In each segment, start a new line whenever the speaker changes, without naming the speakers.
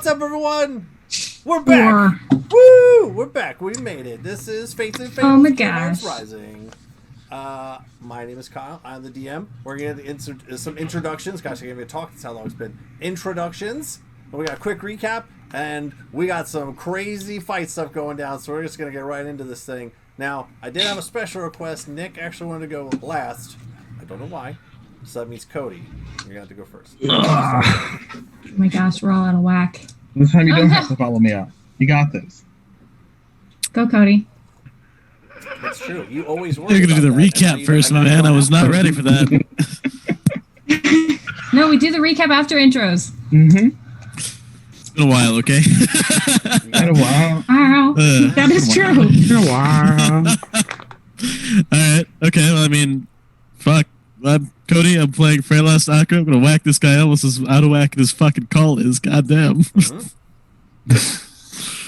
What's up, everyone? We're back. Woo! We're back. We made it. This is Fates and Fables.
Oh my
Gearhearts
gosh.
Rising. My name is Kyle. I'm the DM. We're going to get some introductions. Gosh, I can't even talk. That's how long it's been. Introductions. And we got a quick recap. And we got some crazy fight stuff going down. So we're just going to get right into this thing. Now, I did have a special request. Nick actually wanted to go last. I don't know why. So that means Cody. You're going to have to go first.
Oh my gosh, we're all out of whack.
This time you don't have to follow me up. You got this.
Go, Cody.
It's true. You always worry
You're going to do the
about that,
recap first, my man. I was not ready for that.
No, we do the recap after intros.
Mm-hmm.
It's been a while, okay?
Been a while.
Wow. That is true.
Been a while.
Alright, okay, well, I mean, fuck. I'm Cody, I'm playing Freylas Akra. I'm gonna whack this guy almost as out of whack as fucking call is. Goddamn.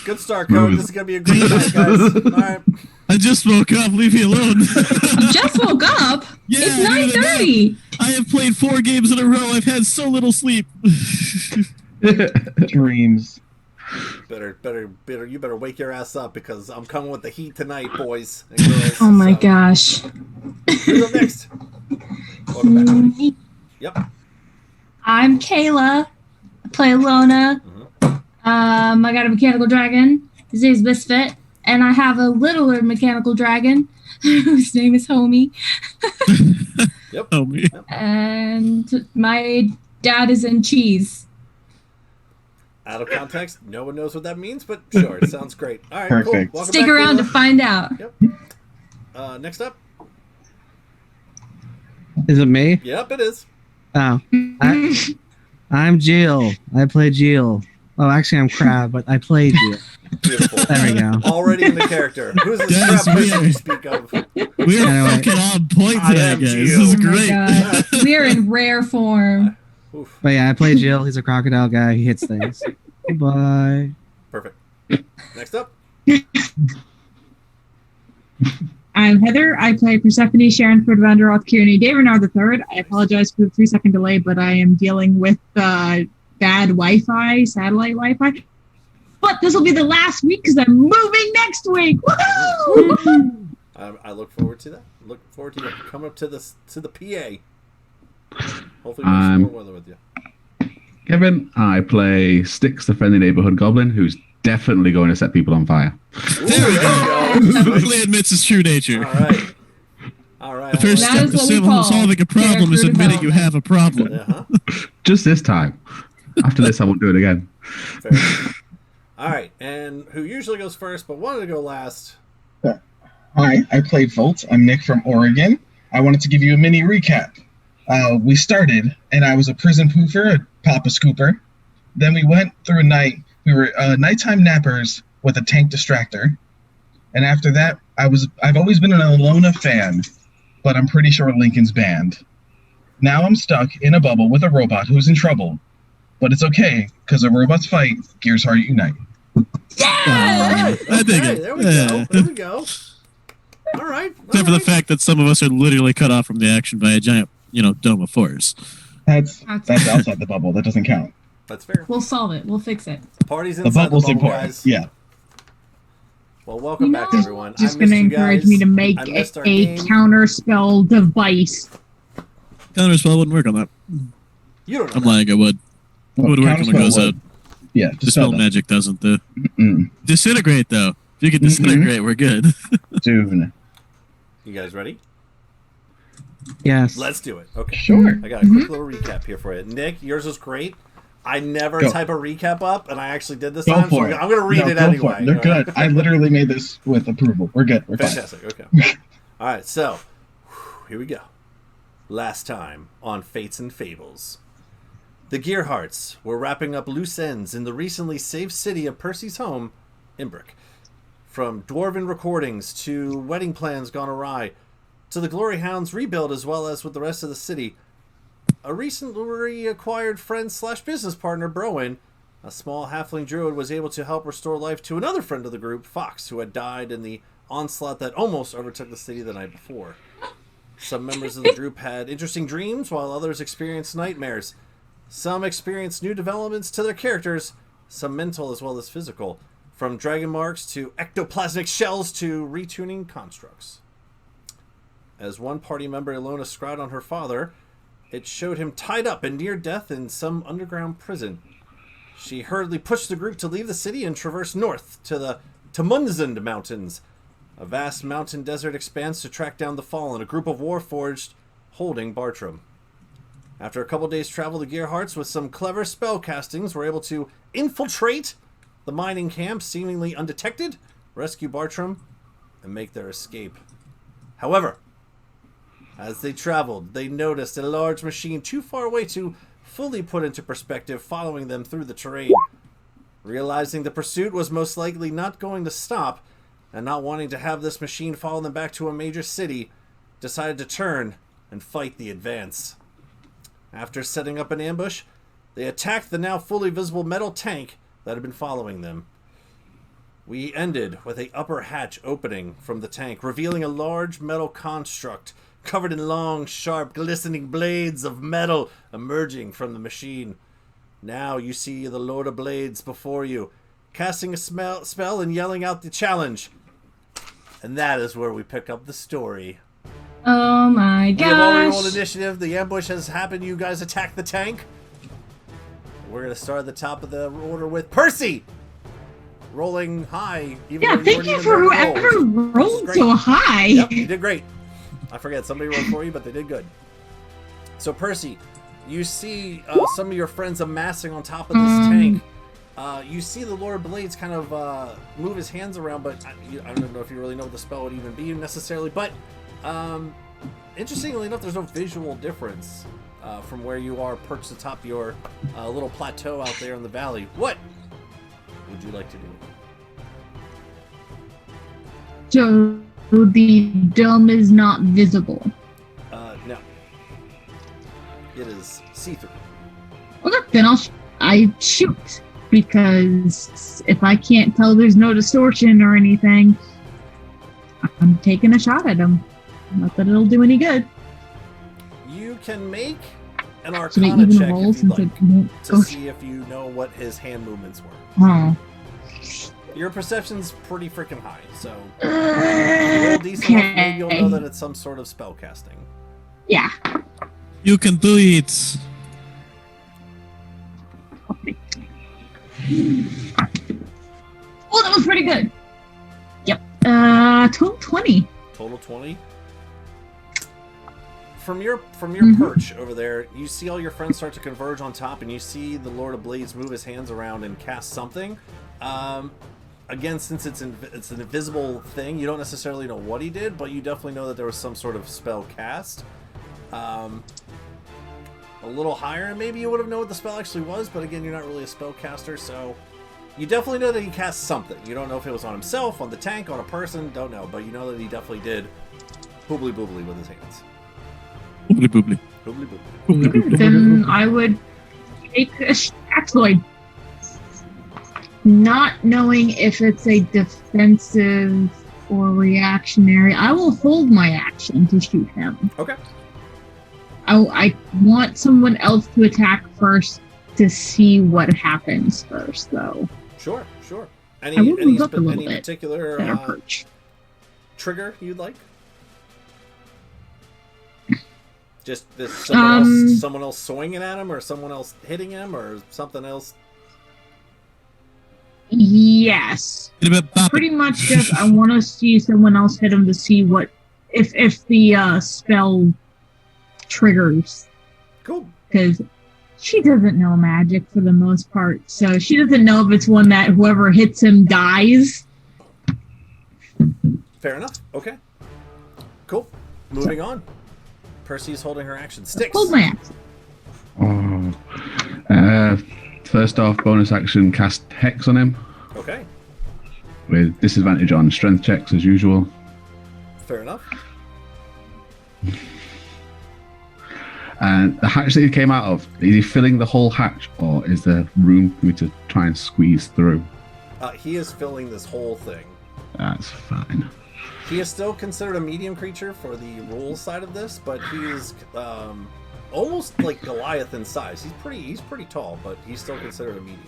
Good start, Cody. This is going to be a great night, guys. All right.
I just woke up. Leave me alone.
You just woke up?
Yeah,
It's 9:30.
I have played 4 games in a row. I've had so little sleep.
Dreams.
You better wake your ass up because I'm coming with the heat tonight, boys and girls.
Oh my gosh.
Who's up next? Welcome back, Cody. Yep.
I'm Kayla. I play Lona. I got a mechanical dragon. His name is Misfit. And I have a littler mechanical dragon whose name is Homie.
Yep.
Homie.
Yep.
And my dad is in cheese.
Out of context, no one knows what that means, but sure, it sounds great. All right,
Perfect.
cool. Welcome
Stick
back,
around to
Kayla.
find out.
Yep. Next up.
Is it me?
Yep, it is.
Oh. I'm Jill. I play Jill. Oh, actually, I'm Crab, but I play Jill.
Beautiful.
There we go.
Already in the character. Who's the
Guys,
scrap
we
person
are-
you speak of?
We are
Anyway.
fucking on point
I
today,
am
guys.
Gio.
This is
Oh my
great.
God. We are in rare form.
Oof.
But yeah, I play Jill. He's a crocodile guy. He hits things. Goodbye.
Perfect. Next up.
I'm Heather. I play Persephone, Sharon Ford Vanderoth, Kieran Davenard III. I apologize for the 3-second delay, but I am dealing with bad Wi-Fi, satellite Wi-Fi. But this will be the last week because I'm moving next week. Woohoo!
I look forward to that. Look forward to you coming up to the PA. Hopefully, we'll some more weather with you.
Kevin, I play Styx, the friendly neighborhood goblin, who's definitely going to set people on fire.
Ooh,
There we
go.
Fully admits his true nature.
All right. All right.
The first
That
step
is
to
what we call
solving a problem is
character
admitting you have a problem.
Uh-huh.
Just this time. After this, I won't do it again.
Fair enough. All right. And who usually goes first but wanted to go last?
Hi, I play Volt. I'm Nick from Oregon. I wanted to give you a mini recap. We started, and I was a prison poofer, a Papa Scooper. Then we went through a night. We were nighttime nappers with a tank distractor. And after that, I've always been an Alona fan, but I'm pretty sure Lincoln's banned. Now I'm stuck in a bubble with a robot who's in trouble. But it's okay, because if robots fight, Gears Heart Unite.
I dig
Okay,
it.
there we go. There we go. All right.
Except for the fact that some of us are literally cut off from the action by a giant, dome of force.
That's outside the bubble. That doesn't count.
That's fair.
We'll solve it. We'll fix it.
Party's
The
inside the
bubble's
bubble,
important.
guys.
Yeah.
Well, welcome back, everyone.
Just
I
going
missed
to
you
encourage
guys.
me to make
I missed our
a
game.
counterspell device.
Counterspell wouldn't work on that.
You don't know.
I'm
that.
lying, it would. It would work when it goes out.
Yeah,
Dispel magic doesn't, though.
Mm-mm.
Disintegrate, though. If you can disintegrate, we're good.
Dude.
You guys ready?
Yes.
Let's do it. Okay.
Sure.
I got a quick little recap here for you. Nick, yours was great. I never
Go.
type a recap up, and I actually did this
Go
time, so
for it.
I'm going to read
No,
it
go for
anyway.
it. They're good. I literally made this with approval. We're good. We're fine.
Fantastic. Okay. All right, so here we go. Last time on Fates and Fables. The Gearhearts were wrapping up loose ends in the recently saved city of Percy's home, Imbric. From dwarven recordings to wedding plans gone awry, to the Glory Hounds rebuild as well as with the rest of the city, a recently acquired friend/business partner, Browen, a small halfling druid, was able to help restore life to another friend of the group, Fox, who had died in the onslaught that almost overtook the city the night before. Some members of the group had interesting dreams, while others experienced nightmares. Some experienced new developments to their characters, some mental as well as physical, from dragon marks to ectoplasmic shells to retuning constructs. As one party member, Ilona, scryed on her father, it showed him tied up and near death in some underground prison. She hurriedly pushed the group to leave the city and traverse north to the Tamunzand Mountains, a vast mountain desert expanse, to track down the fallen, a group of Warforged holding Bartram. After a couple days' travel, the Gearhearts, with some clever spell castings, were able to infiltrate the mining camp seemingly undetected, rescue Bartram, and make their escape. However, as they traveled, they noticed a large machine too far away to fully put into perspective, following them through the terrain. Realizing the pursuit was most likely not going to stop, and not wanting to have this machine follow them back to a major city, decided to turn and fight the advance. After setting up an ambush, they attacked the now fully visible metal tank that had been following them. We ended with an upper hatch opening from the tank, revealing a large metal construct covered in long, sharp, glistening blades of metal emerging from the machine. Now you see the Lord of Blades before you, casting a spell and yelling out the challenge. And that is where we pick up the story.
Oh my
We have already rolled
gosh.
initiative. The ambush has happened. You guys attack the tank. We're going to start at the top of the order with Percy. Rolling high. Even
Yeah,
though you
thank
weren't
you
even
for
very
whoever
rolled.
rolled
Great.
so high.
Yep, you did great. I forget, somebody rolled for you, but they did good. So Percy, you see some of your friends amassing on top of this tank. You see the Lord of Blades kind of move his hands around, but I don't know if you really know what the spell would even be necessarily. But interestingly enough, there's no visual difference from where you are perched atop your little plateau out there in the valley. What would you like to do?
So the dome is not visible.
No. It is see-through.
Okay, then I shoot, because if I can't tell there's no distortion or anything, I'm taking a shot at him. Not that it'll do any good.
You can make an
Should I
Arcana
even
check
roll
if you'd
since it
like
won't
to
go?
see if you know what his hand movements were.
Oh.
Your perception's pretty freaking high, so if you roll decent enough, maybe you'll know that it's some sort of spell casting.
Yeah.
You can do it.
Oh, that was pretty good. Yep. Total 20.
Total 20. From your
Mhm.
perch over there, you see all your friends start to converge on top, and you see the Lord of Blades move his hands around and cast something. Again, since it's an invisible thing, you don't necessarily know what he did, but you definitely know that there was some sort of spell cast. A little higher, and maybe you would have known what the spell actually was, but again, you're not really a spellcaster, so you definitely know that he cast something. You don't know if it was on himself, on the tank, on a person, don't know, but you know that he definitely did boobly boobly with his hands.
Boobly boobly.
Boobly boobly.
Then I would take a Shactoid. Not knowing if it's a defensive or reactionary, I will hold my action to shoot him.
Okay.
I want someone else to attack first to see what happens first, though.
Sure.
I will move up a little
any
bit.
particular
Better perch.
trigger you'd like? Just this someone else swinging at him, or someone else hitting him, or something else?
Yes. Pretty much just I want to see someone else hit him to see what if the spell triggers.
Cool.
Because she doesn't know magic for the most part, so she doesn't know if it's one that whoever hits him dies.
Fair enough. Okay. Cool. Moving on. Percy's holding her action. Sticks.
Hold my action.
First off, bonus action, cast Hex on him
Okay.
with disadvantage on strength checks as usual.
Fair enough.
And the hatch that he came out of, is he filling the whole hatch, or is there room for me to try and squeeze through?
He is filling this whole thing.
That's fine.
He is still considered a medium creature for the rules side of this, but he is almost like Goliath in size. He's pretty tall, but he's still considered a medium.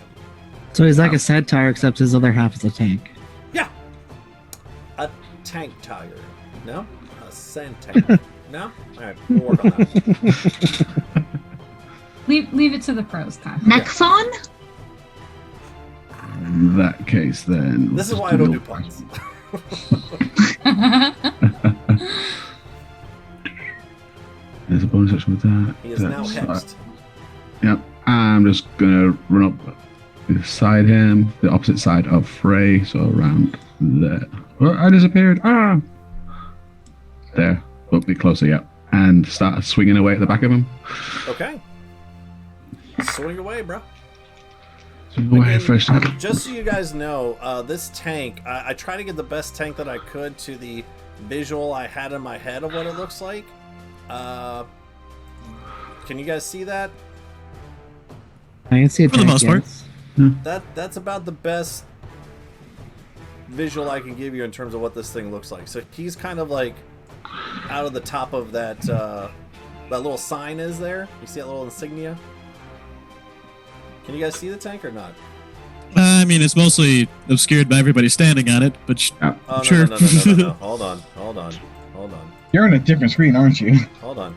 So he's like a satire, except his other half is a tank.
Yeah. A tank tire. No? A sand tank. No? Alright, we'll work on that.
Leave it to the pros, Kyle.
Mechthon?
In that case, then.
This is why I don't do puns.
There's a bonus action with that.
He is now
That's-
hexed.
Yep. I'm just gonna run up beside him, the opposite side of Frey, so around there. Oh, I disappeared. Ah. There. A bit closer, yeah. And start swinging away at the back of him.
Okay. Swing away, bro.
Swing away
Again,
first.
just so you guys know, this tank, I try to get the best tank that I could to the visual I had in my head of what it looks like. Can you guys see that?
I can see it
For the most part.
That's about the best visual I can give you in terms of what this thing looks like. So he's kind of like out of the top of that that little sign is there. You see that little insignia? Can you guys see the tank or not?
I mean, it's mostly obscured by everybody standing on it, but
Oh, no,
sure.
no. Hold on.
You're on a different screen, aren't you?
Hold on.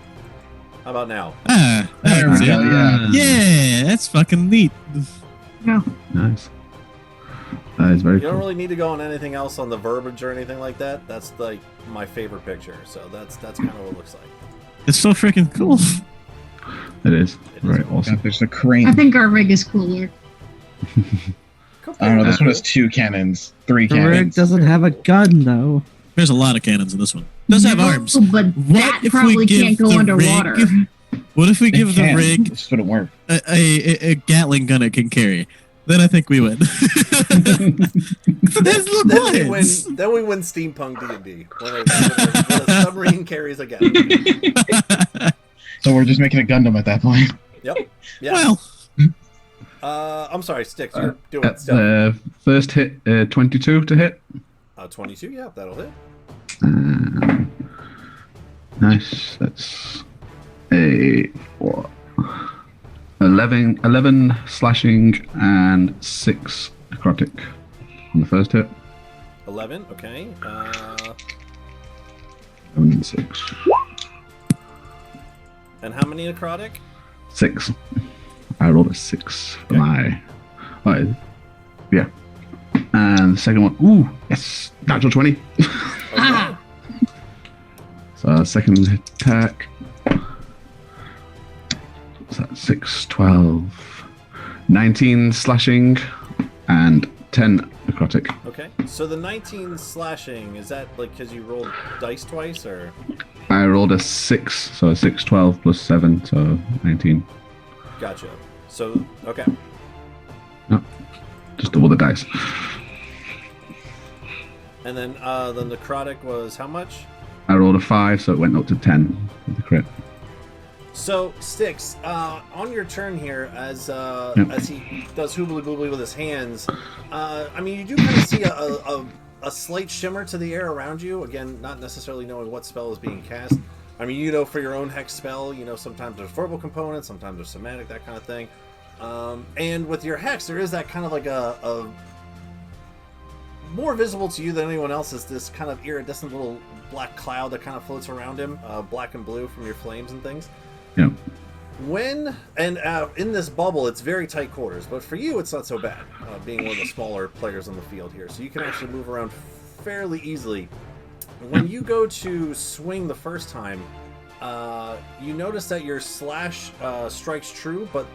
How about now?
There we go. Yeah.
Yeah, that's fucking neat.
No.
Nice. That is very
You don't
cool.
really need to go on anything else on the verbiage or anything like that. That's like my favorite picture. So that's kind of what it looks like.
It's so freaking cool.
It is. Very awesome.
God, there's a crane.
I think our rig is cooler.
I don't know. This one has 2 cannons, 3
The rig
cannons.
doesn't have a gun, though.
There's a lot of cannons in this one. It does have
No,
arms.
But
What
that
if
probably
we give
can't go
the
underwater.
rig- What if we
It
give the
can.
rig
This wouldn't work.
a Gatling gun it can carry? Then I think we win. There's the bullets.
Then we win steampunk D&D when a submarine carries a gun.
So we're just making a Gundam at that point.
Yep. Yeah.
Well,
I'm sorry, Sticks. You're doing stuff.
The first hit, 22 to hit.
22. Yeah, that'll hit.
Nice. That's a 11 slashing and 6 necrotic on the first hit.
11. Okay.
11 and 6.
And how many necrotic?
6. I rolled a 6 for my. Oh, yeah. And the second one. Ooh, yes. Natural 20.
Okay.
So, second attack. What's that? 6, 12, 19 slashing, and 10 necrotic.
Okay. So the 19 slashing, is that like because you rolled dice twice or?
I rolled a 6, so 6, 12 plus 7, so 19.
Gotcha. So, okay.
No, just double the dice.
And then the necrotic was how much?
I rolled a 5, so it went up to 10 with the crit.
So, Styx, on your turn here, as he does hoobly boobly with his hands, I mean, you do kind of see a slight shimmer to the air around you. Again, not necessarily knowing what spell is being cast. I mean, you know, for your own hex spell, you know, sometimes there's verbal components, sometimes there's somatic, that kind of thing. And with your hex, there is that kind of like a more visible to you than anyone else is this kind of iridescent little black cloud that kind of floats around him, black and blue from your flames and things.
Yeah.
When in this bubble, it's very tight quarters, but for you, it's not so bad, being one of the smaller players on the field here. So you can actually move around fairly easily. When you go to swing the first time, you notice that your slash strikes true, but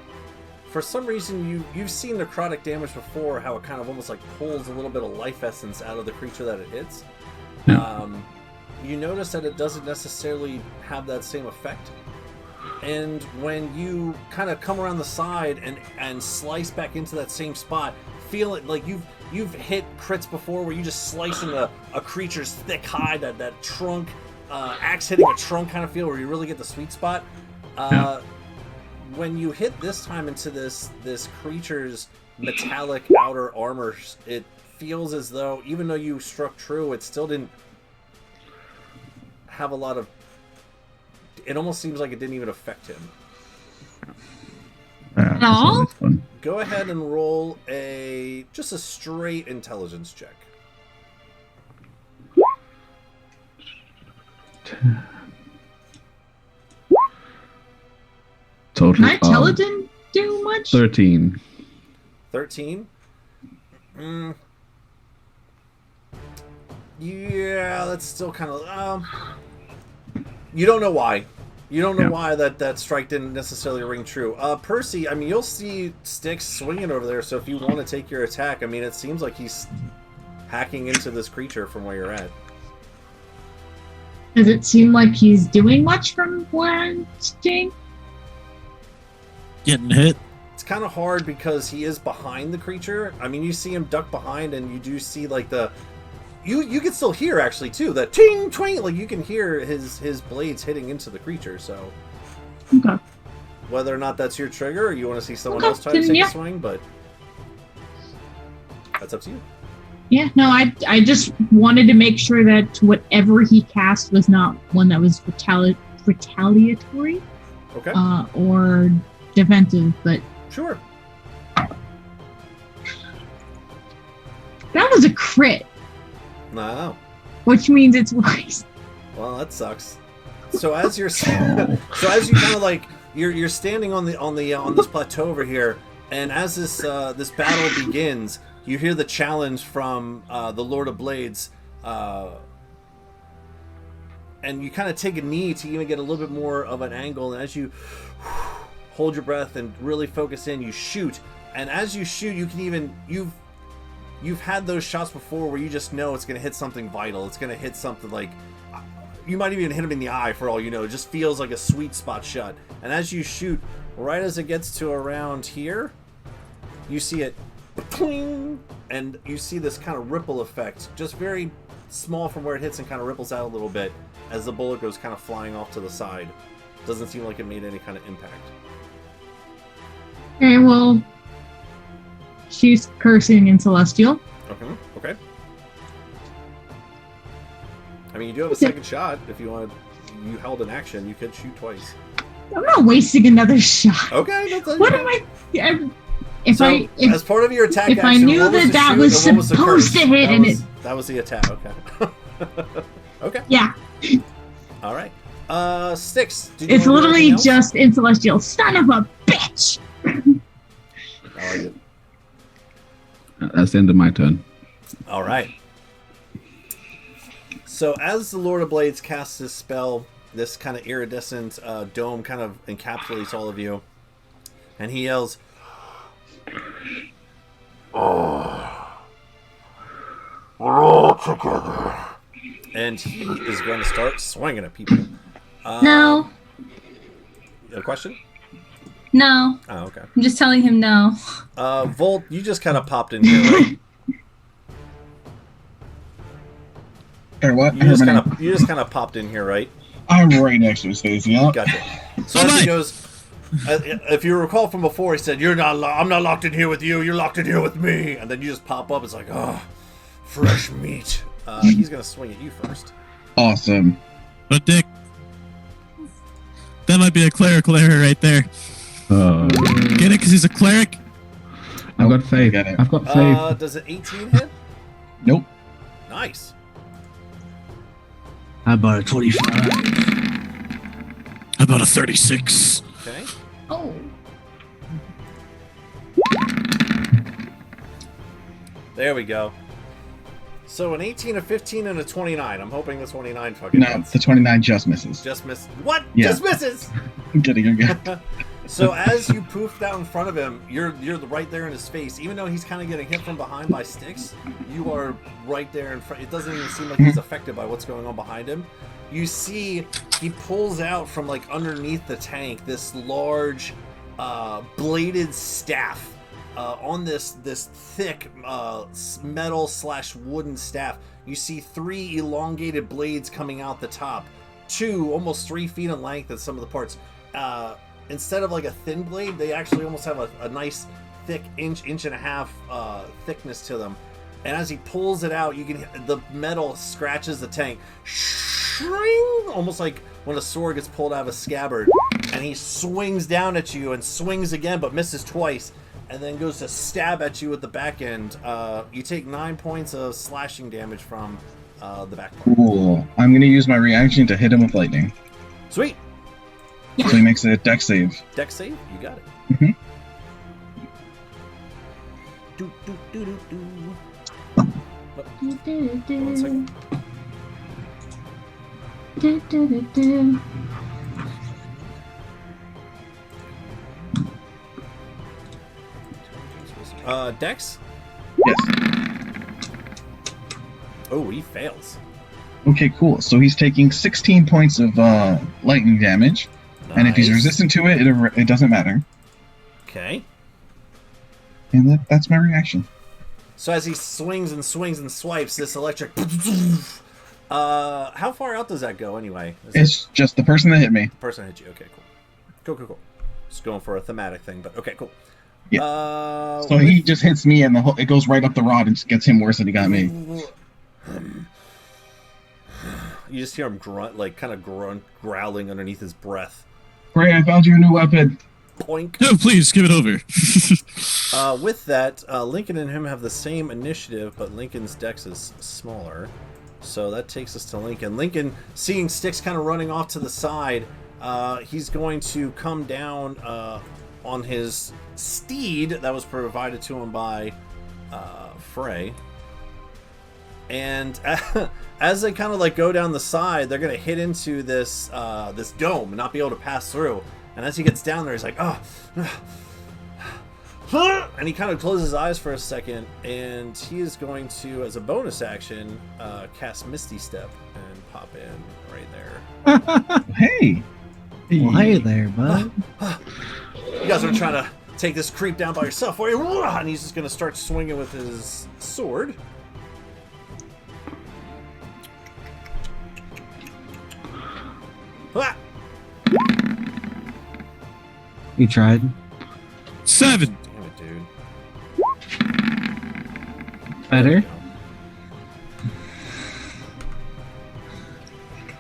for some reason you've seen necrotic damage before, how it kind of almost like pulls a little bit of life essence out of the creature that it hits. You notice that it doesn't necessarily have that same effect. And when you kind of come around the side and slice back into that same spot, feel it like you've hit crits before where you just slice into a creature's thick hide, that trunk, axe hitting a trunk kind of feel where you really get the sweet spot. When you hit this time into this creature's metallic outer armor, it feels as though, even though you struck true, it still didn't have a lot of... It almost seems like it didn't even affect him.
That's
all?
always fun.
Go ahead and roll just a straight intelligence check.
Total
Can I tell it didn't do much?
13.
13? Yeah, that's still kind of... you don't know why. You don't know why that strike didn't necessarily ring true. Percy, I mean, you'll see Styx swinging over there, so if you want to take your attack, I mean, it seems like he's hacking into this creature from where you're at.
Does it seem like he's doing much from what I'm seeing?
Getting hit.
It's kind of hard because he is behind the creature. I mean, you see him duck behind, and you do see, like, the... You can still hear, actually, too, the ting, twing, like, you can hear his blades hitting into the creature, so...
Okay.
Whether or not that's your trigger, or you want to see someone else try to take a swing, but... That's up to you.
Yeah, no, I just wanted to make sure that whatever he cast was not one that was retaliatory.
Okay.
Or defensive, but...
Sure.
That was a crit.
No.
Which means it's wise.
Well, that sucks. So as you're, so as you kind of like you're standing on this plateau over here, and as this battle begins, you hear the challenge from the Lord of Blades, and you kind of take a knee to even get a little bit more of an angle. And as you hold your breath and really focus in, you shoot. And as you shoot, you can even You've had those shots before where you just know it's going to hit something vital. It's going to hit something like... You might even hit him in the eye for all you know. It just feels like a sweet spot shot. And as you shoot, right as it gets to around here, you see it... And you see this kind of ripple effect. Just very small from where it hits and kind of ripples out a little bit as the bullet goes kind of flying off to the side. Doesn't seem like it made any kind of impact.
Okay, well... She's cursing in Celestial.
Okay. I mean, you do have a second shot. If you wanted, you held an action, you could shoot twice.
I'm not wasting another shot.
Okay.
What am I? If
as part of your attack
if
action,
I knew that was supposed to hit,
that was the attack. Okay. Okay.
Yeah.
All right. Styx.
It's literally just in Celestial. Son of a bitch.
I like it.
That's the end of my turn.
All right. So as the Lord of Blades casts this spell, this kind of iridescent dome kind of encapsulates all of you, and he yells, "Oh, we're all together!" And he is going to start swinging at people.
No.
A question?
No.
Oh, okay.
I'm just telling him no.
Volt, you just kind of popped in here, right?
Or what?
You just kind of popped in here, right?
I'm right next to Stacey. Yeah.
Gotcha. So as he goes, if you recall from before, he said, I'm not locked in here with you. You're locked in here with me. And then you just pop up. It's like, oh, fresh meat. He's gonna swing at you first.
Awesome.
But Dick, that might be a clerical error right there. Get it? Because he's a cleric?
I've got faith. I've got faith.
Does it 18 hit?
Nope.
Nice.
How about a 25?
How about a 36?
Okay.
Oh.
There we go. So an 18, a 15, and a 29. I'm hoping the 29 fucking
No,
hits.
the 29 just misses.
Just miss. What?
Yeah.
Just misses.
I'm kidding again.
So as you poofed out in front of him, you're right there in his face. Even though he's kind of getting hit from behind by Styx, you are right there in front. It doesn't even seem like he's affected by what's going on behind him. You see he pulls out from like underneath the tank this large bladed staff. On this thick metal / wooden staff, you see 3 elongated blades coming out the top, 2 almost 3 feet in length at some of the parts. Instead of like a thin blade, they actually almost have a nice thick inch and a half thickness to them. And as he pulls it out, you can the metal scratches the tank, shring, almost like when a sword gets pulled out of a scabbard. And he swings down at you and swings again, but misses twice. and then goes to stab at you with the back end. You take 9 points of slashing damage from the back part.
Cool. I'm gonna use my reaction to hit him with lightning.
Sweet.
So he makes a dex save.
Dex save? You got it.
Mm-hmm.
Do, do, do, do, do.
Do, do, do.
1 second.
Do, do, do, do.
Dex?
Yes.
Oh, he fails.
Okay, cool. So he's taking 16 points of lightning damage, and if he's
Nice.
resistant to it, it doesn't matter.
Okay.
And that's my reaction.
So as he swings and swipes, this electric... how far out does that go anyway? Is
It's just the person that hit me.
the person hit you? Okay, cool. Cool. Just going for a thematic thing, but okay, cool.
Yeah. So
with-
he just hits me, and it goes right up the rod and gets him worse than he got me.
You just hear him grunt, like kind of growling underneath his breath.
Great, I found you a new weapon.
Boink.
No, please give it over.
With that, Lincoln and him have the same initiative, but Lincoln's dex is smaller. So that takes us to Lincoln. Lincoln, seeing Styx kind of running off to the side, he's going to come down on his steed that was provided to him by Frey. And as they kind of like go down the side, they're going to hit into this this dome and not be able to pass through. And as he gets down there, he's like, oh. And he kind of closes his eyes for a second, and he is going to, as a bonus action, cast Misty Step and pop in right there.
Hey.
Well, hey there, bud.
You guys are trying to take this creep down by yourself, are you? And he's just going to start swinging with his sword. Ah!
You tried.
7.
Damn it, dude.
Better.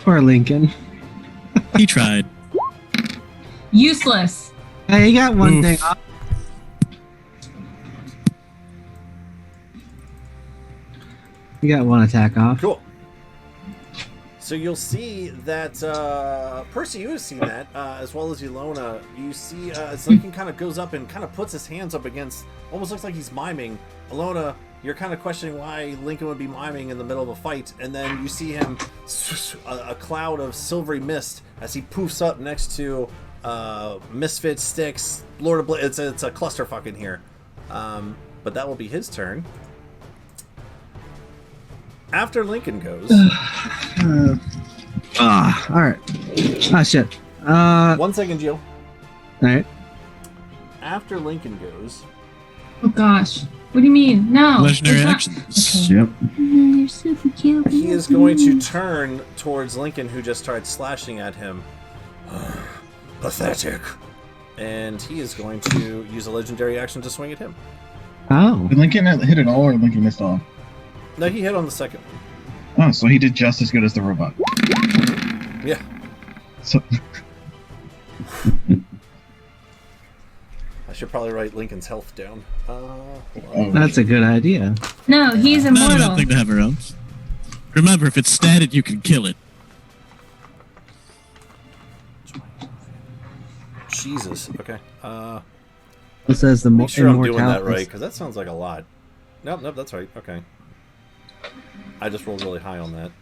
Poor Lincoln.
He tried.
Useless.
Hey, you got one
Oof.
thing off. You got one attack off.
Cool. So you'll see that, Percy, you have seen that, as well as Ilona. You see as Lincoln kind of goes up and kind of puts his hands up against, almost looks like he's miming. Ilona, you're kind of questioning why Lincoln would be miming in the middle of a fight, and then you see him, a cloud of silvery mist, as he poofs up next to Misfit, Styx, Lord of It's a clusterfuck in here. But that will be his turn. After Lincoln goes...
Alright. Ah, shit.
1 second, Jill.
Alright.
After Lincoln goes...
Oh gosh. What do you mean? No.
Legendary
it's not-
actions.
Okay.
Yep.
You're super cute.
He is going to turn towards Lincoln, who just started slashing at him. Pathetic. And he is going to use a legendary action to swing at him.
Oh.
Did Lincoln hit it all, or Lincoln missed off?
No, he hit on the second one.
Oh, so he did just as good as the robot.
Yeah.
So
I should probably write Lincoln's health down.
That's a good idea.
No, he's
Not a bad
immortal.
thing to have around. Remember, if it's statted, you can kill it.
Jesus. Okay.
It says the
Make sure I'm doing that
immortality.
right, because that sounds like a lot. Nope, that's right. Okay. I just rolled really high on that.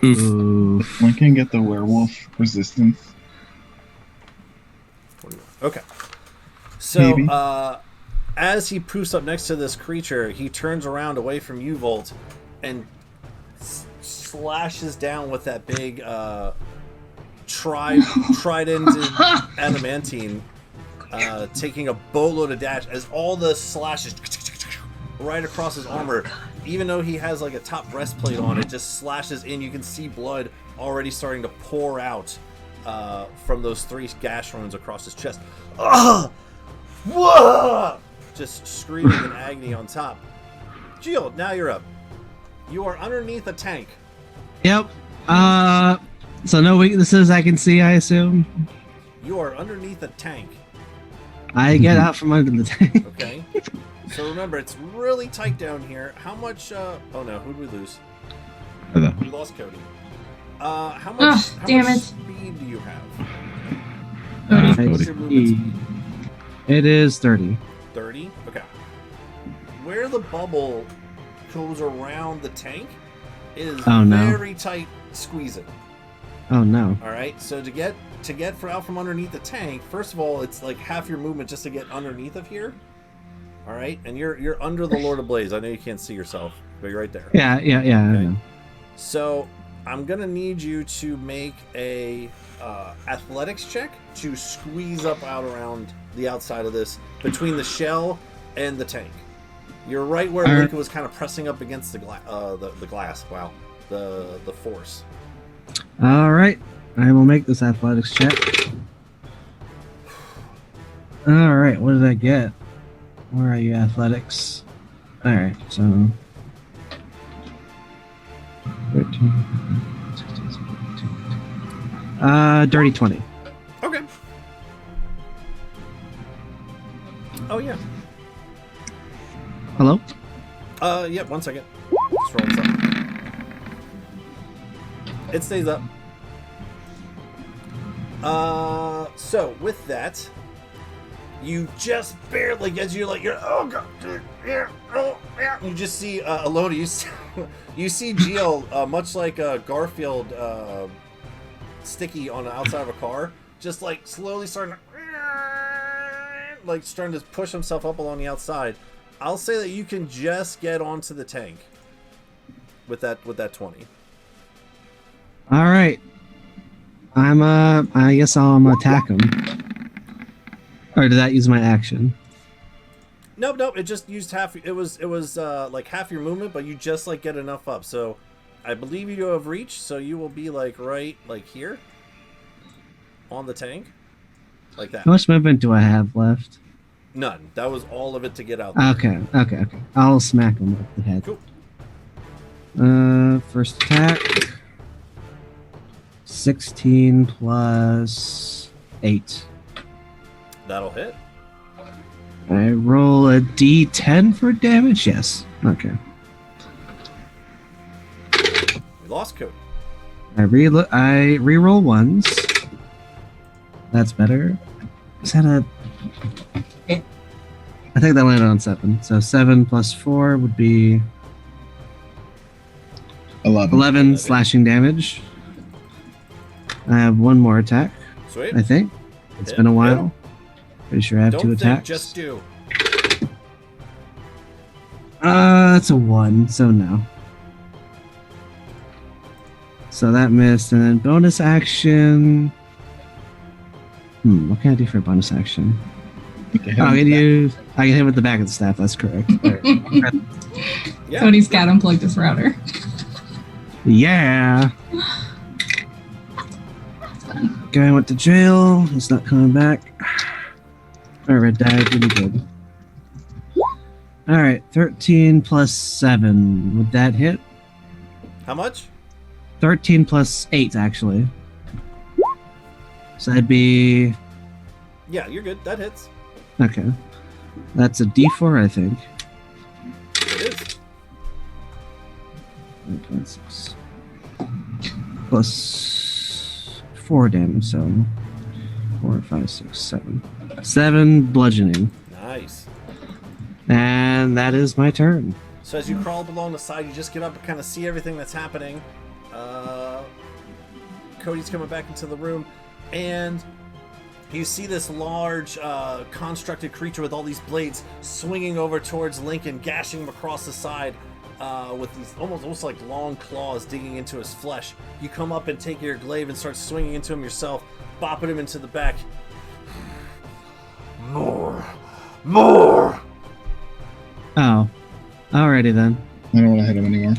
Oof.
Oof.
Lincoln get the werewolf resistance.
Okay. So,
Maybe.
as he poofs up next to this creature, he turns around away from you, Volt, and slashes down with that big trident adamantine, taking a boatload of dash as all the slashes right across his armor. Even though he has like a top breastplate on, it just slashes in. You can see blood already starting to pour out from those 3 gash wounds across his chest. Ugh! Whoa! Just screaming in agony on top. Jill, now you're up. You are underneath a tank.
Yep. So no weaknesses I can see, I assume.
You are underneath a tank.
I get out from under the tank.
Okay. So remember, it's really tight down here. How much? Oh no, who'd we lose? We lost Cody. How much?
Damn it.
Speed do you have?
Cody.
Your movement speed?
It is 30.
30. Okay. Where the bubble goes around the tank is very tight squeezing.
Oh no.
All right. So to get out from underneath the tank, first of all, it's like half your movement just to get underneath of here. All right, and you're under the Lord of Blaze. I know you can't see yourself, but you're right there.
Yeah. Okay. I know.
So I'm gonna need you to make a athletics check to squeeze up out around the outside of this, between the shell and the tank. You're right where Lincoln was kind of pressing up against the glass. Wow, the force.
All right, I will make this athletics check. All right, what did I get? Where are you, athletics? All right, so 13, 16, 17, dirty 20.
Okay. Oh yeah.
Hello?
Yeah. 1 second. Just roll this up. It stays up. So with that, you just barely, as you're oh god, yeah, oh yeah. You just see Alona. You see Gio, much like Garfield, sticky on the outside of a car, just like slowly starting to push himself up along the outside. I'll say that you can just get onto the tank with that 20.
All right. I guess I'll attack him. Or did that use my action?
Nope. It just used half. It was like half your movement, but you just like get enough up. So I believe you have reach. So you will be like right like here on the tank, like that.
How much movement do I have left?
None. That was all of it to get out there.
Okay. I'll smack him with the head.
Cool.
First attack. 16 plus 8.
That'll hit.
I roll a d10 for damage? Yes. Okay.
We lost Cody.
I reroll ones. That's better. Is that a... I think that landed on 7. So 7 plus 4 would be... 11 slashing damage. I have one more attack.
Sweet.
I think. It's been a while. Pretty sure I have 2 attacks.
Just do.
That's a 1, so no. So that missed, and then bonus action. What can I do for a bonus action? I can hit him with the back of the staff. That's correct.
Yeah.
Cody's got unplugged his router.
Yeah. Guy went to jail. He's not coming back. Alright, died really good. Alright, 13 plus 7. Would that hit?
How much?
13 plus 8, actually. So that'd be...
Yeah, you're good. That hits.
Okay. That's a d4, I think.
It is.
6. Plus 4 damage, so 4, 5, 6, 7. 7 bludgeoning.
Nice.
And that is my turn.
So as you crawl up along the side, you just get up and kind of see everything that's happening. Cody's coming back into the room, and you see this large constructed creature with all these blades swinging over towards Lincoln, gashing him across the side with these almost like long claws digging into his flesh. You come up and take your glaive and start swinging into him yourself, bopping him into the back. More!
Oh. Alrighty then.
I don't want to hit him anymore.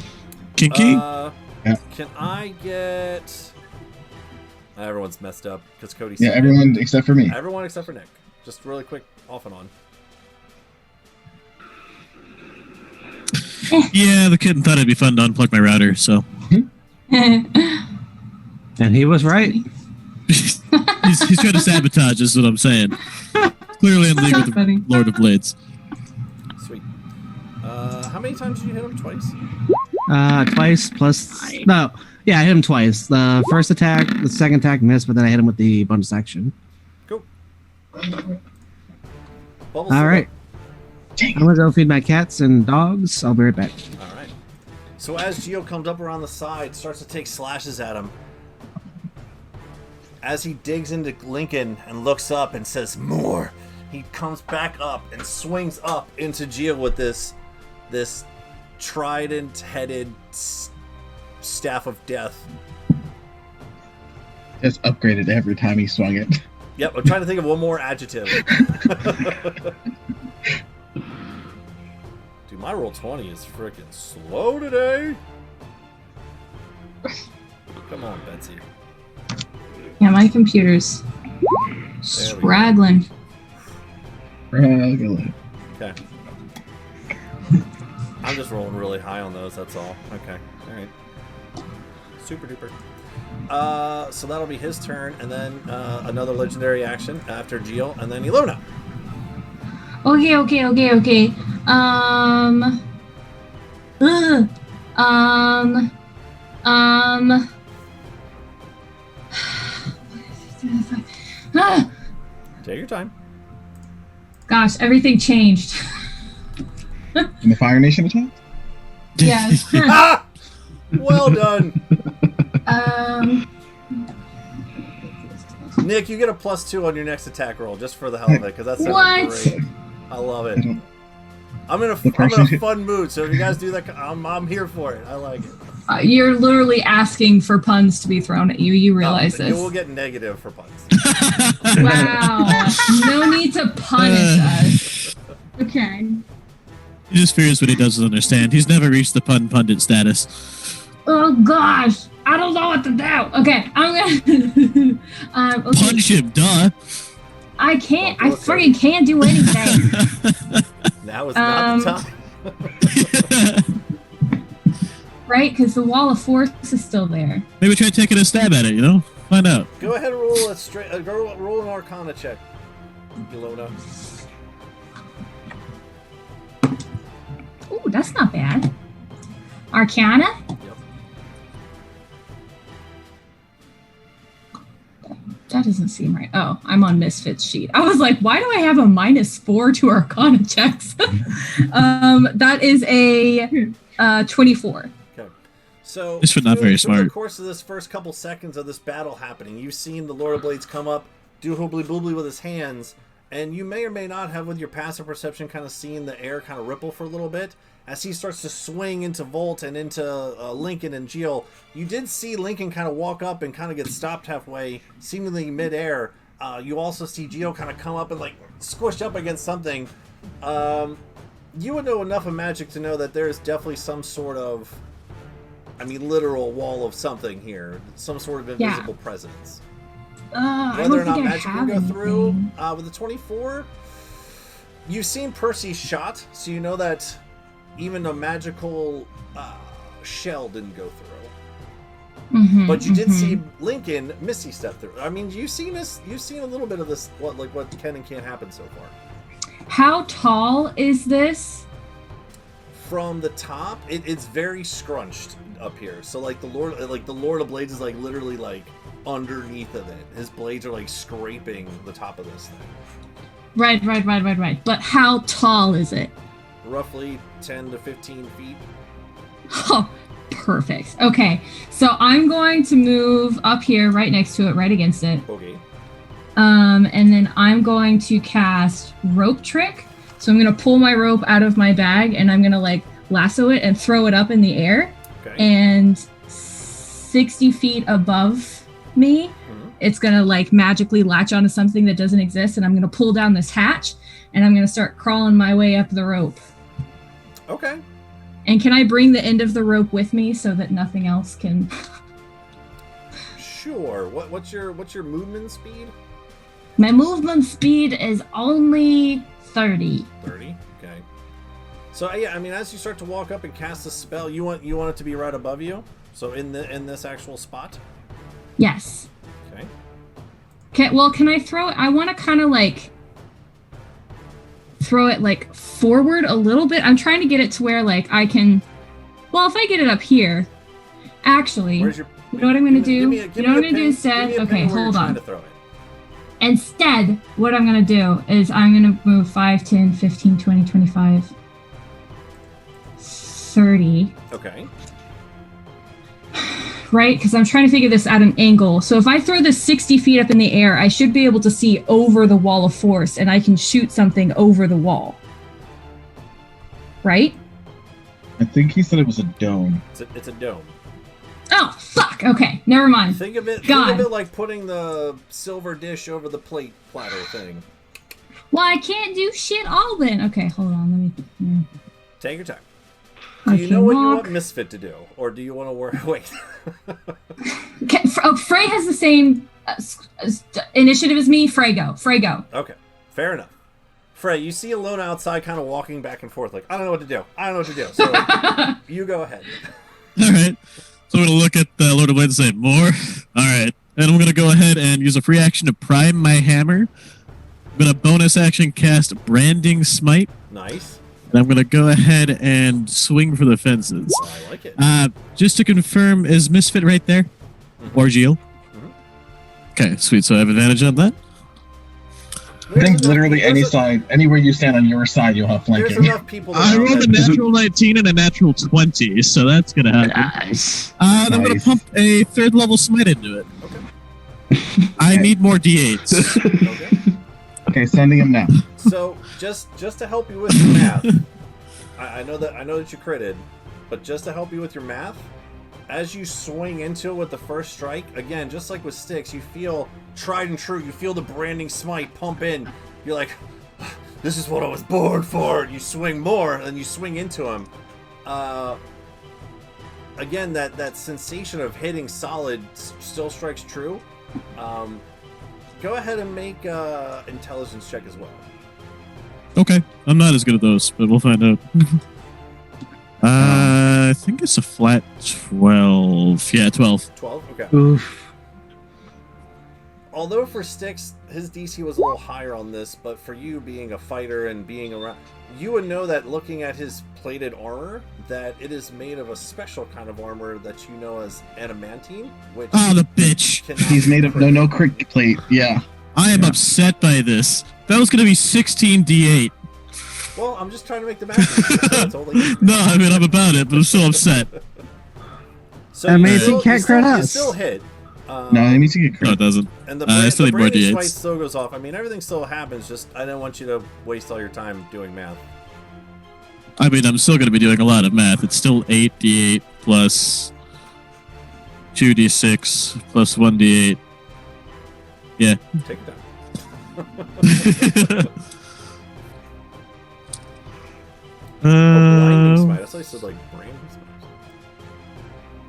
Kinky?
Yeah.
Can I get... Everyone's messed up because Cody's...
Yeah, everyone except for me.
Everyone except for Nick. Just really quick, off and on.
Yeah, the kid thought it'd be fun to unplug my router, so.
And he was right.
he's trying to sabotage, is what I'm saying. Clearly in league with the
Funny.
Lord of Blades.
Sweet. How many times did you hit him? Twice?
Twice plus. No. Yeah, I hit him twice. The first attack, the second attack missed, but then I hit him with the bonus action.
Cool.
All right. I'm gonna go feed my cats and dogs. I'll be right back.
All right. So as Geo comes up around the side, starts to take slashes at him. As he digs into Lincoln and looks up and says, "More," he comes back up and swings up into Geo with this trident-headed staff of death.
It's upgraded every time he swung it.
Yep, I'm trying to think of one more adjective. Dude, my roll 20 is freaking slow today. Come on, Betsy.
Yeah, my computer's straggling.
Regular.
Okay. I'm just rolling really high on those, that's all. Okay, alright. Super duper. So that'll be his turn, and then another legendary action after Geo, and then Ilona.
Okay.
Take your time.
Gosh, everything changed.
In the Fire Nation attack?
Yes.
Ah! Well done. Nick, you get a +2 on your next attack roll just for the hell of it, because that's
What?
great. I love it. I'm in a fun mood, so if you guys do that, I'm here for it. I like it.
You're literally asking for puns to be thrown at you. You realize
You
this.
will get negative for puns.
Wow. No need to punish us. Okay.
He just fears what he doesn't understand. He's never reached the pundit status.
Oh gosh. I don't know what to do. Okay, I'm gonna okay.
Punch him, duh.
I can't. I freaking can't do anything.
Now is not the time.
Right? Because the wall of force is still there.
Maybe try taking a stab at it, you know? Find out.
Go ahead and roll a straight. Roll an Arcana check, Ilona.
Ooh, that's not bad. Arcana?
Yep.
That doesn't seem right. Oh, I'm on Misfits sheet. I was like, why do I have a -4 to Arcana checks? That is a 24.
Okay. So
This was not very
through the
smart.
course of this first couple seconds of this battle happening, you've seen the Lord of Blades come up, do hoobly boobly with his hands, and you may or may not have, with your passive perception, kind of seen the air kind of ripple for a little bit as he starts to swing into Volt and into Lincoln and Geo. You did see Lincoln kind of walk up and kind of get stopped halfway, seemingly midair. You also see Geo kind of come up and like squish up against something. You would know enough of magic to know that there is definitely some sort of, literal wall of something here, some sort of invisible presence.
I
Whether or
don't
not
think I
magic can
have
go through
anything.
with the 24, you've seen Percy's shot, so you know that even a magical shell didn't go through.
Mhm,
But you did
mhm.
see Lincoln Misty step through. You've seen this. You've seen a little bit of this. What can and can't happen so far.
How tall is this?
From the top, it's very scrunched up here. So like the Lord of Blades is like literally like underneath of it. His blades are like scraping the top of this thing.
Right. But how tall is it?
Roughly 10 to 15 feet.
Oh, perfect. Okay, so I'm going to move up here, right next to it, right against it.
Okay.
And then I'm going to cast Rope Trick. So I'm going to pull my rope out of my bag and I'm going to like lasso it and throw it up in the air.
Okay.
And 60 feet above me, it's going to like magically latch onto something that doesn't exist. And I'm going to pull down this hatch and I'm going to start crawling my way up the rope.
Okay.
And can I bring the end of the rope with me so that nothing else can...
Sure. What's your movement speed?
My movement speed is only 30.
30. Okay. So yeah, as you start to walk up and cast the spell, you want it to be right above you. So in this actual spot.
Yes.
Okay.
Okay. Well, can I throw it? I want to kind of like throw it like forward a little bit. I'm trying to get it to where like I can. Well, if I get it up here, actually, you know what I'm gonna do? You know what I'm gonna do instead? Okay, hold on. Instead, what I'm gonna do is I'm gonna move 5, 10, 15, 20, 25, 30.
Okay.
Right? Because I'm trying to figure this at an angle. So if I throw this 60 feet up in the air, I should be able to see over the wall of force, and I can shoot something over the wall. Right?
I think he said it was a dome.
It's a dome.
Oh, fuck! Okay, never mind.
Think of it like putting the silver dish over the plate platter thing.
Well, I can't do shit all then. Okay, hold on. Let me...
Take your time. Do you know what you want Misfit to do? Or do you want to work... Wait.
Frey has the same initiative as me. Frey, go.
Okay, fair enough. Frey, you see Alona outside kind of walking back and forth like, I don't know what to do. So you go ahead.
All right. So I'm going to look at Lord of Blade and say, more? All right. And I'm going to go ahead and use a free action to prime my hammer. I'm going to bonus action cast Branding Smite.
Nice.
And I'm going to go ahead and swing for the fences.
I like it.
Just to confirm, is Misfit right there? Mm-hmm. Or Gilles?
Mm-hmm.
Okay, sweet. So I have advantage on that?
I think literally any side, anywhere you stand on your side, you'll have flanking.
There's enough people.
I rolled a natural 19 and a natural 20, so that's gonna happen.
Nice.
And I'm gonna pump a 3rd level smite into it.
Okay.
I need more d8s.
Okay, sending him now.
So just to help you with your math, I know that you critted, but just to help you with your math, as you swing into it with the first strike, again, just like with sticks, you feel tried and true. You feel the branding smite pump in. You're like, this is what I was born for. You swing more, and you swing into him. Again, that sensation of hitting solid still strikes true. Go ahead and make intelligence check as well.
Okay, I'm not as good at those, but we'll find out. I think it's a flat 12. Yeah, 12.
12? Okay.
Oof.
Although for Styx, his DC was a little higher on this, but for you being a fighter and being around, you would know that looking at his plated armor, that it is made of a special kind of armor that you know as adamantine, which...
Oh, the bitch!
He's made of no crit plate, yeah.
I am upset by this. That was going to be 16 d8.
Well, I'm just trying to make the math.
No, I mean, I'm about it, but I'm still upset.
So
amazing cat
you
credits.
still hit.
No, it needs to get crit.
No, it doesn't.
And the
I still need more
branding
d8s.
smite still goes off. I mean, everything still happens. Just I didn't want you to waste all your time doing math.
I mean, I'm still going to be doing a lot of math. It's still 8d8 plus 2d6 plus 1d8. Yeah.
Take it down. Blinding smite. I thought you said like branding smite.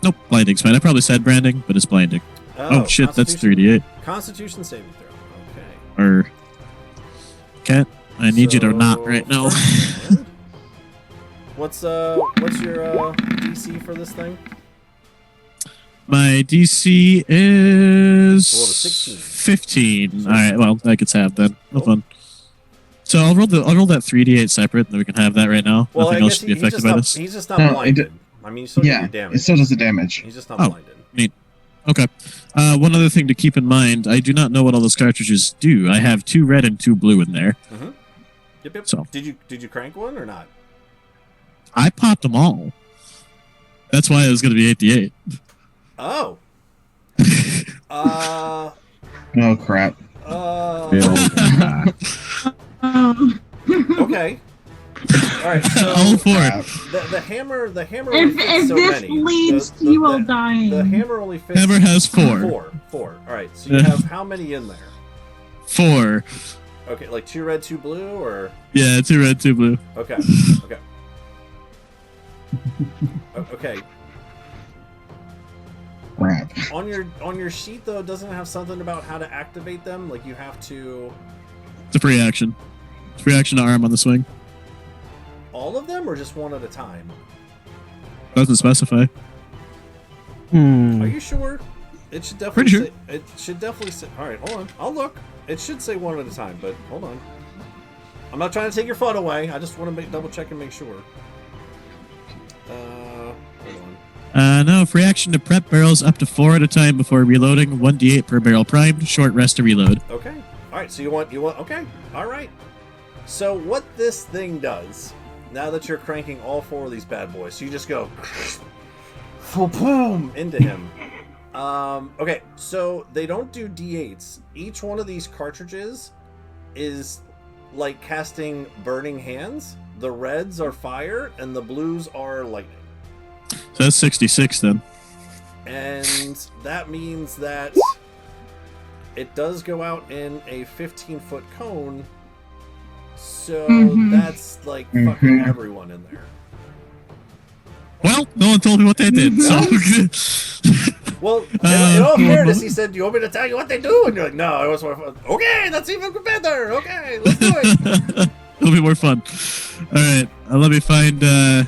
Nope, blinding smite. I probably said branding, but it's blinding. Oh shit, that's 3d8.
Constitution saving throw. Okay.
Or cat, I need you to not right now.
What's your DC for this thing?
My DC is
16.
15. All right, well that gets halved then. No fun. So I'll roll that 3d8 separate, and then we can have that right now.
Well,
nothing else should be affected by this.
He's just not blinded. I mean, you still get your damage.
It still does the damage.
He's just not blinded.
Neat. Okay. One other thing to keep in mind, I do not know what all those cartridges do. I have 2 red and 2 blue in there.
Mm-hmm. Yep.
So
did you crank one or not?
I popped them all. That's why it was going to be 8d8.
Oh.
Oh crap.
Okay. All right. So,
all for it.
The hammer only fits
If
so
this
many.
leads to you all dying.
The hammer only fits.
Hammer has 4.
4. All right. So you have how many in there?
4.
Okay, like 2 red, 2 blue, or
yeah, 2 red, 2 blue.
okay. Okay.
Crap.
On your sheet though, doesn't it have something about how to activate them? Like you have to.
It's a free action. It's free action to arm on the swing.
All of them, or just one at a time?
Doesn't specify.
Are you sure? It should definitely.
Pretty sure.
Say, it should definitely say. All right, hold on. I'll look. It should say one at a time, but hold on. I'm not trying to take your fun away. I just want to double check and make sure. Hold on.
No, free action to prep barrels up to 4 at a time before reloading. 1d8 per barrel primed. Short rest to reload.
Okay. All right. So you want? Okay. All right. So what this thing does, now that you're cranking all 4 of these bad boys, so you just go boom into him. Okay. So they don't do d8s. Each one of these cartridges is like casting burning hands. The reds are fire, and the blues are lightning.
So that's 66 then.
And that means that it does go out in a 15-foot cone. So that's like fucking everyone in there.
Well, no one told me what they did, so...
Well, in all fairness, he said, "Do you want me to tell you what they do?" And you're like, "No, I was more fun." Okay, that's even better. Okay, let's do it.
It'll be more fun. All right, let me find... All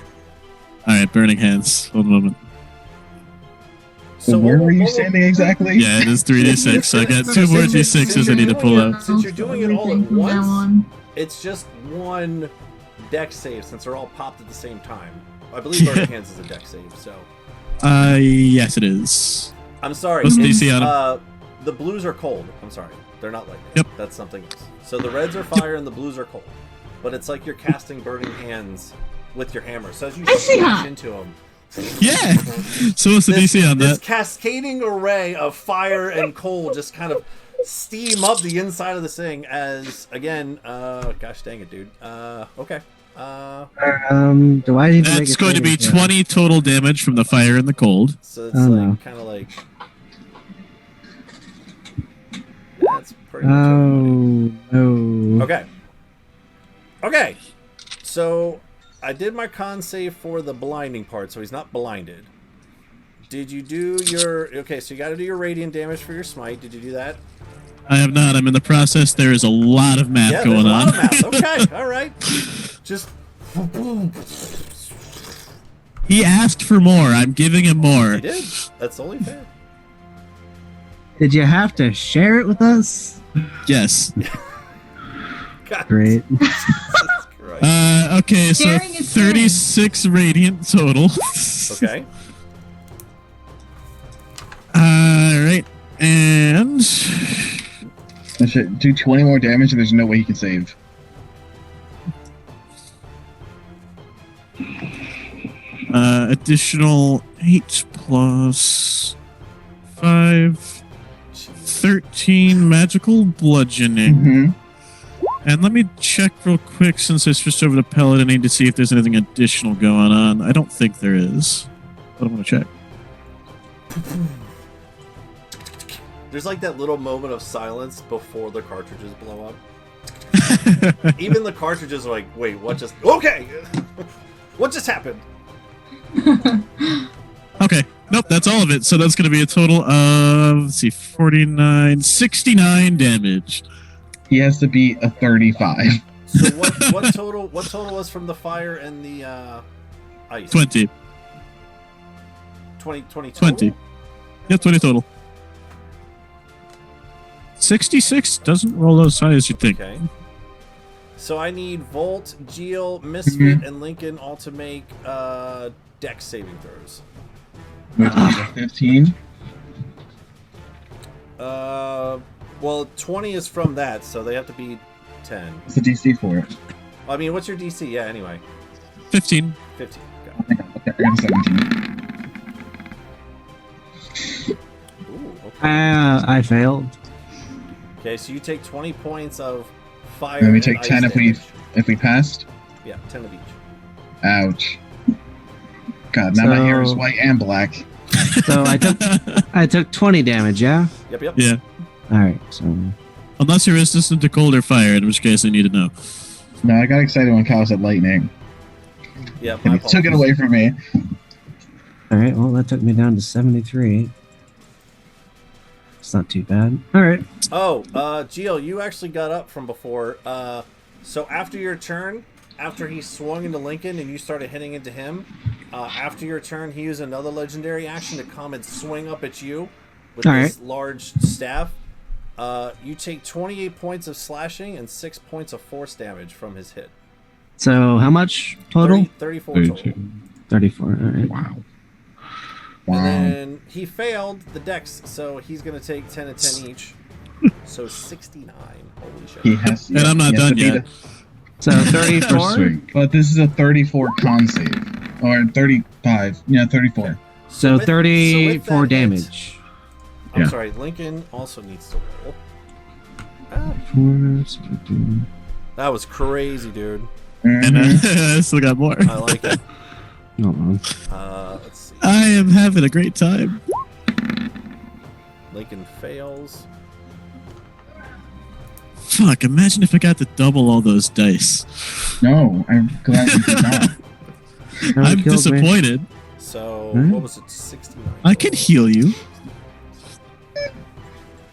right, burning hands. Hold on a moment.
So where were you standing exactly?
Yeah, it is 3d6, so I got 2 more d6s I need to pull out.
Since you're doing it all at once, it's just one deck save since they're all popped at the same time. I believe burning hands is a deck save, so...
Yes, it is.
I'm sorry.
What's the DC on them?
The blues are cold. I'm sorry. They're not lightning.
Yep.
That's something else. So the reds are fire and the blues are cold. But it's like you're casting burning hands with your hammer. So as you smash into them.
Yeah! So what's the DC on
This
that?
cascading array of fire and cold just kind of steam up the inside of this thing as, again, gosh dang it, dude. Okay.
Do I need to make
That's
a
going to be
saving
20 total damage from the fire and the cold.
So it's like, kind of like... That's pretty much it.
no.
Okay. Okay. So I did my con save for the blinding part, so he's not blinded. Did you do your... Okay, so you got to do your radiant damage for your smite. Did you do that?
I have not. I'm in the process. There is a lot of math going on.
There's a lot of math. Okay, all right. Just...
He asked for more. I'm giving him more.
He did. That's only fair.
Did you have to share it with us?
Yes.
God.
Great.
Okay, so
Sharing is
36 radiant total.
Okay.
Alright, and...
I should do 20 more damage and there's no way he can save.
Additional 8 plus 5, 13 magical bludgeoning.
Mm-hmm.
And let me check real quick since I switched over to Paladin to see if there's anything additional going on. I don't think there is, but I'm going to check.
There's like that little moment of silence before the cartridges blow up. Even the cartridges are like, wait, what just... Okay! What just happened?
Okay, nope, that's all of it. So that's going to be a total of, let's see, 49, 69 damage.
He has to beat a 35.
So what total was from the fire and the ice?
20.
20 total?
20. Yep, 20 total. 66 doesn't roll as high as you think.
Okay. So I need Volt, Geel, Misfit, and Lincoln all to make dex saving throws.
15.
Well, 20 is from that, so they have to be 10.
What's the DC for it?
I mean, what's your DC? Yeah, anyway.
15.
15.
Okay, I got a 17.
Ooh, okay.
I failed.
Okay, so you take 20 points of fire.
Then we
and
take
ice
10
damage.
if we passed.
Yeah, 10 of each.
Ouch. God, now my hair is white and black.
So I took 20 damage, yeah?
Yep.
Yeah.
Alright, so
Unless you're resistant to cold or fire, in which case I need to know.
No, I got excited when Kyle said lightning.
Yeah,
And he took it away from me.
alright, well that took me down to 73. It's not too bad. Alright.
Oh, Geel, you actually got up from before. So after your turn, after he swung into Lincoln and you started hitting into him, after your turn, he used another legendary action to come and swing up at you with this large staff. You take 28 points of slashing and 6 points of force damage from his hit.
So how much total?
34 total.
34. All right.
Wow.
And then he failed the dex, so he's going to take 10 and 10 each. So 69. Holy shit.
He has,
And I'm not
he has
done
to beat
yet.
So
First
34.
swing.
But this is a 34 con save. Or 35. Yeah, 34.
So
with-
34
so with that
damage.
I'm
Yeah.
sorry, Lincoln also needs to roll. Ah,
Force,
that was crazy, dude.
And
Mhm.
I still got more.
I like it.
Hold on.
Let's see.
I am having a great time.
Lincoln fails.
Fuck, imagine if I got to double all those dice.
No, I'm glad you did not.
Kinda
I'm
killed me.
disappointed.
So,
Hmm?
what was it? 69.
I can heal you.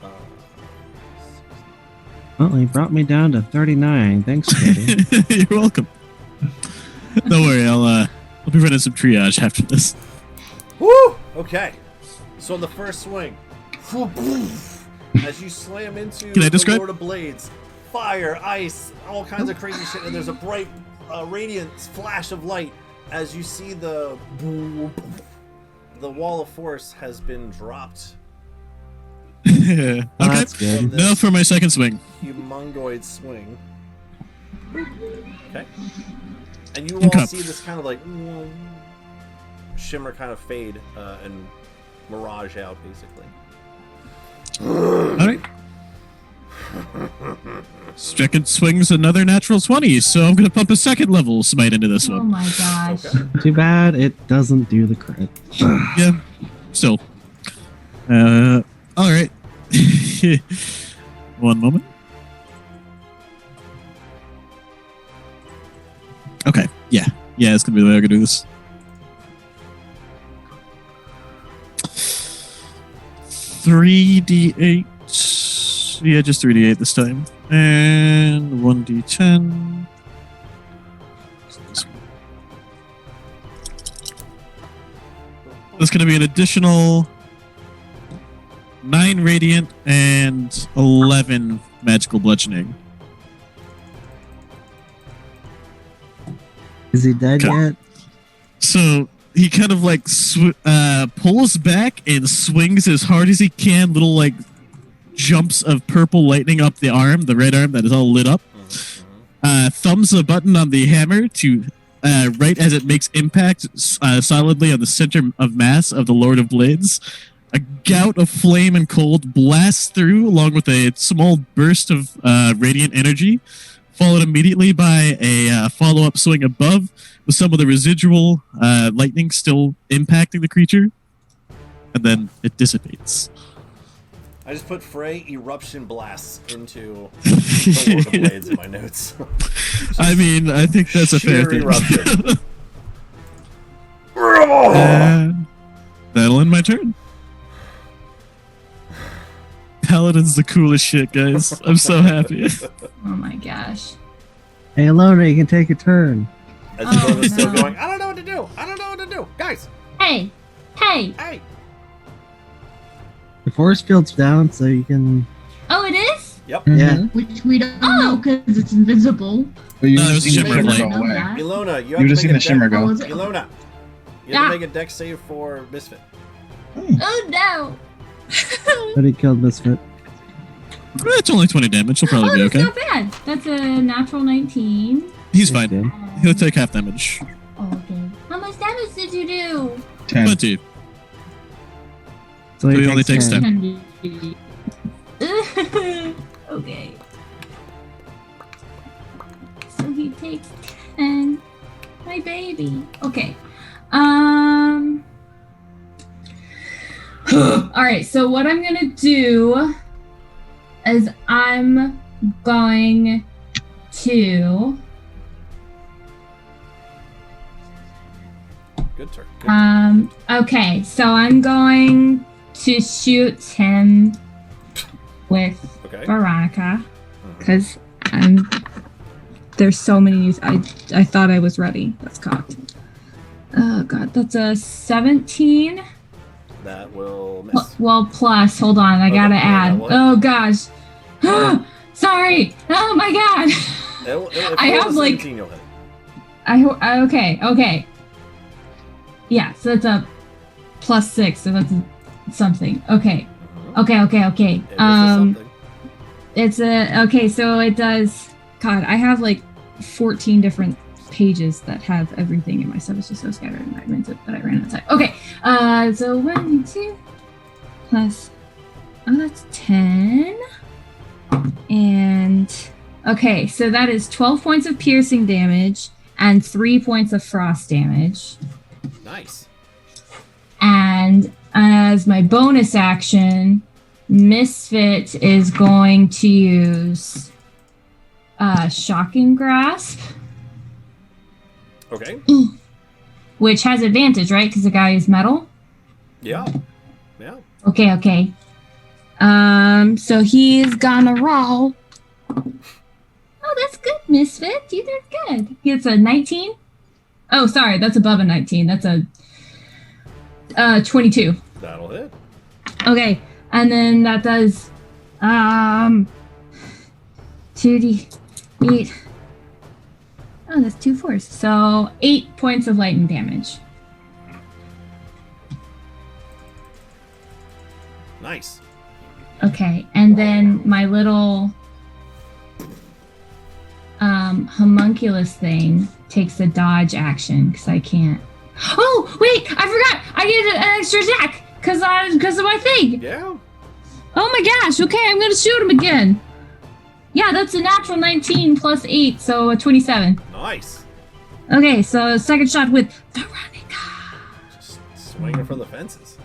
Uh,
Well, he brought me down to 39. Thanks, Katie.
You're welcome. Don't worry, I'll be running some triage after this.
Woo! Okay. So, the first swing. As you slam into
Can I
the
describe?
Lord of Blades, fire, ice, all kinds of crazy shit, and there's a bright, radiant flash of light as you see the wall of force has been dropped
Okay.
Oh, that's
from
good.
this
Now for my second swing.
humongoid swing. Okay. And you
And
all
cup.
see this kind of like shimmer kind of fade and mirage out, basically.
Alright. Second swing's another natural 20, so I'm gonna pump a second level smite into this
Oh
one.
my gosh.
Okay.
Too bad it doesn't do the crit.
Yeah, still. Alright. One moment. Okay, yeah. Yeah, it's gonna be the way I'm gonna do this. 3d8. Yeah, just 3d8 this time. And 1d10. That's going to be an additional 9 radiant and 11 magical bludgeoning.
Is he dead
Okay.
yet?
So he kind of like pulls back and swings as hard as he can. Little like jumps of purple lightning up the arm, the red arm that is all lit up. Thumbs a button on the hammer to right as it makes impact solidly on the center of mass of the Lord of Blades. A gout of flame and cold blasts through, along with a small burst of radiant energy, followed immediately by a follow-up swing above, with some of the residual lightning still impacting the creature, and then it dissipates.
I just put Frey Eruption Blasts into the Lord of Blades in my notes.
I mean, I think that's a fair
Sheer
thing.
eruption.
And that'll end my turn. Paladin's the coolest shit, guys. I'm so happy.
Oh my gosh.
Hey, Alona, you can take a turn.
As the
Oh,
is still
no.
going, I don't know what to do. I don't know what to do. Guys,
Hey! Hey!
hey.
The force field's down, so you can.
Oh, it is?
Yep.
Yeah.
Which we don't know because it's invisible.
But you
No, it
just
was
seen the
shimmer
shimmer
light.
go away.
That.
Ilona, you
You
have
just
to
seen
make
the
a
shimmer
deck.
go.
Was it?
Ilona, you have
Yeah.
to make a deck save for Misfit.
Oh no!
But he killed Misfit.
It's only 20 damage. He'll probably
Oh,
be
that's
okay.
not bad. That's a natural 19.
He's
Okay.
fine. He'll take half damage.
Okay. How much damage did you do?
10.
20.
So
So he only takes 10.
10.
Okay. So he takes 10. My baby. Okay. Alright, so what I'm gonna do is I'm going to
Good turn. Good turn.
okay, so I'm going to shoot him with
Okay.
Veronica because there's so many. I thought I was ready. That's cocked. Oh god, that's a 17
That will miss.
Well, plus, hold on, I gotta add. Oh gosh. Sorry. Oh my god. I have like.
17, you'll hit.
Okay. Yeah, so that's a +6, so that's something. Okay. It's a okay. So it does. God, I have like 14 different pages that have everything in my stuff. It's just so scattered, and I meant it, but I ran outside. Okay. So 1, 2 plus. Oh, that's 10. And okay, so that is 12 points of piercing damage and 3 points of frost damage.
Nice.
And as my bonus action, Misfit is going to use Shocking Grasp.
Okay.
Which has advantage, right? Because the guy is metal?
Yeah.
Okay. So he's gonna roll. Oh, that's good, Misfit. You did good. He gets a 19. Oh, sorry, that's above a 19. That's a 22.
That'll hit.
Okay, and then that does 2d8. Oh, that's 2 4s. So 8 points of lightning damage.
Nice.
Okay, and then my little homunculus thing takes a dodge action because I can't. Oh wait, I forgot. I get an extra attack because of my thing.
Yeah.
Oh my gosh. Okay, I'm gonna shoot him again. Yeah, that's a natural 19 plus 8, so a 27.
Nice.
Okay, so second shot with Veronica.
Just swinging for the fences.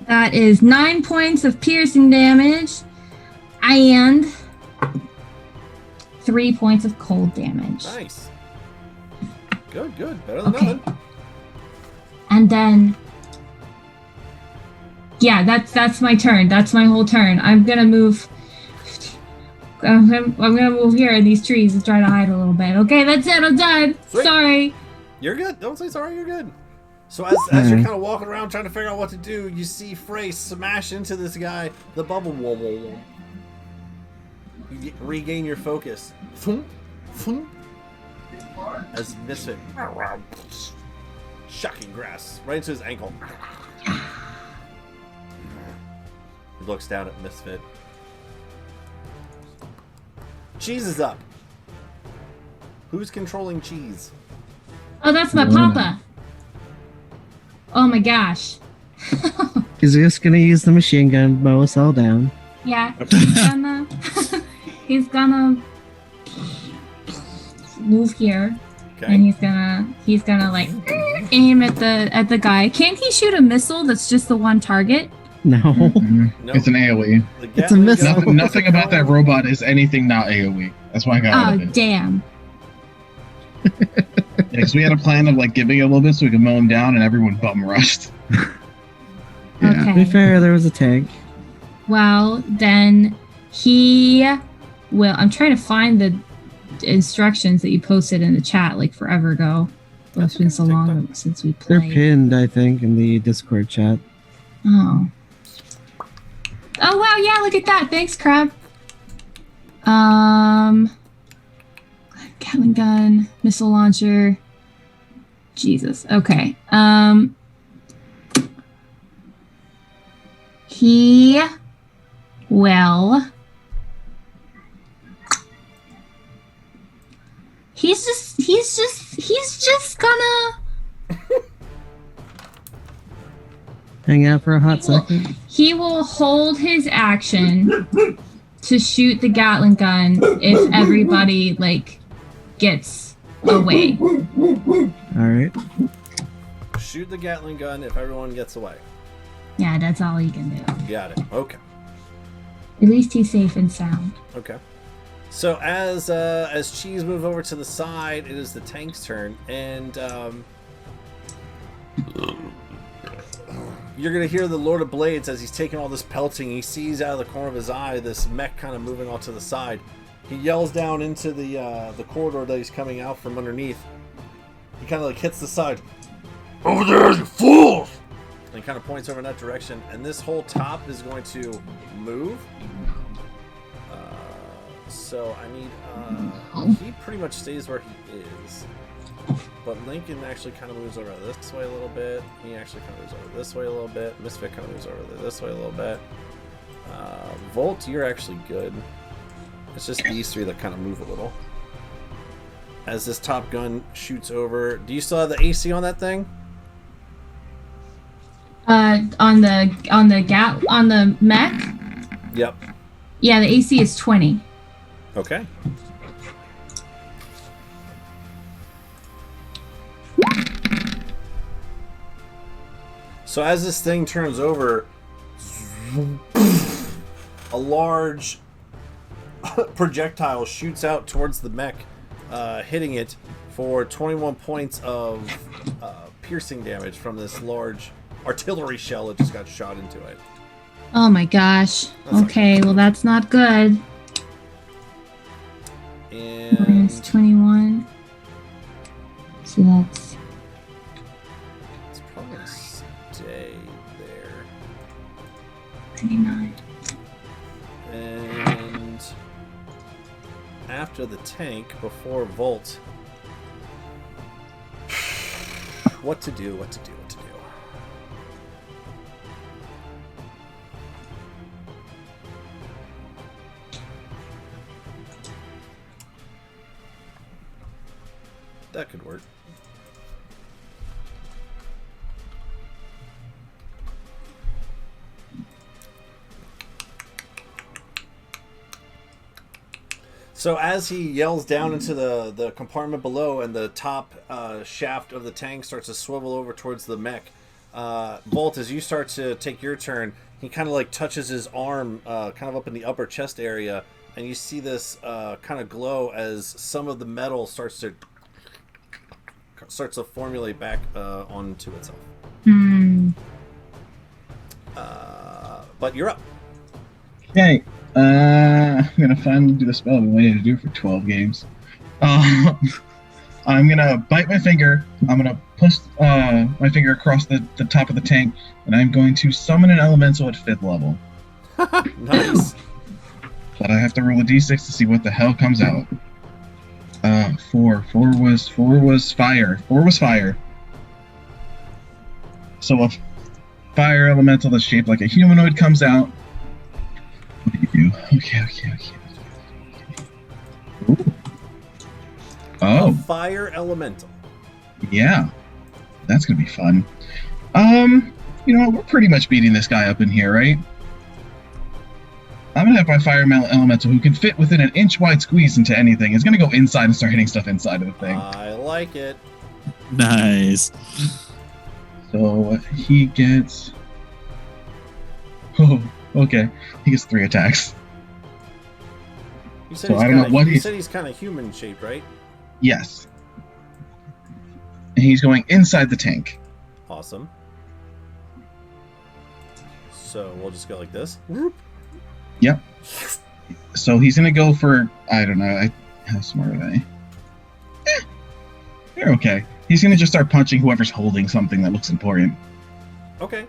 That is 9 points of piercing damage and 3 points of cold damage.
Nice. Good. Better than nothing.
And then, yeah, that's my turn. That's my whole turn. I'm gonna move. I'm gonna move here in these trees and try to hide a little bit. Okay, that's it. I'm done.
Sweet.
Sorry.
You're good. Don't say sorry. You're good. So as you're kind of walking around trying to figure out what to do, you see Frey smash into this guy, the bubble wall. You regain your focus. As Misfit Shocking Grass right into his ankle. He looks down at Misfit. Cheese is up. Who's controlling Cheese?
Oh, that's my papa. Oh my gosh.
He's just gonna use the machine gun, mow us all down.
Yeah, he's gonna move here, and he's gonna like aim at the guy. Can't he shoot a missile that's just the one target?
No.
Nope. It's an AoE.
It's a missile.
Nothing about that robot is anything not AoE. That's why I got out of it.
Damn.
Because we had a plan of like giving it a little bit so we could mow him down, and everyone bum rushed.
To be fair, there was a tank.
Well, then he will. I'm trying to find the instructions that you posted in the chat like forever ago. Well, it's been so long since we played.
They're pinned, I think, in the Discord chat.
Oh wow, yeah, look at that. Thanks, Crab. Gatling gun, missile launcher. Jesus. Okay. He will. He's just gonna
hang out for a hot second.
He will hold his action to shoot the Gatling gun if everybody like gets away.
All right.
Shoot the Gatling gun if everyone gets away.
Yeah, that's all he can do.
Got it. Okay.
At least he's safe and sound.
Okay. So as Cheese move over to the side, it is the tank's turn, and you're gonna hear the Lord of Blades as he's taking all this pelting. He sees out of the corner of his eye this mech kind of moving off to the side. He yells down into the corridor that he's coming out from underneath. He kind of like hits the side. Over there, you fools! and kind of points over in that direction. And this whole top is going to move. So I need, he pretty much stays where he is. But Lincoln actually kind of moves over this way a little bit. He actually kind of moves over this way a little bit. Misfit kind of moves over this way a little bit. Volt, you're actually good. It's just these three that kind of move a little. As this top gun shoots over, do you still have the AC on that thing?
On the mech?
Yep.
Yeah, the AC is 20.
Okay. So as this thing turns over, a large projectile shoots out towards the mech, hitting it for 21 points of piercing damage from this large artillery shell that just got shot into it.
Oh my gosh. Okay, well that's not good.
And
Minus 21. So that's...
it's probably gonna stay there.
39.
And after the tank, before Volt, what to do? That could work. So as he yells down into the compartment below, and the top shaft of the tank starts to swivel over towards the mech, Volt, as you start to take your turn, he kind of like touches his arm kind of up in the upper chest area, and you see this kind of glow as some of the metal starts to formulate back onto itself. But you're up.
Okay. I'm gonna finally do the spell I've been waiting to do for 12 games. I'm gonna bite my finger. I'm gonna push my finger across the top of the tank, and I'm going to summon an elemental at 5th level.
Nice.
But I have to roll a d6 to see what the hell comes out. 4 was fire. 4 was fire. So a fire elemental that's shaped like a humanoid comes out. What do you do? Okay. Ooh. Oh.
A fire elemental.
Yeah. That's gonna be fun. You know what? We're pretty much beating this guy up in here, right? I'm gonna have my fire elemental, who can fit within an inch-wide squeeze into anything, is gonna go inside and start hitting stuff inside of the thing.
I like it.
Nice.
So he gets... Oh, okay. He gets 3 attacks.
You said
So I don't know what
you
he's...
said he's kind of human shaped, right?
Yes. And he's going inside the tank.
Awesome. So we'll just go like this.
Yep. So he's gonna go for... I don't know. How smart are they? They're okay. He's gonna just start punching whoever's holding something that looks important.
Okay.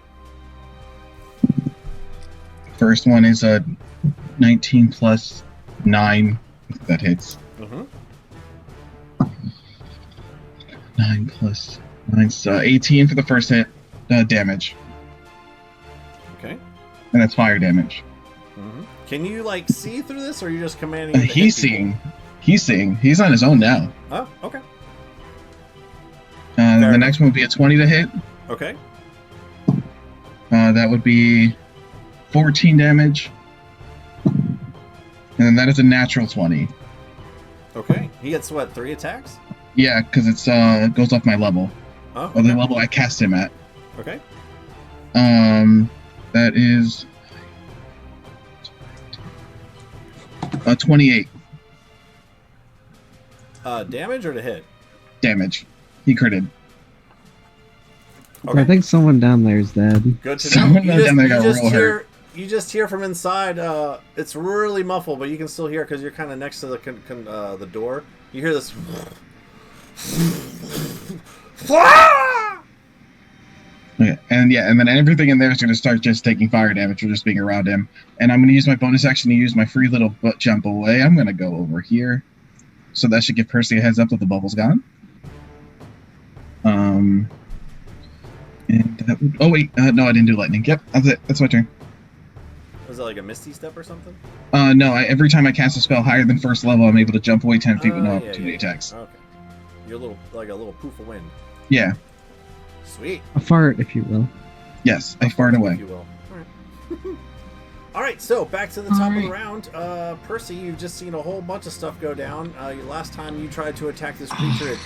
First one is a 19 plus 9. That hits. 9 plus 9, so 18 for the first hit damage.
Okay.
And that's fire damage.
Can you like see through this, or are you just commanding?
He's seeing. He's seeing. He's on his own now.
Oh, okay.
The next one would be a 20 to hit.
Okay.
That would be 14 damage. And then that is a natural 20.
Okay. He gets what, 3 attacks?
Yeah, because it's goes off my level.
Oh.
Or the level I cast him at.
Okay.
That is 28.
Damage or to hit?
Damage. He critted.
Okay.
I think someone down there is dead.
Good to know.
Someone down there got real hurt.
You just hear from inside. It's really muffled, but you can still hear it because you're kind of next to the door. You hear this.
Okay. And then everything in there is going to start just taking fire damage or just being around him. And I'm going to use my bonus action to use my free little butt jump away. I'm going to go over here. So that should give Percy a heads up that the bubble's gone. And that would... Oh, wait. No, I didn't do lightning. Yep, that's it. That's my turn.
Was it like a Misty Step or something?
No, every time I cast a spell higher than first level, I'm able to jump away 10 feet with no opportunity attacks.
Okay. You're a little poof of wind.
Yeah.
Sweet.
A fart, if you will.
Yes, I fart away.
If you will. Alright. Alright, so back to the top of the round. Percy, you've just seen a whole bunch of stuff go down. Last time you tried to attack this creature, it...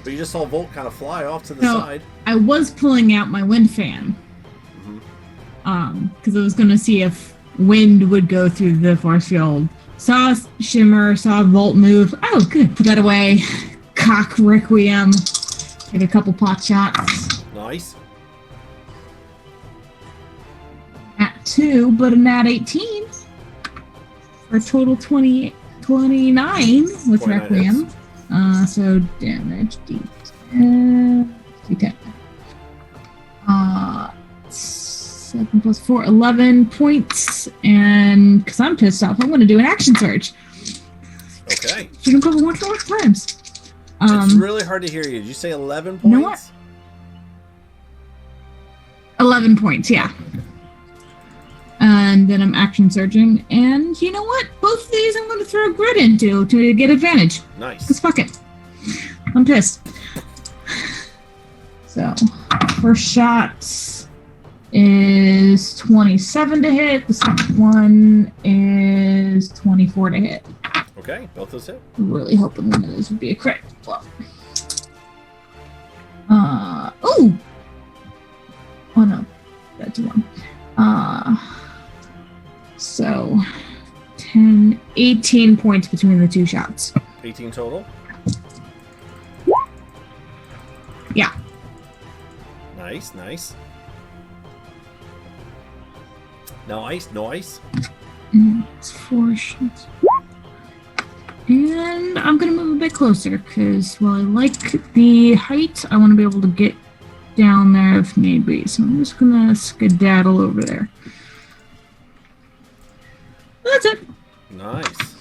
But you just saw Volt kind of fly off to the side.
I was pulling out my wind fan. Because I was going to see if wind would go through the force field. Saw Shimmer, saw Volt move. Oh, good. Put that away. Cock Requiem. Take a couple pot shots.
Nice.
At 2, but a nat 18. For a total 29 with
29
Requiem.
hits.
So damage D10. D10. 7 plus 4, 11 points. And because I'm pissed off, I'm going to do an action surge.
Okay.
Shoot him cover 1 for 1 times.
It's really hard to hear you. Did you say 11 points?
You know what? 11 points, yeah. And then I'm action surging. And you know what? Both of these I'm going to throw a grid into to get advantage.
Nice.
Because fuck it. I'm pissed. So, first shot is 27 to hit. The second one is 24 to hit.
Okay, both those hit.
Really hoping one of those would be a crit. Well. Ooh! Oh no. That's one. So, 18 points between the two shots.
18 total?
Yeah.
Nice, nice. Nice.
It's 4 shots. And I'm going to move a bit closer, because while I like the height, I want to be able to get down there if need be. So I'm just going to skedaddle over there. That's it.
Nice.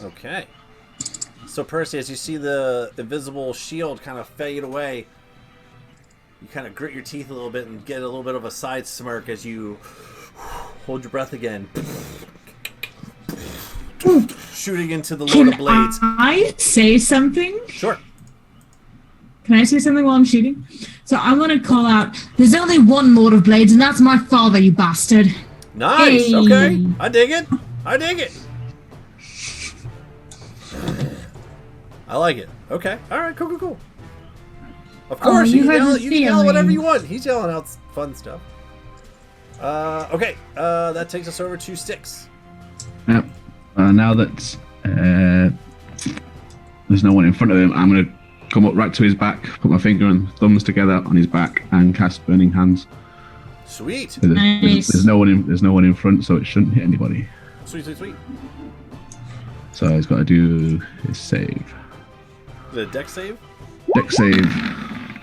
Okay. So Percy, as you see the invisible shield kind of fade away, you kind of grit your teeth a little bit and get a little bit of a side smirk as you hold your breath again. Shooting into the Lord of Blades.
Can I say something?
Sure.
Can I say something while I'm shooting? So I want to call out, there's only one Lord of Blades, and that's my father, you bastard.
Nice.
Hey.
Okay. I dig it. I like it. Okay. All right. Cool. Of course, you can yell whatever you want. He's yelling out fun stuff. Okay. That takes us over to Styx.
Yep. Now that there's no one in front of him, I'm going to come up right to his back, put my finger and thumbs together on his back, and cast Burning Hands.
Sweet.
Nice.
There's no one in front, so it shouldn't hit anybody.
Sweet.
So he's got to do his save.
Is it a dex save?
Dex save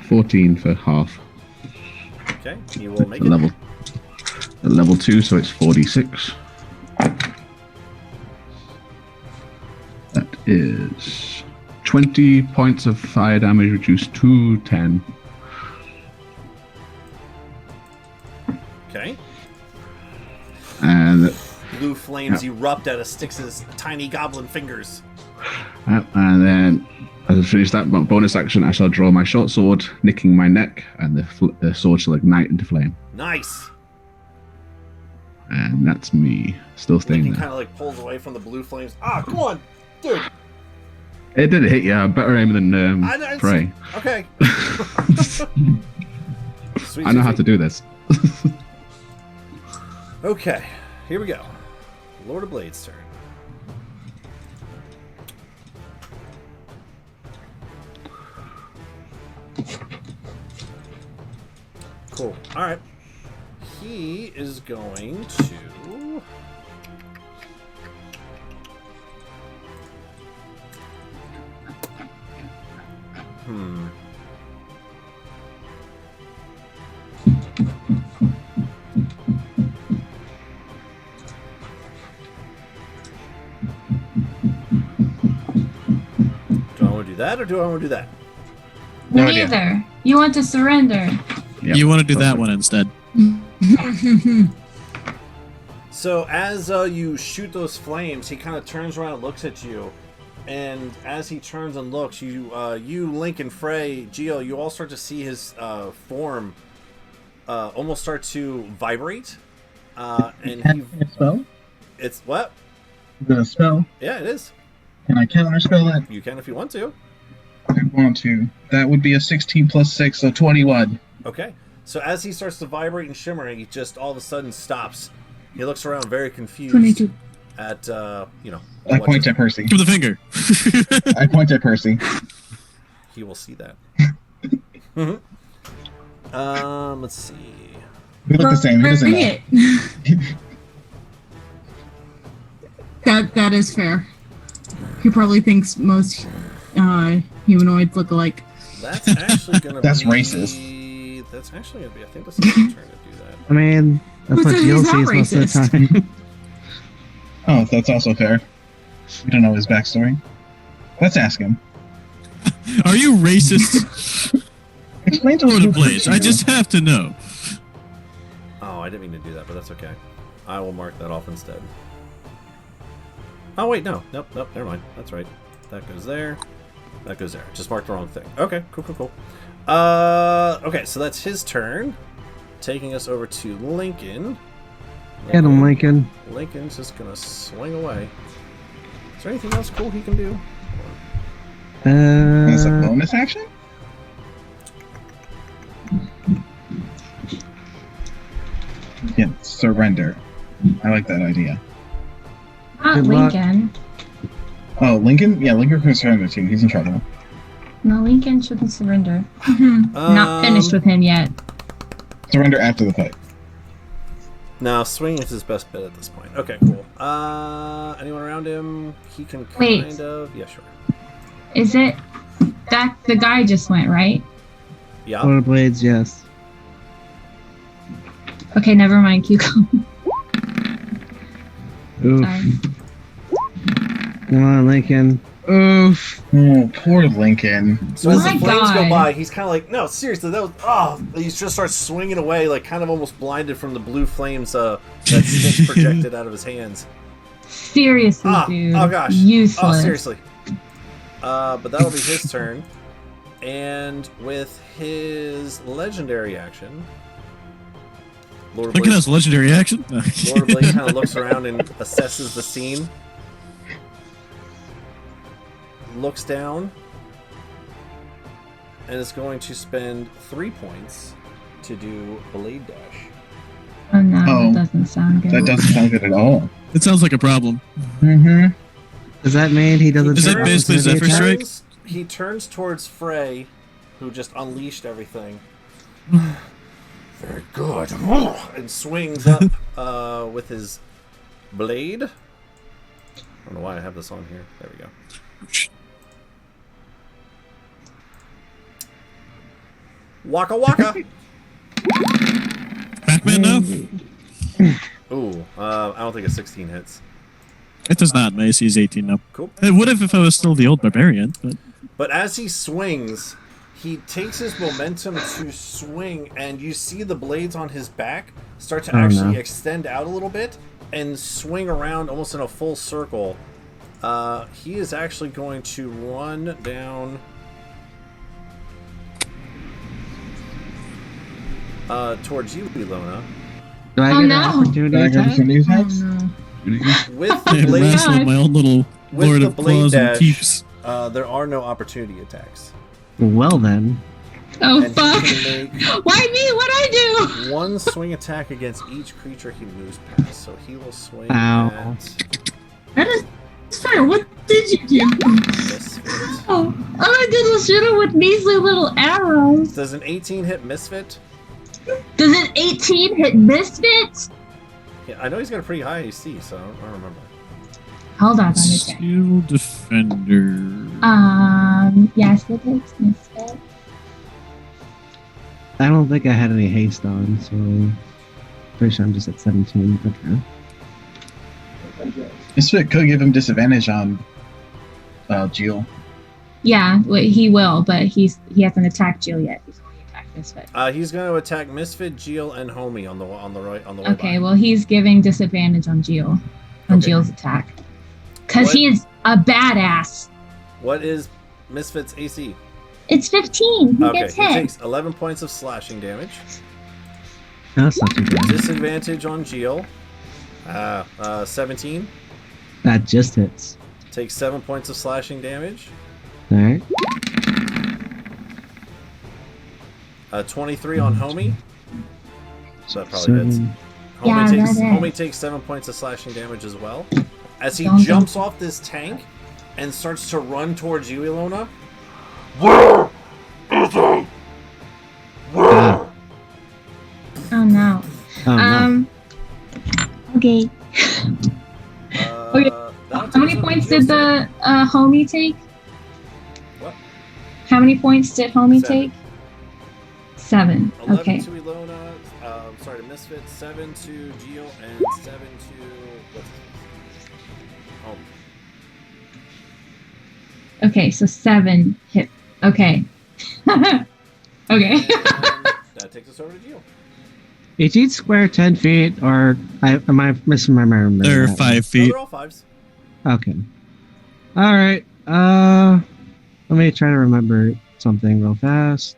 14 for half.
Okay. You will make it.
Level 2, so it's 46. That is 20 points of fire damage reduced to 10.
Okay.
And
blue flames erupt out of Styx's tiny goblin fingers.
And then, as I finish that bonus action, I shall draw my short sword, nicking my neck, and the sword shall ignite into flame.
Nice.
And that's me, still staying
Lincoln
there.
kind of like pulls away from the blue flames. Ah, come on, dude.
It did hit you. Better aim than Prey.
Okay.
I know how to do this.
Okay, here we go. Lord of Blades' turn. Cool. All right. He is going to Do I want to do that or do I want to do that?
No idea.
Neither. You want to surrender.
Yep.
You want to do that one instead.
So as you shoot those flames, he kind of turns around and looks at you. And as he turns and looks, you, Link and Frey, Geo, you all start to see his form almost start to vibrate. And he...
A spell?
It's what?
Is it a spell?
Yeah, it is.
Can I counterspell it?
You can if you want to.
I want to. That would be a 16 plus 6, so 21.
Okay. So as he starts to vibrate and shimmer, he just all of a sudden stops. He looks around very confused
22.
at, you know...
I point at Percy.
Give the finger.
I point at Percy.
He will see that. Let's see.
We look the same. He doesn't know.
It. That is fair. He probably thinks most humanoids look alike.
That's actually gonna
That's
be...
racist.
That's actually gonna be... I think this is my turn to do that.
I mean, that's
Who
what
says
Jill
he's not
sees most of the
racist?
time.
Oh, that's also fair. We don't know his backstory. Let's ask him.
Are you racist?
Explain to
Lord
us who
of Blades,
Percy
I
is.
just have to know.
Oh, I didn't mean to do that, but that's okay. I will mark that off instead. Oh, wait, no. Nope, never mind. That's right. That goes there. That goes there. Just marked the wrong thing. Okay, cool. Okay, so that's his turn. Taking us over to Lincoln.
Get him, Lincoln.
Lincoln's just gonna swing away. Is there anything else cool he can do?
As a bonus action? Yeah, surrender. I like that idea.
Not
Good luck.
Lincoln.
Oh, Lincoln? Yeah, Lincoln can surrender too. He's in trouble.
No, Lincoln shouldn't surrender. Not finished with him yet.
Surrender after the fight.
No, swing is his best bet at this point. Okay, cool. Anyone around him? He can kind
Wait.
of... Yeah, sure.
Is it that the guy just went, right?
Yeah.
Lord of Blades, yes.
Okay, never mind. Cucumber.
Oof.
Sorry.
Come on, Lincoln. Oof.
Oh, poor Lincoln.
So as
Oh
the
my
flames go
God.
by, he's kind of like, no, seriously, that was... Oh! He just starts swinging away, like kind of almost blinded from the blue flames that Stitch projected out of his hands.
Seriously, dude.
Oh, gosh.
Useless.
Oh, seriously. But that'll be his turn. And with his legendary action... Lord of
Lincoln
Blades,
has legendary action.
Lord of Blades kind of looks around and assesses the scene. Looks down. And is going to spend 3 points to do Blade Dash.
Oh no,
Oh.
that doesn't sound good.
That doesn't sound good at all.
It sounds like a problem.
Mm-hmm.
Does that mean he doesn't
Is
take
that basically
opportunity
Zephyr
attack?
Strike?
He turns towards Frey, who just unleashed everything. Very good. And swings up with his blade. I don't know why I have this on here. There we go. Waka waka!
Batman now?
Ooh, I don't think a 16 hits.
It does not, Mace. He's 18 now.
Cool.
It would have if I was still the old barbarian, but
But as he swings, he takes his momentum to swing, and you see the blades on his back start to actually extend out a little bit and swing around almost in a full circle. He is actually going to run down towards you, Ilona.
Do I
Oh,
get an
no.
opportunity
Can I go
attack?
for these
Oh
hacks?
no.
With the
I
blade,
wrestle my own little
with
Lord
the
of
blade
Claws and
dash,
Keeps.
there are no opportunity attacks.
Well then.
Oh
And
fuck!
he can make
Why me? What'd I do?
one swing attack against each creature he moves past. So he will swing
Ow.
at
That is fair. What did you do?
Misfit.
Oh, all I did was shoot him with measly little arrows.
Does an 18 hit Misfit?
Does an 18 hit Misfit?
Yeah, I know he's got a pretty high AC, so I don't remember.
Hold on, let me check.
Steel defender.
Yes, it takes misfit.
I don't think I had any haste on, so pretty sure I'm just at 17. Okay.
Misfit could give him disadvantage on Jill.
Yeah, he will, but he hasn't attacked Jill yet. He's only attacked Misfit.
He's going to attack Misfit, Geo, and Homie on the right on the way
Okay,
by.
well he's giving disadvantage on Jill, on Jill's attack, because he is a badass.
What is Misfit's AC?
It's 15. He
Okay,
gets
he
hit.
takes 11 points of slashing damage.
That's not too bad.
Disadvantage on Geo. 17.
That just hits.
Takes 7 points of slashing damage.
All right.
23 on Homie. So that probably
Seven.
hits.
Yeah, that is.
Homie takes 7 points of slashing damage as well. As he
Don't
jumps
think-
off this tank and starts to run towards you, Ilona.
Ah.
Oh no.
Oh, no.
Okay. Okay. How many points did the homie take?
What?
How many points did homie
7.
take? 7.
11
Okay.
to Ilona. Sorry, to Misfit. 7 to Geo and 7 to what's his name? Home.
Okay, so 7 hit. Okay. Okay.
And that takes us over to Geo.
Is each square 10 feet, or am I misremembering?
They're
that?
5
No,
feet.
they're all 5s.
Okay. All right. Let me try to remember something real fast.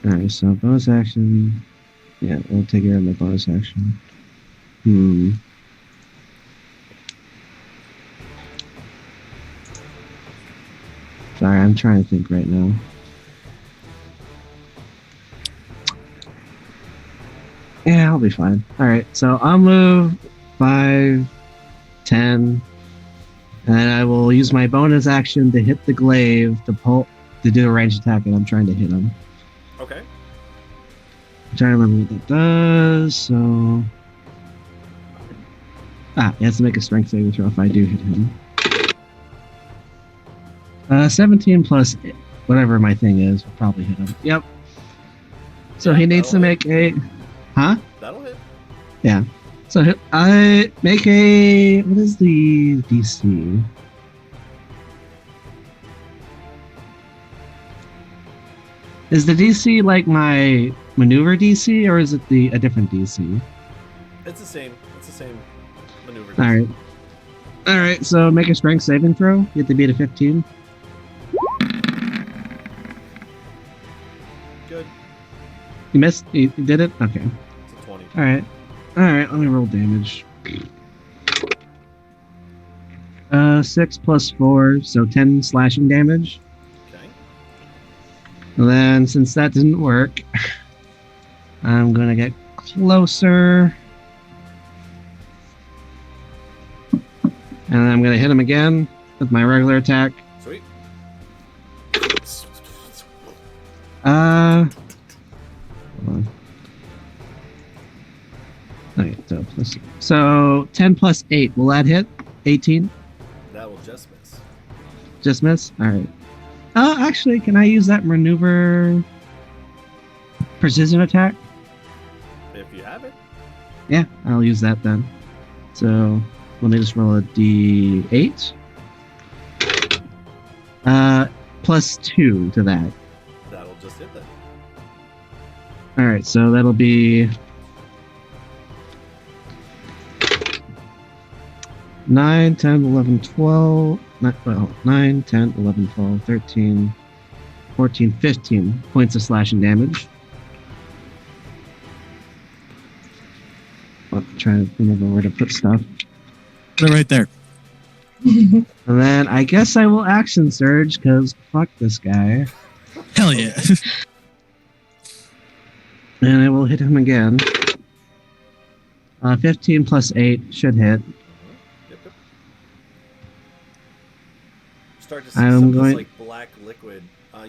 All right. So bonus action. Yeah, we'll take care of my bonus action. Sorry, I'm trying to think right now. Yeah, I'll be fine. Alright, so I'll move 5, 10, and I will use my bonus action to hit the glaive to do a ranged attack, and I'm trying to hit him.
Okay.
I'm trying to remember what that does, so... he has to make a strength saving throw if I do hit him. 17 plus whatever my thing is will probably hit him. Yep. So he needs to make a... Huh?
That'll hit.
Yeah. So I make a... What is the DC? Is the DC like my maneuver DC, or is it a different DC?
It's the same. It's the same maneuver.
Alright. Alright, so make a strength saving throw. You have to beat a 15.
Good.
You missed? You did it? Okay.
It's a 20.
Alright. Alright, let me roll damage. 6 plus 4, so 10 slashing damage.
Okay.
And then, since that didn't work, I'm gonna get closer. And I'm gonna hit him again with my regular attack.
Sweet.
Hold on. Okay, so 10 plus 8, will that hit? 18?
That will just miss.
Just miss? Alright. Actually, can I use that maneuver precision attack?
If you have it.
Yeah, I'll use that then. So, let me just roll a d8. Plus 2 to that.
That'll just hit then.
Alright, so that'll be 9, 10, 11, 12, 9, 10, 11, 12, 13, 14, 15 points of slashing damage. I'm trying to remember where to put stuff.
They're right there.
And then I guess I will action surge, because fuck this guy.
Hell yeah.
And I will hit him again. 15 plus 8 should hit.
Yep. Start to see
I'm
some of
going-
this like black liquid.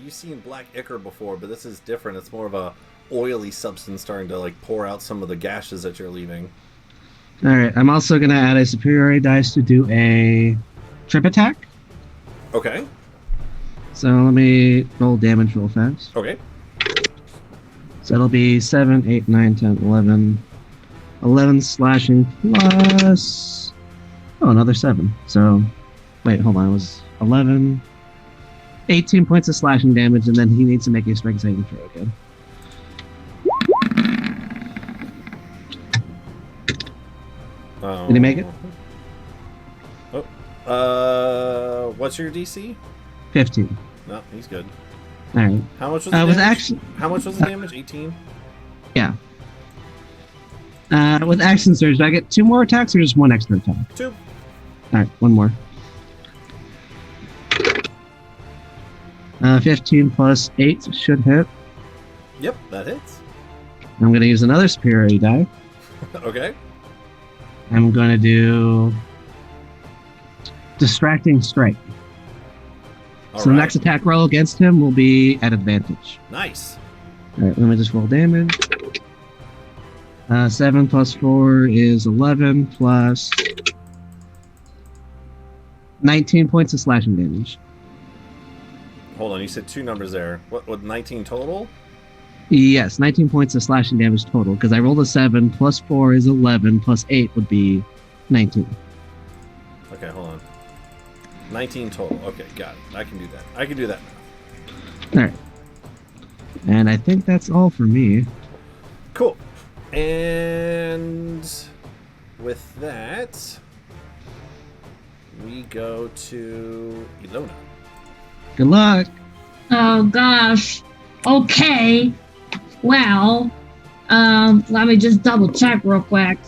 You've seen black ichor before, but this is different. It's more of a oily substance starting to like pour out some of the gashes that you're leaving.
All right. I'm also gonna add a superiority dice to do a trip attack.
Okay.
So let me roll damage real fast.
Okay.
So it'll be 7, 8, 9, 10, 11. 11 slashing plus... Oh, another 7. So, wait, hold on. It was 11... 18 points of slashing damage, and then he needs to make a strength saving throw again. Did he make it?
What's your DC?
15.
No, he's good.
Alright.
How much was the damage?
Actually,
How much was the damage? 18?
yeah. With action surge, do I get 2 more attacks or just 1 extra attack?
2.
Alright, 1 more. 15 plus 8 should hit.
Yep, that hits.
I'm going to use another superiority die.
Okay.
I'm going to do Distracting Strike.
All
So the next attack roll against him will be at advantage.
Nice.
Alright, let me just roll damage. 7 plus 4 is 11 plus 19 points of slashing damage.
Hold on, you said 2 numbers there. What 19 total?
Yes, 19 points of slashing damage total, because I rolled a 7, plus 4 is 11, plus 8 would be 19.
Okay, hold on. 19 total. Okay, got it. I can do that. I can do that now.
Alright. And I think that's all for me.
Cool. And with that, we go to Ilona.
Good luck!
Oh gosh. Okay. Well, let me just double check real quick.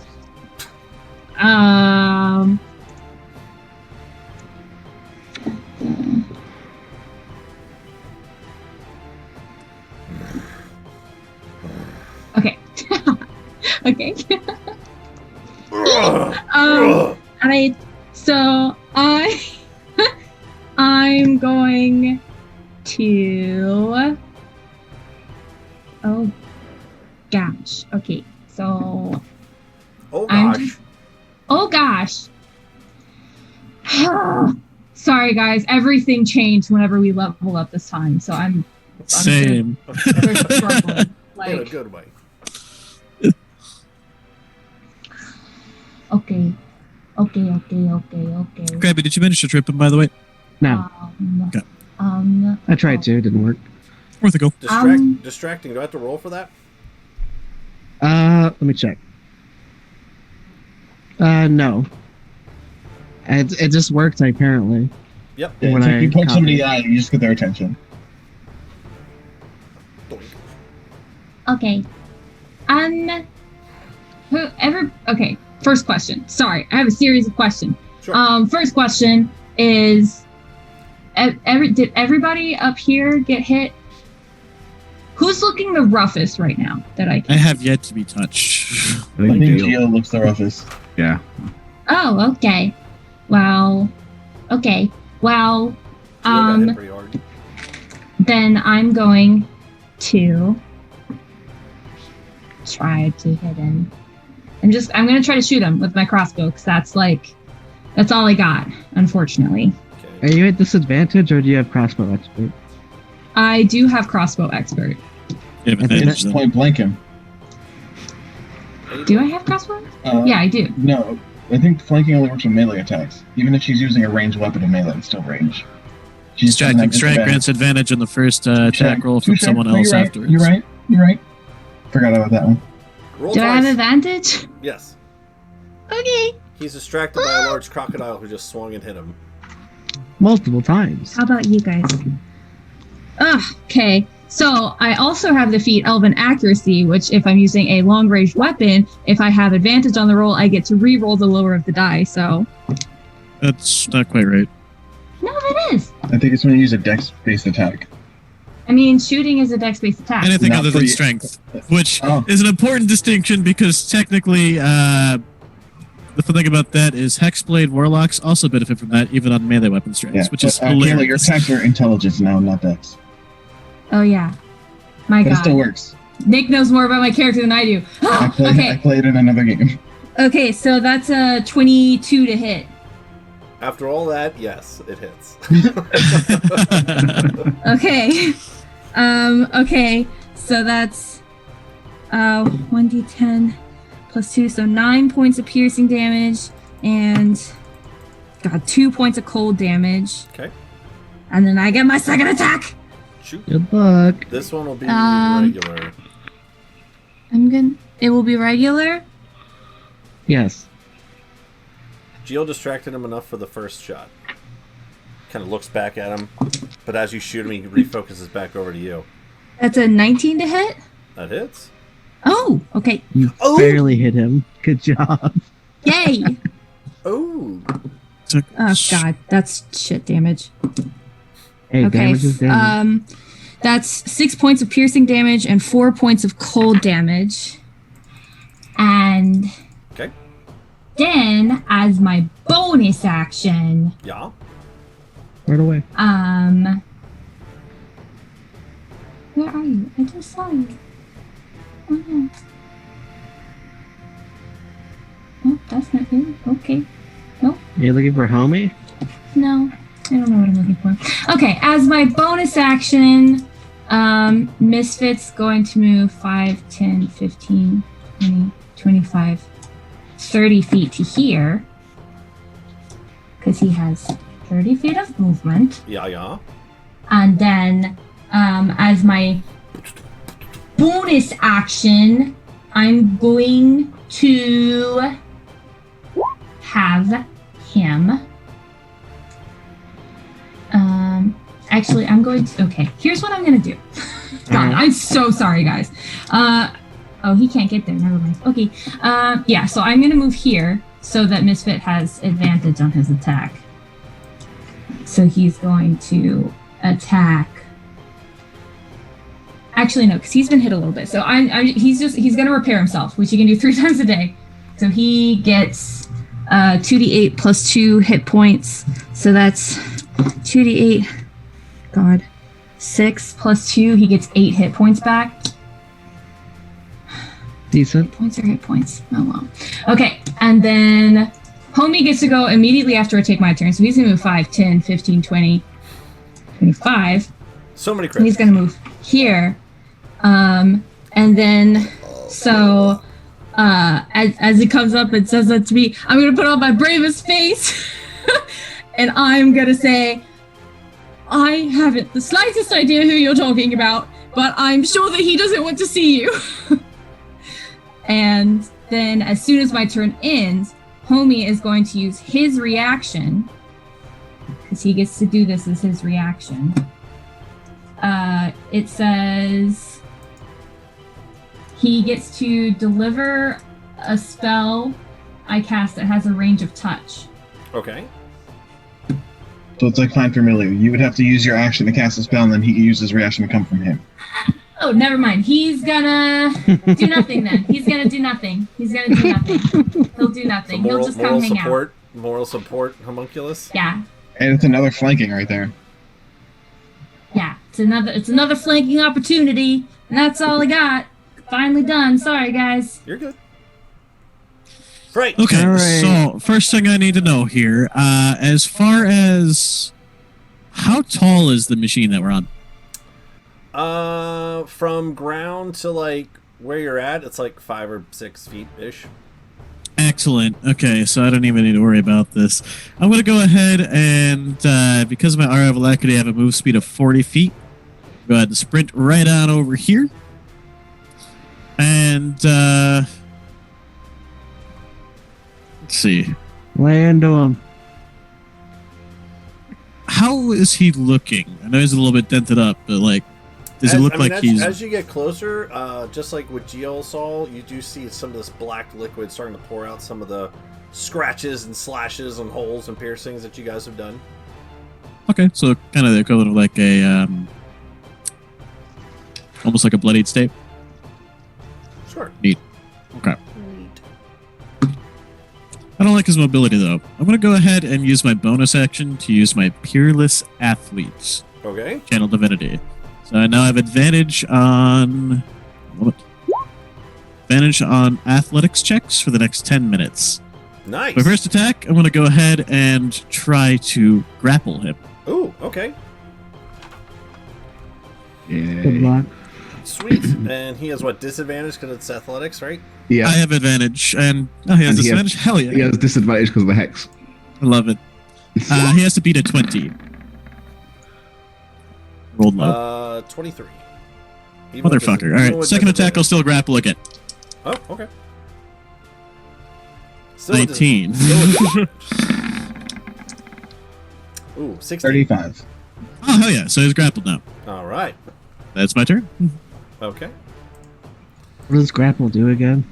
Okay. Okay. I'm going to. Oh gosh. Okay. So.
Oh gosh.
Oh gosh. Sorry guys, everything changed whenever we level up this time. So I'm
Same.
We're struggling.
In a
Like,
good way.
okay.
Krabby, did you manage to trip him, by the way?
No,
Okay.
I tried to, it didn't work.
Worth a go.
Distracting. Do I have to roll for that?
Let me check. No. It just worked, apparently.
Yep.
Yeah,
When
it's like
I
you punch
copy.
somebody in the eye, you just get their attention.
Okay. Okay. First question. Sorry, I have a series of questions.
Sure.
First question is, did everybody up here get hit? Who's looking the roughest right now that I
I
can?
have yet to be touched.
I
I
think
think
Geo.
Geo looks the roughest.
Yeah.
Oh, okay. Well, okay. Well,
Geo got hit pretty hard.
then I'm going to try to hit him. I'm gonna try to shoot him with my crossbow, because that's all I got, unfortunately.
Are
Okay.
you at disadvantage, or do you have crossbow expert?
I do have crossbow expert.
You have
I think
advantage
Just
then.
point blank him.
Do I have crossbow? Yeah, I do.
No, I think flanking only works with melee attacks. Even if she's using a ranged weapon in melee, it's still range. She just doesn't have
Distracting strike
disadvantage.
grants advantage on the first
Touche.
attack roll from
Touche.
someone
No,
else
you're right.
afterwards.
You're right. Forgot about that one.
Roll
Do I have
twice.
advantage?
Yes.
Okay.
He's distracted by a large crocodile who just swung and hit him.
Multiple times.
How about you guys? Okay. So I also have the feat Elven Accuracy, which if I'm using a long-range weapon, if I have advantage on the roll, I get to re-roll the lower of the die. So
That's not quite right.
no, that is.
I think it's when you use a dex-based attack.
I mean, shooting is a dex-based attack.
Anything
Not
other
for
than
you.
strength, which
Oh.
is an important distinction because technically, the thing about that is Hexblade Warlocks also benefit from that, even on melee weapon strengths,
Yeah.
which is
Kayla, your
hilarious.
attacks are intelligence now, not dex.
Oh yeah. My
But it still
God.
works.
Nick knows more about my character than I do.
I played in another game.
Okay, so that's a 22 to hit.
After all that, yes, it hits.
Okay. Okay, so that's 1d10 plus 2, so 9 points of piercing damage and 2 points of cold damage.
Okay.
And then I get my second attack.
Shoot.
Good luck.
This one will be regular.
It will be regular?
Yes.
Geo distracted him enough for the first shot. Kind of looks back at him, but as you shoot him, he refocuses back over to you.
That's a 19 to hit?
That hits.
Oh, okay.
You barely hit him. Good job.
Yay!
Oh.
Oh, God. That's shit damage.
Hey,
Okay.
damage is damage.
That's 6 points of piercing damage and 4 points of cold damage. And
Okay.
then, as my bonus action,
Yeah.
Right away.
where are you? I just saw you. Oh, no. Oh, that's not you. Okay.
You looking for homie?
No, I don't know what I'm looking for. Okay, as my bonus action, Misfit's going to move 5, 10, 15, 20, 25, 30 feet to here. Because he has 30 feet of movement.
Yeah.
And then, as my bonus action, I'm going to have him. Actually, I'm going to. Okay, here's what I'm going to do. God, I'm so sorry, guys. Oh, he can't get there. Never mind. Okay. Yeah, so I'm going to move here so that Misfit has advantage on his attack. So he's going to attack. Actually, no, because he's been hit a little bit. So he's going to repair himself, which he can do 3 times a day. So he gets 2d8 plus 2 hit points. So that's 2d8. God. 6 plus 2, he gets 8 hit points back.
Decent.
Points or hit points? Oh, well. Okay, and then Homie gets to go immediately after I take my turn. So he's going to move 5, 10, 15, 20, 25.
So many crits.
He's going to move here. And then, so as it comes up and says that to me, I'm going to put on my bravest face. And I'm going to say, I haven't the slightest idea who you're talking about, but I'm sure that he doesn't want to see you. And then as soon as my turn ends, Homie is going to use his reaction, because he gets to do this as his reaction. It says he gets to deliver a spell I cast that has a range of touch.
Okay.
So it's like Find Familiar. You would have to use your action to cast a spell, and then he uses his reaction to come from him.
Oh, never mind. He's gonna do nothing then. He's gonna do nothing. He's gonna do nothing. He'll do nothing. He'll just come hang out.
Moral support homunculus.
Yeah.
And it's another flanking right there.
Yeah. It's another flanking opportunity, and that's all I got. Finally done. Sorry, guys.
You're good. Right.
Okay,
All right.
so first thing I need to know here, as far as how tall is the machine that we're on?
From ground to like where you're at, it's like 5 or 6 feet ish.
Excellent. Okay, so I don't even need to worry about this. I'm going to go ahead and, because of my RF Alacrity, I have a move speed of 40 feet. Go ahead and sprint right on over here. And, let's see.
Land on him.
How is he looking? I know he's a little bit dented up, but like, does it look like he's...
As you get closer, just like what Gio saw, you do see some of this black liquid starting to pour out some of the scratches and slashes and holes and piercings that you guys have done.
Okay, so kind of the equivalent of like a, almost like a bloodied state.
Sure.
Neat. Okay. I don't like his mobility though. I'm going to go ahead and use my bonus action to use my Peerless Athletes.
Okay.
Channel Divinity. So I now have advantage on moment. Advantage on athletics checks for the next 10 minutes.
Nice.
My first attack, I'm going to go ahead and try to grapple him.
Ooh, okay.
Good
Yeah.
luck.
Sweet. And he has what, disadvantage because it's athletics, right?
I
Yeah.
have advantage, and he has
And he
disadvantage? Hell yeah.
He has disadvantage because of the hex.
I love it. He has to beat a 20. Rolled low.
23. Even with
Motherfucker.
even
Alright,
with
second attack, I'll
disadvantage.
still grapple again.
Oh, okay. Still with
19.
still with- Ooh, 16.
35.
Oh, hell yeah. So he's grappled now.
All right.
That's my turn.
Okay.
What does grapple do again?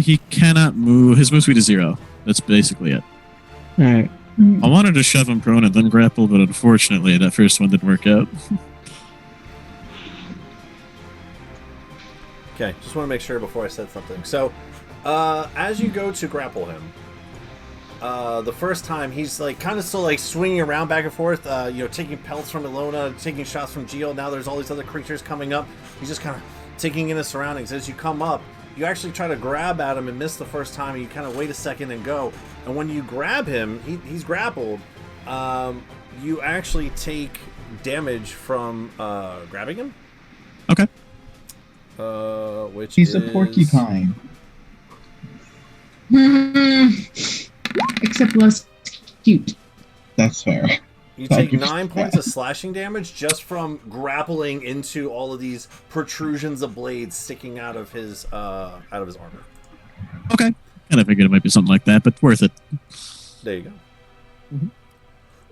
He cannot move. His move speed is 0. That's basically it.
Alright.
I wanted to shove him prone and then grapple, but unfortunately that first one didn't work out.
Okay, just want to make sure before I said something. So, as you go to grapple him, the first time he's like kind of still like swinging around back and forth, taking pelts from Ilona, taking shots from Geo. Now there's all these other creatures coming up. He's just kind of taking in his surroundings. As you come up, you actually try to grab at him and miss the first time. And you kind of wait a second and go. And when you grab him, he's grappled. You actually take damage from grabbing him.
Okay.
Which
He's
is
a porcupine.
Except less cute.
That's fair.
You
Thank
take
you.
9 points of slashing damage just from grappling into all of these protrusions of blades sticking out of his armor.
Okay. And I figured it might be something like that, but worth it.
There you go.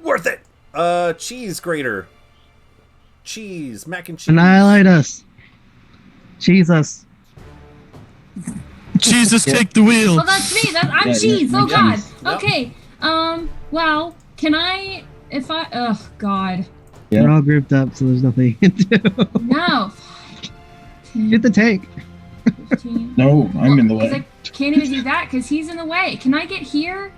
Worth it. Cheese grater. Cheese, mac and cheese.
Annihilate us. Cheese us.
Jesus, take the wheel!
Oh, that's me. I'm
Yeah,
cheese.
yeah,
Oh God.
Yep.
Okay. Well, can I? If I? Oh God.
Yeah.
We're all grouped up, so there's nothing you can do.
No. 10,
Get the tank.
15.
No, I'm in the
Because
way.
I can't even do that because he's in the way. Can I get here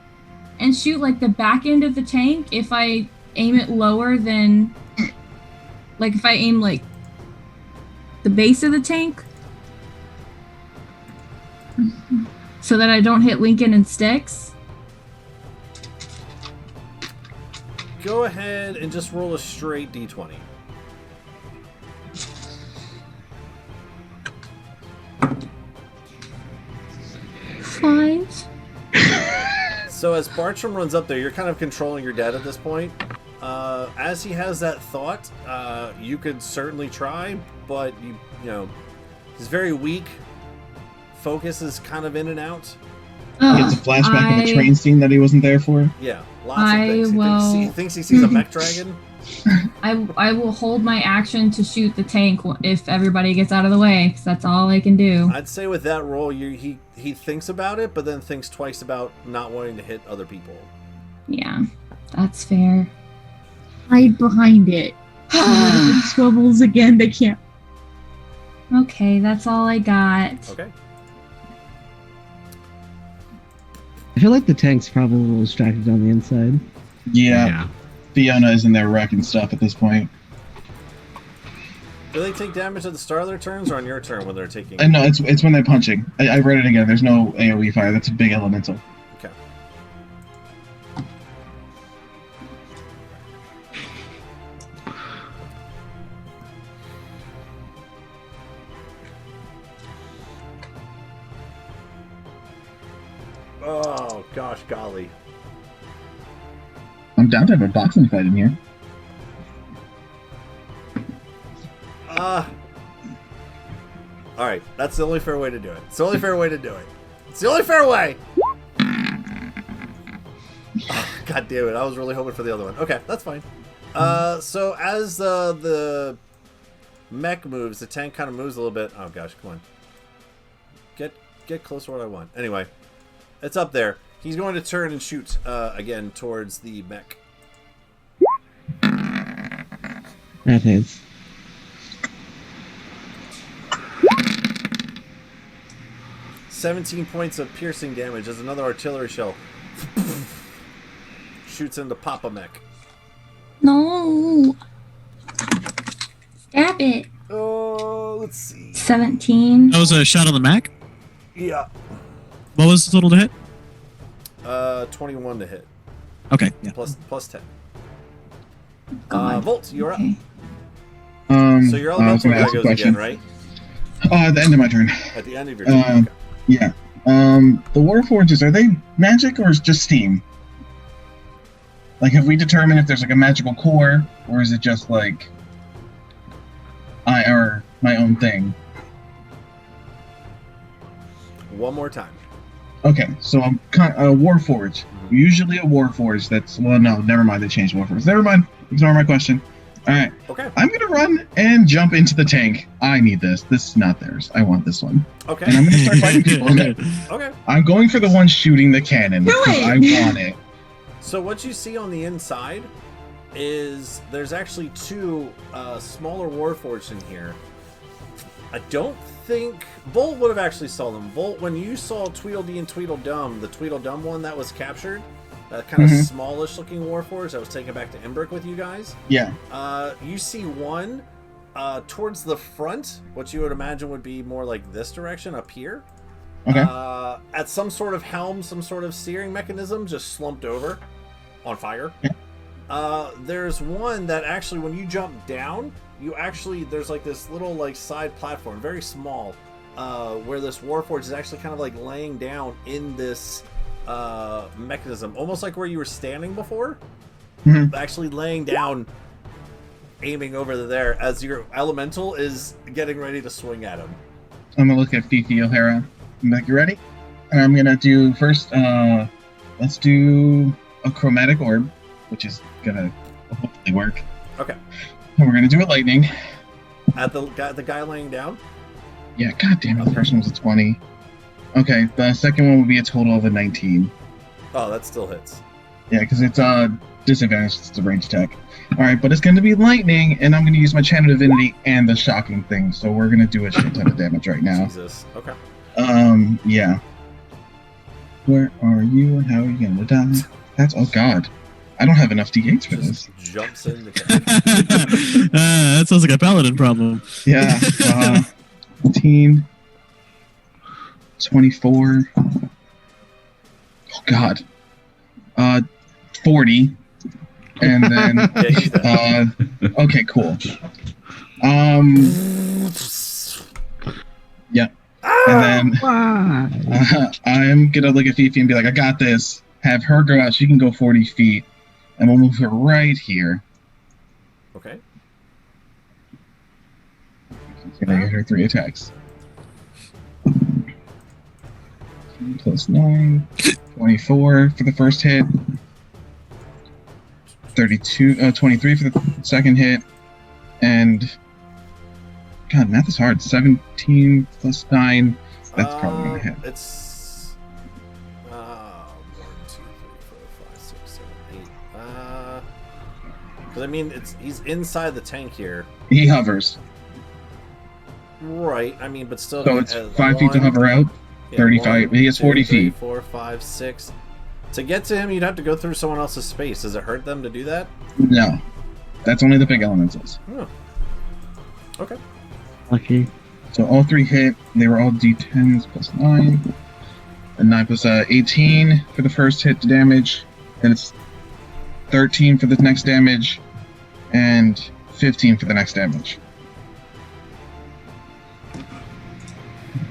and shoot like the back end of the tank if I aim it lower than, like if I aim like the base of the tank, so that I don't hit Lincoln and Sticks?
Go ahead and just roll a straight d20.
Five.
So as Bartram runs up there, you're kind of controlling your dad at this point. As he has that thought, you could certainly try, but you know, he's very weak. Focus is kind of in and out.
It's a flashback of a train scene that he wasn't there for.
Yeah, lots
I
of things.
will-
He thinks he sees a mech dragon.
I will hold my action to shoot the tank if everybody gets out of the way, because that's all I can do.
I'd say with that roll, he thinks about it, but then thinks twice about not wanting to hit other people.
Yeah, that's fair.
Hide behind it. If it swivels again, they can't.
Okay, that's all I got.
Okay.
I feel like the tank's probably a little distracted on the inside.
Yeah. Fiona is in there wrecking stuff at this point.
Do they take damage at the start of their turns or on your turn when they're taking?
No, it's when they're punching. I read it again. There's no AoE fire. That's a big elemental.
Okay. Oh gosh, golly.
I'm down to have a boxing fight in here.
Alright, that's the only fair way to do it. It's the only fair way to do it. It's the only fair way! Oh, God damn it, I was really hoping for the other one. Okay, that's fine. So as the mech moves, the tank kind of moves a little bit. Oh gosh, come on. Get close to what I want. Anyway, it's up there. He's going to turn and shoot again towards the mech.
That hits.
"17 points of piercing damage as another artillery shell shoots into Papa Mech.
No. Stab it.
Oh, let's see.
17.
That was a shot on the Mac.
Yeah.
What was the total to hit?
21 to hit.
Okay. Yeah.
Plus 10.
God.
Volt, you're up.
Okay.
So your
I was
elemental
gonna
guy
ask a
goes
question.
again, right?
At the end of my turn.
At the end of your turn. Okay.
Yeah. The Warforges, are they magic or is it just steam? Like, have we determined if there's like a magical core, or is it just like my own thing?
One more time.
Okay, so I'm a Warforge. Usually a Warforge that's no, never mind. They changed Warforge. Never mind. Ignore my question. All right.
Okay.
I'm gonna run and jump into the tank. I need this. This is not theirs. I want this one.
Okay.
And I'm gonna start fighting people in it.
Okay.
I'm going for the one shooting the cannon
Do
because
it!
I want it.
So what you see on the inside is there's actually two smaller Warforged in here. I don't think Volt would have actually saw them. Volt, when you saw Tweedledee and Tweedledum, the Tweedledum one that was captured, that kind of smallish looking Warforged that was taken back to Embrick with you guys.
Yeah.
You see one towards the front, what you would imagine would be more like this direction up here.
Okay.
At some sort of helm, some sort of steering mechanism, just slumped over on fire.
Yeah.
There's one that actually, when you jump down, there's like this little like side platform, very small, where this Warforged is actually kind of like laying down in this mechanism, almost like where you were standing before. Actually laying down, aiming over there as your elemental is getting ready to swing at him.
I'm gonna look at Fifi O'Hara. I'm like, you ready? And I'm gonna do first. Let's do a chromatic orb, which is gonna hopefully work.
Okay.
And we're gonna do a lightning.
At the guy laying down.
Yeah. God damn it. The first one was a 20. Okay. The second one would be a total of a 19.
Oh, that still hits.
Yeah, because it's disadvantage. It's a range attack. All right, but it's gonna be lightning, and I'm gonna use my channel divinity and the shocking thing. So we're gonna do a shit ton of damage right now.
Jesus. Okay.
Yeah. Where are you and how are you gonna die? Oh god. I don't have enough d8s for this.
Just jumps in.
That sounds like a paladin problem.
Yeah. 15. 24. Oh god. 40. And then okay, cool. Yeah. And then I'm gonna look at Fifi and be like, I got this. Have her go out. She can go 40 feet. And we'll move her right here.
Okay.
She's gonna get her 3 attacks. Plus 9. 24 for the first hit. 23 for the second hit. And God, math is hard. 17 plus 9. That's probably gonna hit.
It's 1, 2, 3, 4, 5, 6, 7, 8. Because I mean, he's inside the tank here.
He hovers.
Right. I mean, but still.
So it's 5 feet to hover out. 35. He has 40 feet.
4, 5, 6. To get to him, you'd have to go through someone else's space. Does it hurt them to do that?
No. That's only the big elementals.
Oh. Okay.
Lucky.
So all 3 hit. They were all d10s plus 9. And 9 plus 18 for the first hit to damage. Then it's 13 for the next damage. And 15 for the next damage.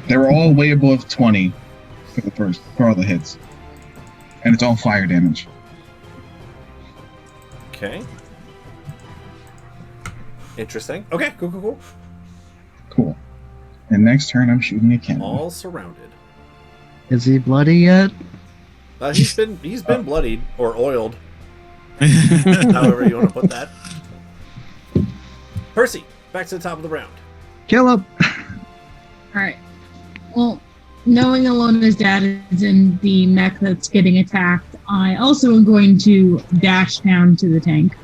They were all way above 20 for all the hits. And it's all fire damage.
Okay. Interesting. Okay, cool.
Cool. And next turn, I'm shooting a cannon.
All surrounded.
Is he bloody yet?
He's been bloodied or oiled. However you want to put that. Percy, back to the top of the round.
Kill him!
Alright. Well, knowing Alona's dad is in the mech that's getting attacked, I also am going to dash down to the tank.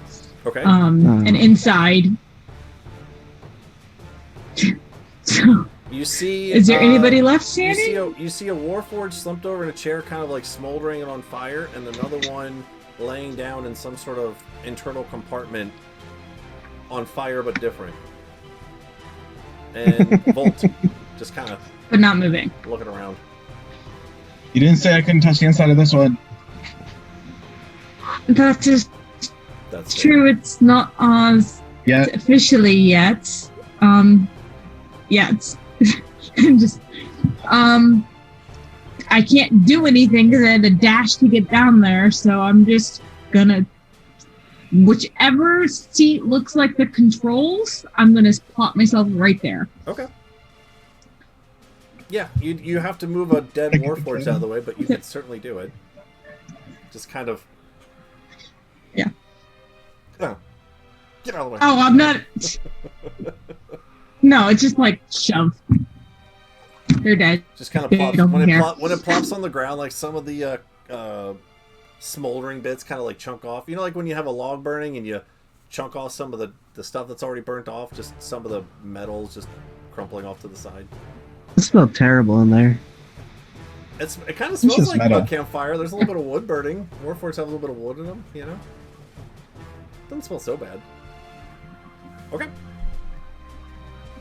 Okay.
And inside. So,
You see.
is there anybody left standing?
You see a Warforged slumped over in a chair, kind of like smoldering and on fire, and another one laying down in some sort of internal compartment, on fire but different. And Volt, just kind of
but not moving.
looking around.
You didn't say I couldn't touch the inside of this one.
That is
That's
true. It's not Oz
Yeah.
officially yet. Yet. Just I can't do anything because I had to dash to get down there, so I'm just gonna whichever seat looks like the controls, I'm gonna plot myself right there.
Okay. Yeah, you have to move a dead Warforged out of the way, but you can certainly do it. Just kind of.
Yeah.
Oh. Get out of the way.
Oh, I'm not. No, it's just like shove. They're dead.
Just kind of
They
plops
don't
when
care.
when it plops on the ground. Like some of the smoldering bits, kind of like chunk off. You know, like when you have a log burning and you chunk off some of the stuff that's already burnt off. Just some of the metals just crumpling off to the side.
It smelled terrible in there.
It kind of
It's
smells
just
like
metal.
a campfire. There's a little bit of wood burning. Warforged have a little bit of wood in them. You know, doesn't smell so bad. Okay.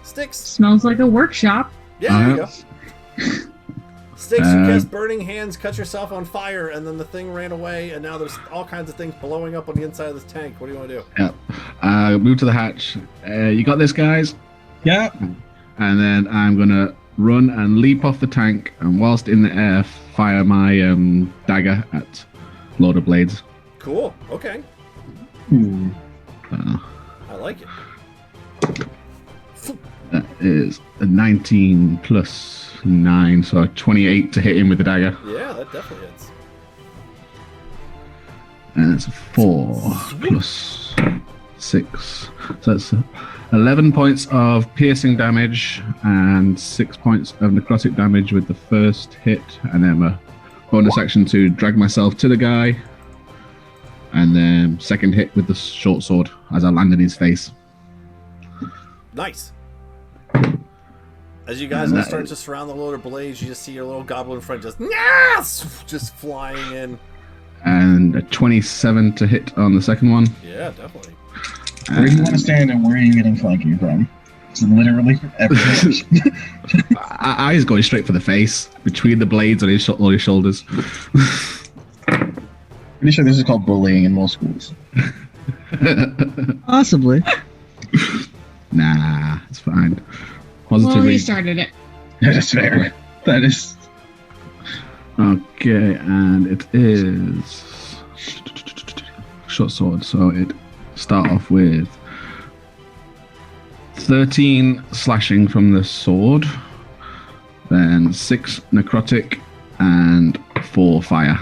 Sticks.
Smells like a workshop.
Yeah, there you go. Sticks, you
Uh,
cast burning hands, cut yourself on fire, and then the thing ran away, and now there's all kinds of things blowing up on the inside of this tank. What do you want to do?
Yeah. Move to the hatch. You got this, guys?
Yeah.
And then I'm gonna run and leap off the tank, and whilst in the air, fire my dagger at Lord of Blades.
Cool. Okay.
Hmm.
I like it.
That is a 19 plus 9, so 28 to hit him with the dagger.
Yeah, that definitely hits.
And it's a 4 plus 6. So that's 11 points of piercing damage and 6 points of necrotic damage with the first hit. And then a bonus action to drag myself to the guy. And then second hit with the short sword as I land in his face.
Nice. As you guys all start to surround the Lord of Blades, you just see your little goblin friend just flying in.
And a 27 to hit on the second one.
Yeah, definitely.
Where do you want to stand and where are you getting flanking from? It's literally from every direction.
I was going straight for the face, between the blades on his shoulders.
Pretty sure this is called bullying in most schools.
Possibly.
Nah, it's fine.
Well,
Positively.
he started it.
That is fair. That is.
Okay, and it is short sword, so it start off with 13 slashing from the sword, then 6 necrotic, and 4 fire.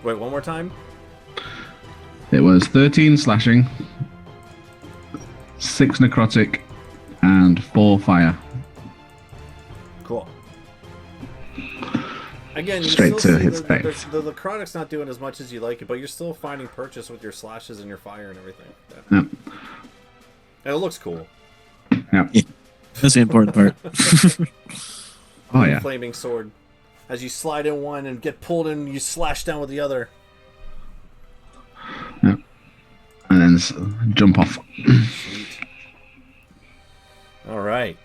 Wait, one more time?
It was 13 slashing, 6 necrotic, and 4 fire.
Cool. Again, you
Straight
still
to
see
his
the
face.
necrotic's not doing as much as you like it, but you're still finding purchase with your slashes and your fire and everything.
Yep.
And it looks cool.
Yep.
That's the important part.
Oh yeah.
Flaming sword. As you slide in one and get pulled in, you slash down with the other.
Yep. And then jump off.
Sweet. All right.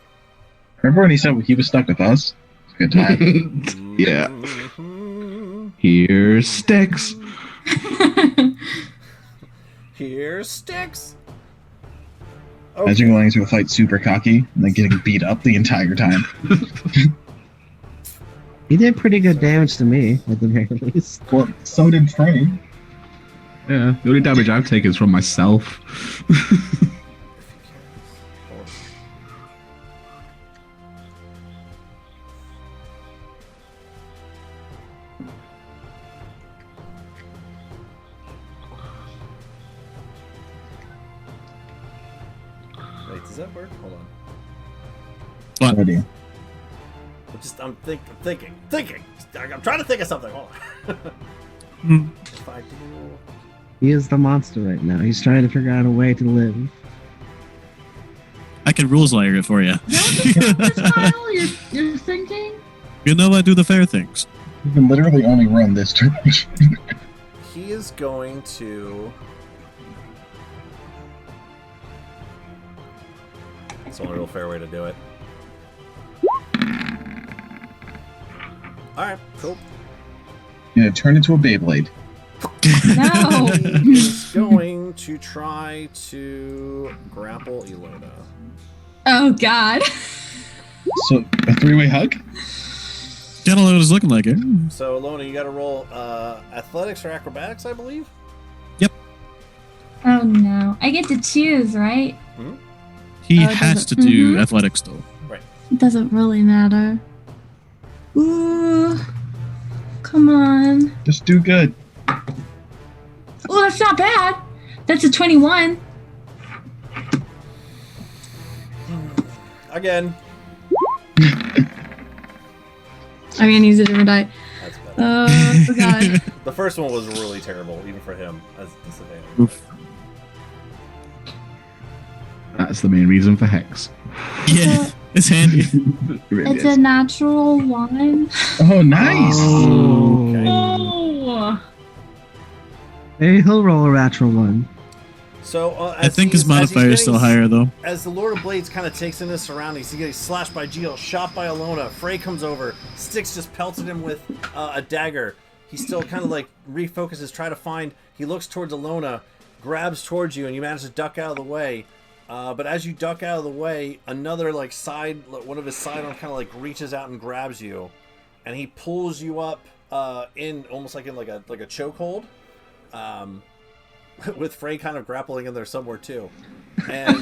Remember when he said he was stuck with us? Good time.
Yeah.
Mhm.
Here's sticks.
Here's sticks.
Imagine going into a fight super cocky and then getting beat up the entire time.
He did pretty good damage to me, at the very least.
Well, so did Frey.
Yeah. The only damage I've taken is from myself.
Wait, does that work? Hold on.
What?
No idea.
I'm thinking. I'm trying to think of something. Hold on.
Hmm.
If I do...
He is the monster right now. He's trying to figure out a way to live.
I can rules layer it for you.
Style you're thinking?
You know I do the fair things.
You can literally only run this direction.
He is going to... It's the only real fair way to do it. Alright, cool.
Yeah, turn into a Beyblade.
No.
He's going to try to grapple Ilona.
Oh God.
So, a three-way hug?
Kind of what it's looking like it.
So, Ilona, you gotta roll athletics or acrobatics, I believe?
Oh no. I get to choose, right?
He
Oh, it
has to
doesn't-
do athletics though.
It doesn't really matter. Ooh. Come on.
Just do good.
Oh, that's not bad. That's a 21.
Again.
I'm gonna use a different die.
That's better.
Oh God.
The first one was really terrible, even for him, as disadvantage.
Oof.
That's the main reason for Hex.
Yeah, it's handy.
It really
It's
is.
a natural one.
Oh, nice!
Okay.
Oh.
Hey, he'll roll a natural one.
So,
I think his modifier is still higher though.
As the Lord of Blades kind of takes in his surroundings, he gets slashed by Geo, shot by Ilona. Frey comes over, Styx just pelted him with a dagger. He still kind of like refocuses, try to find. He looks towards Ilona, grabs towards you, and you manage to duck out of the way. But as you duck out of the way, another like one of his side arms kind of like reaches out and grabs you, and he pulls you up in almost like in like a chokehold. With Frey kind of grappling in there somewhere too, and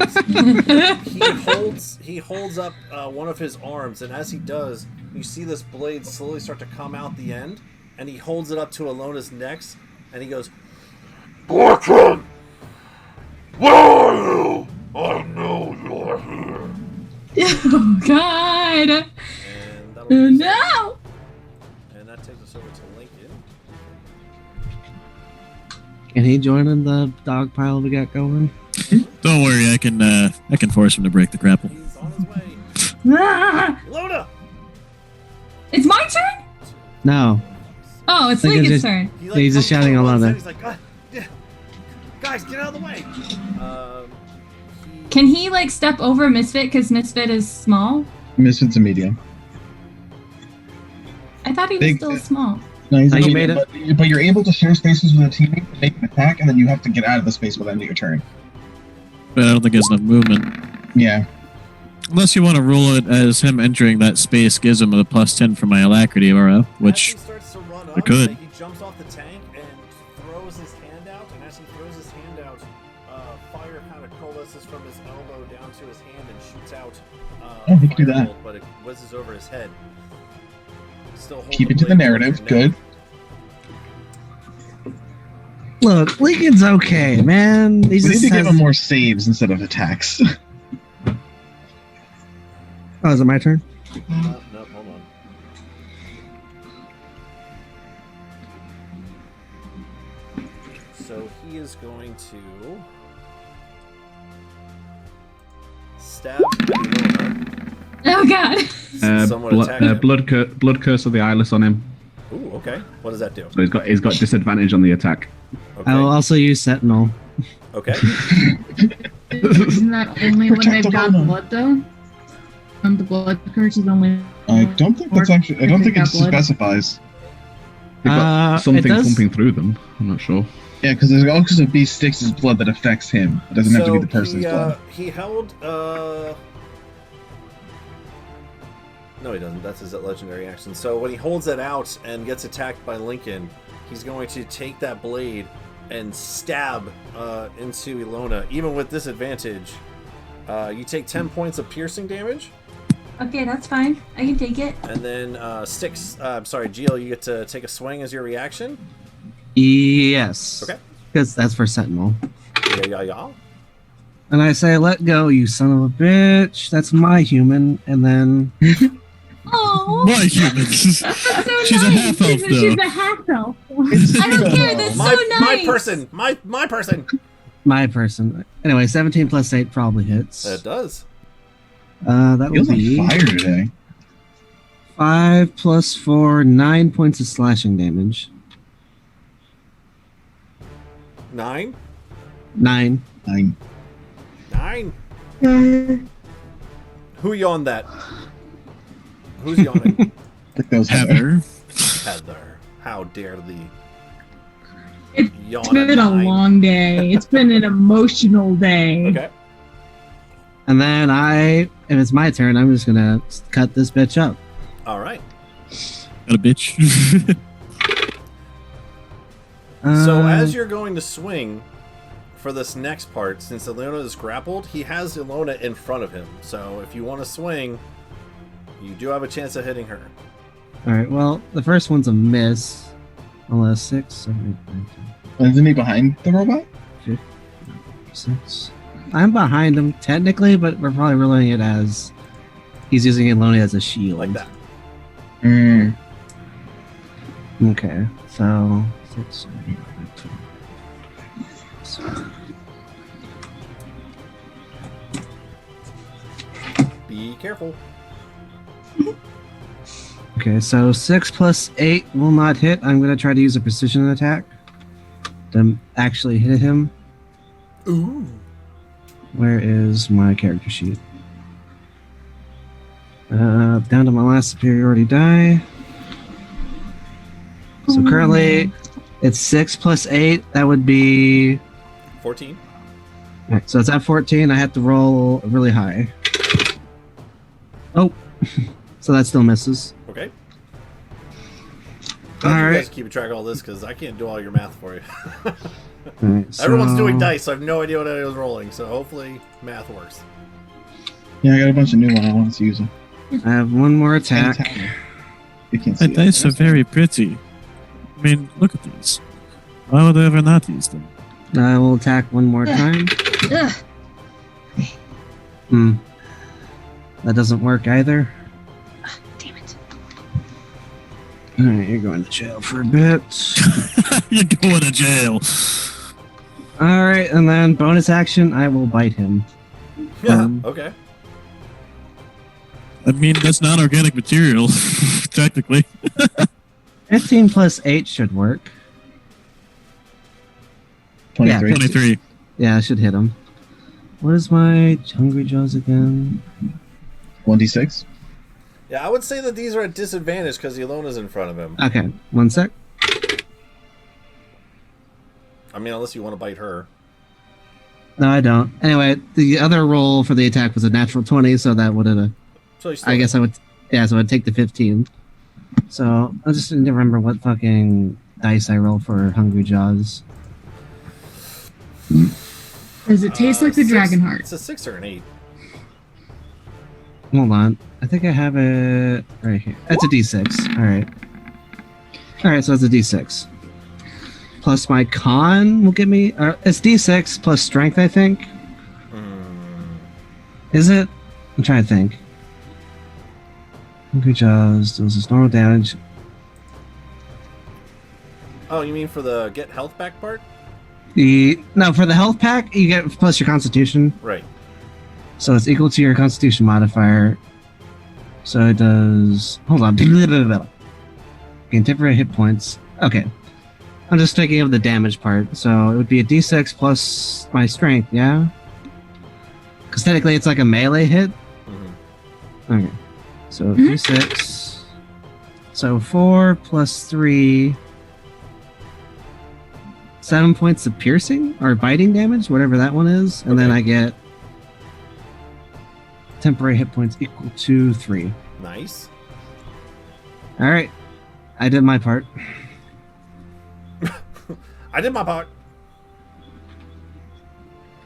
he holds up one of his arms, and as he does, you see this blade slowly start to come out the end, and he holds it up to Alona's neck, and he goes, "Borkin, where are you? I know you're here."
Oh God.
And that'll
Oh
be
no.
and that takes us over to Lincoln.
Can he join in the dog pile we got going?
Don't worry, I can force him to break the grapple.
He's on his way.
Ah!
Ilona!
It's my turn?
No.
Oh, it's
Like,
Lincoln's
it's
turn.
He, like,
He's just
comes
shouting
over one
Ilona.
side, he's like, yeah. Guys, get out of the way.
Can he like step over Misfit because Misfit is small?
Misfit's a medium.
I thought he was
Big-
still small.
No, he's
Oh,
a
you
medium,
made
but you're able to share spaces with a teammate to make an attack, and then you have to get out of the space by the end of your turn.
But I don't think he has enough movement.
Yeah.
Unless you want to roll it as him entering that space gives him a +10 for my alacrity aura, which
as he starts to run
I
up,
could.
he jumps off the tank and throws his hand out, and as he throws his hand out, fire kind of coalesces from his elbow down to his hand and shoots out
Oh, he can do that.
firebolt, but it whizzes over his head. Still holds
Keep
the
it to the
blade towards
narrative.
your
Good.
neck.
Look, Lincoln's okay, man. He
We need
just
to give
has...
him more saves instead of attacks.
Oh, is it my turn?
No, hold on. So he is going to stab Ilona.
Oh God.
Someone attack him.
Blood curse of the eyeless on him.
Ooh, okay. What does that do?
So he's got disadvantage on the attack.
Okay.
I will also use Sentinel.
Okay.
Isn't that only when
Protect
they've got
Ilona.
blood though? The blood curse is only.
I don't think that's actually. I don't think it
Got blood.
specifies.
They've got
it
something
does-
pumping through them. I'm not sure.
Yeah, because there's also be Styx's blood that affects him. It doesn't have to be the person's blood.
He held. No, he doesn't. That's his legendary action. So when he holds it out and gets attacked by Lincoln, he's going to take that blade and stab into Ilona, even with disadvantage. You take 10 points of piercing damage,
Okay, that's fine. I can take it.
and then Gio, you get to take a swing as your reaction.
Yes.
Okay.
Because that's for Sentinel.
Yeah.
And I say, let go, you son of a bitch. That's my human. And then
Oh.
my humans.
That's so
She's a
nice.
half elf
She's
though.
a half elf.
I don't care. That's
My
so nice.
my person. My person.
my person. Anyway, 17 plus 8 probably hits.
That does.
That
Feels
would
on
be
fire today.
5 plus 4, 9 points of slashing damage.
9.
9.
9.
9. Who yawned that? Who's yawning?
I think that was Heather.
Heather.
Heather. How dare thee?
It's
Yawn
been
at
a
nine.
long day. It's been an emotional day.
Okay.
And then if it's my turn, I'm just gonna cut this bitch up.
All right.
Got a bitch.
So as you're going to swing for this next part, since Ilona is grappled, he has Ilona in front of him. So if you want to swing, you do have a chance of hitting her.
All right. Well, the first one's a miss. Unless 6, 7, 8, 9, 10,
Isn't he behind the robot?
6. I'm behind him technically, but we're probably rolling it as he's using Ilona as a shield.
Like that.
Mm.
Okay. So 6, 7, 8, 9, 10.
Be careful.
Okay, so 6 plus 8 will not hit. I'm going to try to use a precision attack to actually hit him.
Ooh.
Where is my character sheet? Down to my last superiority die. So currently, it's 6 plus 8. That would be...
14.
Alright, so it's at 14. I have to roll really high. Oh! So that still misses.
Okay.
All
You
right.
guys keep track of all this because I can't do all your math for you.
Alright, so
Everyone's doing dice, so I have no idea what I was rolling. So hopefully math works.
Yeah, I got a bunch of new ones. I want to use them.
I have one more attack.
You can't see
The
it.
dice are very pretty. I mean, look at these. Why would I ever not use them?
I will attack one more time.
Ugh.
That doesn't work either.
Damn it.
Alright, you're going to jail for a bit.
You're going to jail.
Alright, and then bonus action, I will bite him.
Yeah. Okay.
I mean, that's not organic material, technically.
15 plus 8 should work.
23.
Yeah,
23.
Yeah, I should hit him. What is my Hungry Jaws again?
1d6.
Yeah, I would say that these are at disadvantage because Ilona's in front of him.
Okay, one sec.
I mean, unless you want to bite her.
No, I don't. Anyway, the other roll for the attack was a natural 20, so that would have...
So you still
I guess I would... Yeah, so I'd take the 15. So, I just need to remember what fucking dice I roll for Hungry Jaws.
Does it taste like the
six-
dragon heart?
It's a 6 or an 8.
Hold on. I think I have it right here. That's a d6. Alright. Alright, so that's a d6. Plus my con will give me... it's d6 plus strength, I think. Is it? I'm trying to think. Hungry Jaws deals this normal damage.
Oh, you mean for the get health back part?
No, for the health pack, you get plus your constitution.
Right.
So it's equal to your constitution modifier. So it does... Hold on. Gain temporary hit points. Okay. I'm just thinking of the damage part. So it would be a d6 plus my strength, yeah? Because technically it's like a melee hit.
Mm-hmm.
Okay. So d6. So 4 plus 3... 7 points of piercing or biting damage, whatever that one is, and then I get temporary hit points equal to 3.
Nice.
All right, I did my part.
I did my part.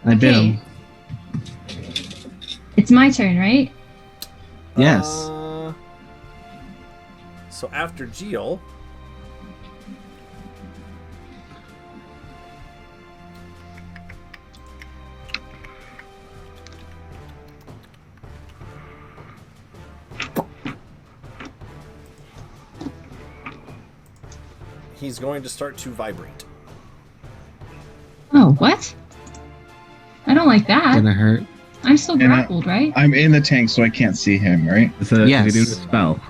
I bit him.
It's my turn, right?
Yes.
So after Geo, he's going to start to vibrate.
Oh, what? I don't like that.
Gonna hurt.
I'm still
And I-
grappled, right?
I'm in the tank, so I can't see him, right?
So
Yes.
if he's doing a spell.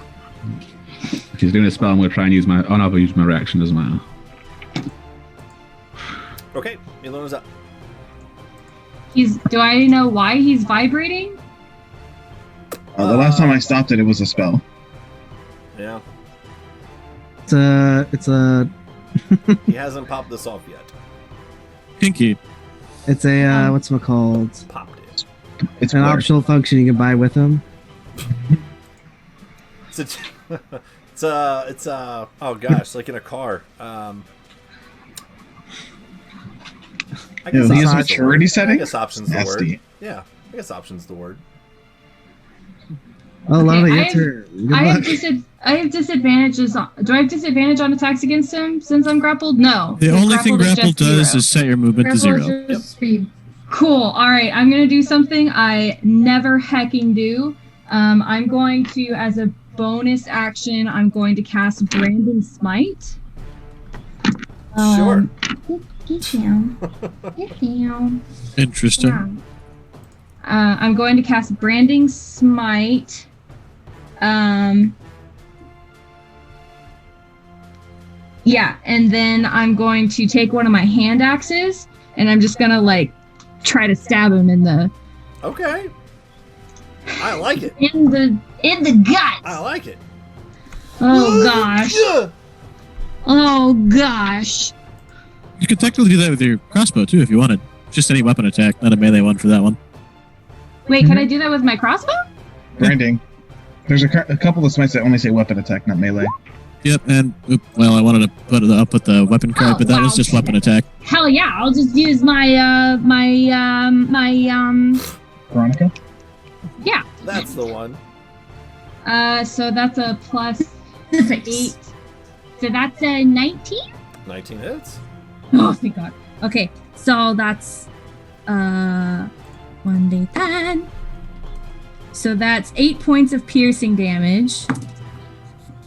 If he's doing a spell, I'm going to try and use my... Oh, no, I'll use my reaction, doesn't matter.
Okay, Ilona's up.
Do I know why he's vibrating?
The last time I stopped it, it was a spell.
Yeah.
It's a
He hasn't popped this off yet.
Kinky.
it's a what's it called?
Popped it.
It's
An
Blair.
optional function you can buy with him.
It's oh gosh, like in a car. I
Ew, he has
options the
maturity
word.
setting?
I guess options the word.
Nasty.
Yeah, I guess options the word.
Oh,
Okay,
Lana,
I
your
have-
turn. Good
I have,
luck.
I have disadvantages. Do I have disadvantage on attacks against him since I'm grappled? No.
The only thing
Grappled is
grapple
just
does
zero.
is set your movement to
Grapple is
zero.
just speed.
Cool. All right. I'm going to do something I never hecking do. I'm going to, as a bonus action, I'm going to cast Branding Smite.
Sure.
Get down. Get down.
Interesting.
Yeah. I'm going to cast Branding Smite. Yeah, and then I'm going to take one of my hand axes, and I'm just gonna like try to stab him in the
Okay. I like it.
in the gut.
I like it.
Oh gosh. Oh gosh.
You could technically do that with your crossbow too if you wanted. Just any weapon attack, not a melee one for that one.
Wait, can I do that with my crossbow?
Branding. There's a couple of smites that only say weapon attack, not melee.
Yep, and well, I wanted to put it up with the weapon card,
Oh,
but that was
wow.
just weapon attack.
Hell yeah, I'll just use my
Veronica?
yeah.
That's the one.
So that's a plus
The face.
8. So that's a 19?
19 hits.
Oh, thank God. Okay, so that's 1d10. So that's 8 points of piercing damage.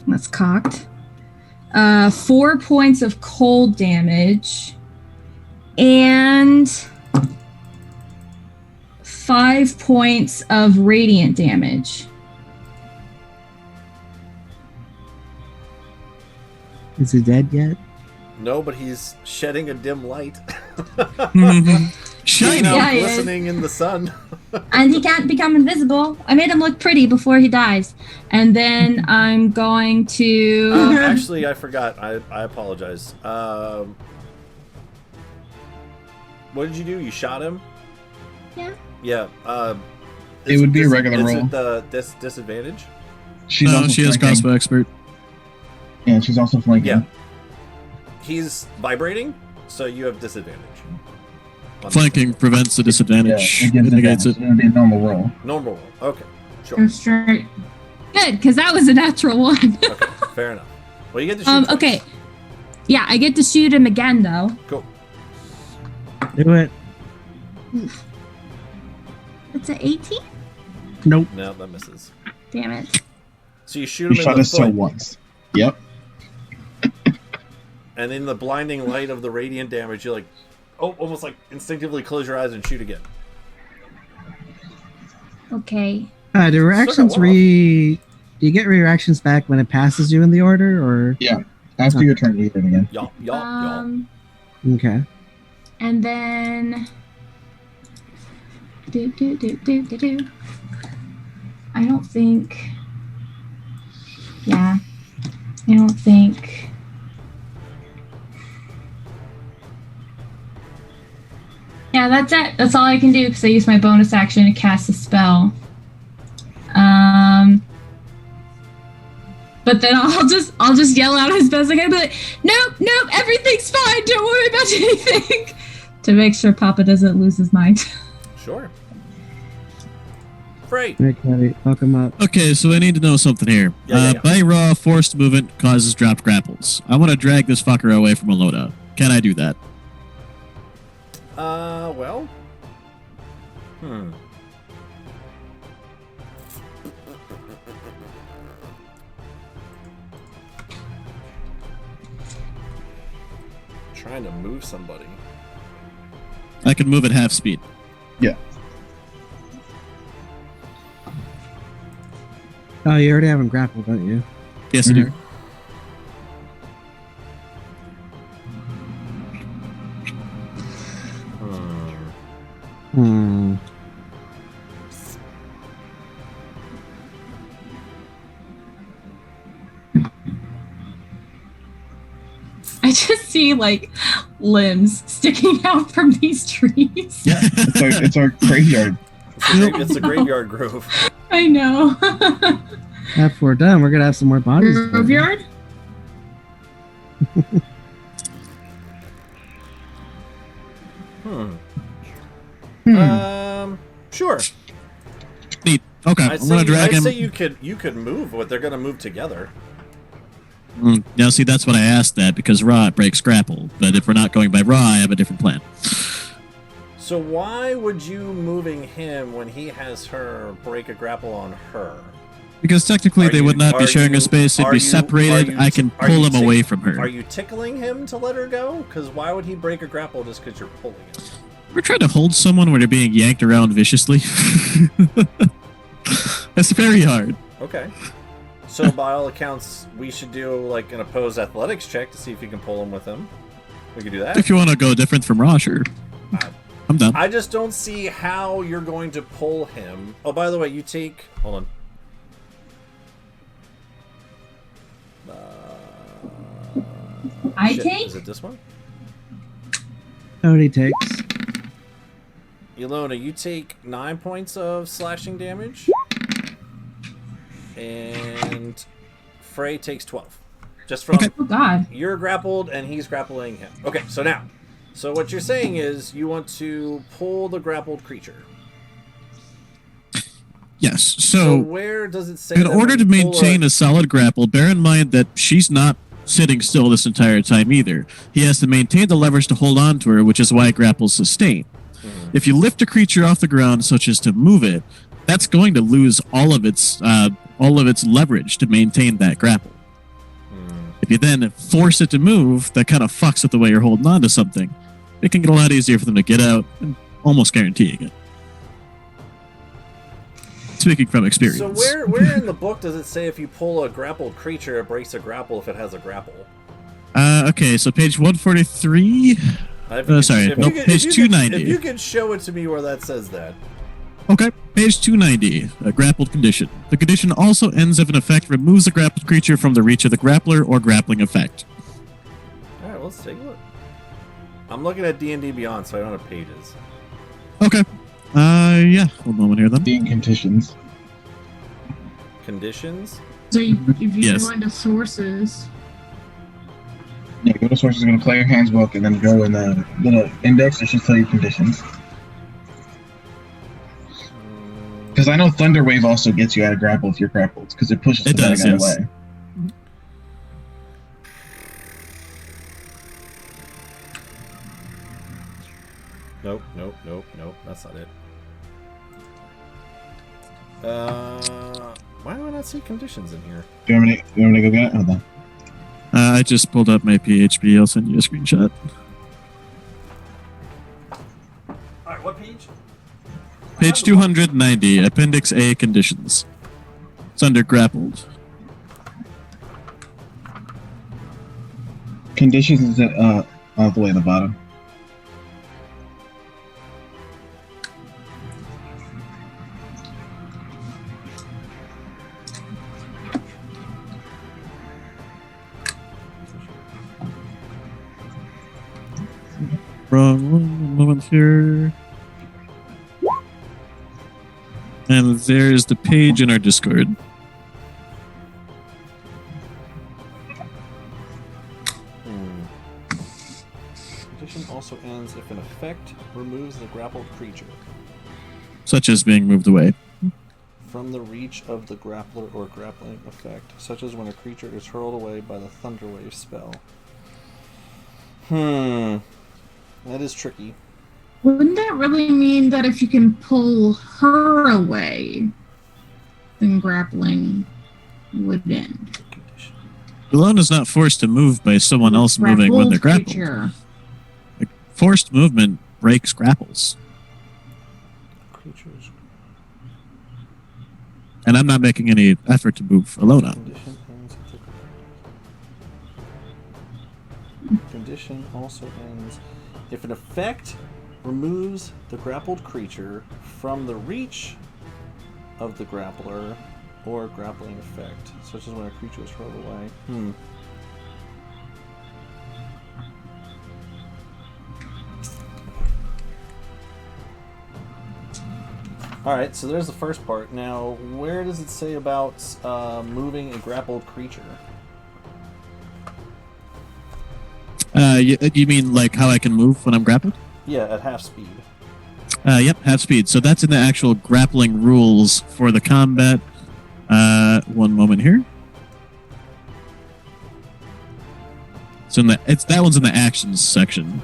That's cocked. 4 points of cold damage. And 5 points of radiant damage.
Is he dead yet?
No, but he's shedding a dim light.
Shiny!
Now
Yeah, he is.
glistening in the sun.
And he can't become invisible. I made him look pretty before he dies. And then I'm going to...
Actually, I forgot. I apologize. What did you do? You shot him?
Yeah.
Yeah.
It would be a regular
is
roll.
it the disadvantage?
She's
No,
also
she has
flanking.
crossbow expert.
Yeah, she's also flanking.
Yeah. He's vibrating, so you have disadvantage. On
Flanking prevents the
Yeah,
disadvantage.
it gives
It negates
advantage.
it.
It would be a normal roll.
normal roll. Okay. Sure.
Go straight.
Good, because that was a natural one.
Okay. Fair enough. Well, you get to shoot. twice.
Okay. Yeah, I get to shoot him again, though.
Cool.
Do it.
It's an 18?
Nope.
No, that misses.
Damn it.
So you shoot
You
him in
shot
the
us so
foot,
once. Yep.
and in the blinding light of the radiant damage, you like, almost like instinctively close your eyes and shoot again.
Okay.
Do reactions
Circle
do you get reactions back when it passes you in the order, or
After your turn, you hit it again.
Y'all.
okay?
And then... Do. I don't think... Yeah. I don't think... Yeah, that's it. That's all I can do because I use my bonus action to cast a spell. But then I'll just yell out as best I can, be like, nope, everything's fine. Don't worry about anything, to make sure Papa doesn't lose his mind.
Sure. Frey.
Okay, fuck him up.
Okay, so I need to know something here.
Yeah.
By raw, forced movement causes dropped grapples. I want to drag this fucker away from Alona. Can I do that?
Well. Trying to move somebody.
I can move at half speed.
Yeah.
Oh, you already have him grappled, don't you?
Yes, I do.
see like limbs sticking out from these trees.
Yeah, it's our graveyard.
It's a graveyard grove.
I know.
After we're done, we're gonna have some more bodies.
Graveyard?
Sure.
Neat. Okay, I'm gonna drag him.
I'd say you could move, but they're gonna move together.
Now, see, that's what I asked that because Raw breaks grapple. But if we're not going by Raw, I have a different plan.
So why would you moving him when he has her break a grapple on her?
Because technically they would not be sharing a space; they'd be separated. I can pull him away from her.
Are you tickling him to let her go? Because why would he break a grapple just because you're pulling him?
We're trying to hold someone when they're being yanked around viciously. That's very hard.
Okay. So by all accounts, we should do like an opposed athletics check to see if you can pull him with him. We could do that.
If you want to go different from Raw, sure. I'm done.
I just don't see how you're going to pull him. Oh, by the way, you take... Hold on.
I
Shit,
take?
Is it this one?
Cody takes.
Ilona, you take 9 points of slashing damage. And Frey takes 12. Just from...
Oh, God.
You're grappled and he's grappling him. Okay, so now... So what you're saying is you want to pull the grappled creature.
Yes.
So where does it say...
In order to maintain a solid grapple, bear in mind that she's not sitting still this entire time either. He has to maintain the leverage to hold on to her, which is why grapples sustain. Mm-hmm. If you lift a creature off the ground, such as to move it, that's going to lose all of its leverage to maintain that grapple. Mm. If you then force it to move, that kind of fucks with the way you're holding on to something. It can get a lot easier for them to get out, and almost guaranteeing it. Speaking from experience.
So where in the book does it say if you pull a grappled creature, it breaks a grapple if it has a grapple?
Okay, so page 143. Page 290.
If you could show it to me where that says that.
Okay, page 290. A grappled condition. The condition also ends if an effect removes a grappled creature from the reach of the grappler or grappling effect.
All right, let's take a look. I'm looking at D&D Beyond, so I don't have pages.
Okay. Yeah. Hold on a moment here, then.
Being conditions.
Conditions?
So if you go into sources...
Yeah, go to sources, go to player handbook, and then go in the little index. It should tell you conditions. Because I know Thunderwave also gets you out of grapple if you're grappled, because it pushes the bad guy away.
Nope. That's not it. Why do I not see conditions in here?
Do you want me to go get it? Hold on.
I just pulled up my PHP. I'll send you a screenshot.
Alright, what page?
Page 290, Appendix A, Conditions. It's under Grappled.
Conditions is all the way at the bottom.
Wrong one moment here. And there's the page in our Discord.
Condition also ends if an effect removes the grappled creature
Such as being moved away.
from the reach of the grappler or grappling effect, such as when a creature is hurled away by the Thunderwave spell. That is tricky.
Wouldn't that really mean that if you can pull her away, then grappling would end?
Ilona's not forced to move by someone else moving when they're grappled.
Creature.
Like, forced movement breaks grapples.
Creatures.
And I'm not making any effort to move Ilona.
Condition also ends if an effect removes the grappled creature from the reach of the grappler or grappling effect, such as when a creature is hurled away. Alright, so there's the first part. Now, where does it say about moving a grappled creature?
You mean like how I can move when I'm grappled?
Yeah, at half speed.
Yep, half speed. So that's in the actual grappling rules for the combat. One moment here. So that one's in the actions section.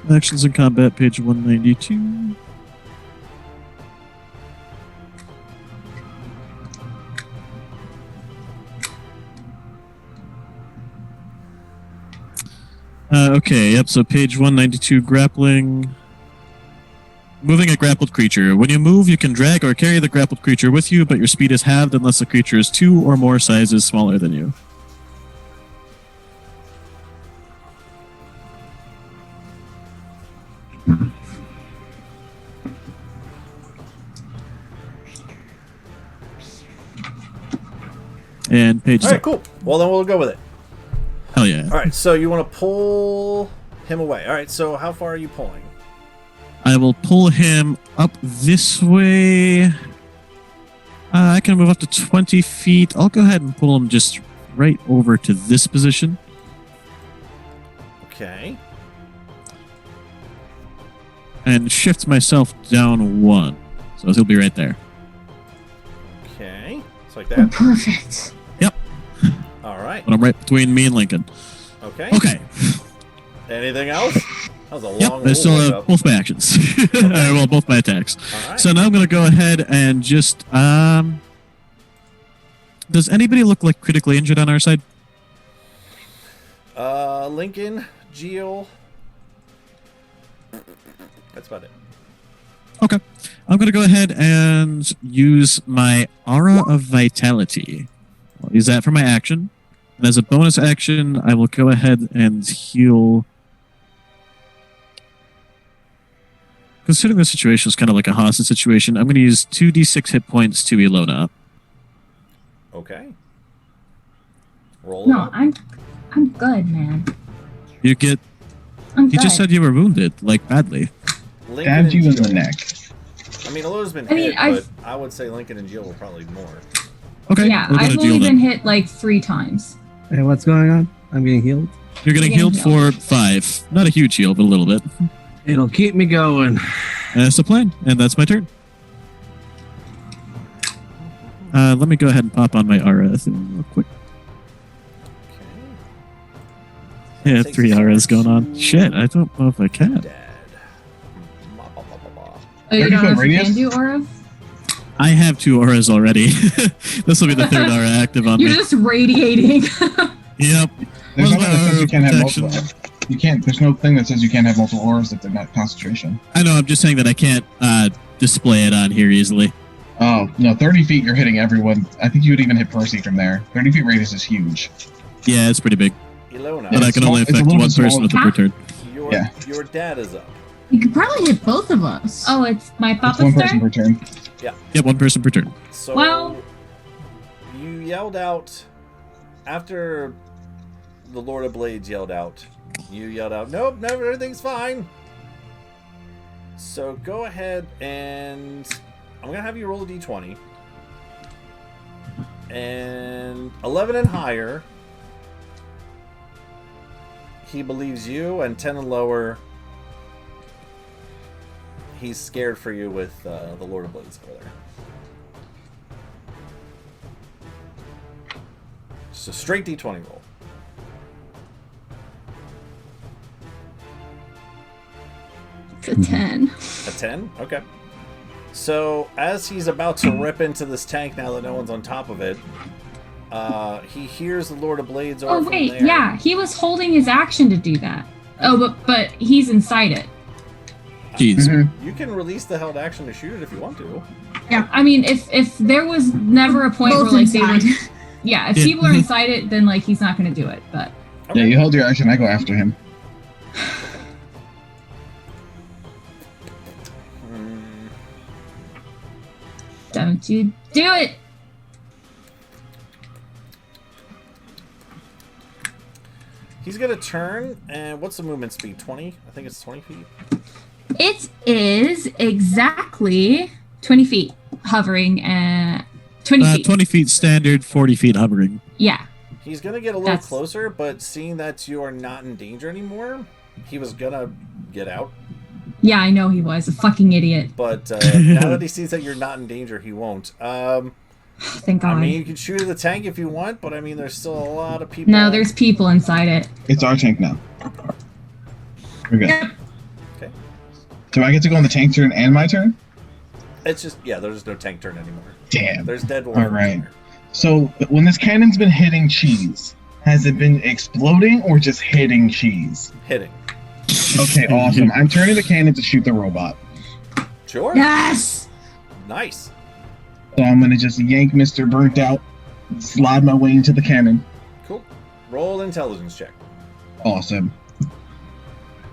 Actions in combat, page 192. Okay, yep, so page 192, grappling. Moving a grappled creature. When you move, you can drag or carry the grappled creature with you, but your speed is halved unless the creature is 2 or more sizes smaller than you. And page...
Alright, cool. Well, then we'll go with it.
Hell yeah.
Alright, so you want to pull him away. Alright, so how far are you pulling?
I will pull him up this way. I can move up to 20 feet. I'll go ahead and pull him just right over to this position.
Okay.
And shift myself down 1. So he'll be right there.
Okay. It's like
Oh,
that.
perfect.
Yep.
Alright.
But I'm right between me and Lincoln.
Okay.
Okay.
Anything else? That was a
Yep,
long
I still have
up.
both my actions. Well, both my attacks.
Alright.
So now I'm going to go ahead and just... Does anybody look like critically injured on our side?
Lincoln, Geo. That's about it.
Okay. I'm going to go ahead and use my Aura of Vitality. I'll use that for my action. And as a bonus action, I will go ahead and heal... Considering the situation is kind of like a hostage situation, I'm going to use 2d6 hit points to Ilona.
Okay. Roll
No,
it.
I'm good, man.
You get...
I'm
You
good.
just said you were wounded, like, badly.
Lincoln
Stabbed
and
you in
Geo.
the neck.
I mean, Aloda's been
I mean,
hit,
I've-
but I would say Lincoln and Geo were probably more.
Okay,
Yeah,
we'll go
I've
to
only
deal
been
then.
hit like 3 times.
Hey, what's going on? I'm getting healed.
You're getting
Getting
healed for 5. Not a huge heal, but a little bit.
It'll keep me going.
And that's the plan, and that's my turn. Let me go ahead and pop on my aura thing real quick.
Okay.
Yeah,
Takes
3
us
auras going on.
to
Shit, I don't know if I can.
Dad. Ba, ba, ba, ba, ba.
Oh, you
30
don't know
foot
if you
radius?
can do aura?
I have 2 auras already. This will be the 3rd aura active on
You're
me.
just radiating.
Yep.
There's
What's
nothing
my
that says
aura
you
of
can't have
protection?
multiple. You can't. There's no thing that says you can't have multiple auras if they're not concentration.
I know, I'm just saying that I can't display it on here easily.
Oh no, 30 feet you're hitting everyone. I think you would even hit Percy from there. 30 feet radius is huge.
Yeah, it's pretty big.
Ilona,
But I
it's
can only
small- it's a
affect
little
one
bit
person
smaller.
with a per turn.
your,
Yeah.
your dad is up.
You could probably hit both of us.
Oh, it's my
It's
papa's
one person
turn?
per turn.
Yeah, 1 person per turn.
So
Well-
you yelled out after the Lord of Blades yelled out. You yelled out, "Nope, never, everything's fine." So go ahead and I'm gonna have you roll a d20, and 11 and higher, he believes you, and 10 and lower, he's scared for you with the Lord of Blades over there. Just a straight d20 roll.
It's a 10.
A 10? Okay. So, as he's about to rip into this tank now that no one's on top of it, he hears the Lord of Blades over
Oh,
from
wait,
there.
yeah, he was holding his action to do that. Oh, but he's inside it.
Jeez.
Mhm.
You can release the held action to shoot it if you want to.
I mean, if there was never a point
Both
where, like, they
inside.
would... Yeah, if
Yeah.
people are inside it, then, like, he's not going to do it, but...
Okay.
Yeah, you hold your action. I go after him.
Don't you do it!
He's gonna turn, and what's the movement speed? 20? I think it's 20 feet.
It is exactly 20 feet hovering at 20 feet.
20 feet standard, 40 feet hovering.
Yeah.
He's gonna get a little closer, but seeing that you are not in danger anymore, he was gonna get out.
Yeah, I know he was. A fucking idiot.
But now that he sees that you're not in danger, he won't.
Thank God.
I mean, you can shoot at the tank if you want, but I mean, there's still a lot of people.
No, there's people inside it.
It's our tank now. We're good.
Okay.
Do I get to go on the tank turn and my turn?
It's just, yeah, there's no tank turn anymore.
Damn.
There's dead water.
All right. So when this cannon's been hitting cheese, has it been exploding or just hitting cheese?
Hitting.
Okay, awesome. I'm turning the cannon to shoot the robot.
Sure.
Yes!
Nice.
So I'm gonna just yank Mr. Burnt Out, slide my way into the cannon.
Cool. Roll an intelligence check.
Awesome.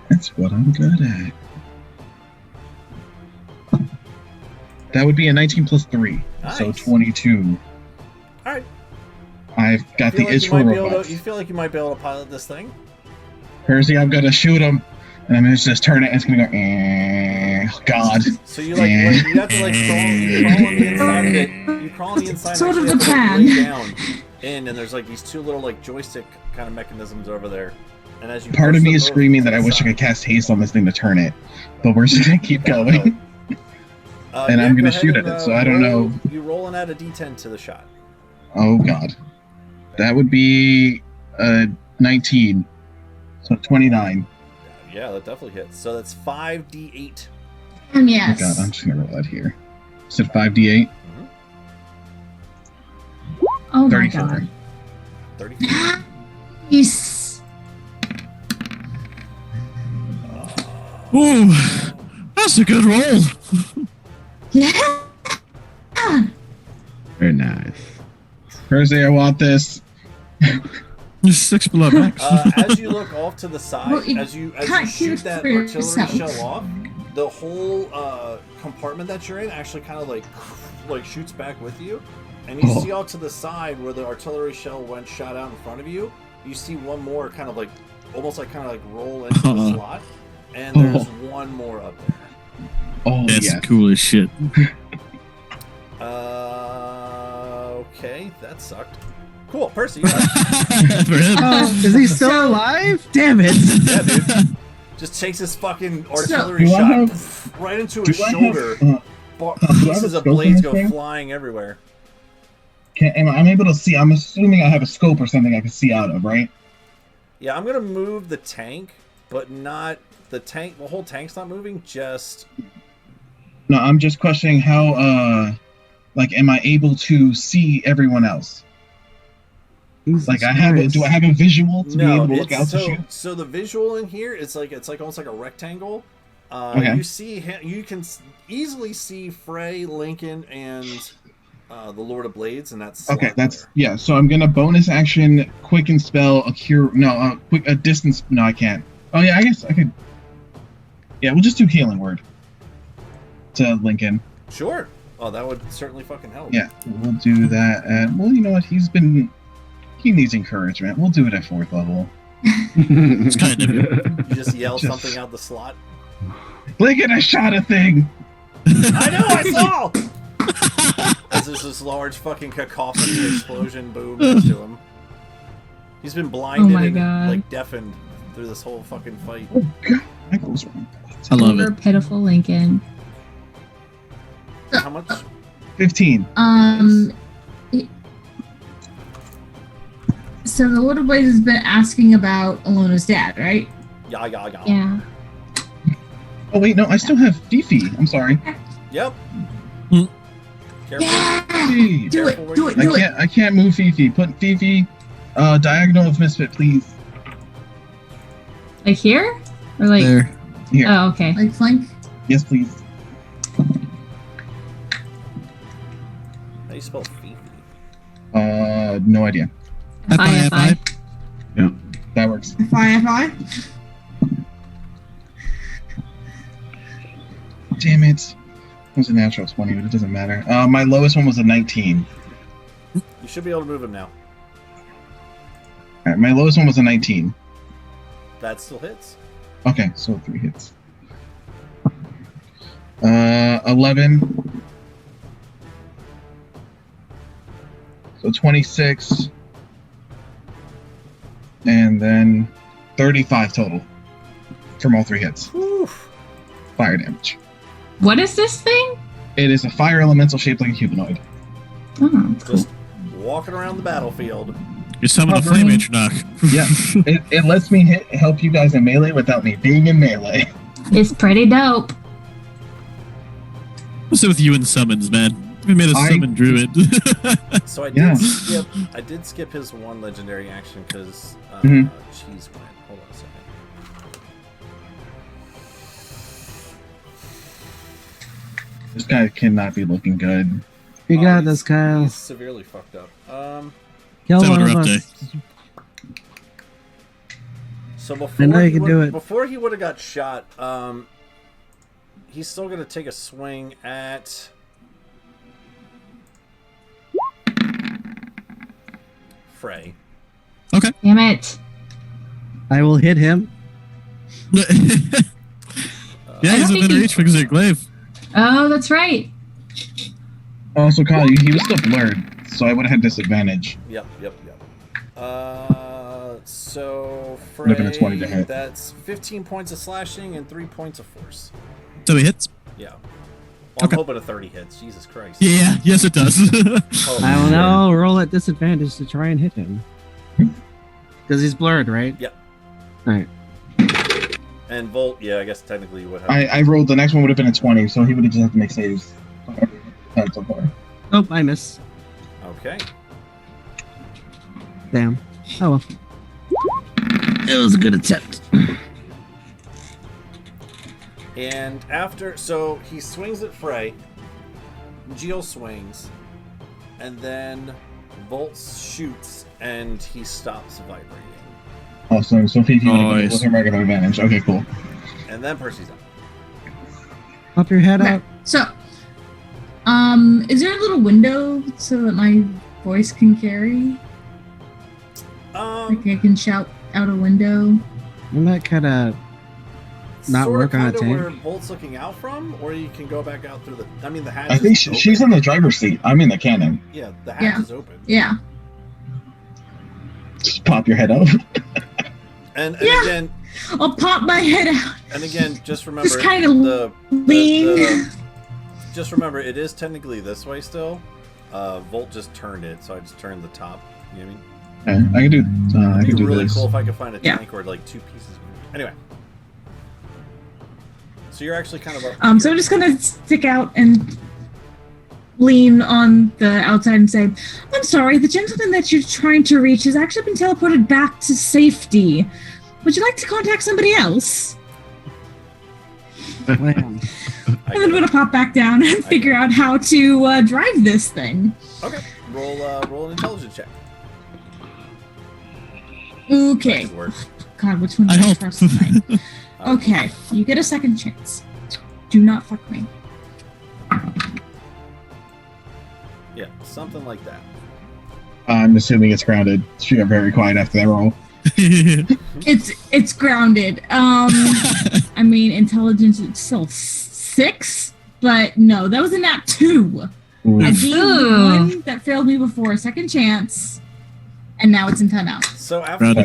That's what I'm good at. That would be a 19 plus 3, so
Nice.
22.
All right.
I've got the itch for robots.
You feel like you might be able to pilot this thing?
Percy, I'm gonna shoot him, and I'm gonna just turn it, and it's gonna go, God.
So you you have to crawl on the inside of it. You crawl on the inside
Sort
and
of
actually
the
have to,
plan.
lay down in, and there's these two little joystick kind of mechanisms over there. And as you
Part
push
of me
them
is
over
screaming
to
that
the
I wish I
side-
could cast haste on this thing to turn it, but we're just gonna keep going. And I'm
go
gonna
ahead
shoot
and,
at it, so I don't
roll-
know.
You roll and add a d10 to the shot.
Oh God, that would be 19, so 29.
Yeah, that definitely hits. So that's 5d8.
Yes.
Oh God, I'm just gonna roll that here. Said 5d8.
Oh my
34.
God.
34.
Yes.
Ooh, that's a good roll.
Yeah.
Very nice.
Percy, I want this.
6 below max.
As you look off to the side,
Well, you
as you
can't
shoot
shoot
that
for
artillery
yourself.
shell off, the whole compartment that you're in actually kind of like shoots back with you, and you
Oh.
see out to the side where the artillery shell went shot out in front of you. You see one more kind of almost roll into the slot, and there's one more up there.
Oh
That's
yeah.
cool as shit.
Okay, that sucked. Cool, Percy. You're up.
For him.
Is he still alive? Damn it!
Yeah, dude. Just takes his fucking artillery
Do I
shot
have-
right into
Do
his
I have,
shoulder.
do I have
Pieces
a
of
scope in
blades
this
go
thing?
flying everywhere.
I'm able to see. I'm assuming I have a scope or something I can see out of, right?
Yeah, I'm gonna move the tank, but not the tank. The whole tank's not moving. Just
No, I'm just questioning how. Am I able to see everyone else? Like, I have. Do I have a visual to be able to look out to shoot?
so the visual in here. It's almost like a rectangle.
Okay.
You see him. You can easily see Frey, Lincoln, and the Lord of Blades, and that's
Okay, yeah. So I'm gonna bonus action, quicken spell, a cure. No, a distance. No, I can't. Oh yeah, I guess I could. Yeah, we'll just do healing word to Lincoln.
Sure. Oh, that would certainly fucking help.
Yeah, we'll do that. Well, you know what? He needs encouragement. We'll do it at 4th level.
It's kind of
You just yell
Just-
something out the slot.
Lincoln, I shot a thing.
I know, I saw! As there's this large fucking cacophony explosion boom next to him. He's been blinded
my
and
God.
deafened through this whole fucking fight.
Oh God, that goes wrong.
I love
Poor
it.
pitiful Lincoln.
How much?
15.
So the little boy has been asking about Alona's dad, right?
Yeah.
Yeah.
Oh wait, no, I still have Fifi. I'm sorry.
Yep.
Hmm.
Careful.
Fifi.
Do
Careful
it,
where
do
you
it,
go.
do it.
I can't move Fifi. Put Fifi diagonal of Misfit, please.
Like here? Or like
There.
Here.
Oh, okay.
Like flank.
Yes, please.
How do you spell Fifi?
No idea.
FI.
Yeah.
That works.
FI.
Damn it. It was a natural 20, but it doesn't matter. My lowest one was a 19.
You should be able to move him now.
Alright, my lowest one was a 19.
That still hits.
Okay, so 3 hits. 11. So 26. And then 35 total from all 3 hits.
Oof.
Fire damage.
What is this thing?
It is a fire elemental shaped like a humanoid.
Oh, cool.
Just walking around the battlefield.
You summon a flame Atronach.
Yeah, it lets me help you guys in melee without me being in melee.
It's pretty dope.
What's it with you and summons, man? We made a summon druid.
So I did skip his one legendary action because cheese went. Hold on a second.
This guy cannot be looking good.
You got this, Kyle.
He's severely fucked up.
Kill one of
rough
us.
day.
So before
I know you
he
can do it.
Before he would have got shot, he's still gonna take a swing at Frey.
Okay.
Damn it.
I will hit him.
Yeah, he's within reach because of glaive.
Oh, that's right.
Also, Kyle, he was still blurred, so I would have had disadvantage.
Yep. So Frey,
Looking at 20 to hit.
that's 15 points of slashing and 3 points of force.
So he hits.
Yeah. Well,
Okay.
I'm hoping a 30 hits. Jesus Christ.
Yeah, yes it does.
Holy
I don't
shit.
know. Roll at disadvantage to try and hit him. Because he's blurred, right?
Yep.
Alright.
And Volt, yeah, I guess technically you would have.
I rolled, the next one would have been a 20, so he would have just had to make saves. So far.
Oh, I miss.
Okay.
Damn. Oh well. It was a good attempt.
And after, so he swings at Frey, Geo swings, and then Volt shoots, and he stops vibrating.
Awesome. So if he
Nice.
with a regular advantage. Okay, cool.
And then Percy's up.
Pop your head
Okay.
out.
So, is there a little window so that my voice can carry? Like I can shout out a window?
Wouldn't that kind of not
Sorta
work on a
kinda
tank?
where Volt's looking out from, or you can go back out through the. I mean, the hatch.
I think
is
she's in
open.
the driver's seat. I'm in the cannon.
Yeah, the hatch
Yeah.
is open.
Yeah.
Just pop your head up.
And
Yeah.
again,
I'll pop my head out.
and again, just remember
Just kind of lean.
just remember, it is technically this way still. Volt just turned it, so I just turned the top. You know what I mean?
Okay, I can do. I
It'd
can
be
do
really
this.
cool if I could find a
Yeah.
tank or like 2 pieces. Anyway, so you're actually kind of up.
So
here.
I'm just gonna stick out and lean on the outside and say, "I'm sorry, the gentleman that you're trying to reach has actually been teleported back to safety. Would you like to contact somebody else?"
Wow.
I
And then I'm
get it.
gonna pop back down and figure out how to drive this thing.
Okay, roll an intelligence check.
Okay.
Nice work.
God, which one
I
did I
hope.
trust tonight? Okay, you get a second chance. Do not fuck me.
Yeah, something like that.
I'm assuming it's grounded. She got very quiet after that roll.
It's grounded. I mean, intelligence is still 6, but no, that was a nat 2.
Ooh.
I beat Ooh. one that failed me before, second chance, and now it's in 10 out.
So
Right.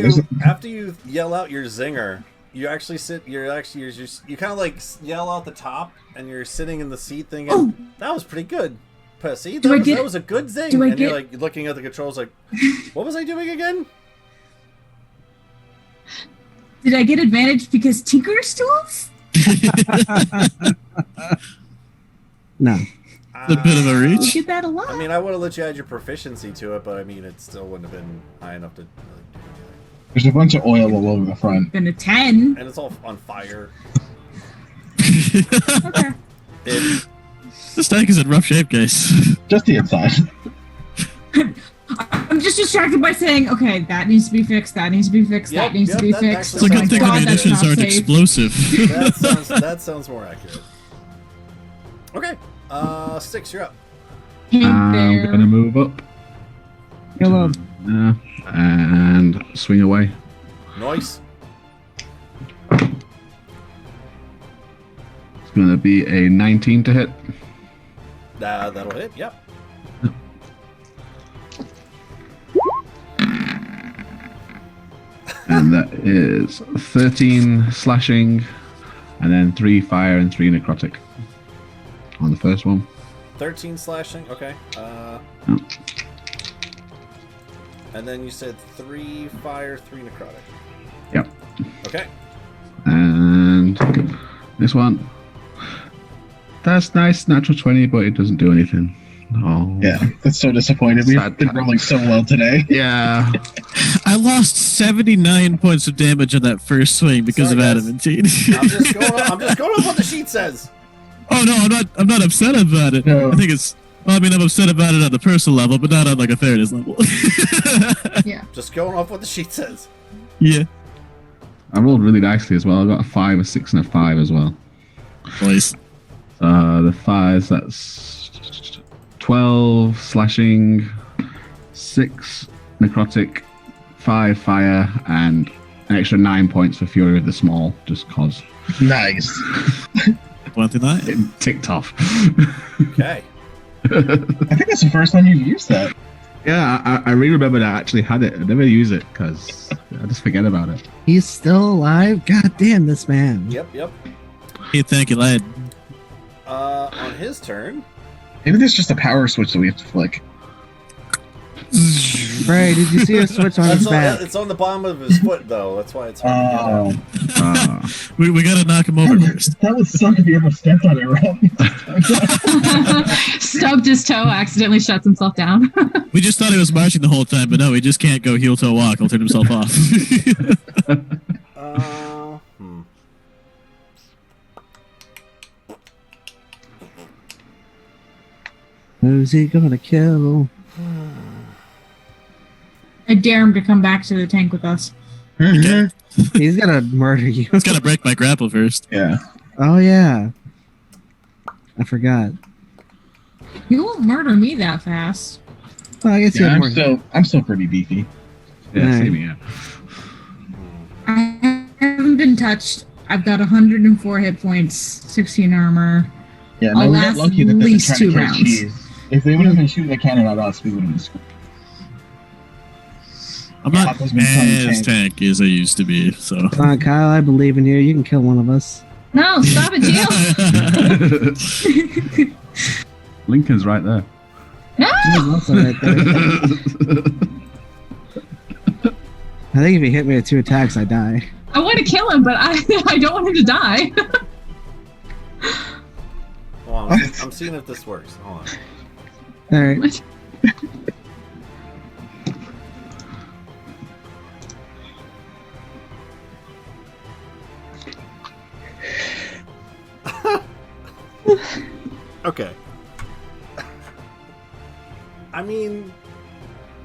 after you yell out your zinger, you actually you kind of like yell out the top, and you're sitting in the seat thinking,
Oh.
"That was pretty good, Pussy.
Do I get-
That was a good zing."
do I
And you're
get-
like looking at the controls, like, "What was I doing again?"
Did I get advantage because Tinker's tools?
No.
A bit of a
You
reach.
get that a lot.
I mean, I would have let you add your proficiency to it, but I mean, it still wouldn't have been high enough to really do anything.
There's a bunch of oil all over the front.
Been a 10.
And it's all on fire.
Okay.
This tank is in rough shape, guys.
Just the inside.
I'm just distracted by saying, okay, that needs to be fixed, that needs to be fixed,
Yep,
that needs
yep,
to be
that
fixed.
It's a
actually
good thing
God,
the
that's
munitions
not
aren't
safe.
explosive.
That sounds more accurate. Okay, Six, you're up.
Hey
I'm
there.
gonna move up.
Kill him.
And swing away.
Nice.
going to be a 19 to hit.
That'll hit, yep.
And that is 13 slashing, and then 3 fire and 3 necrotic on the first one.
13 slashing, okay. And then you said 3 fire, 3 necrotic.
Yep.
Okay.
And this one. That's nice, natural 20, but it doesn't do anything. Oh.
Yeah, that's so disappointed. We've been rolling so well today.
Yeah.
I lost 79 points of damage on that first swing because
Sorry,
of
guys.
adamantine.
I'm just going off what the sheet says.
Oh no, I'm not upset about it.
No.
I think it's. Well, I mean, I'm upset about it on the personal level, but not on like a fairness level.
Yeah.
Just going off what the sheet says.
Yeah.
I rolled really nicely as well. I got a 5, a 6, and a 5 as well.
Nice.
The 5s, that's 12 slashing, 6 necrotic, 5 fire, and an extra 9 points for Fury of the Small, just cause
Nice.
29.
it ticked off.
Okay.
I think that's the first time you've used that.
Yeah, I really remember that I actually had it. I never use it because I just forget about it.
He's still alive? God damn this man.
Yep.
Hey, thank you, lad.
On his turn.
Maybe there's just a power switch that we have to flick.
Ray, did you see a switch on his back?
It's on the bottom of his foot, though. That's why it's hard to get out.
We gotta knock him over first.
That would suck if you ever stepped on it wrong.
Stubbed his toe, accidentally shuts himself down.
We just thought he was marching the whole time, but no, he just can't go heel toe walk. He'll turn himself off.
Who's he gonna kill?
I dare him to come back to the tank with us.
He's gonna murder you.
He's gotta break my grapple first.
Yeah.
Oh yeah. I forgot.
You won't murder me that fast.
Well, I guess you
Yeah,
have more.
I'm still pretty beefy.
Yeah,
Right.
same here.
I haven't been touched. I've got 104 hit points, 16 armor.
Yeah,
I'll
no, we got
last
lucky that
at
they've been
least
trying
2
to catch
rounds.
cheese. If they would have been shooting a cannon at us, we would have been screwed.
I'm not
Papa's been playing
as tanky as I used to be, so.
Come on, Kyle, I believe in you. You can kill one of us.
No, stop it, Gio.
Lincoln's right there.
No!
He's also right there. I think if he hit me with 2 attacks, I die.
I want to kill him, but I don't want him to die.
Hold on, I'm seeing if this works. Hold on.
Alright.
What?
Okay. I mean,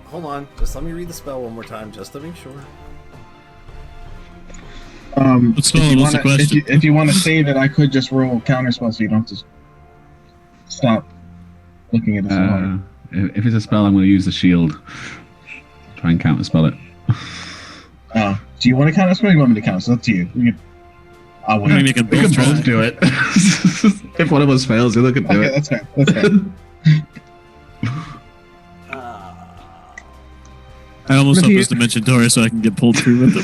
hold on. Just let me read the spell one more time, just to make sure.
What spell was the question?
If you want to save it, I could just roll counterspell so you don't have to stop looking at it so hard.
If it's a spell, I'm going to use the shield. Try and counterspell it.
Do you want to counterspell or you want me to counterspell? It's up to you. I'll
I mean,
win.
we can
We
both
can
try.
both do it. If one of us fails, the other can do
Okay,
it.
that's fair. That's fair.
I almost
If
hope
you-
there's Dimension Door so I can get pulled through with them.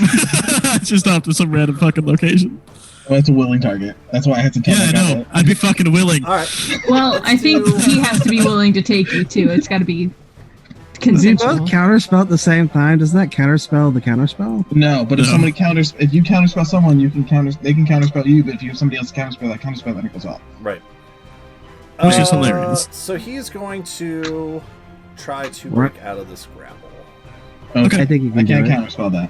Just off to some random fucking location.
Well, it's a willing target. That's why I had to tell
Yeah, I
my guy
know.
that.
I'd be fucking willing.
Alright.
Well, I think he has to be willing to take you too. It's got to be
If you
consensual.
both counterspell at the same time, doesn't that counterspell the counterspell?
No, but if
No.
somebody if you counterspell someone, they can counterspell you. But if you have somebody else counterspell, then it goes off.
Right.
Which is hilarious.
So he's going to try to
Right.
break out of this grapple.
I think you
I
can do
can't
it.
counterspell that.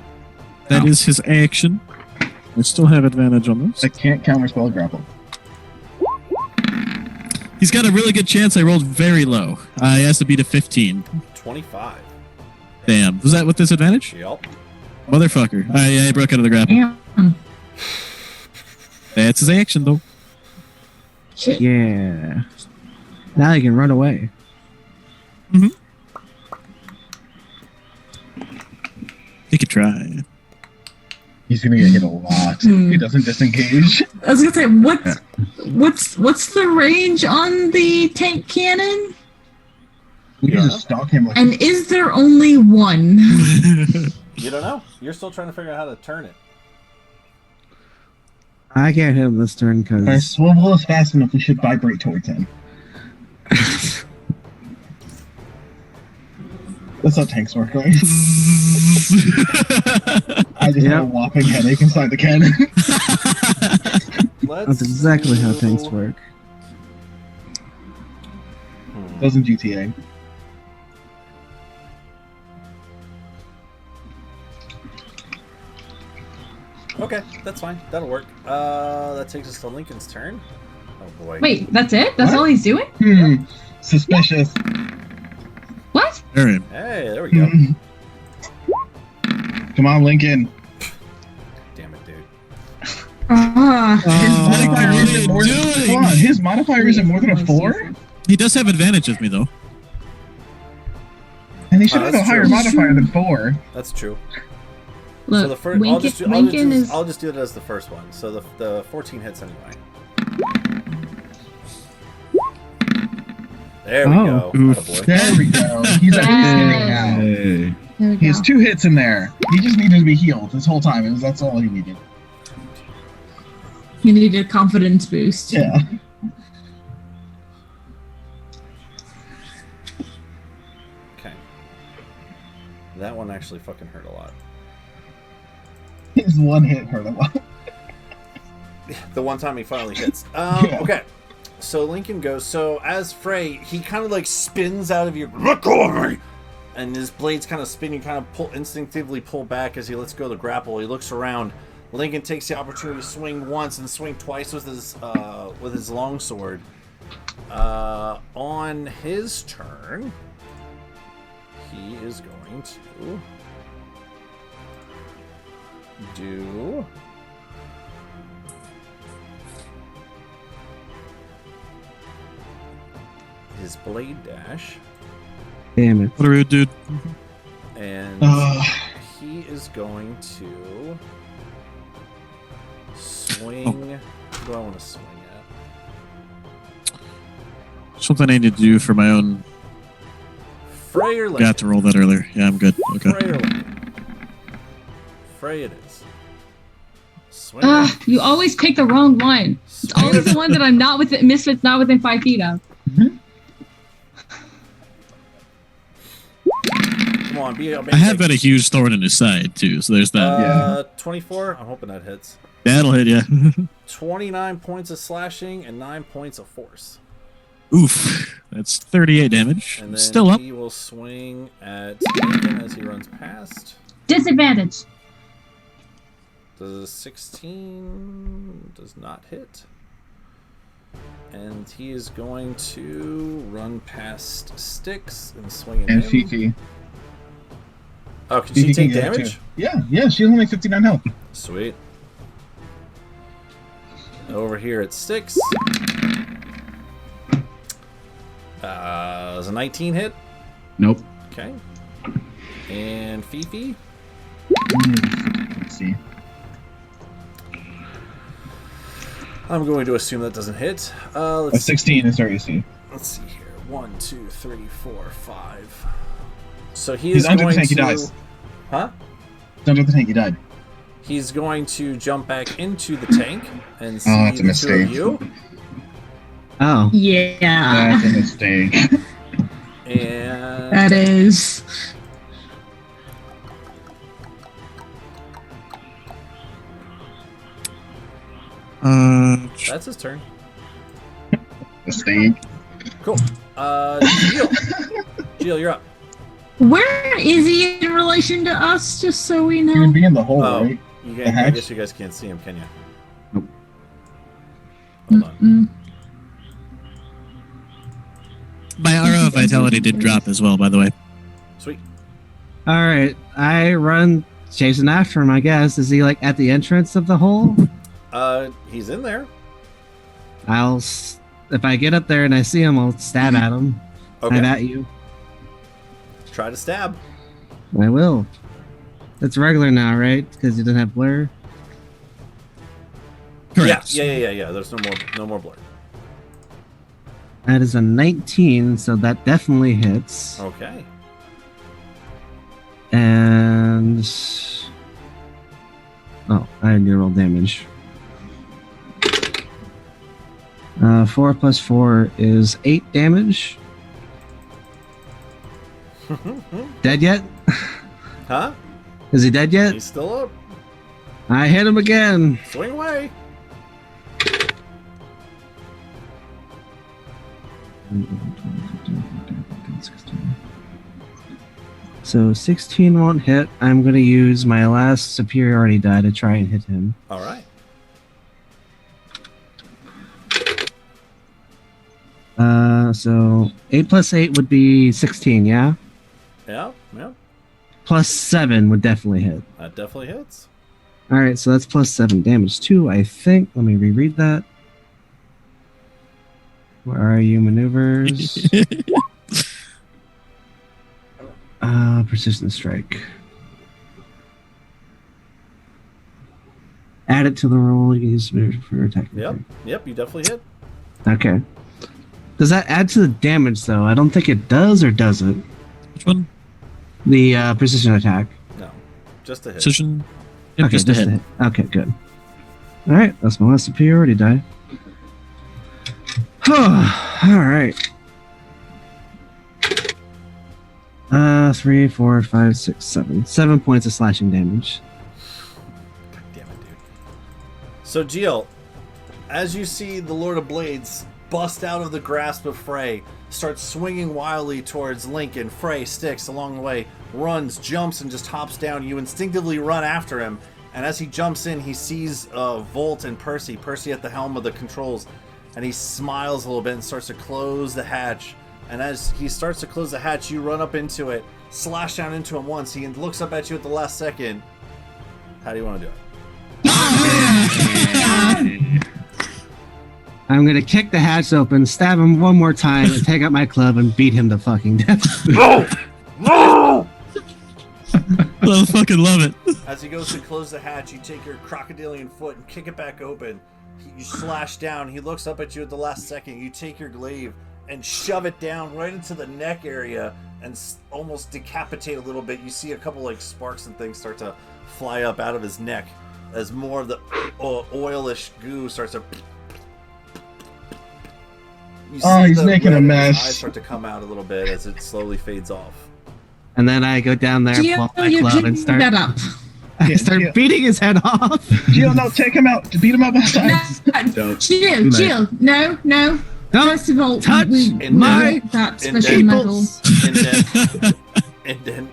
That is his action. I still have advantage on this.
I can't counterspell a grapple.
He's got a really good chance. I rolled very low. He has to beat a 15.
25.
Damn. Was that with disadvantage?
Yup.
Motherfucker. Yeah, he broke out of the grapple.
Damn.
That's his action, though.
Yeah. Now you can run away.
He could try.
He's gonna get hit a lot.
Hmm.
He doesn't disengage.
I was gonna say, what's the range on the tank cannon?
We can just stalk him like.
And is there only one?
You don't know. You're still trying to figure out how to turn it.
I can't hit him this turn
Our
because
swivel is fast enough. We should vibrate towards him. That's how tanks work, right? I just have a whopping headache inside the cannon.
that's exactly how tanks work.
Doesn't GTA.
Okay, that's fine. That'll work. That takes us to Lincoln's turn. Oh boy.
Wait, that's it? That's
What?
all he's doing?
Suspicious.
What?
All right.
Hey, there we go.
Come on, Lincoln.
Damn it, dude.
His modifier
what are
isn't
you
more than,
doing?
come on, his modifier isn't more than a 4?
He does have advantage with me though.
And he should have a
that's
higher
true.
modifier than 4.
That's true.
Look,
So the first,
Lincoln is.
I'll just do it as the first one. So the 14 hits anyway. There we go.
Oof.
Attaboy.
There we go. He's at least hitting now.
Hey.
There we
He has
go.
2 hits in there. He just needed to be healed this whole time, and that's all he needed.
You need a confidence boost.
Yeah.
Okay. That one actually fucking hurt a lot.
His one hit hurt a lot.
The one time he finally hits.
Yeah.
Okay. So Lincoln goes. So as Frey, he kind of like spins out of your. Let go of me! And his blades kind of spin. You kind of instinctively pull back as he lets go of the grapple. He looks around. Lincoln takes the opportunity to swing once and swing twice with his longsword. On his turn, he is going to do. His blade dash,
Damn it.
What a rude dude.
and he is going to swing. What do I want to swing at?
Something I need to do for my own.
Frey or Lincoln?
Got to roll that earlier. Yeah, I'm good. Okay.
Frey or Lincoln? Frey it is. Swing.
Ugh, you always pick the wrong one. It's
Swing
always
it.
the one that I'm not within. Misfits not within 5 feet of.
Come on, be.
I have got a huge thorn in his side too, so there's that.
24. I'm hoping that hits.
That'll hit you.
29 points of slashing and 9 points of force.
Oof. That's 38 damage.
And then
Still up.
he will swing at Lincoln as he runs past.
Disadvantage.
Does a 16 does not hit. And he is going to run past Styx and swing at
And
him.
Fifi.
Oh, can
Fifi
she take
can get it
damage?
too. Yeah, she has only 59 health.
Sweet. Over here at Styx. Does a 19 hit?
Nope.
Okay. And Fifi?
Let's see.
I'm going to assume that doesn't hit.
A
Let's
16 is our AC.
Let's see here. 1, 2, 3, 4, 5. So he
He's
is
under the
going
tank,
to.
he dies.
Huh?
He's under the tank, he died.
He's going to jump back into the tank and see
Oh, that's a
the two of
mistake.
you.
Oh.
Yeah,
That's a mistake.
And
that is.
that's his turn.
Mistake.
Cool. Jill, you're up.
Where is he in relation to us? Just so we
He
know.
would be in the hole,
Oh,
right?
you
The
guys, I
hatch?
guess you guys can't see him, can you?
Nope.
Hold on.
Mm.
My aura of vitality did drop as well, by the way.
Sweet.
All right. I run chasing after him, I guess. Is he like at the entrance of the hole?
He's in there.
If I get up there and I see him, I'll stab at him.
Okay.
I'm at you.
Try to stab.
I will. It's regular now, right? Because you didn't have blur.
Correct.
Yeah. There's no more blur.
That is a 19, so that definitely hits.
Okay.
And I need to roll damage. 4 plus 4 is 8 damage. Dead yet?
Huh?
Is he dead yet?
He's still up.
I hit him again.
Swing away.
So 16 won't hit. I'm going to use my last superiority die to try and hit him.
All right.
So 8 plus 8 would be 16, yeah?
Yeah.
Plus 7 would definitely hit.
That definitely hits.
Alright, so that's plus 7 damage too, I think. Let me reread that. Where are you, maneuvers? Persistent strike. Add it to the roll. You can use for attack.
Yep, you definitely hit.
Okay. Does that add to the damage, though? I don't think it does, or does it?
Which one?
The precision attack.
No, just a hit.
Precision. Yep,
Okay,
just a hit.
Okay, good. Alright, that's my last superiority die. Alright. 3, 4, 5, 6, 7. 7 points of slashing damage.
God damn it, dude. So, Gio, as you see the Lord of Blades bust out of the grasp of Frey, starts swinging wildly towards Lincoln, Frey sticks along the way, runs, jumps, and just hops down. You instinctively run after him, and as he jumps in, he sees Volt and Percy at the helm of the controls, and he smiles a little bit and starts to close the hatch. And as he starts to close the hatch, you run up into it, slash down into him once. He looks up at you at the last second. How do you want to do it?
I'm gonna kick the hatch open, stab him one more time, and take out my club and beat him to fucking death.
No!
I fucking love it.
As he goes to close the hatch, you take your crocodilian foot and kick it back open. You slash down. He looks up at you at the last second. You take your glaive and shove it down right into the neck area and almost decapitate a little bit. You see a couple like sparks and things start to fly up out of his neck as more of the oilish goo starts to... You see
he's making a mess.
His eyes start to come out a little bit as it slowly fades off.
And then I go down there, pull out my club, and start beating his head off.
Gio, no, take him out. Beat him up outside.
Gio, no. First of all,
touch
my that special medal.
And then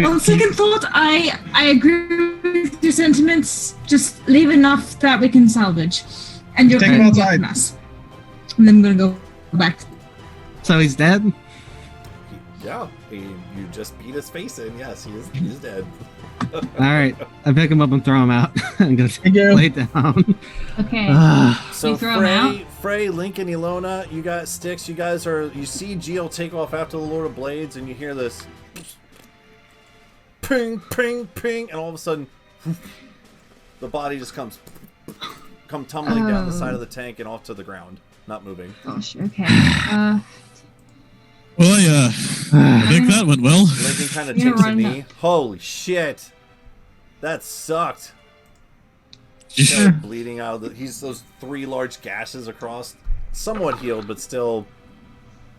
On second thought, I agree with your sentiments. Just leave enough that we can salvage, and you're
take him outside.
Us. And then I'm gonna go back.
So he's dead.
Yeah, you just beat his face in. Yes, he's dead.
All right, I pick him up and throw him out. I'm gonna lay down.
Okay.
So
throw him out?
Frey, Lincoln, Ilona, you got sticks. You see Gio take off after the Lord of Blades, and you hear this ping, ping, ping, and all of a sudden, the body just come tumbling down the side of the tank and off to the ground, not moving.
Gosh. Okay.
Well, I think that went well.
Lincoln kind of takes a knee. Holy shit, that sucked.
Yeah.
Bleeding out. He's those 3 large gashes across, somewhat healed, but still.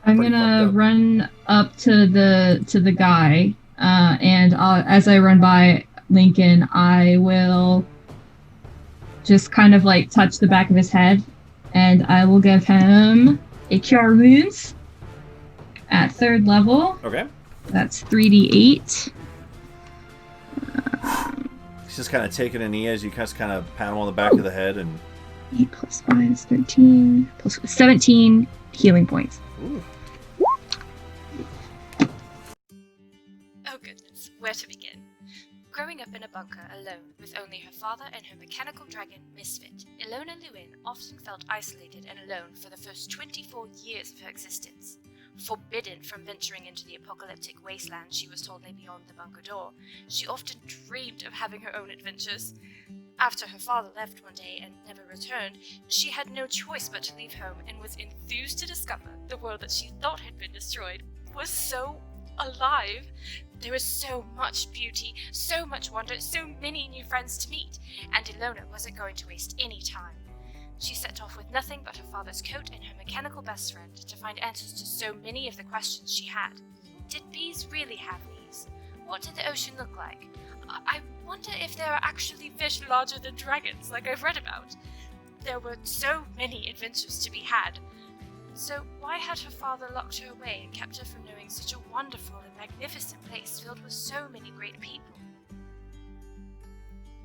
I'm gonna run up to the guy, and as I run by Lincoln, I will just kind of like touch the back of his head, and I will give him a cure wounds at 3rd level.
Okay.
That's 3d8.
He's just kind of taking a knee as you just kind of pat him on the back of the head and.
8 plus 5 is 13. Plus 17 healing points.
Ooh.
Oh goodness, where to begin? Growing up in a bunker alone with only her father and her mechanical dragon, Misfit, Ilona Lewin often felt isolated and alone for the first 24 years of her existence. Forbidden from venturing into the apocalyptic wasteland she was told lay beyond the bunker door, she often dreamed of having her own adventures. After her father left one day and never returned, she had no choice but to leave home and was enthused to discover the world that she thought had been destroyed was so alive. There was so much beauty, so much wonder, so many new friends to meet, and Ilona wasn't going to waste any time. She set off with nothing but her father's coat and her mechanical best friend to find answers to so many of the questions she had. Did bees really have knees? What did the ocean look like? I wonder if there are actually fish larger than dragons, like I've read about. There were so many adventures to be had. So why had her father locked her away and kept her from knowing such a wonderful and magnificent place filled with so many great people?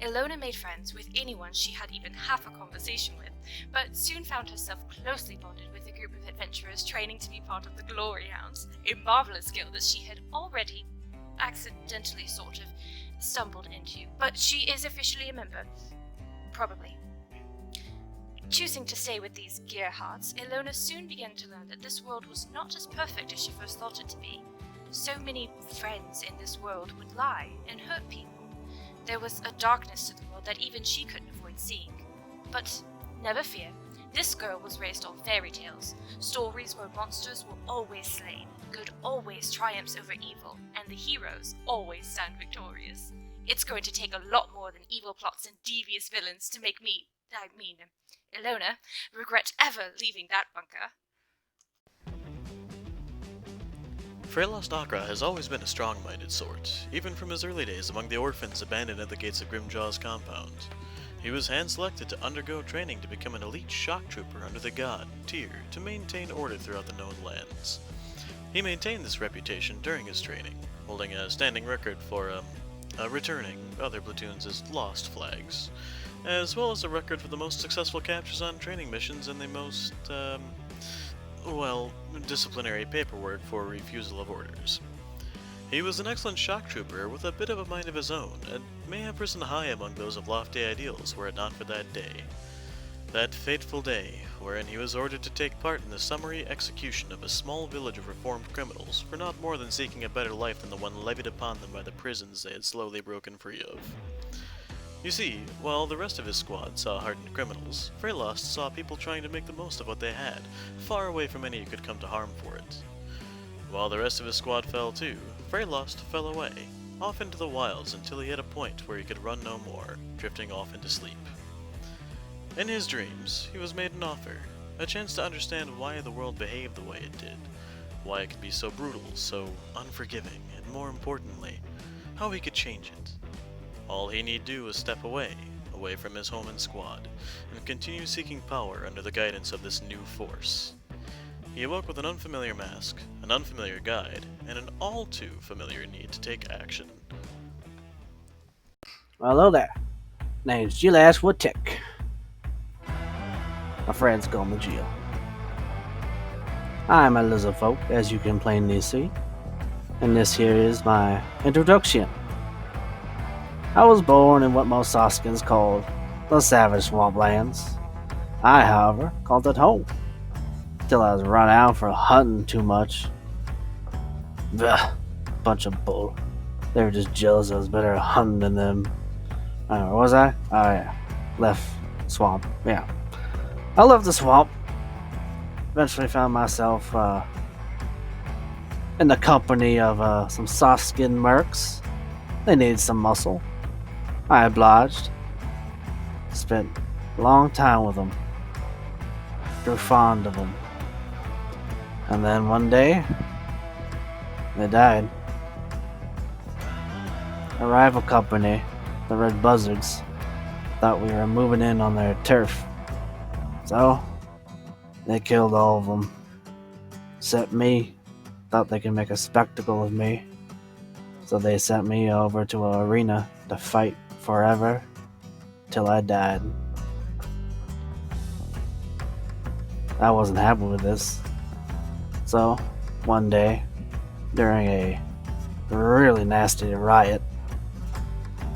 Ilona made friends with anyone she had even half a conversation with, but soon found herself closely bonded with a group of adventurers training to be part of the Glory Hounds, a marvelous skill that she had already accidentally sort of stumbled into, but she is officially a member. Probably. Choosing to stay with these gearhearts, Ilona soon began to learn that this world was not as perfect as she first thought it to be. So many friends in this world would lie and hurt people. There was a darkness to the world that even she couldn't avoid seeing. But never fear, this girl was raised on fairy tales, stories where monsters were always slain, good always triumphs over evil, and the heroes always stand victorious. It's going to take a lot more than evil plots and devious villains to make Ilona, regret ever leaving that bunker.
Freylost Akra has always been a strong-minded sort, even from his early days among the orphans abandoned at the gates of Grimjaw's compound. He was hand-selected to undergo training to become an elite shock trooper under the God, Tyr, to maintain order throughout the known lands. He maintained this reputation during his training, holding a standing record for returning other platoons as lost flags, as well as a record for the most successful captures on training missions and the most, disciplinary paperwork for refusal of orders. He was an excellent shock trooper with a bit of a mind of his own, and may have risen high among those of lofty ideals were it not for that day. That fateful day, wherein he was ordered to take part in the summary execution of a small village of reformed criminals for not more than seeking a better life than the one levied upon them by the prisons they had slowly broken free of. You see, while the rest of his squad saw hardened criminals, Freylost saw people trying to make the most of what they had, far away from any who could come to harm for it. While the rest of his squad fell too, Freylost fell away, off into the wilds until he hit a point where he could run no more, drifting off into sleep. In his dreams, he was made an offer, a chance to understand why the world behaved the way it did, why it could be so brutal, so unforgiving, and more importantly, how he could change it. All he need do was step away from his home and squad, and continue seeking power under the guidance of this new force. He awoke with an unfamiliar mask, an unfamiliar guide, and an all-too-familiar need to take action.
Well, hello there. Name's Jill Ashwood-Tick. My friends call me Jill. I'm a lizard folk, as you can plainly see, and this here is my introduction. I was born in what most Saskans called the Savage Swamplands. I, however, called it home, till I was run out for hunting too much. Ugh, bunch of bull. They were just jealous I was better at hunting than them. Where was I? Oh yeah, left swamp, yeah. I left the swamp. Eventually found myself in the company of some Saskin mercs. They needed some muscle. I obliged. Spent a long time with them. Grew fond of them. And then one day, they died. A rival company, the Red Buzzards, thought we were moving in on their turf. So, they killed all of them. Except me. Thought they could make a spectacle of me. So they sent me over to an arena to fight forever till I died. I wasn't happy with this. So, one day, during a really nasty riot,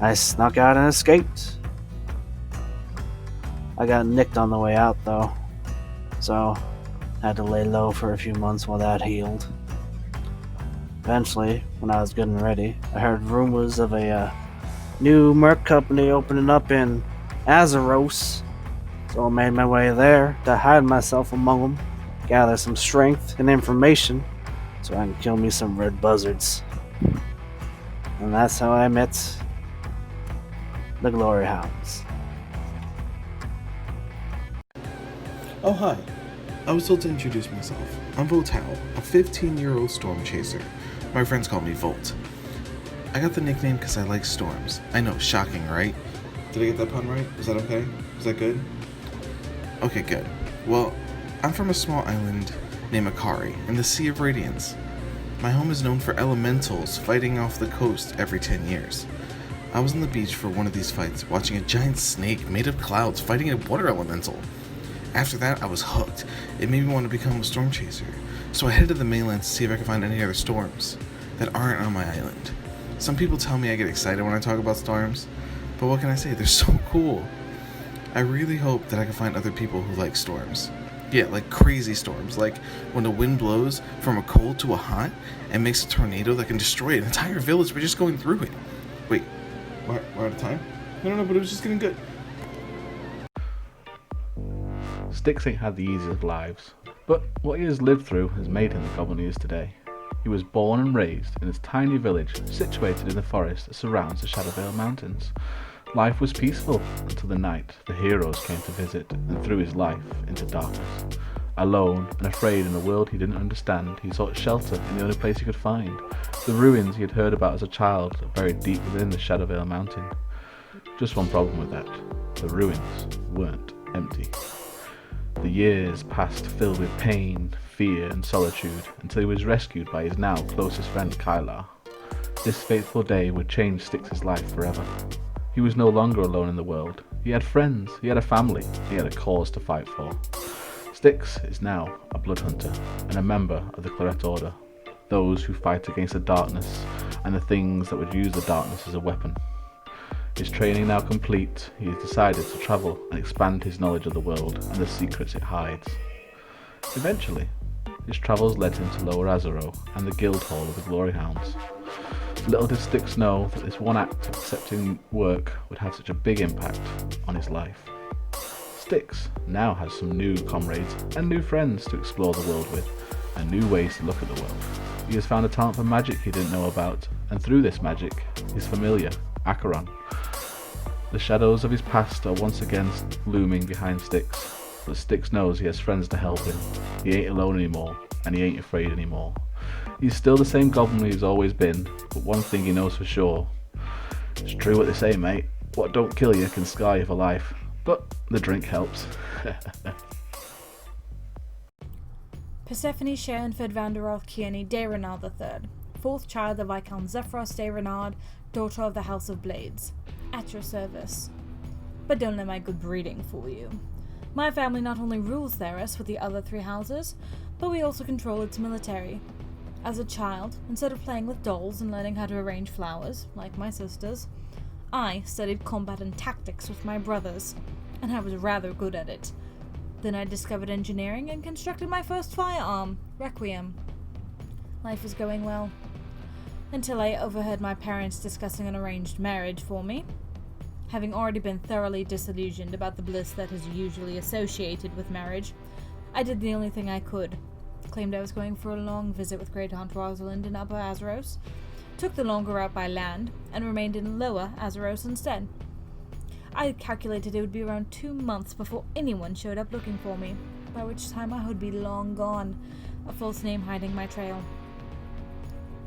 I snuck out and escaped. I got nicked on the way out though, so I had to lay low for a few months while that healed. Eventually, when I was good and ready, I heard rumors of a new merc company opening up in Azeros. So I made my way there to hide myself among them, gather some strength and information so I can kill me some red buzzards. And that's how I met the Glory Hounds.
Oh, hi. I was told to introduce myself. I'm Voltao, a 15-year-old storm chaser. My friends call me Volt. I got the nickname because I like storms. I know, shocking, right? Did I get that pun right? Is that okay? Is that good? Okay, good. Well, I'm from a small island named Akari in the Sea of Radiance. My home is known for elementals fighting off the coast every 10 years. I was on the beach for one of these fights, watching a giant snake made of clouds fighting a water elemental. After that, I was hooked. It made me want to become a storm chaser. So I headed to the mainland to see if I could find any other storms that aren't on my island. Some people tell me I get excited when I talk about storms, but what can I say? They're so cool. I really hope that I can find other people who like storms. Yeah, like crazy storms, like when the wind blows from a cold to a hot and makes a tornado that can destroy an entire village by just going through it. Wait, we're out of time? No, but it was just getting good.
Styx ain't had the easiest of lives, but what he has lived through has made him the goblin he is today. He was born and raised in this tiny village situated in the forest that surrounds the Shadowvale Mountains. Life was peaceful until the night the heroes came to visit and threw his life into darkness. Alone and afraid in a world he didn't understand, he sought shelter in the only place he could find, the ruins he had heard about as a child buried deep within the Shadowvale Mountain. Just one problem with that: the ruins weren't empty. The years passed filled with pain, fear and solitude until he was rescued by his now closest friend Kylar. This fateful day would change Styx's life forever. He was no longer alone in the world. He had friends, he had a family, he had a cause to fight for. Styx is now a blood hunter and a member of the Claret Order, those who fight against the darkness and the things that would use the darkness as a weapon. His training now complete, he has decided to travel and expand his knowledge of the world and the secrets it hides. Eventually, his travels led him to Lower Azaro and the guild hall of the Glory Hounds. Little did Styx know that this one act of accepting work would have such a big impact on his life. Styx now has some new comrades and new friends to explore the world with, and new ways to look at the world. He has found a talent for magic he didn't know about, and through this magic, his familiar, Acheron. The shadows of his past are once again looming behind Styx, but Styx knows he has friends to help him. He ain't alone anymore, and he ain't afraid anymore. He's still the same goblin he's always been, but one thing he knows for sure. It's true what they say, mate. What don't kill you can scar you for life. But the drink helps.
Persephone Sharonford Vanderoth Kearney de Renard III, fourth child of Viscount Zephyros de Renard, daughter of the House of Blades. At your service. But don't let my good breeding fool you. My family not only rules Theros with the other three houses, but we also control its military. As a child, instead of playing with dolls and learning how to arrange flowers, like my sisters, I studied combat and tactics with my brothers, and I was rather good at it. Then I discovered engineering and constructed my first firearm, Requiem. Life was going well, until I overheard my parents discussing an arranged marriage for me. Having already been thoroughly disillusioned about the bliss that is usually associated with marriage, I did the only thing I could. Claimed I was going for a long visit with Great Aunt Rosalind in Upper Azeros, took the longer route by land, and remained in Lower Azeros instead. I calculated it would be around 2 months before anyone showed up looking for me, by which time I would be long gone, a false name hiding my trail.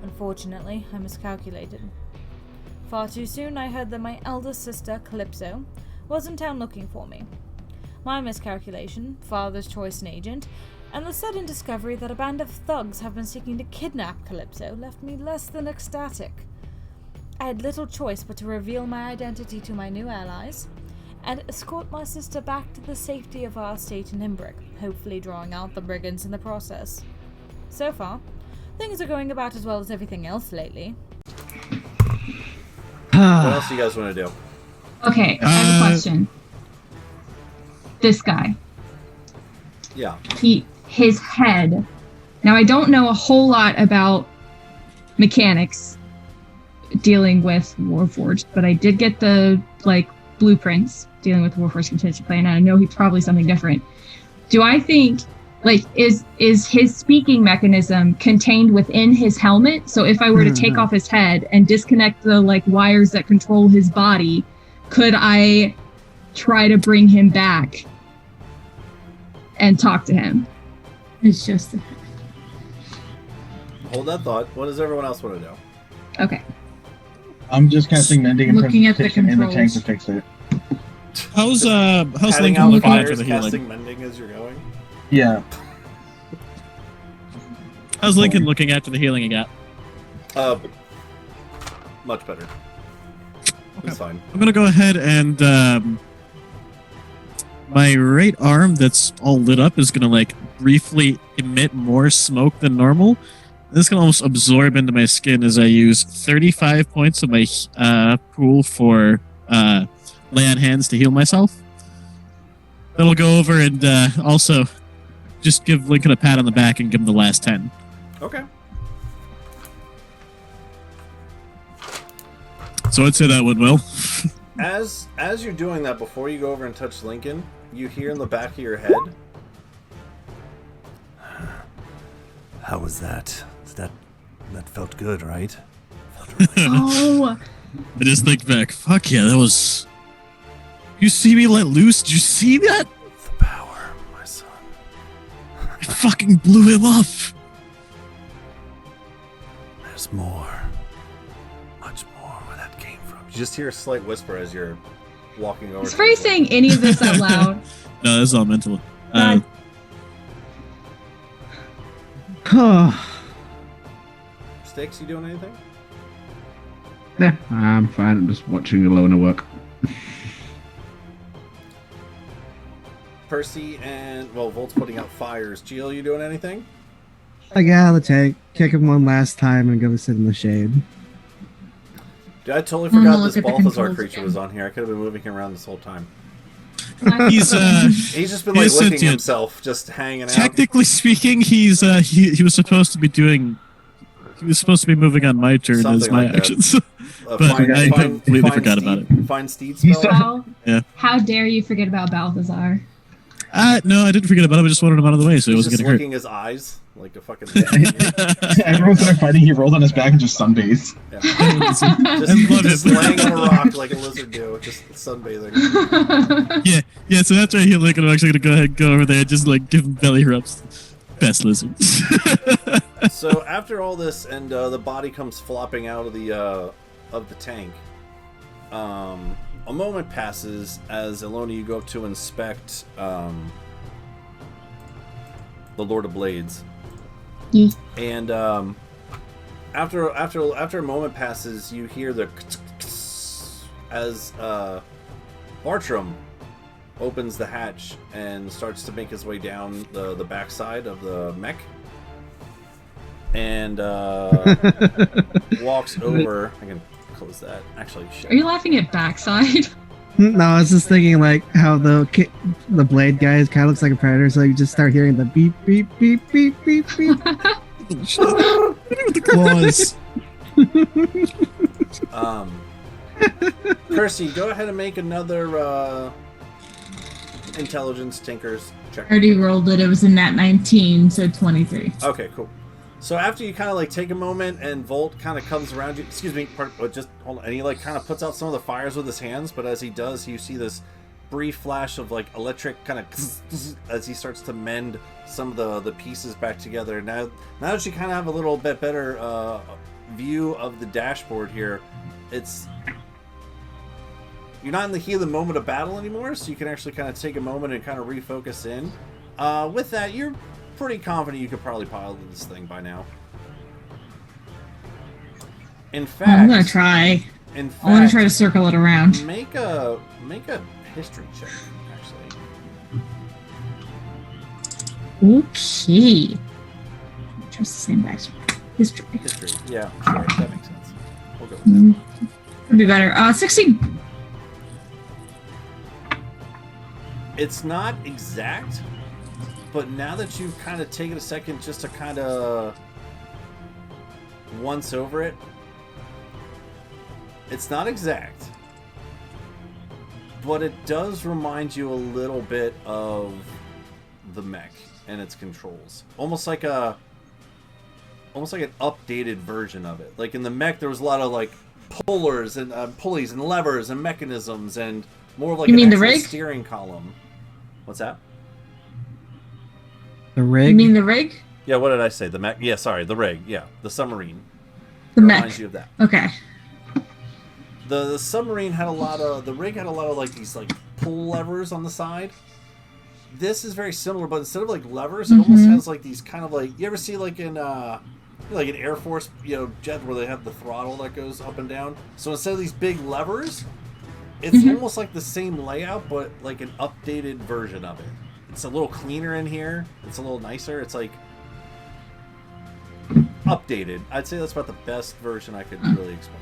Unfortunately, I miscalculated. Far too soon I heard that my eldest sister, Calypso, was in town looking for me. My miscalculation, father's choice and agent, and the sudden discovery that a band of thugs have been seeking to kidnap Calypso left me less than ecstatic. I had little choice but to reveal my identity to my new allies, and escort my sister back to the safety of our estate in Imbric, hopefully drawing out the brigands in the process. So far, things are going about as well as everything else lately.
What else do you guys want to do?
Okay, I have a question. This guy.
Yeah.
His head. Now, I don't know a whole lot about mechanics dealing with Warforged, but I did get the,
blueprints dealing with the Warforged contingency plan, and I know he's probably something different. Do I think, like, is his speaking mechanism contained within his helmet? So if I were to take off his head and disconnect the, like, wires that control his body, could I try to bring him back and talk to him?
It's just...
Hold that thought. What does everyone else want to do?
Okay.
I'm just casting mending and
Looking at the
presentation in the tank to
controls.
fix it.
How's
Heading
Lincoln
out
looking after
fires,
the healing?
casting mending as you're going.
Yeah.
How's Lincoln looking after the healing he got?
Much better. It's fine.
I'm gonna go ahead and my right arm that's all lit up is gonna like briefly emit more smoke than normal. This can almost absorb into my skin as I use 35 points of my pool for lay on hands to heal myself. That'll go over and also just give Lincoln a pat on the back and give him the last 10.
Okay.
So I'd say that went well.
As you're doing that, before you go over and touch Lincoln, you hear in the back of your head, "How was that? That felt good, right?"
Oh.
I just think back, fuck yeah, that was... You see me let loose? Did you see that?
The power, my son.
I fucking blew him up.
There's more. Much more where that came from. You just hear a slight whisper as you're walking over.
Is Frey saying any of this out loud?
No, this is all mental.
Sticks, you doing anything?
Yeah, I'm fine. I'm just watching Ilona work.
Percy and, well, Volt's putting out fires. Geo, you doing anything?
I get out of the tank, kick him one last time, and go sit in the shade.
Dude, I totally forgot
look
this
at the
Balthazar
controls
creature
again.
was on here. I could have been moving him around this whole time.
He's
just been like
he's
licking
sentient.
himself, just hanging out.
Technically speaking, he's he was supposed to be doing... He was supposed to be moving on my turn
Something
as my
like that.
actions. But I completely forgot about it.
Find Steed spell?
Yeah.
How dare you forget about Balthazar?
No, I didn't forget about him. I just wanted him out of the way so he
He's
wasn't
just
getting hurt.
licking his eyes like a fucking...
Everyone's in a fighting, he rolled on his back and just sunbathes.
Yeah.
I love
just
it.
laying on a rock like a lizard do, just sunbathing.
Yeah, so after I heal Lincoln, I'm actually going to go ahead and go over there and just like give him belly rubs. Best lizards.
So after all this, and the body comes flopping out of the tank, a moment passes as Ilona, you go up to inspect the Lord of Blades, and after a moment passes, you hear the as Bartram opens the hatch and starts to make his way down the backside of the mech. And walks over. I can close that. Actually, shit.
Are you laughing at backside?
No, I was just thinking like how the blade guy kind of looks like a predator, so you just start hearing the beep, beep, beep, beep, beep, beep.
The claws.
Percy, go ahead and make another intelligence tinkers check.
I already rolled it. It was a nat 19, so 23.
Okay, cool. So after you kind of like take a moment and Volt kind of comes around you, excuse me, just hold on, and he like kind of puts out some of the fires with his hands, but as he does, you see this brief flash of like electric kind of as he starts to mend some of the pieces back together. Now that you kind of have a little bit better view of the dashboard here, you're not in the heat of the moment of battle anymore, so you can actually kind of take a moment and kind of refocus in. With that, you're pretty confident you could probably pilot this thing by now. In fact,
I'm gonna try. I want to try to circle it around.
Make a history check, actually.
Okay. Trust the same dice. History.
Yeah, sure, that makes sense. We'll go with that.
Would be better. 16.
It's not exact, but now that you've kind of taken a second just to kind of once over it, it's not exact. but it does remind you a little bit of the mech and its controls. Almost like an updated version of it. Like in the mech, there was a lot of like pullers and pulleys and levers and mechanisms and more of like
You
an
mean the
actual
rig?
steering column. What's that?
The rig?
You mean the rig?
Yeah, what did I say? The mech? Yeah, sorry, the rig. Yeah, the submarine.
The
It
mech.
reminds you of that.
Okay.
The submarine had a lot of... The rig had a lot of like these like pull levers on the side. This is very similar, but instead of like levers, it almost has like these kind of like... You ever see like in like an Air Force jet where they have the throttle that goes up and down? So instead of these big levers, it's almost like the same layout, but like an updated version of it. It's a little cleaner in here. It's a little nicer. It's like updated. I'd say that's about the best version I could really explain.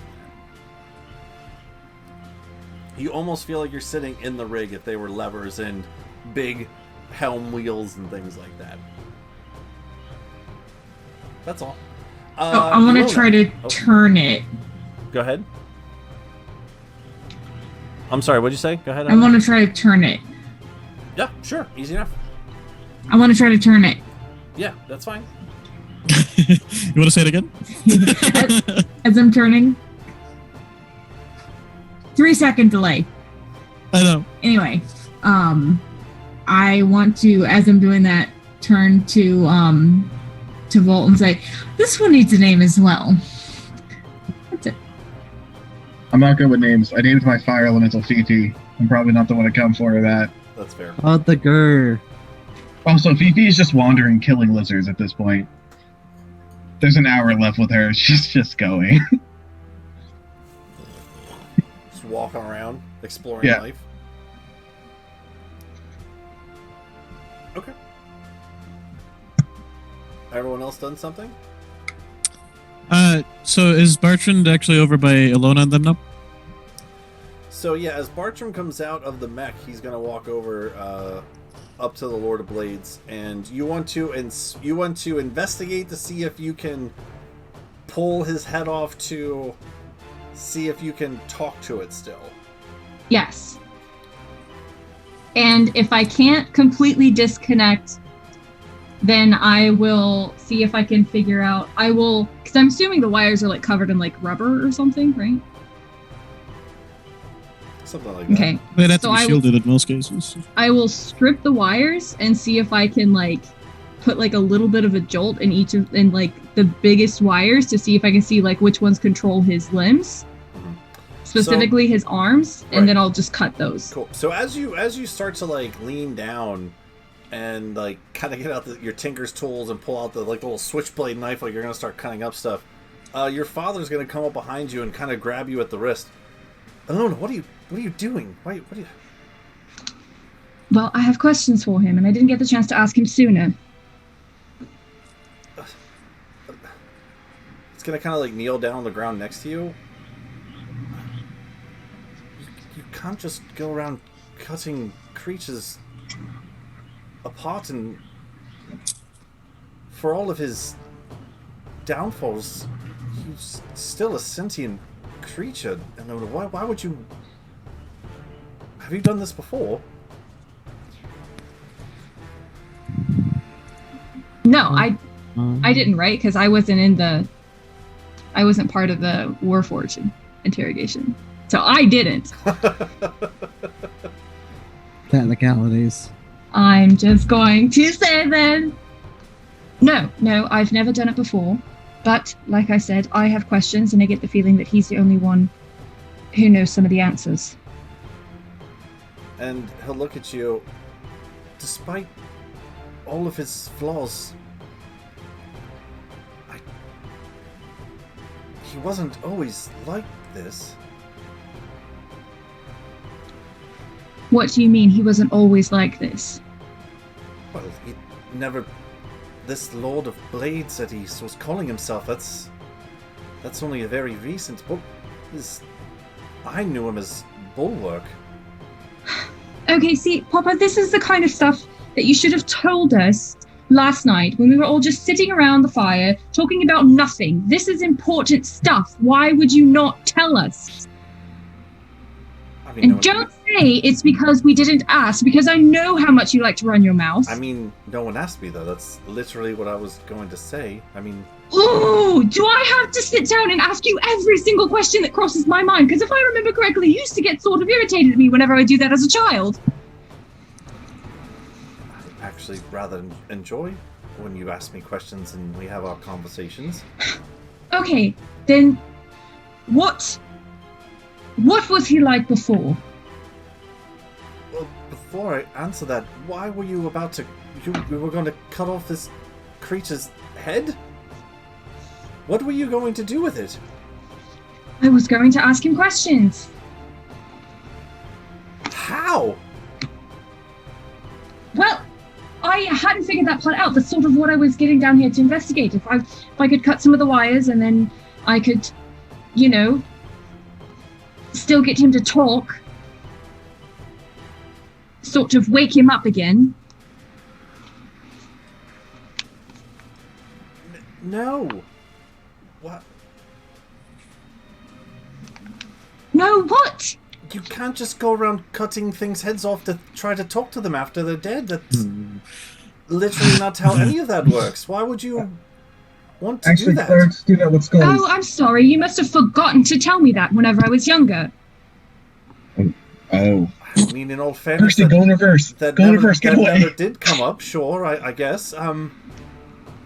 You almost feel like you're sitting in the rig if they were levers and big helm wheels and things like that. That's all.
So I'm going to try to turn it.
Go ahead. I'm sorry, what'd you say? Go ahead.
I want to try to turn it.
Yeah, sure. Easy enough.
I want to try to turn it.
Yeah, that's fine.
You want to say it again?
As I'm turning. 3-second delay.
I know.
Anyway, I want to, as I'm doing that, turn to Volt and say, this one needs a name as well. That's it.
I'm not good with names. I named my fire elemental Fifi. I'm probably not the one to come for that.
That's fair.
Oh, the grr.
Also, Fifi is just wandering, killing lizards at this point. There's an hour left with her. She's just going.
Just walking around, exploring life. Okay. Everyone else done something?
So is Bertrand actually over by Ilona and them now?
So yeah, as Bartram comes out of the mech, he's gonna walk over up to the Lord of Blades, and you want to investigate to see if you can pull his head off to see if you can talk to it still.
Yes. And if I can't completely disconnect, then I will see if I can figure out. I will, because I'm assuming the wires are like covered in like rubber or something, right?
Something like that.
Okay.
They'd have to
So
be shielded in most cases.
I will strip the wires and see if I can like put like a little bit of a jolt in each of in like the biggest wires to see if I can see like which ones control his limbs, specifically his arms, and then I'll just cut those.
Cool. So as you start to like lean down and like kind of get out your tinker's tools and pull out the like little switchblade knife, like you're gonna start cutting up stuff, your father's gonna come up behind you and kind of grab you at the wrist. Ilona, what are you doing? What are you?
Well, I have questions for him, and I didn't get the chance to ask him sooner.
It's gonna kind of like kneel down on the ground next to you. You can't just go around cutting creatures apart, and for all of his downfalls, he's still a sentient creature. And why would you? Have you done this before?
No, I didn't, right? Because I wasn't part of the Warforged interrogation, so I didn't.
Technicalities.
I'm just going to say then. No, I've never done it before. But, like I said, I have questions, and I get the feeling that he's the only one who knows some of the answers.
And he'll look at you. Despite all of his flaws, he wasn't always like this.
What do you mean he wasn't always like this?
Well, he never... This Lord of Blades that he was calling himself, that's only a very recent book. I knew him as Bulwark.
Okay, see, Papa, this is the kind of stuff that you should have told us last night when we were all just sitting around the fire talking about nothing. This is important stuff. Why would you not tell us?
I mean,
And
no
don't say it's because we didn't ask, because I know how much you like to run your mouth.
I mean, no one asked me, though. That's literally what I was going to say. I mean...
Oh, do I have to sit down and ask you every single question that crosses my mind? Because if I remember correctly, you used to get sort of irritated at me whenever I do that as a child.
I actually rather enjoy when you ask me questions and we have our conversations.
Okay, then what was he like before?
Well, before I answer that, why were you about to... You were going to cut off this creature's head? What were you going to do with it?
I was going to ask him questions.
How?
Well, I hadn't figured that part out. That's sort of what I was getting down here to investigate. If I could cut some of the wires and then I could, you know, still get him to talk, sort of wake him up again.
No. What?
No, what?
You can't just go around cutting things heads off to try to talk to them after they're dead. That's literally not how any of that works. Why would you want to do that?
Clerics do know what's going on.
Oh, I'm sorry. You must have forgotten to tell me that whenever I was younger.
Oh.
I mean, in all fairness,
Kirsty, go in reverse.
that
Go in
never,
reverse, get
that
away.
never did come up. Sure, I guess.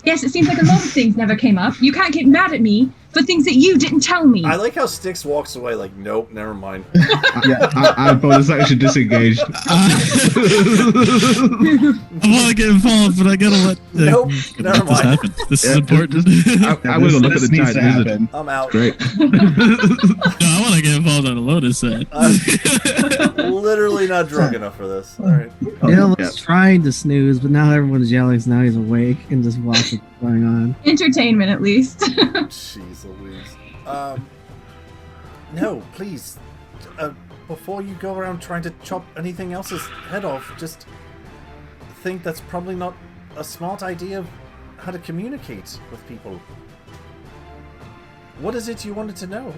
Yes, it seems like a lot of things never came up. You can't get mad at me for things that you didn't tell me.
I like how Styx walks away like, nope, never mind.
I bonus action disengaged.
I want to get involved, but I gotta let.
Nope, never
let this
mind.
happen. This is important.
I'm gonna look at the giant lizard.
I'm out.
Great.
No, I want to get involved on a Lotus side.
Literally not drunk enough for this. All right.
Bill was trying to snooze, but now everyone's yelling, so now he's awake and just watching what's going on.
Entertainment, at least.
Jeez Louise. No, please. Before you go around trying to chop anything else's head off, just think that's probably not a smart idea of how to communicate with people. What is it you wanted to know?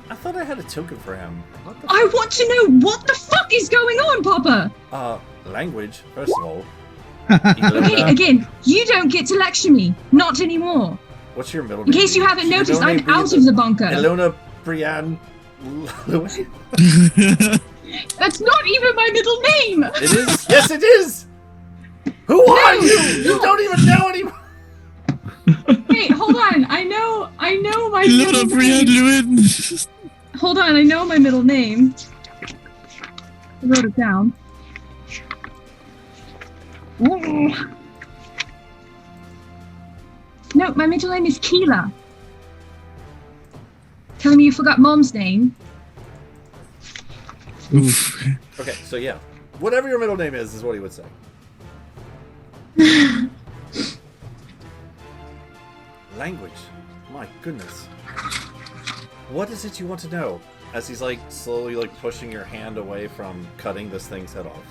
I thought I had a token for him. What the
I want to know what the fuck is going on, Papa!
Language, first of all.
Okay, again, you don't get to lecture me. Not anymore.
What's your middle
In
name?
case you haven't
Should your
noticed,
middle
I'm
name be
out of the bunker.
Ilona Brienne Lewis?
That's not even my middle name!
It is? Yes, it is! Who are you? You don't even know anymore!
Wait, hold on. I know my middle name. Hold on, I know my middle name. I wrote it down. No, my middle name is Keela. Telling me you forgot Mom's name.
Oof.
Okay, so yeah. Whatever your middle name is what he would say. Language. My goodness. What is it you want to know? As he's like slowly like pushing your hand away from cutting this thing's head off.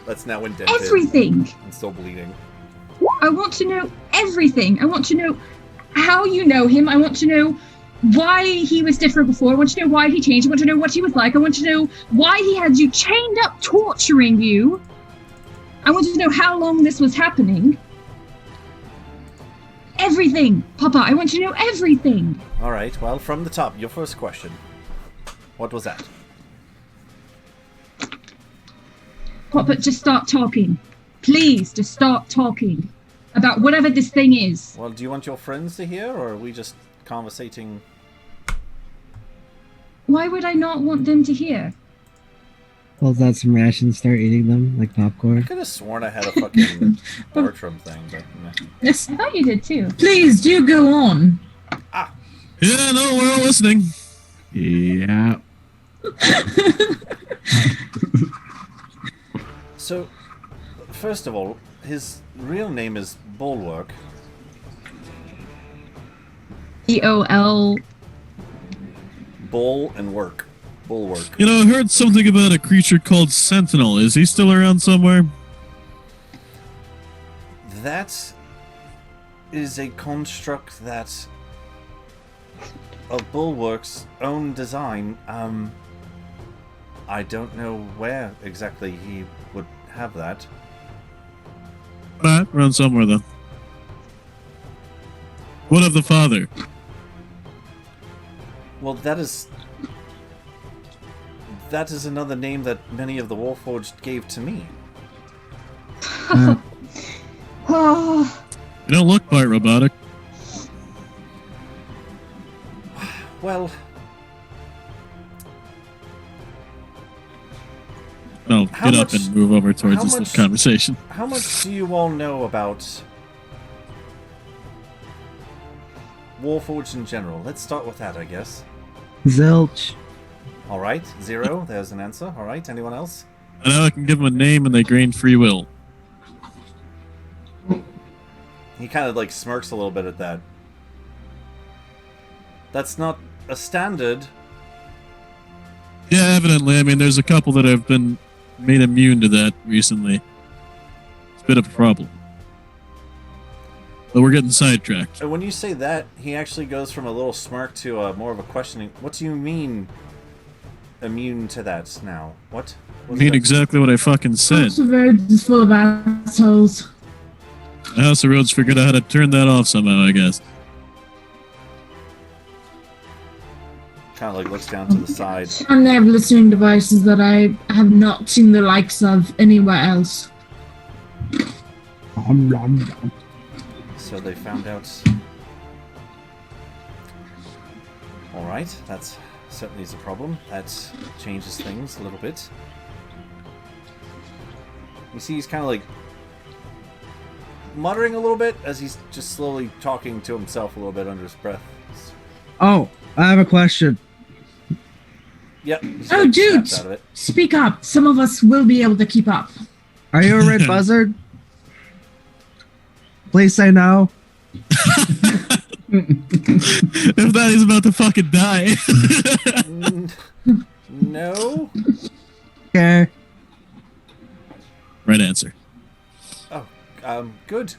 That's now indented.
Everything!
And still bleeding.
I want to know everything. I want to know how you know him. I want to know why he was different before. I want to know why he changed. I want to know what he was like. I want to know why he had you chained up torturing you. I want to know how long this was happening. Everything, Papa. I want to know everything.
Alright, well, from the top, your first question. What was that?
Papa, just start talking. Please, just start talking. About whatever this thing is.
Well, do you want your friends to hear, or are we just conversating?
Why would I not want them to hear?
Pulls out some rations, start eating them like
I
popcorn.
could have sworn I had a fucking Bartram thing, but...
Yes, I thought you did too.
Please do go on.
Yeah, no, we're all listening.
Yeah.
So, first of all, his real name is Bulwark.
B-O-L...
Bull and work. Bulwark.
You know, I heard something about a creature called Sentinel. Is he still around somewhere?
That is a construct that of Bulwark's own design. I don't know where exactly he would have that.
Alright, around somewhere then. What of the father?
Well, that is another name that many of the Warforged gave to me.
Oh,
You don't look quite robotic.
Well,
No,
How
get up
much-
and move over towards
how
this
much-
conversation.
how much do you all know about Warforged in general? Let's start with that, I guess.
Zilch.
All right, 0. There's an answer. All right, anyone else?
I know I can give them a name and they gain free will.
He kind of like smirks a little bit at that. That's not a standard.
Yeah, evidently. I mean, there's a couple that have been made immune to that recently. It's a bit of a problem. But we're getting sidetracked.
And when you say that, he actually goes from a little smirk to more of a questioning. What do you mean, immune to that now? What?
I mean exactly what I fucking said.
House of Rhodes is full of assholes.
The House of Rhodes figured out how to turn that off somehow, I guess.
Kind of like looks down to the side.
And they have listening devices that I have not seen the likes of anywhere else.
So they found out. Alright, that's certainly is a problem. That changes things a little bit. You see he's kind of like muttering a little bit as he's just slowly talking to himself a little bit under his breath.
Oh, I have a question.
Yep.
Oh, dude, speak up. Some of us will be able to keep up.
Are you a red buzzard? Please say no.
If that is about to fucking die.
No.
Okay.
Right answer.
Oh, good.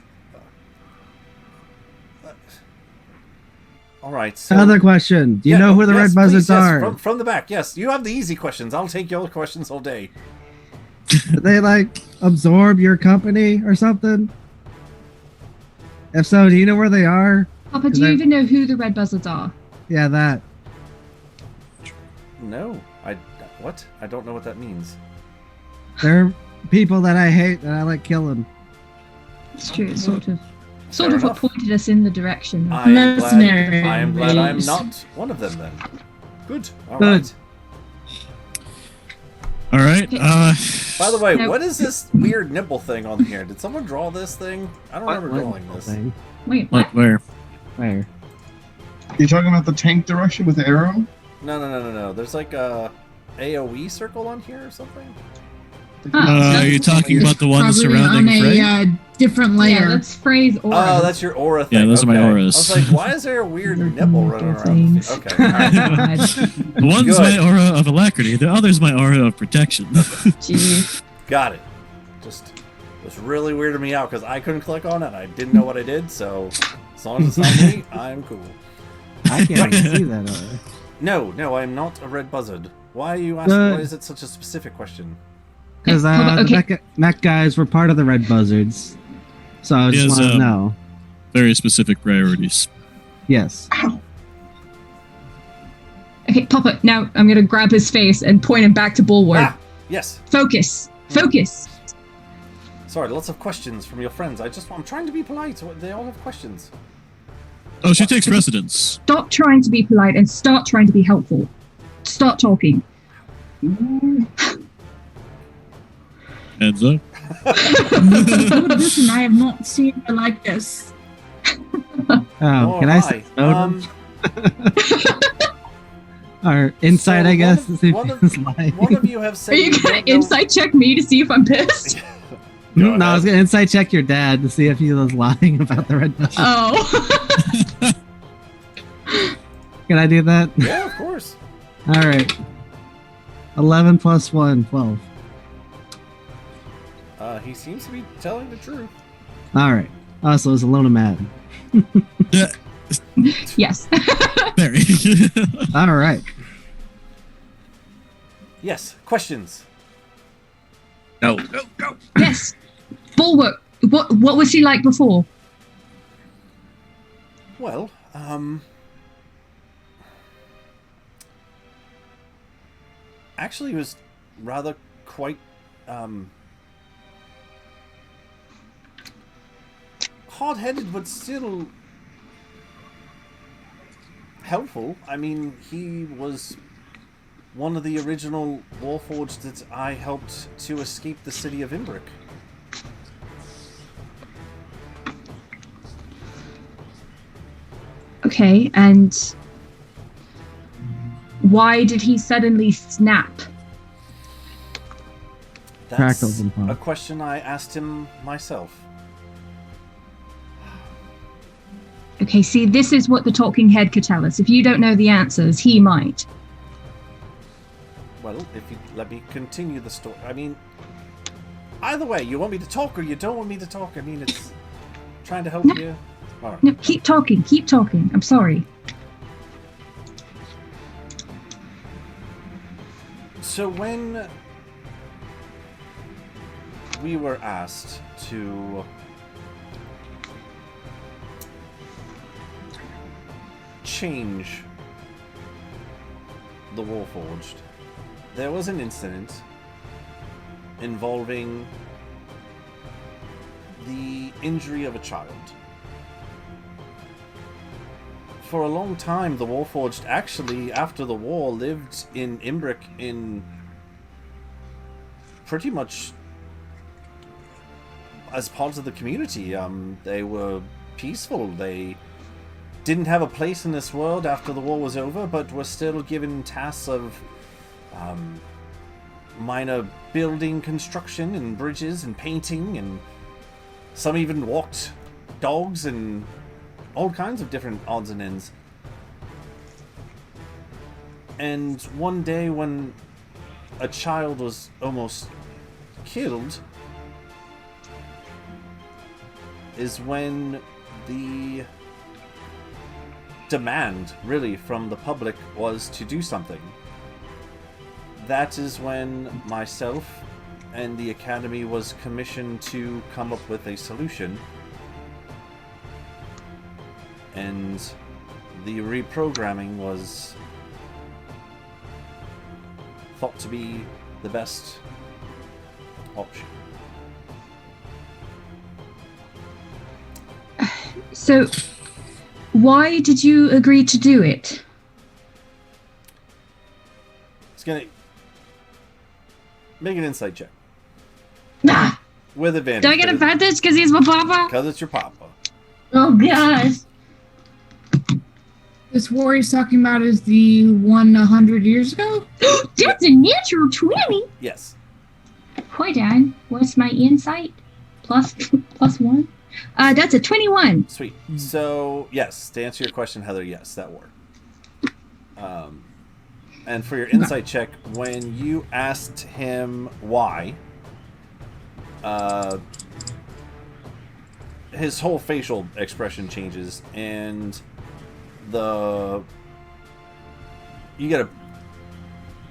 All right. So,
Another question. Do you know who the red buzzards are?
From the back, yes. You have the easy questions. I'll take your questions all day.
Do they like absorb your company or something? If so, do you know where they are?
Papa, do you even know who the red buzzards are?
Yeah, that.
No. What? I don't know what that means.
They're people that I hate that I like killing.
It's true. It's sort of
Fair
what
enough.
pointed us in the direction.
I am glad I'm not one of them then. Good. All right.
All right.
By the way,
No.
what is this weird nipple thing on here? Did someone draw this thing? I don't remember drawing this.
Wait,
What? Where?
Where?
You talking about the tank direction with the arrow?
No. There's like a AOE circle on here or something.
Are you talking about the one
Probably
surrounding
on
Frey?
a different layer.
Yeah, that's Frey's aura.
Oh, that's your aura thing.
Yeah, those are my
okay.
auras.
I was like, why is there a weird nipple running around? The thing? Okay. All right.
The one's
Good.
my aura of alacrity, the other's my aura of protection.
Jeez.
Got it. Just was really weirding me out because I couldn't click on it. I didn't know what I did. So as long as it's not me, I'm cool.
I can't even see that aura.
No, I'm not a red buzzard. Why are you asking? Why is it such a specific question?
Because the mech guys were part of the red buzzards. So I
He
just
has,
want to know.
Very specific priorities.
Yes.
Okay, Papa, now I'm gonna grab his face and point him back to Bulwark.
Ah, yes.
Focus. Focus.
Sorry, lots of questions from your friends. I'm trying to be polite. They all have questions.
Oh, she takes precedence.
Stop trying to be polite and start trying to be helpful. Start talking.
Heads up.
Listen, I have not seen her like this.
Oh, can I say no? Or insight,
So
I guess.
one of-
to see if
one of-
he's lying.
One of you have said.
Are you
you
gonna
don't know-
insight check me to see if I'm pissed?
No, I was gonna insight check your dad to see if he was lying about the red buzzard.
Oh.
Can I do that?
Yeah, of course.
All right. 11 plus 1, 12.
He seems to be telling the truth.
All right. Also, it's Alona mad.
Yes.
Very.
All right.
Yes. Questions?
Go.
Yes. Bulwark. What was he like before?
Well, actually, he was rather quite hard-headed, but still helpful. I mean, he was one of the original Warforged that I helped to escape the city of Imbric.
Okay, and why did he suddenly snap?
That's
Crackles and pop.
a question I asked him myself.
Okay, see, this is what the talking head could tell us. If you don't know the answers, he might.
Well, if you let me continue the story. I mean, either way, you want me to talk or you don't want me to talk. I mean, it's trying to help you. All right.
No, keep talking. Keep talking. I'm sorry.
So when we were asked to change the Warforged, there was an incident involving the injury of a child. For a long time, the Warforged actually, after the war, lived in Imbric in pretty much as part of the community. They were peaceful. They didn't have a place in this world after the war was over, but were still given tasks of minor building construction and bridges and painting, and some even walked dogs and all kinds of different odds and ends. And one day when a child was almost killed is when the demand, really, from the public was to do something. That is when myself and the Academy was commissioned to come up with a solution. And the reprogramming was thought to be the best option.
So, why did you agree to do it?
It's gonna make an insight check.
Nah.
With advantage.
Do I get advantage because he's my papa?
Because it's your papa.
Oh gosh.
This war he's talking about is the one 100 years ago?
That's a natural 20.
Yes.
Hold on. What's my insight? Plus 1? That's a 21.
Sweet. So, yes, to answer your question, Heather, yes, that worked. And for your insight check, when you asked him why, his whole facial expression changes, and you get a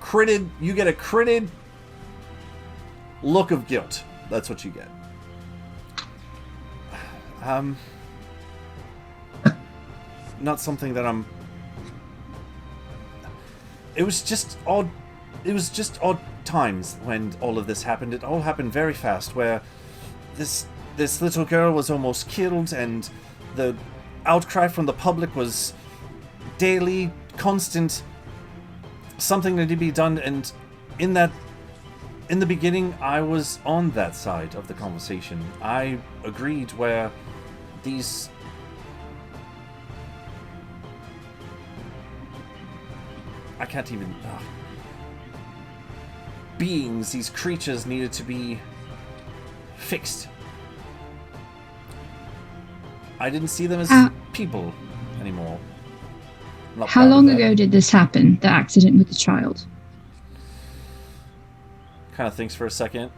critted look of guilt. That's what you get. Not something that I'm. It was just odd times when all of this happened. It all happened very fast, where this little girl was almost killed, and the outcry from the public was daily, constant, something that had to be done. And in the beginning, I was on that side of the conversation. I agreed where these beings, these creatures needed to be fixed. I didn't see them as people anymore.
How long ago did this happen, the accident with the child?
Kind of thinks for a second.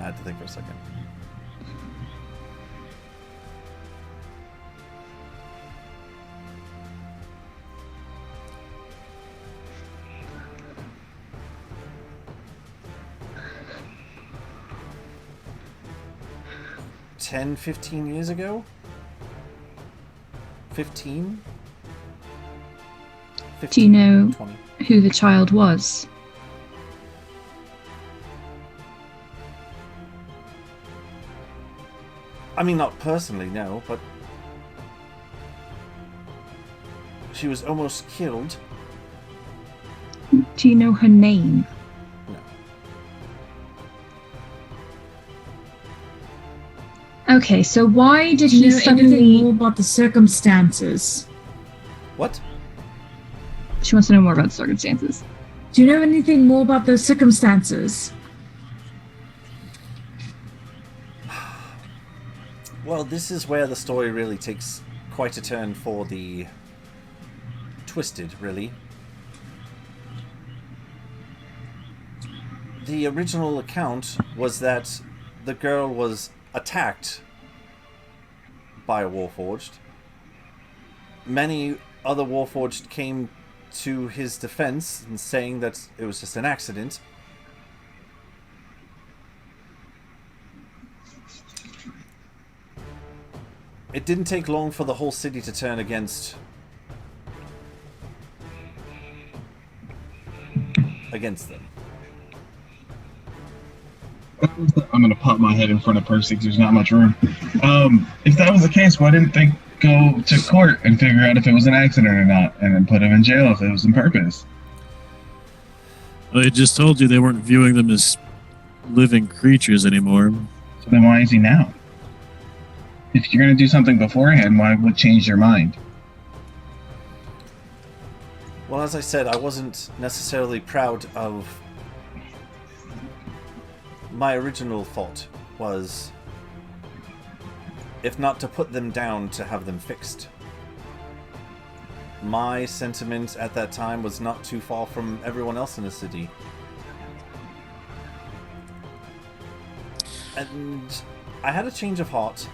I had to think for a second. $10, 15 years ago? 15?
Do you know
20.
who the child was?
I mean, not personally, no, but she was almost killed.
Do you know her name?
No.
Okay, so why did
Do you
he
know
suddenly...
anything more about the circumstances?
What?
She wants to know more about the circumstances.
Do you know anything more about those circumstances?
Well, this is where the story really takes quite a turn for the twisted, really. The original account was that the girl was attacked by a Warforged. Many other Warforged came to his defense and saying that it was just an accident. It didn't take long for the whole city to turn against them.
I'm gonna pop my head in front of Percy because there's not much room. If that was the case, why didn't they go to court and figure out if it was an accident or not, and then put him in jail if it was on purpose?
Well, they just told you they weren't viewing them as living creatures anymore.
So then why is he now? If you're gonna do something beforehand, why would change your mind?
Well, as I said, I wasn't necessarily proud of... My original thought was, if not to put them down, to have them fixed. My sentiment at that time was not too far from everyone else in the city. And I had a change of heart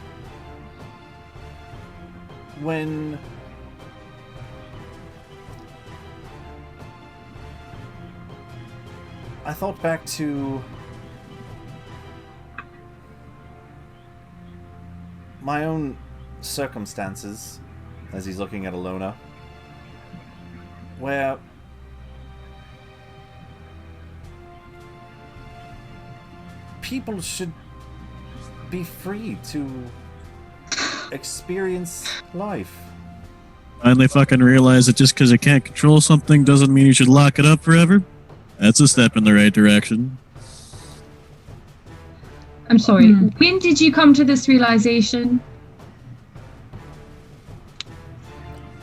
when I thought back to my own circumstances, as he's looking at Alona, where people should be free to experience life.
Finally fucking realize that just because you can't control something doesn't mean you should lock it up forever. That's a step in the right direction.
I'm sorry, when did you come to this realization?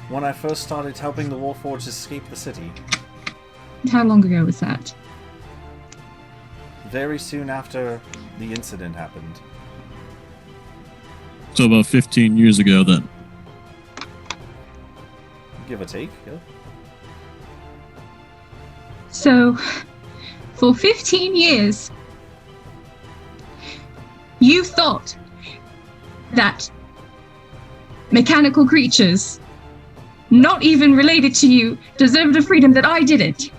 When I first started helping the Warforged escape the city.
How long ago was that?
Very soon after the incident happened.
So about 15 years ago then.
Give or take, yeah.
So, for 15 years, you thought that mechanical creatures, not even related to you, deserved a freedom that I didn't.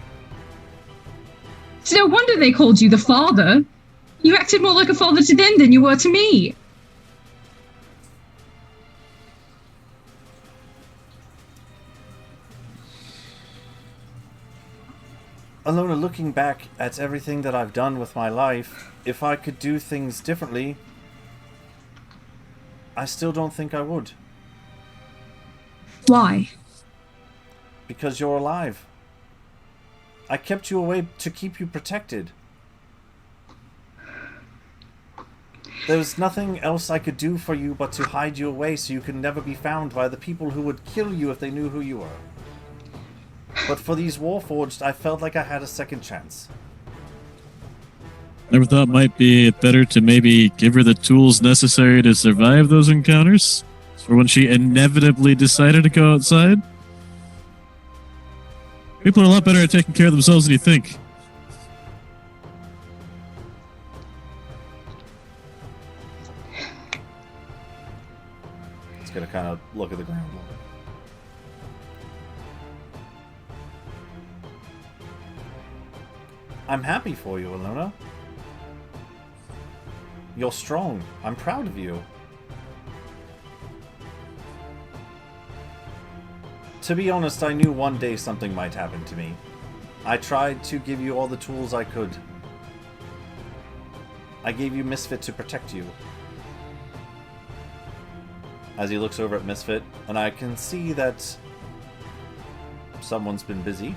It's no wonder they called you the father. You acted more like a father to them than you were to me.
Alona, looking back at everything that I've done with my life, if I could do things differently, I still don't think I would.
Why?
Because you're alive. I kept you away to keep you protected. There was nothing else I could do for you but to hide you away so you could never be found by the people who would kill you if they knew who you were. But for these Warforged, I felt like I had a second chance.
Never thought it might be better to maybe give her the tools necessary to survive those encounters? For when she inevitably decided to go outside? People are a lot better at taking care of themselves than you think.
gonna kind of look at the ground more. I'm happy for you, Ilona. You're strong. I'm proud of you. To be honest, I knew one day something might happen to me. I tried to give you all the tools I could. I gave you Misfit to protect you. As he looks over at Misfit, and I can see that someone's been busy.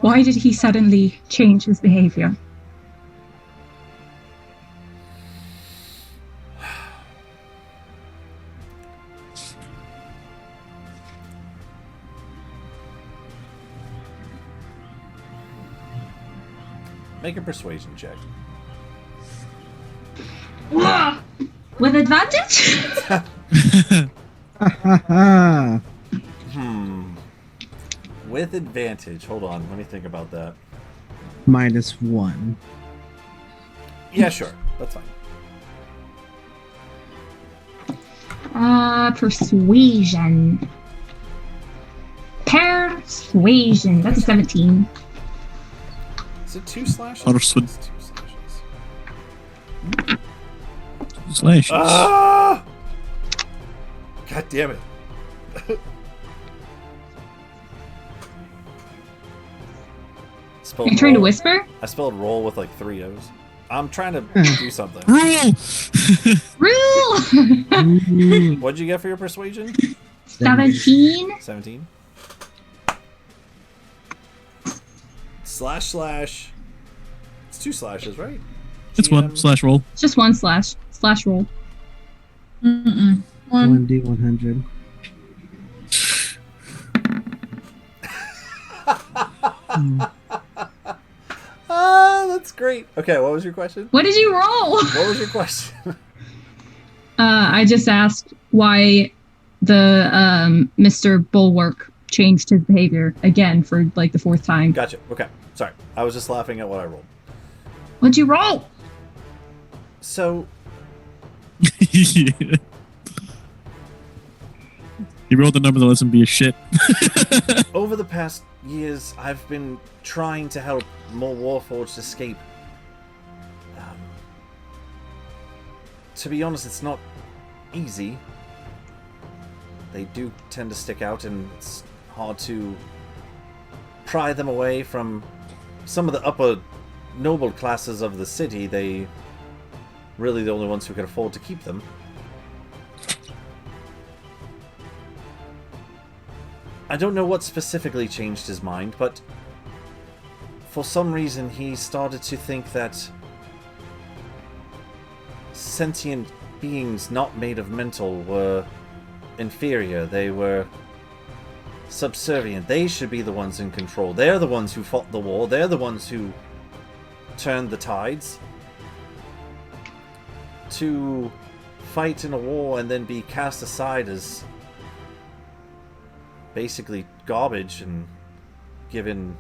Why did he suddenly change his behavior?
Make a persuasion check.
With advantage?
With advantage. Hold on, let me think about that.
-1.
Yeah, sure. That's fine.
Persuasion. Persuasion. That's a 17.
Is it 2 slashes?
Understood.
It's 2 slashes.
Slashes.
Ah! God damn it.
Are you trying to whisper?
I spelled roll with like 3 O's. I'm trying to do something.
Rule!
What'd you get for your persuasion?
17.
17. // It's 2 slashes, right?
It's 1 slash roll.
It's just 1 slash roll.
1d100.
That's great. Okay, what was your question?
What did you roll?
What was your question?
I just asked why the Mr. Bulwark changed his behavior again for like the 4th time.
Gotcha. Okay. Sorry. I was just laughing at what I rolled.
What'd you roll?
So...
He rolled the number that lets him be a shit.
Over the past years, I've been trying to help more Warforged escape. To be honest, it's not easy. They do tend to stick out, and it's hard to pry them away from some of the upper noble classes of the city. They really the only ones who can afford to keep them. I don't know what specifically changed his mind, but for some reason he started to think that sentient beings not made of mental were inferior. They were subservient. They should be the ones in control. They're the ones who fought the war. They're the ones who turned the tides. To fight in a war and then be cast aside as basically garbage and given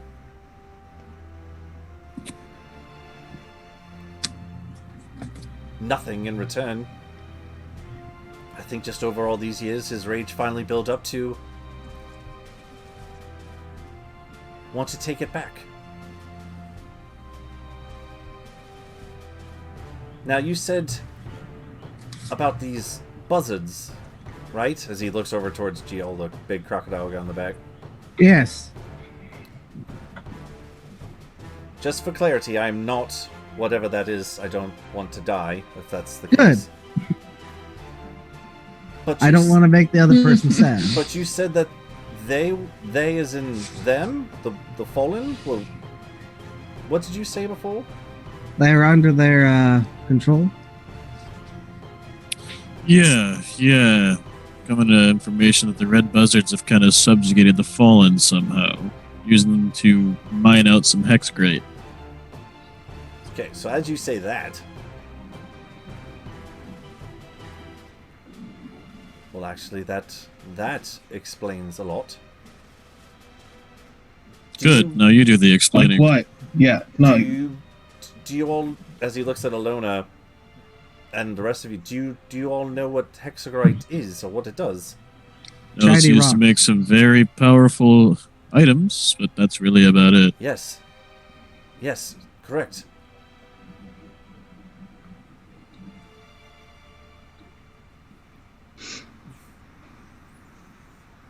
nothing in return. I think just over all these years his rage finally built up to want to take it back. Now you said about these buzzards, right? As he looks over towards Geo, the big crocodile guy on the back.
Yes.
Just for clarity, I'm not whatever that is. I don't want to die, if that's the
Good.
case. But
I don't want to make the other person sad.
But you said that they as in them, the fallen. Well, what did you say before?
They're under their control.
Yeah. Coming to information that the red buzzards have kind of subjugated the fallen somehow, using them to mine out some hexgrate.
Okay, so as you say that, well, actually, that explains a lot.
Good. Now you do the explaining.
Like what? Yeah. No.
Do you you all, as he looks at Alona and the rest of you, do you all know what hexagrite is or what it does?
It was used to make some very powerful items, but that's really about it.
Yes. Yes, correct.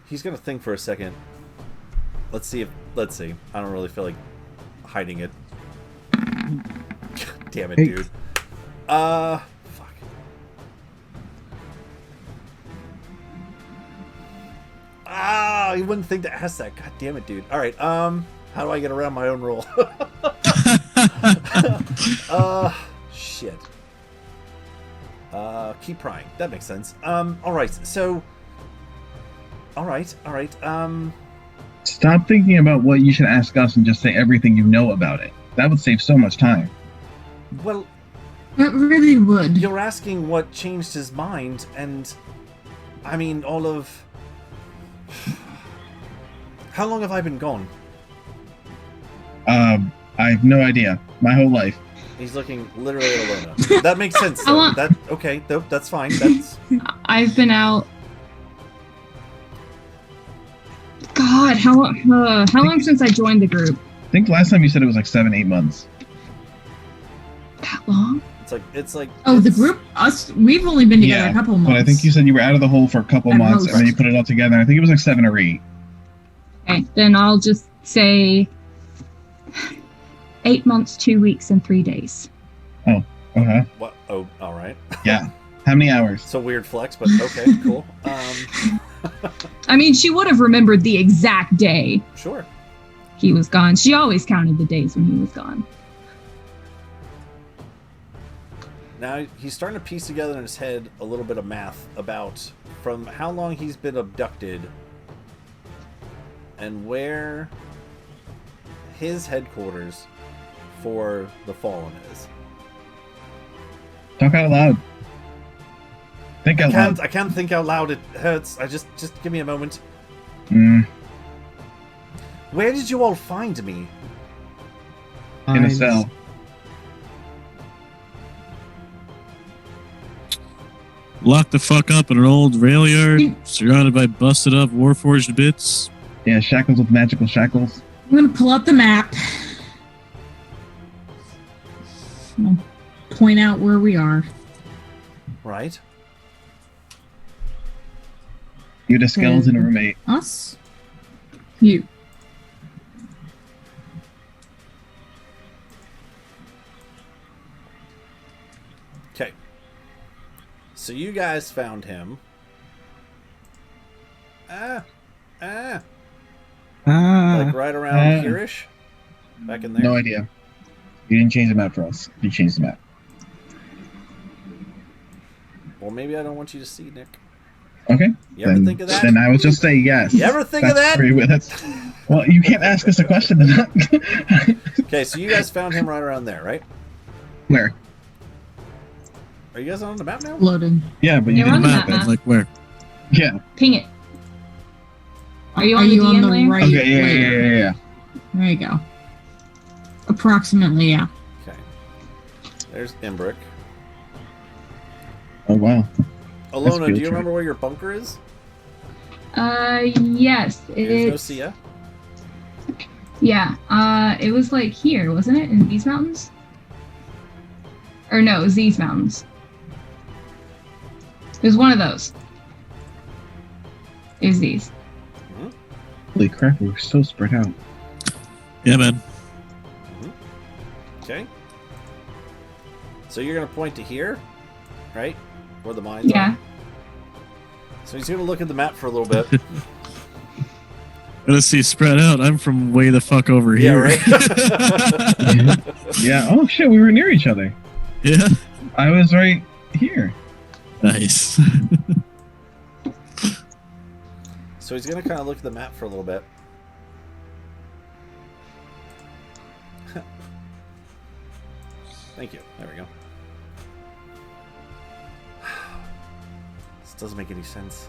He's gonna think for a second. Let's see. I don't really feel like hiding it. Damn it, dude. Fuck. You wouldn't think to ask that. God damn it, dude. All right. How do I get around my own rule? Shit. Keep prying. That makes sense. All right. So. All right.
Stop thinking about what you should ask us and just say everything you know about it. That would save so much time.
Well,
that really would.
You're asking what changed his mind, and I mean, all of. How long have I been gone?
I have no idea. My whole life.
He's looking literally at Alona. That makes sense. Though. Okay. Nope, that's fine. That's.
I've been out. God, how long since I joined the group?
I think last time you said it was like 7-8 months.
That long?
It's like.
Oh, the group? Us? We've only been together a couple months.
But I think you said you were out of the hole for a couple months, and then you put it all together. I think it was like 7 or 8.
Okay, then I'll just say 8 months, 2 weeks, and 3 days.
Oh, okay.
What? Oh, all right.
Yeah. How many hours?
It's a weird flex, but okay, cool.
I mean, she would have remembered the exact day.
Sure.
He was gone. She always counted the days when he was gone.
Now he's starting to piece together in his head a little bit of math about from how long he's been abducted and where his headquarters for the Fallen is.
Talk out loud. Think out loud.
I can't think out loud. It hurts. Just give me a moment. Where did you all find me?
In a cell.
Locked the fuck up in an old rail yard, surrounded by busted up warforged bits.
Yeah, shackles with magical shackles.
I'm gonna pull up the map. I'll point out where we are.
Right.
You had a skeleton roommate.
Us? You.
Okay. So you guys found him. Like right around here-ish? Back in there?
No idea. You didn't change the map for us. You changed the map.
Well, maybe I don't want you to see, Nick.
Okay.
You ever think of that?
Then I would just say yes.
You ever think of that?
Well, you can't ask us a question then.
Okay, so you guys found him right around there, right?
Where?
Are you guys on the map now?
Loading.
Yeah, but you
You're
didn't
on the
map
map.
it.
Like where?
Yeah.
Ping it. Are you
Are
on the
you
DM
on the
layer?
right?
Okay, yeah.
There you go. Approximately, yeah.
Okay. There's Imbrick.
Oh, wow.
Alona, do you
trip.
remember where your bunker is?
Yes.
There's no
It's,
Sia.
yeah. It was like here, wasn't it? In these mountains? Or no, it was these mountains. It was one of those. It was these.
Holy crap, we're so spread out.
Yeah, man.
Okay. So you're going to point to here, right? Where the mines
Yeah.
are? So he's going to look at the map for a little bit.
Let's see, spread out. I'm from way the fuck over here.
Right?
Yeah. Oh, shit, we were near each other.
Yeah.
I was right here.
Nice.
So he's going to kind of look at the map for a little bit. Thank you. There we go. This doesn't make any sense.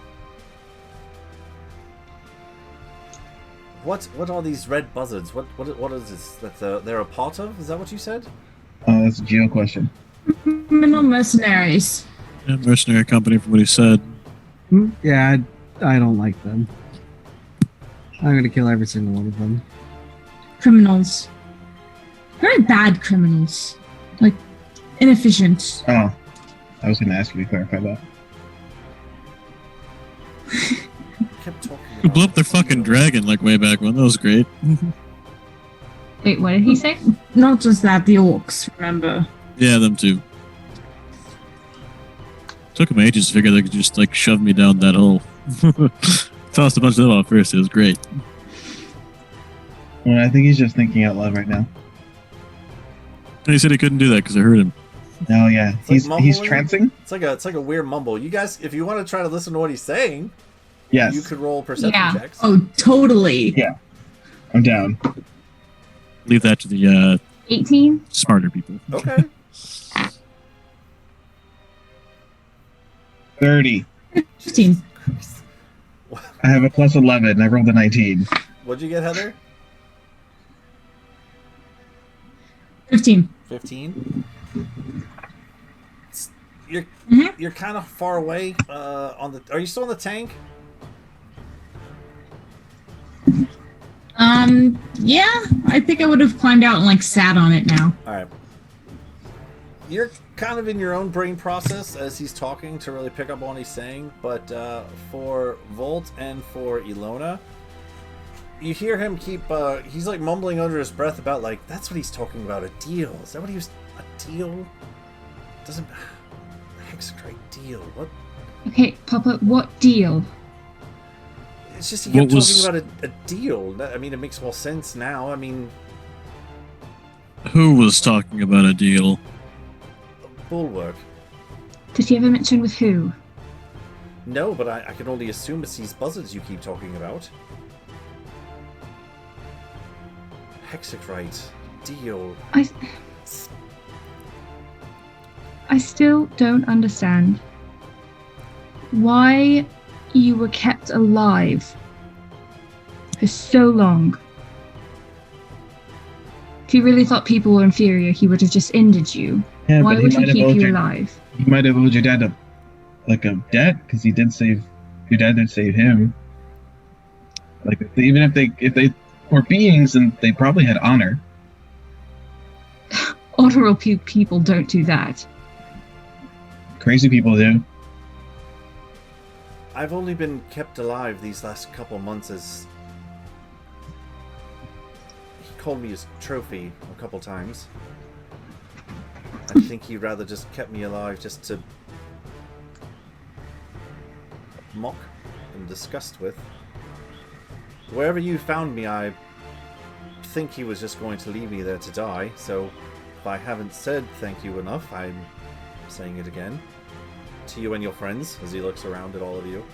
What are these red buzzards? What is this? That they're a part of? Is that what you said?
Oh, that's a geo question.
Criminal mercenaries.
Yeah, mercenary company from what he said.
Yeah, I don't like them. I'm gonna kill every single one of them.
Criminals. Very bad criminals. Like, inefficient.
Oh, I was going to ask you to clarify that.
Kept talking
Who blew up their fucking dragon like way back when? That was great.
Wait, what did he say?
Not just that, the orcs, remember?
Yeah, them too. Took them ages to figure they could just like shove me down that hole. Tossed a bunch of them off first. It was great.
Well, I think he's just thinking out loud right now.
And he said he couldn't do that because I heard him.
Oh yeah,
It's like
he's
mumbling.
trancing.
It's like a weird mumble. You guys, if you want to try to listen to what he's saying,
Yes.
you could roll perception
Yeah.
checks.
Oh, totally.
Yeah, I'm down.
Leave that to the
18?
smarter people.
Okay.
30.
15.
I have a plus 11. I rolled a 19.
What'd you get, Heather?
15.
15. You're
Mhm.
you're kind of far away. On the. Are you still in the tank?
Yeah, I think I would have climbed out and like sat on it now.
All right. You're kind of in your own brain process as he's talking to really pick up on what he's saying, but for Volt and for Ilona, you hear him keep. He's like mumbling under his breath about like that's what he's talking about, a deal. Is that what he was? A deal? Doesn't. Hexacrite deal. What?
Okay, Papa, what deal?
It's just he
What
kept
was-
talking about a deal. I mean, it makes more sense now. I mean,
Who was talking about a deal?
bulwark.
Did he ever mention with who?
No, but I can only assume it's these buzzards you keep talking about. Hexacrite deal.
I still don't understand why you were kept alive for so long. If he really thought people were inferior, he would have just ended you.
Yeah,
Why
but
would he
might have
keep
owed
you
your-
alive?
He might have owed your dad a debt because he did save your dad did save him. Like even if they were beings, and they probably had honor.
Honorable people don't do that.
Crazy people do.
I've only been kept alive these last couple months as he called me his trophy a couple times. I think he rather just kept me alive just to mock and disgust with. Wherever you found me, I think he was just going to leave me there to die, so if I haven't said thank you enough, I'm saying it again. To you and your friends, as he looks around at all of you.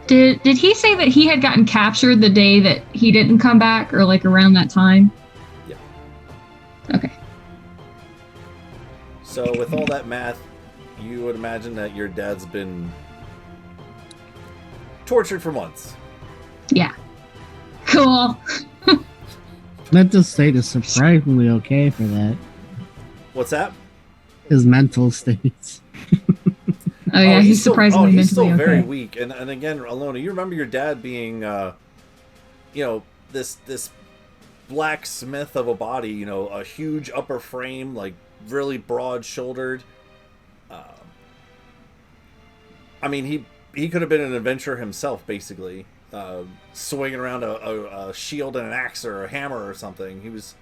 Did he say that he had gotten captured the day that he didn't come back, or like around that time?
Yeah.
Okay.
So with all that math, you would imagine that your dad's been tortured for months.
Yeah. Cool.
Mental state is surprisingly okay for that.
What's that?
His mental state.
Oh yeah, he's
still,
surprisingly
he's still
mentally
very
okay.
weak. And again, Alona, you remember your dad being, this blacksmith of a body, a huge upper frame, like really broad-shouldered. I mean, he could have been an adventurer himself, basically, swinging around a shield and an axe or a hammer or something. He was.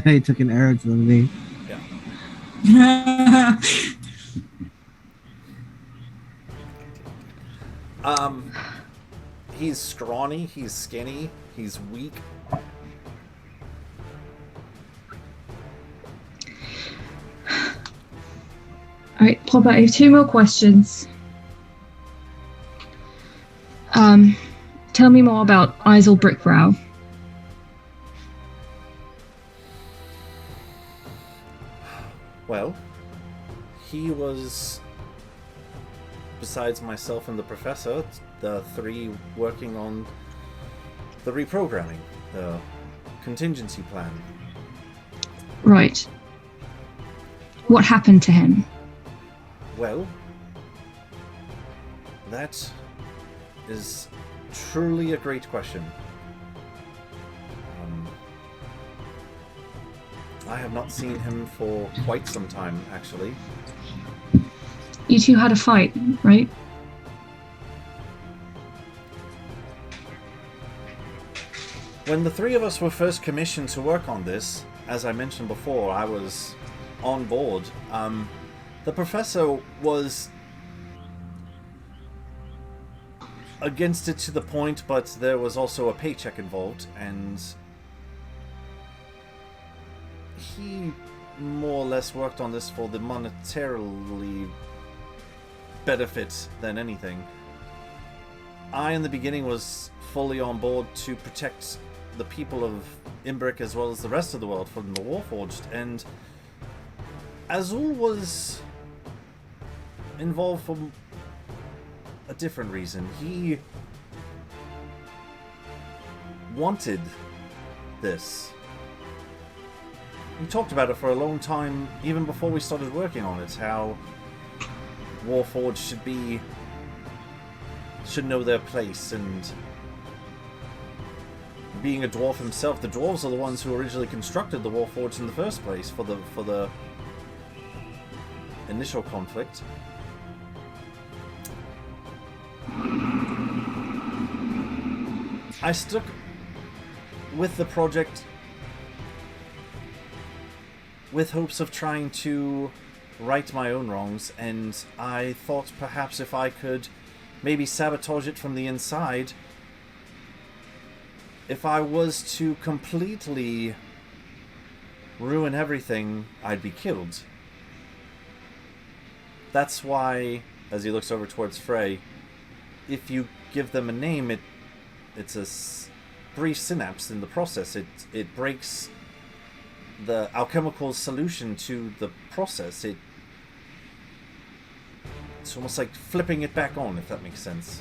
He took an arrow to the knee.
Yeah. He's scrawny, he's skinny, he's weak.
Alright, Papa, I have 2 more questions. Tell me more about Isel Brickbrow.
Well, he was, besides myself and the professor, the 3 working on the reprogramming, the contingency plan.
Right. What happened to him?
Well, that is truly a great question. I have not seen him for quite some time, actually.
You two had a fight, right?
When the three of us were first commissioned to work on this, as I mentioned before, I was on board. The professor was against it to the point, but there was also a paycheck involved, and he more or less worked on this for the monetarily benefit than anything. I, in the beginning, was fully on board to protect the people of Imbric as well as the rest of the world from the Warforged, and Azul was involved for a different reason. He wanted this. We talked about it for a long time, even before we started working on it, how Warforged should know their place, and being a dwarf himself, the dwarves are the ones who originally constructed the Warforged in the first place for the initial conflict. I stuck with the project with hopes of trying to right my own wrongs, and I thought perhaps if I could maybe sabotage it from the inside, if I was to completely ruin everything, I'd be killed. That's why, as he looks over towards Frey, if you give them a name, it's a brief synapse in the process. It breaks the alchemical solution to the process. It's almost like flipping it back on, if that makes sense.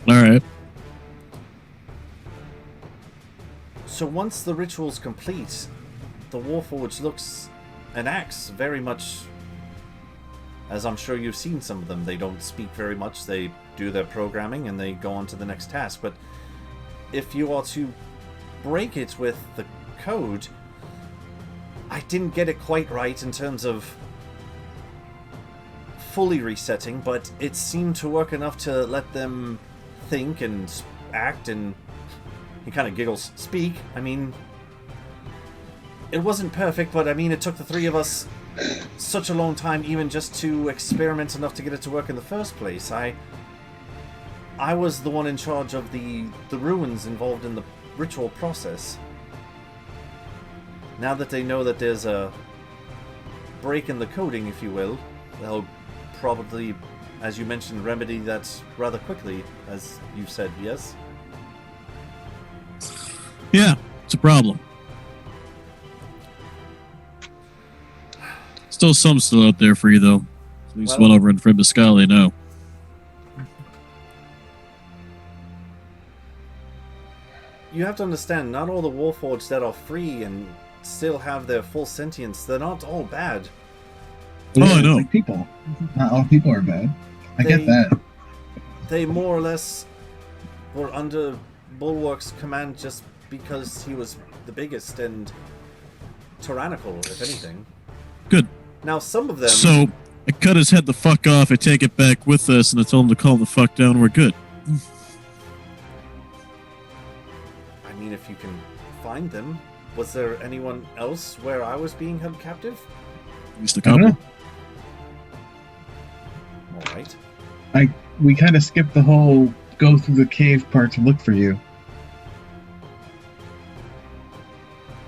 Alright.
So once the ritual's complete, the Warforged looks and acts very much as I'm sure you've seen some of them. They don't speak very much, they do their programming and they go on to the next task. But if you are to break it with the code, I didn't get it quite right in terms of fully resetting, but it seemed to work enough to let them think and act, and he kind of giggles, speak. I mean, it wasn't perfect, but I mean, it took the three of us such a long time even just to experiment enough to get it to work in the first place. I was the one in charge of the ruins involved in the ritual process. Now that they know that there's a break in the coding, if you will, they'll probably, as you mentioned, remedy that rather quickly, as you said, yes?
Yeah, it's a problem. Still some still out there for you, though. At least one over in Fribiscal, they know.
You have to understand, not all the Warforged that are free and still have their full sentience, they're not all bad.
Oh, I know.
Like people. Not all people are bad. I get that.
They more or less were under Bulwark's command just because he was the biggest and tyrannical, if anything.
Good.
Now, some of them...
So, I cut his head the fuck off, I take it back with us, and I told him to calm the fuck down, we're good.
I mean, if you can find them. Was there anyone else where I was being held captive?
At least a couple.
Alright.
We kind of skipped the whole go through the cave part to look for you.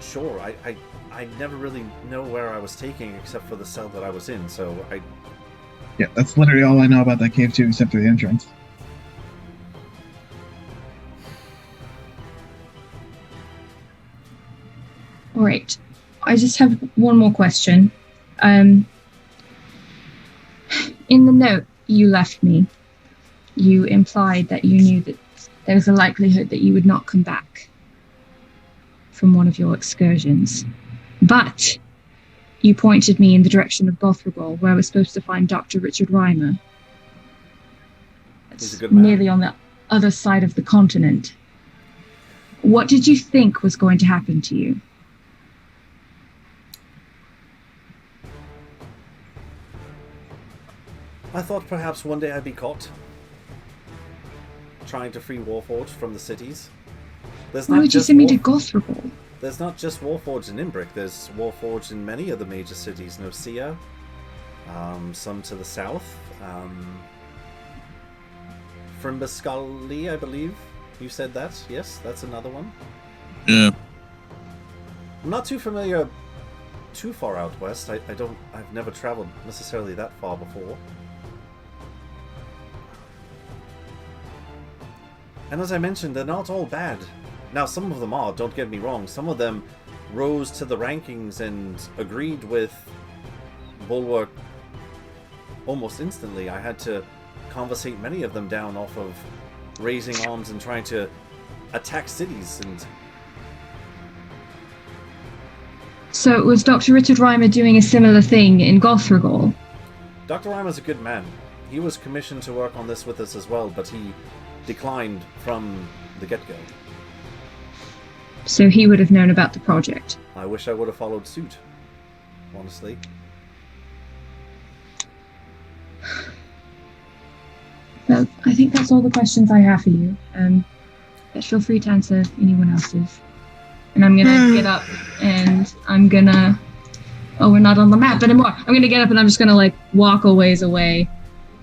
Sure, I never really know where I was taking except for the cell that I was in, so I...
Yeah, that's literally all I know about that cave too, except for the entrance.
Alright. I just have one more question. In the note you left me, you implied that you knew that there was a likelihood that you would not come back from one of your excursions. But you pointed me in the direction of Gothragol, where we're supposed to find Dr. Richard Reimer.
He's a good man.
Nearly on the other side of the continent. What did you think was going to happen to you?
I thought perhaps one day I'd be caught trying to free Warforged from the cities.
Why would you send me to Gothragol?
There's not just Warforged in Imbric, there's Warforged in many of the major cities. Nocia, some to the south. Frimbascali, I believe. You said that? Yes, that's another one.
Yeah.
I'm not too familiar too far out west. I've never traveled necessarily that far before. And as I mentioned, they're not all bad. Now, some of them are, don't get me wrong. Some of them rose to the rankings and agreed with Bulwark almost instantly. I had to conversate many of them down off of raising arms and trying to attack cities. And
So it was Dr. Richard Reimer doing a similar thing in Gothragol?
Dr. Reimer's a good man. He was commissioned to work on this with us as well, but he declined from the get-go.
So he would have known about the project.
I wish I would have followed suit, honestly.
Well, I think that's all the questions I have for you. But feel free to answer anyone else's. And I'm gonna get up and I'm gonna... Oh, we're not on the map anymore. I'm gonna get up and I'm just gonna, like, walk a ways away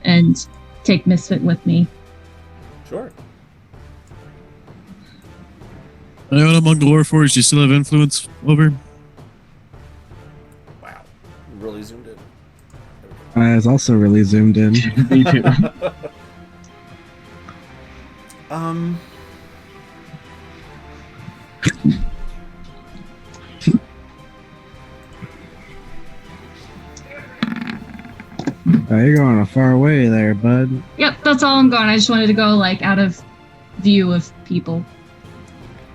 and take Misfit with me.
Sure.
Anyone among the Warforged you still have influence over?
Wow. Really zoomed in.
I was also really zoomed in.
Me too.
Oh, you're going a far way there, bud.
Yep, that's all I'm going. I just wanted to go, like, out of view of people.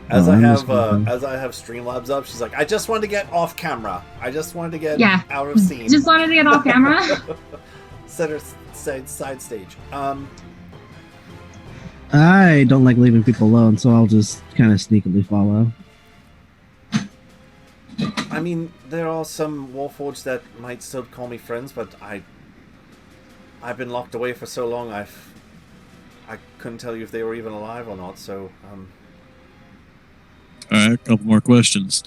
As
Oh,
I
I'm
have
just going.
as I have Streamlabs up, she's like, I just wanted to get off camera. I just wanted to get
Yeah.
out of scene.
Just wanted to get off camera.
Center side stage.
I don't like leaving people alone, so I'll just kind of sneakily follow.
I mean, there are some Warforged that might still call me friends, but I've been locked away for so long. I couldn't tell you if they were even alive or not. So.
Alright, a couple more questions.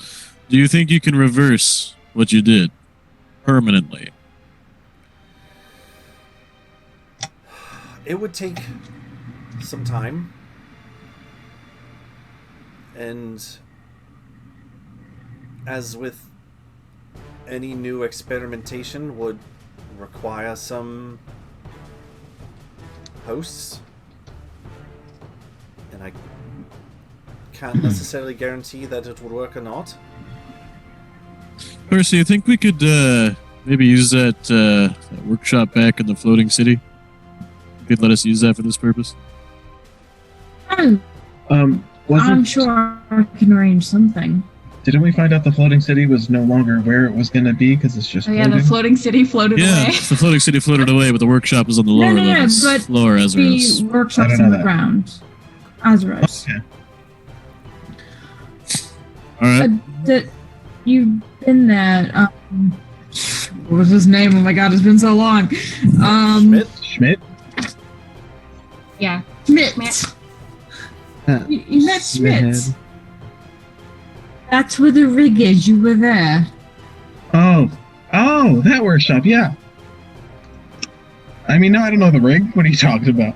Do you think you can reverse what you did permanently?
It would take some time. And as with any new experimentation would require some hosts. And I can't necessarily guarantee that it would work or not.
Percy, you think we could maybe use that workshop back in the floating city? You could let us use that for this purpose?
I'm sure I can arrange something.
Didn't we find out the floating city was no longer where it was going to be because it's just
Oh yeah,
floating?
the floating city floated
Yeah,
away.
the floating city floated away, but the workshop is on the lower
but
floor as
the workshop's on the ground. Azeros.
Okay.
Alright.
You've been there. What was his name? Oh my god, it's been so long.
Schmidt?
Yeah.
Schmidt. You met Schmidt. That's where the rig is. You were there.
Oh, that workshop, yeah. I mean, no, I don't know the rig. What are you talking about?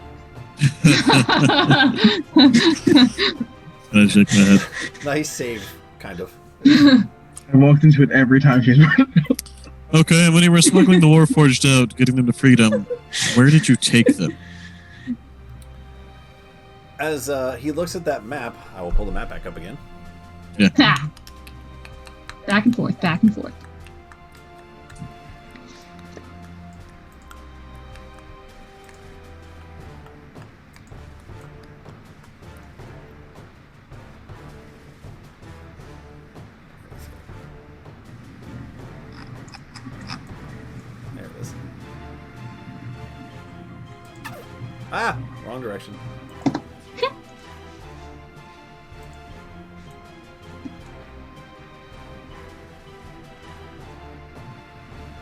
I shake my head.
Nice save, kind of.
I walked into it every time she's
Okay, and when you were smuggling the Warforged out, getting them to freedom, where did you take them?
As he looks at that map, I will pull the map back up again.
Yeah.
Back and forth, back and forth.
Ah, wrong direction.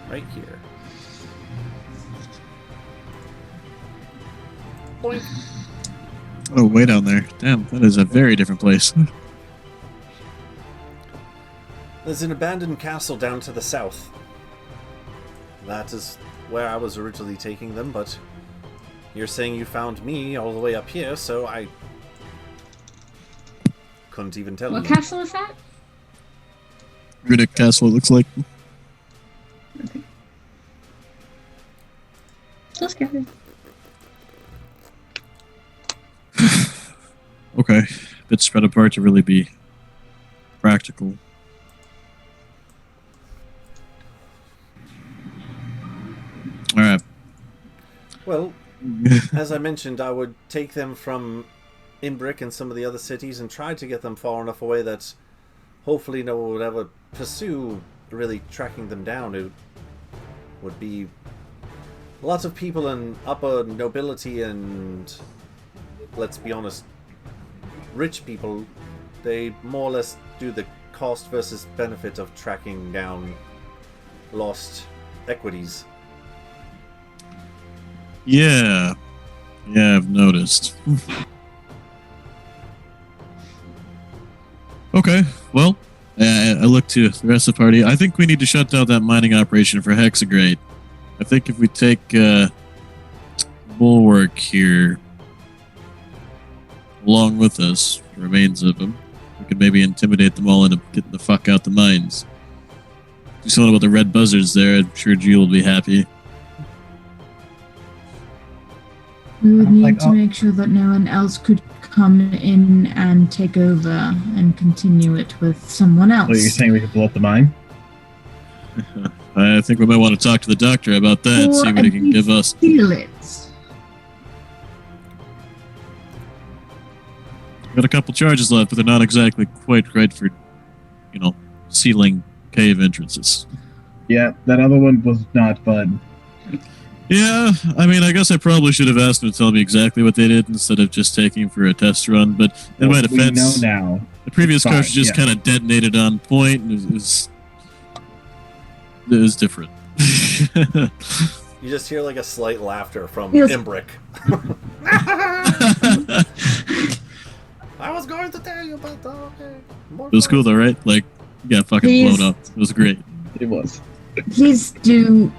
Right here. Boink.
Oh, way down there. Damn, that is a very different place.
There's an abandoned castle down to the south. That is where I was originally taking them, but you're saying you found me all the way up here, so I couldn't even tell you.
What castle is that?
Runic Castle, it looks like.
So scary.
Okay. A bit spread apart to really be practical. Alright.
Well, as I mentioned, I would take them from Imbrick and some of the other cities and try to get them far enough away that hopefully no one would ever pursue really tracking them down. It would be lots of people in upper nobility and, let's be honest, rich people. They more or less do the cost versus benefit of tracking down lost equities.
Yeah. Yeah, I've noticed. Okay, well, I look to the rest of the party. I think we need to shut down that mining operation for Hexagrade. I think if we take Bulwark here along with us, the remains of them, we could maybe intimidate them all into getting the fuck out the mines. Do something about the red buzzards there. I'm sure Jill will be happy.
We would need to make sure that no one else could come in and take over and continue it with someone else.
So you're saying we could blow up the mine?
I think we might want to talk to the doctor about that, see what he can give us.
Steal it.
Got a couple charges left, but they're not exactly quite right for, sealing cave entrances.
Yeah, that other one was not fun.
Yeah, I mean, I guess I probably should have asked them to tell me exactly what they did instead of just taking for a test run, but in my defense,
we know now.
The previous
Fine,
cartridge just kind of detonated on point, and it was different.
You just hear like a slight laughter from
Yes.
Imbrick. I was going to tell you, but okay.
It was cool though, right? Like, you got fucking
Please.
blown up. It was great.
It was.
Please do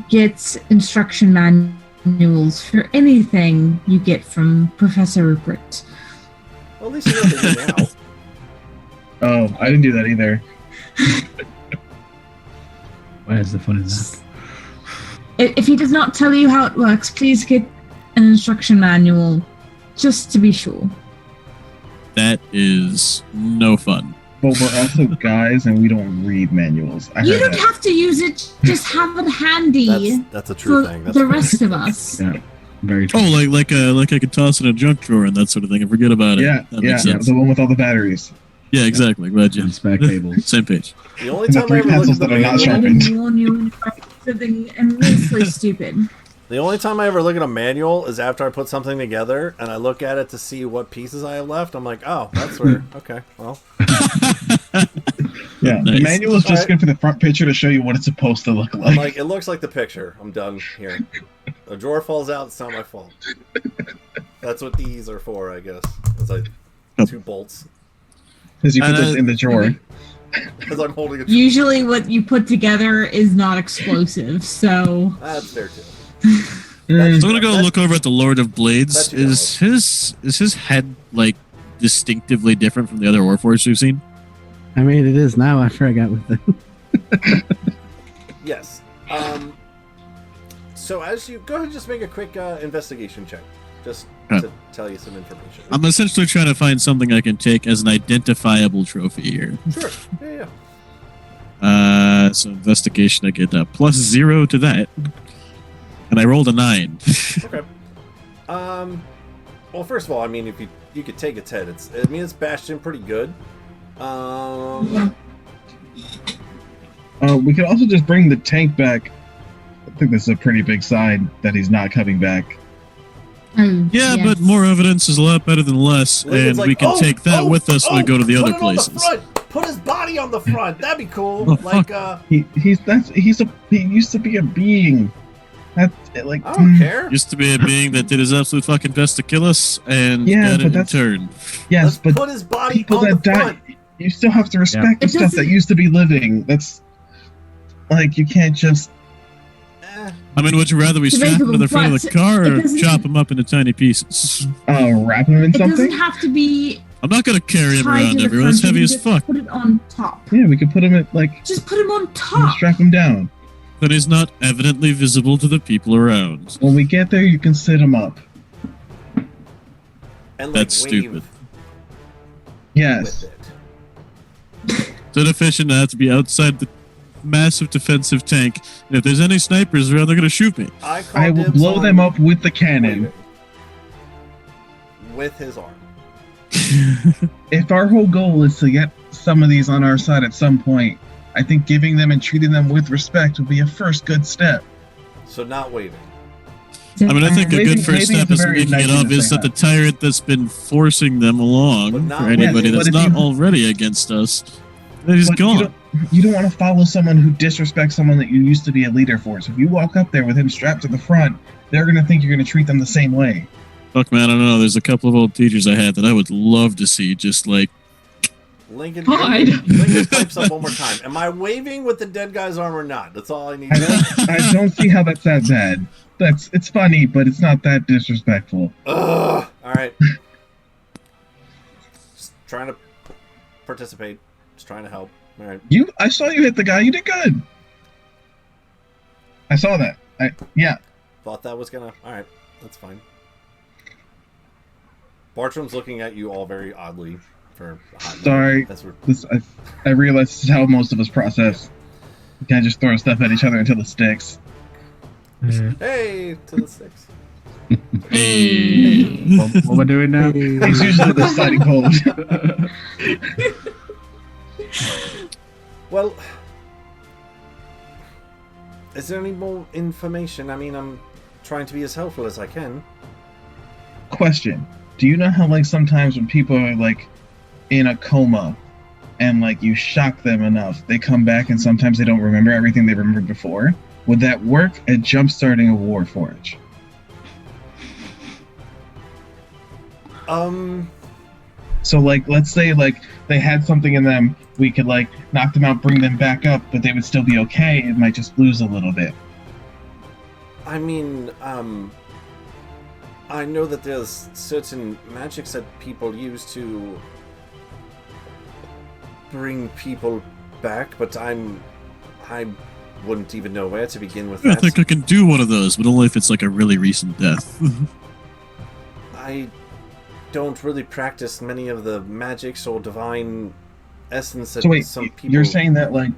get instruction manuals for anything you get from Professor Rupert.
Well, at least you know what they do now.
Oh, I didn't do that either.
Where's the fun in that?
If he does not tell you how it works, please get an instruction manual, just to be sure.
That is no fun.
But we're also guys and we don't read manuals. I
You
heard
don't
that.
have to use it, just have it handy.
That's a true
for
thing. That's
the
fair.
rest of us.
Yeah, very true.
Oh, like I could toss in a junk drawer and that sort of thing and forget about it.
Yeah,
That
yeah,
makes sense.
the one with all the batteries.
Yeah, exactly. Glad you.
And spare cables.
Same page.
The only
And the
time I
three
ever looked
pencils
at the
that are not
manual,
sharpened.
I warn you something immensely stupid.
the only time I ever look at a manual is after I put something together and I look at it to see what pieces I have left. I'm like, oh, that's where. Okay, well,
Yeah, the
Nice.
manual is just
Alright.
good for the front picture to show you what it's supposed to look
I'm
like.
like, it looks like the picture. I'm done here. A drawer falls out. It's not my fault. That's what these are for, I guess. It's like 2 bolts.
Because you put this in the drawer.
Because I'm holding it.
Usually, what you put together is not explosive, so
That's fair too.
So I'm gonna go look over at the Lord of Blades.
That's your
Is his head like distinctively different from the other Warforged we've seen?
I mean, it is now after I got with them.
Yes. So as you go ahead and just make a quick investigation check, just to tell you some information.
I'm essentially trying to find something I can take as an identifiable trophy here.
Sure. Yeah.
So investigation, I get +0 to that, and I rolled a 9.
Okay. Well, first of all, I mean, if you could take its head, it's bashed in pretty good.
We could also just bring the tank back. I think this is a pretty big sign that he's not coming back.
Yeah, but more evidence is a lot better than less,
Lincoln's
and
like,
we can take that with us when we go to the
put
other
it on
places.
the front. Put his body on the front. That'd be cool.
Oh,
like,
he used to be a being. That's like
I don't care.
Used to be a being that did his absolute fucking best to kill us, and
Yeah,
got
but
it in
that's-
turn.
Yes,
Let's
but
put his body
people
on
that
the
die,
front.
you still have to respect the
It
stuff that
doesn't-
used to be living. That's like you can't just.
I mean, would you rather we strap him to the front of the car
It
or
doesn't-
chop him up into tiny pieces?
Wrap him in
It
something.
doesn't have to be
I'm not gonna carry him
tied
around
to the
everywhere. It's
front,
heavy
you
as
just
fuck.
Put it on top.
Yeah, we could put him at like
Just put him on top.
strap him down.
Then he's not evidently visible to the people around.
When we get there, you can sit him up.
And, like,
That's
wave
stupid.
Yes.
with it.
It's inefficient to have to be outside the massive defensive tank. And if there's any snipers around, they're gonna shoot me.
I will blow them up with the cannon.
With his arm.
If our whole goal is to get some of these on our side at some point, I think giving them and treating them with respect would be a first good step.
So not waving.
I mean, I think a good
Waving-
first
waving
step
is
is
a very
making it
nice
obvious
thing,
that the tyrant that's been forcing them along,
not
for anybody
waving.
that's
But if
not
you-
already against us, that he's
But
gone.
You don't want to follow someone who disrespects someone that you used to be a leader for. So if you walk up there with him strapped to the front, they're going to think you're going to treat them the same way.
Fuck, man, I don't know. There's a couple of old teachers I had that I would love to see just like.
Lincoln pipes up one more time. Am I waving with the dead guy's arm or not? That's all I need to know.
I don't see how that's that bad. It's funny, but it's not that disrespectful.
Ugh. All right. Just trying to participate. Just trying to help. All right.
I saw you hit the guy. You did good. I saw that. Yeah.
Thought that was gonna. All right. That's fine. Bartram's looking at you all very oddly for a hot minute.
Sorry.
That's what,
I realize this is how most of us process. We can't just throw stuff at each other until it sticks.
hey, to the six.
Hey.
What we're doing now?
It's usually the sliding hold.
Well, is there any more information? I mean, I'm trying to be as helpful as I can.
Question. Do you know how like sometimes when people are like in a coma and like you shock them enough, they come back and sometimes they don't remember everything they remembered before? Would that work at jump-starting a Warforge? So like let's say like they had something in them, we could like knock them out, bring them back up, but they would still be okay. It might just lose a little bit.
I mean, I know that there's certain magics that people use to bring people back, but I wouldn't even know where to begin with
I
that.
think I can do one of those, but only if it's like a really recent death.
I don't really practice many of the magics or divine essence that
So wait,
some people...
you're saying that like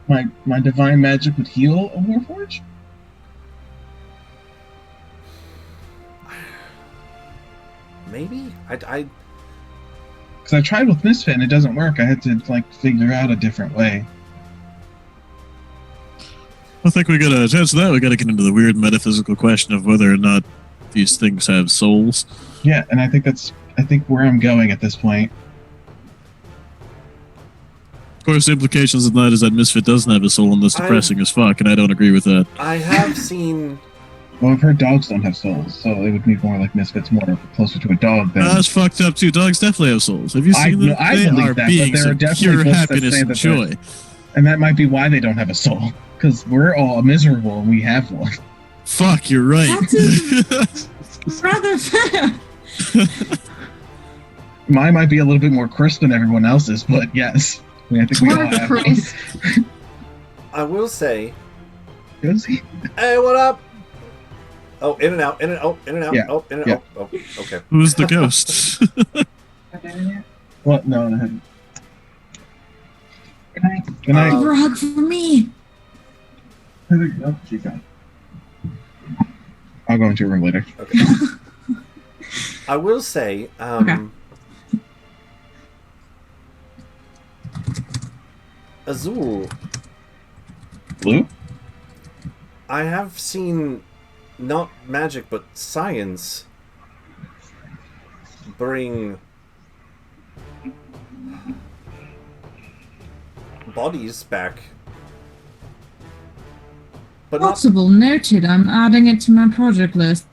my divine magic would heal a Warforge?
Maybe? I
Because I tried with Misfit and it doesn't work. I had to like figure out a different way.
I think we gotta, to answer that, we gotta get into the weird metaphysical question of whether or not these things have souls.
Yeah, and I think where I'm going at this point.
Of course, the implications of that is that Misfit doesn't have a soul, and that's depressing as fuck, and I don't agree with that.
I have seen...
Well, I've heard dogs don't have souls, so it would be more like Misfits, more closer to a dog than.
That's fucked up too. Dogs definitely have souls. Have you seen them?
I
They
believe
are
that, but
beings
there are
of
definitely
pure
folks that
happiness
say
and
that
joy.
And that might be why they don't have a soul, because we're all miserable and we have one.
Fuck, you're right.
Rather fair.
Mine might be a little bit more crisp than everyone else's, but yes, I think we all have one.
I will say...
Josie?
Hey, what up? Oh, in and out, in and out, in and out,
Yeah.
oh, in and
Yeah.
out. Oh, okay.
Who's the ghost?
What? No, I haven't. Good night. Good night.
Give her a hug for me.
Oh, she's gone. I'll go into your room later.
Okay. I will say, Azul.
Blue?
I have seen not magic but science bring bodies back. But
Possible, noted. I'm adding it to my project list.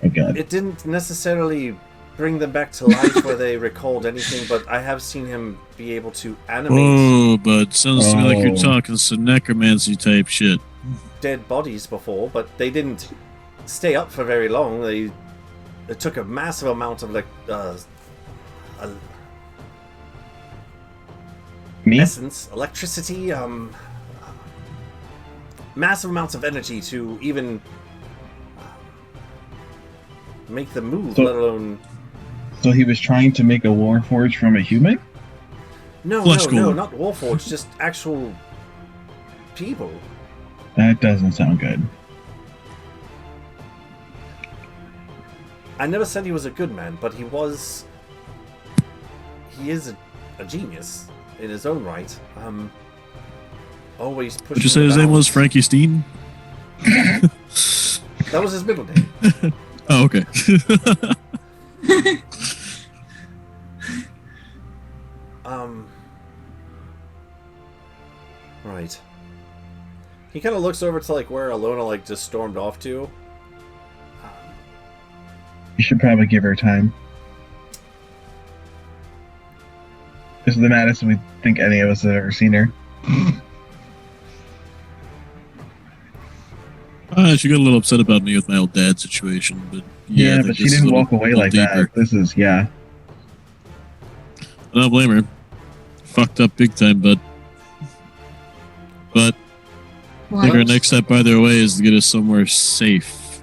Oh god.
it didn't necessarily bring them back to life where they recalled anything, but I have seen him be able to animate
Oh, but sounds to me like you're
Oh.
talking some necromancy type shit.
dead bodies before, but they didn't stay up for very long. It took a massive amount of essence, electricity, massive amounts of energy to even make them move,
So-
let alone...
So he was trying to make a warforge from a human?
No,
Flesh
no,
golem.
not Warforged, just actual people.
That doesn't sound good.
I never said he was a good man, but he is a genius in his own right. Always pushing.
Would you say his name was Frankie Steen?
That was his middle name.
Oh, okay.
Right. He kind of looks over to where Alona just stormed off to.
You should probably give her time. This is the maddest we think any of us have ever seen her.
She got a little upset about me with my old dad situation, but yeah, I think
but she
this is
didn't
a little-
walk away
little
like
deeper.
that. This is, yeah.
I don't blame her. Fucked up big time, but I think our next step either way is to get us somewhere safe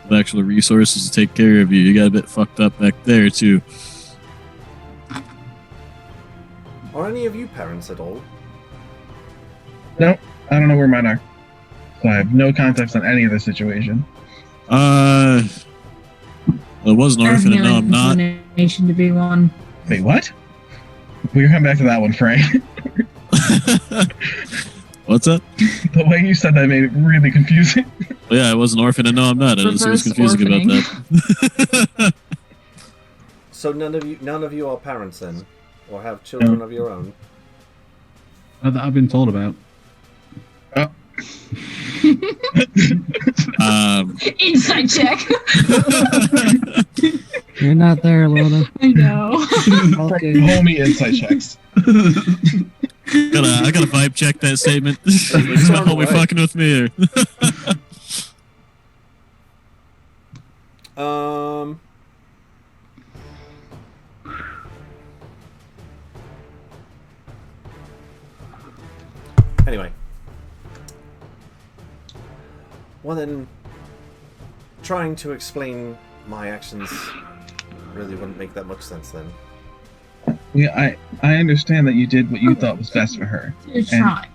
with actual resources to take care of you. You got a bit fucked up back there too.
Are any of you parents at all?
No, I don't know where mine are. So I have no context on any of the situation.
I was an
I have
orphan and
no
now I'm not.
inclination to be one.
Wait, what? We'll come back to that one, Frey.
What's that?
The way you said that made it really confusing.
Well, yeah, I was an orphan and now I'm not. I just was
Reverse
confusing about that.
So none of you are parents then, or have children of your own.
That I've been told about.
Inside check.
You're not there, Lona.
I know.
Okay.
Homie insight checks.
I gotta vibe check that statement. It's not homie fucking with me or...
Anyway. Well then, trying to explain my actions really wouldn't make that much sense then.
Yeah, I understand that you did what you thought was best for her.
You're
And
trying.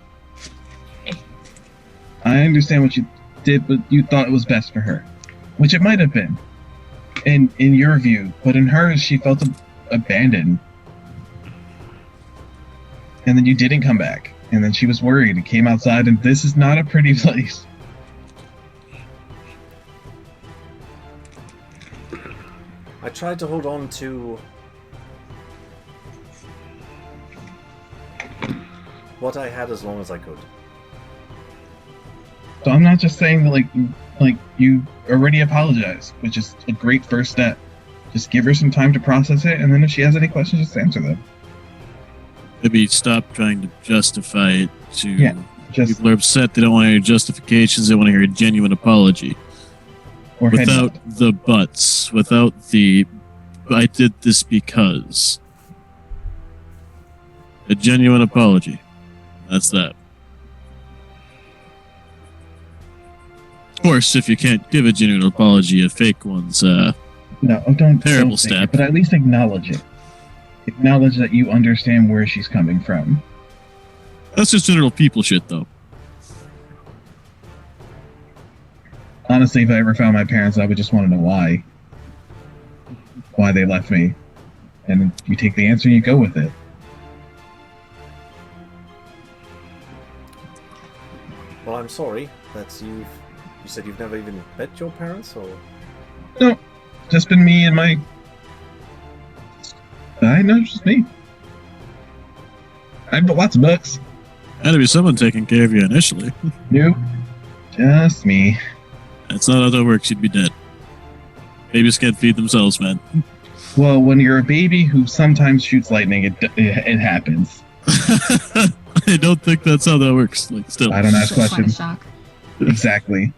I understand what you did, but you thought it was best for her, which it might have been, in your view. But in hers, she felt abandoned, and then you didn't come back, and then she was worried and came outside, and this is not a pretty place.
I tried to hold on to what I had as long as I could.
So I'm not just saying that like you already apologized, which is a great first step. Just give her some time to process it, and then if she has any questions, just answer them.
Maybe stop trying to justify it to...
Yeah, just-
people are upset, they don't want to hear justifications, they want to hear a genuine apology.
Or head
Without the buts, without the I did this because. A genuine apology. That's that. Of course, if you can't give a genuine apology, a fake one's
No, don't
terrible
don't say
step.
it, but at least acknowledge it. Acknowledge that you understand where she's coming from.
That's just general people shit, though.
Honestly, if I ever found my parents, I would just want to know why they left me. And you take the answer and you go with it.
Well, I'm sorry that you said you've never even met your parents, or...
No, just been me and my I know, it's just me. I've got lots of books.
Had to be someone taking care of you initially.
Nope. Just me.
That's not how that works. You'd be dead. Babies can't feed themselves, man.
Well, when you're a baby who sometimes shoots lightning, it happens.
I don't think that's how that works. Like, still.
I don't ask
Quite a
questions.
shock.
Exactly.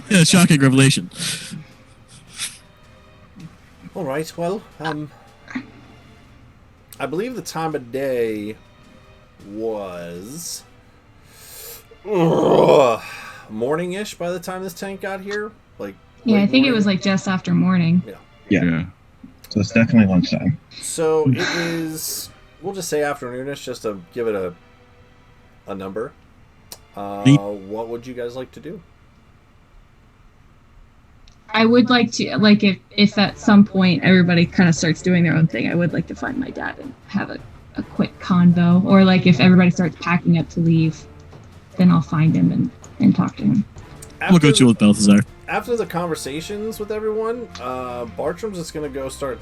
Yeah, shocking revelation.
All right. Well, I believe the time of day was morning-ish by the time this tank got here. Like,
Yeah, I
late
think it
morning?
was like just after morning.
Yeah. So it's definitely lunchtime.
So it is. We'll just say afternoonish, just to give it a number. What would you guys like to do?
I would like to, like, if at some point everybody kind of starts doing their own thing, I would like to find my dad and have a quick convo. Or, like, if everybody starts packing up to leave, then I'll find him and talk to him.
We'll go chill with Balthazar.
After the conversations with everyone, Bartram's just going to go start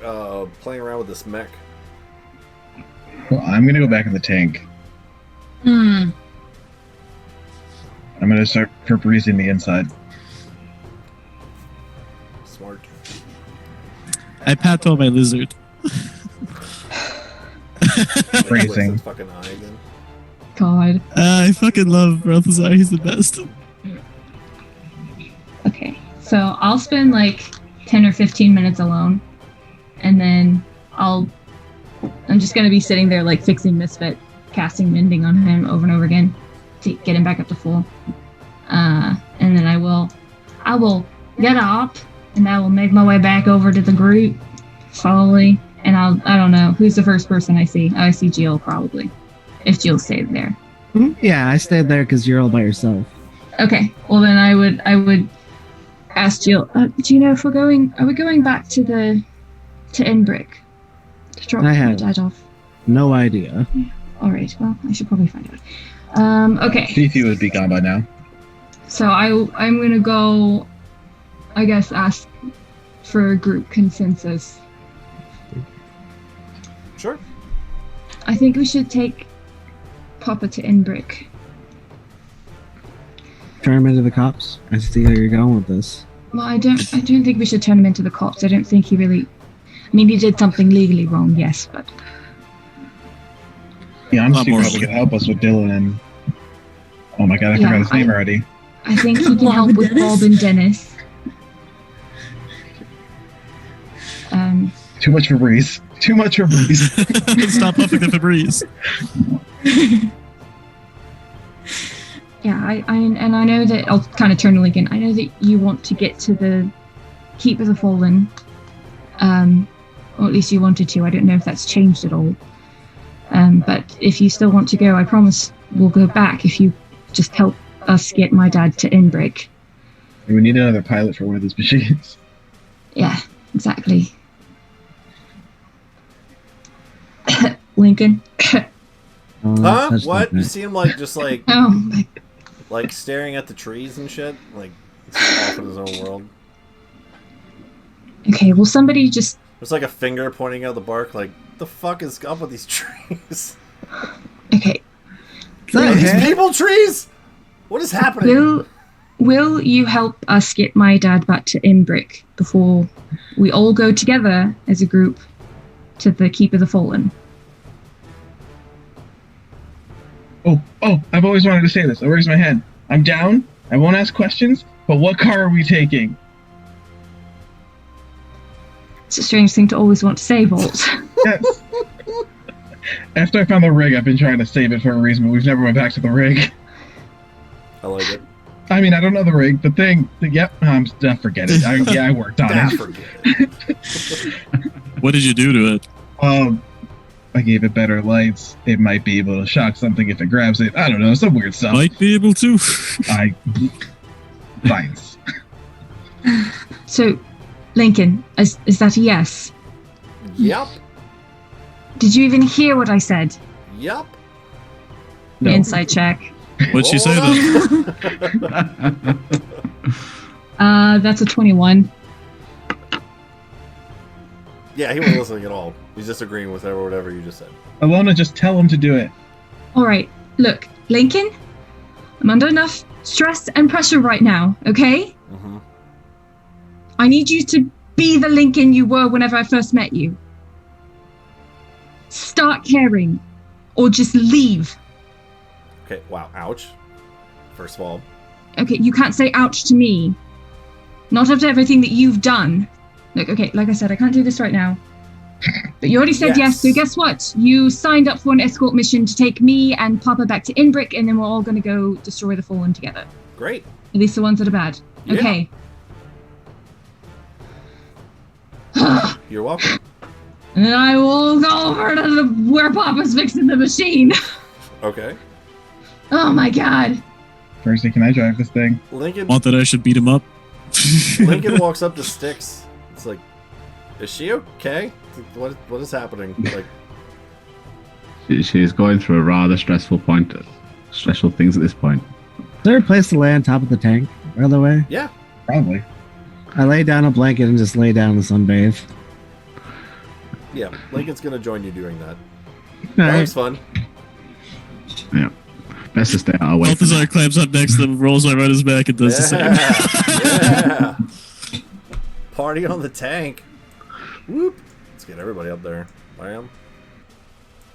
playing around with this mech.
Well, I'm going to go back in the tank.
Hmm.
I'm going to start Febrezing the inside.
Smart.
I pat on my lizard.
Phrasing.
Fucking eye again.
God.
I fucking love Balthazar. He's the best.
Okay, so I'll spend like 10 or 15 minutes alone, and then I'm just gonna be sitting there like fixing Misfit, casting Mending on him over and over again to get him back up to full. And then I will get up, and I will make my way back over to the group slowly. And I don't know who's the first person I see. I see Jill probably, if Jill stayed there.
Yeah, I stayed there because you're all by yourself.
Okay, well then I would ask Jill. Do you know if are we going back to Enbrick to drop
I
my
have
dad off?
no idea.
All right, well I should probably find out. Okay.
Fifi would be gone by now.
So I'm gonna go, I guess, ask for a group consensus.
Sure.
I think we should take Papa to Enbrick.
Turn him into the cops. I see how you're going with this.
Well, I don't think we should turn him into the cops. I don't think he really. I mean, he did something legally wrong, yes, but.
Yeah, I'm
Not
he
more
probably could help us with Dylan and. Oh my god, I
Yeah,
forgot his name already.
I think he can help with Bob and Dennis.
Too much Febreze. Too much Febreze.
Stop puffing the Febreze.
Yeah, I know that I'll kind of turn to Lincoln. I know that you want to get to the Keep of the Fallen, or at least you wanted to. I don't know if that's changed at all. But if you still want to go, I promise we'll go back if you just help us get my dad to Enbrick.
We need another pilot for one of these machines.
Yeah, exactly. Lincoln.
Huh?
that's
What?
not
You
right.
see him like just like
Oh my.
like staring at the trees and shit, like he's off in his own world.
Okay, well somebody just.
There's like a finger pointing out the bark, like the fuck is up with these trees?
Okay.
Are these people trees? What is happening?
Will you help us get my dad back to Enbrick before we all go together as a group to the Keep of the Fallen?
Oh, I've always wanted to say this. I'll raise my hand. I'm down. I won't ask questions, but what car are we taking?
It's a strange thing to always want to say, Volt.
Yes. After I found the rig, I've been trying to save it for a reason, but we've never went back to the rig.
I like it.
I mean, I don't know the rig, but yep, forget it. I worked on it.
Forget it.
What did you do to it?
I gave it better lights. It might be able to shock something if it grabs it. I don't know, some weird stuff.
Might be able to.
Fines.
So, Lincoln, is that a yes?
Yep.
Did you even hear what I said?
Yep.
No.
Inside check.
What'd she say then?
That's a 21.
Yeah, he wasn't listening at all. He's just agreeing with whatever you just said.
Alona, just tell him to do it.
All right, look, Lincoln, I'm under enough stress and pressure right now, okay?
Mm-hmm.
I need you to be the Lincoln you were whenever I first met you. Start caring, or just leave.
Okay, wow, ouch. First of all.
Okay, you can't say ouch to me. Not after everything that you've done. Look, okay, like I said, I can't do this right now. But you already said yes, so guess what? You signed up for an escort mission to take me and Papa back to Inbrick, and then we're all going to go destroy the Fallen together.
Great.
At least the ones that are bad.
Yeah.
Okay.
You're welcome.
And then I will go over to where Papa's fixing the machine.
Okay.
Oh my god.
Percy, can I drive this thing?
Lincoln.
Want that I should beat him up?
Lincoln walks up to Styx. It's like, is she okay? What is happening? Like,
She's going through a rather stressful things at this point.
Is there a place to lay on top of the tank, by the way?
Yeah.
Probably.
I lay down a blanket and just lay down and sunbathe.
yeah, Lincoln's gonna join you doing that.
All
That
right.
was fun.
Yeah. Best to stay out of the way.
Balthazar climbs up next to them, rolls right on his back, and does the same.
Yeah. Party on the tank. Whoop. Let's get everybody up there. Bam.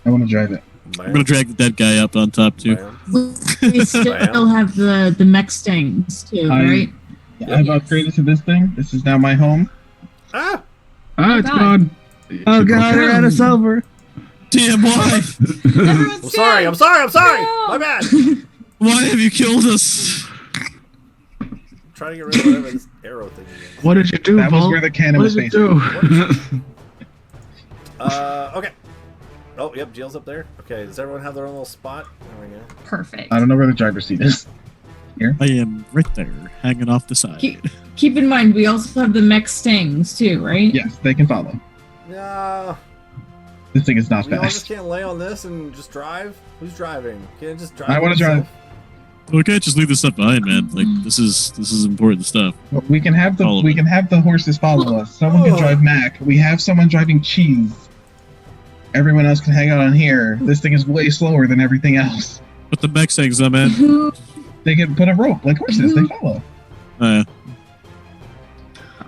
I want to drive it.
I'm gonna drag the dead guy up on top too.
We still have the mech stings too, right?
I've upgraded to this thing. This is now my home.
Ah!
Ah, it's gone.
Oh god, they ran us over.
Damn, why?
I'm sorry. My bad.
Why have you killed us?
Try to get rid of whatever this arrow thing is.
What did you do,
That was
Vol?
where the cannon
What
was
did you
facing.
do?
Okay. Oh, yep, Jill's up there. Okay, does everyone have their own little spot? There we go.
Perfect.
I don't know where the driver's seat is. Here?
I am right there, hanging off the side.
Keep in mind, we also have the mech stings too, right?
Yes, they can follow.
No.
This thing is not
We all just
fast.
can't lay on this and just drive? Who's driving? Can't it just drive?
I want to drive.
itself?
We can't just leave this stuff behind, man. Like this is important stuff.
We can have
All of
the horses follow us. Someone can drive Mac. We have someone driving Cheese. Everyone else can hang out on here. This thing is way slower than everything else.
But the mech things, man.
They can put a rope like horses. They follow.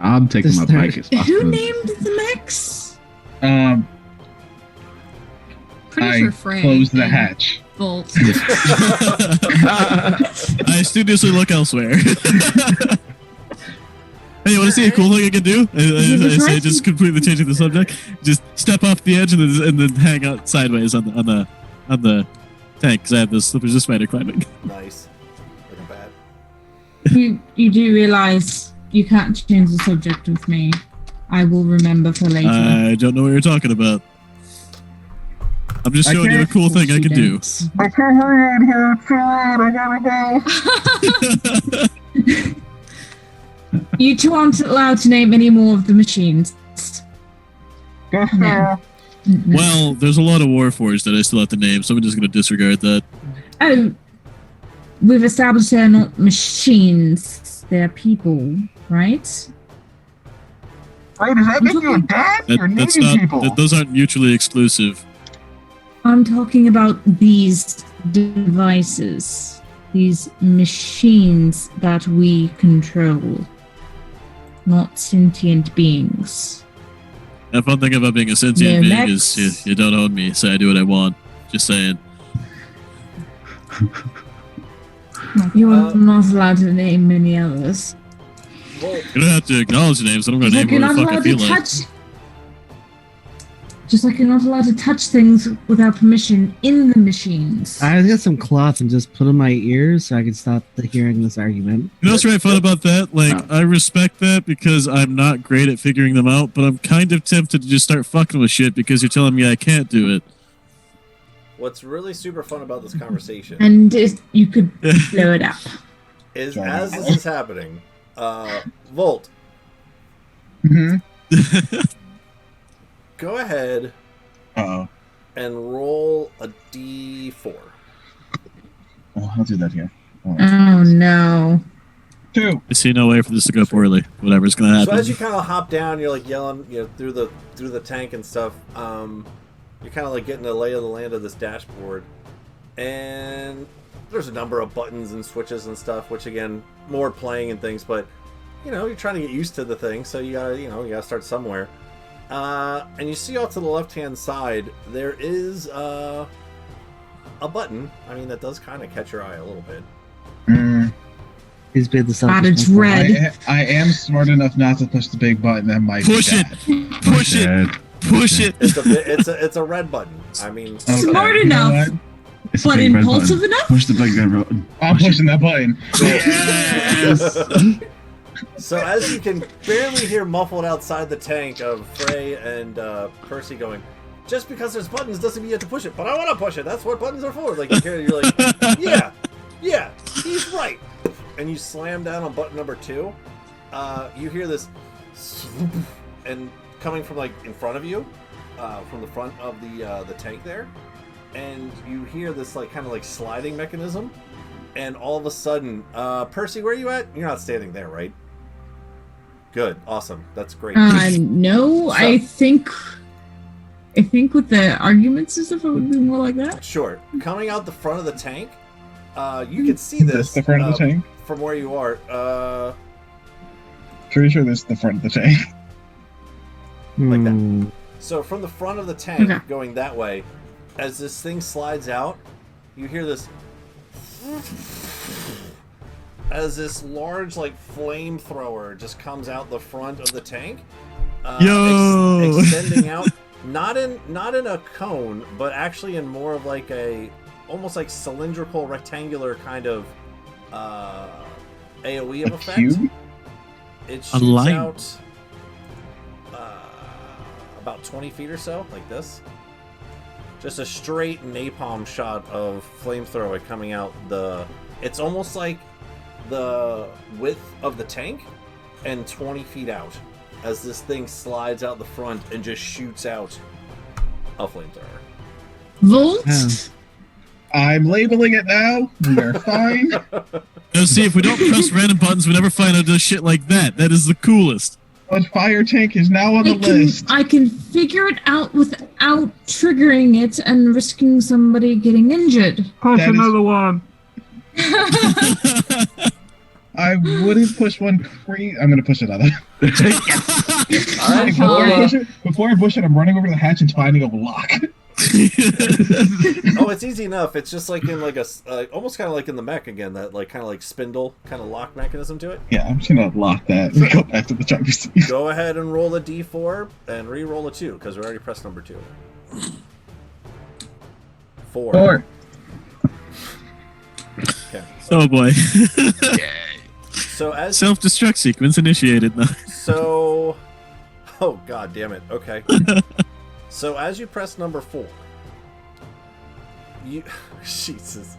I'm taking my bike. It's faster
Who
than-
named the mechs?
Pretty
I
sure Frey
closed the
and
hatch.
Bolt.
I studiously look elsewhere. Hey, you want to see a cool thing I can do? I say, just completely changing the subject. Just step off the edge and then hang out sideways on the tank because I have this slippers this spider climbing.
Nice. Looking bad.
You do realize you can't change the subject with me. I will remember for later.
I don't know what you're talking about. I'm just showing you a cool thing I can do.
I can't hurry in here. It's too late. I gotta go.
You two aren't allowed to name any more of the machines.
No.
Well, there's a lot of Warforged that I still have to name, so I'm just going to disregard that.
Oh, we've established they're not machines. They're people, right?
Wait, does that make you a dad? You're
That's
naming
not.
people.
Those aren't mutually exclusive.
I'm talking about these devices, these machines that we control, not sentient beings.
The fun thing about being a sentient
Yeah,
being
next.
is you don't own me, so I do what I want. Just saying.
You are not allowed to name many others.
Well,
You don't have to acknowledge the names. I'm going to
Like
name
you're
what
not
the fuck I
allowed to
feel like.
touch. Just like you're not allowed to touch things without permission in the machines.
I got some cloth and just put in my ears so I can stop hearing this argument.
You know what's right fun about that? Like, I respect that because I'm not great at figuring them out, but I'm kind of tempted to just start fucking with shit because you're telling me I can't do it.
what's really super fun about this conversation
And you could blow it up.
is as this is happening, Volt,
Mm-hmm.
go ahead
Uh-oh.
and roll a d4.
Oh, I'll do that here. Oh.
Oh no.
2.
I see no way for this to go poorly. Whatever's gonna happen.
So as you kind of hop down, you're like yelling, through the tank and stuff. You're kind of like getting the lay of the land of this dashboard, and there's a number of buttons and switches and stuff, which again, more playing and things, but you're trying to get used to the thing, so you gotta start somewhere. And you see off to the left-hand side, there is a button. I mean, that does kind of catch your eye a little bit.
He's been the
God, it's red.
I am smart enough not to push the big button. That might
push
be
it.
bad.
Push it. Push it.
It's a red button. I mean,
Smart enough, but impulsive enough.
Push the big red button.
I'm pushing that button.
Yes.
So as you can barely hear muffled outside the tank of Frey and Percy going, just because there's buttons doesn't mean you have to push it, but I want to push it. That's what buttons are for. Like you're like, yeah, he's right. And you slam down on button number 2. You hear this, and coming from like in front of you, from the front of the tank there, and you hear this like kind of like sliding mechanism, and all of a sudden, Percy, where are you at? You're not standing there, right? Good, awesome, that's great.
No, so, I think with the arguments and stuff, it would be more like that.
Sure. Coming out the front of the tank, you can see this.
The front of the tank?
From where you are.
Pretty sure this is the front of the tank.
Like that. So from the front of the tank, going that way, as this thing slides out, you hear this as this large like flamethrower just comes out the front of the tank, extending out, not in a cone, but actually in more of like a almost like cylindrical rectangular kind of AoE of effect.
Cube?
It shoots out about 20 feet or so, like this. Just a straight napalm shot of flamethrower coming out the... It's almost like the width of the tank and 20 feet out as this thing slides out the front and just shoots out a flamethrower.
Volt?
I'm labeling it now. We are fine.
No, see, if we don't press random buttons, we never find out shit like that. That is the coolest.
But fire tank is now on the list.
I can figure it out without triggering it and risking somebody getting injured.
Push another one.
I wouldn't push one crazy. I'm going to push another. Before I push it, I'm running over to the hatch and finding a lock.
Oh, it's easy enough. It's just like in like a almost kind of like in the mech again, that like kind of like spindle kind of lock mechanism to it.
Yeah, I'm just gonna lock that and go back to the driver's seat.
Go ahead and roll a d4 and re-roll a 2 because we already pressed number 2. 4. Okay.
Oh boy.
So as
self-destruct sequence initiated now.
So, oh god damn it. Okay. So as you press number 4, Jesus.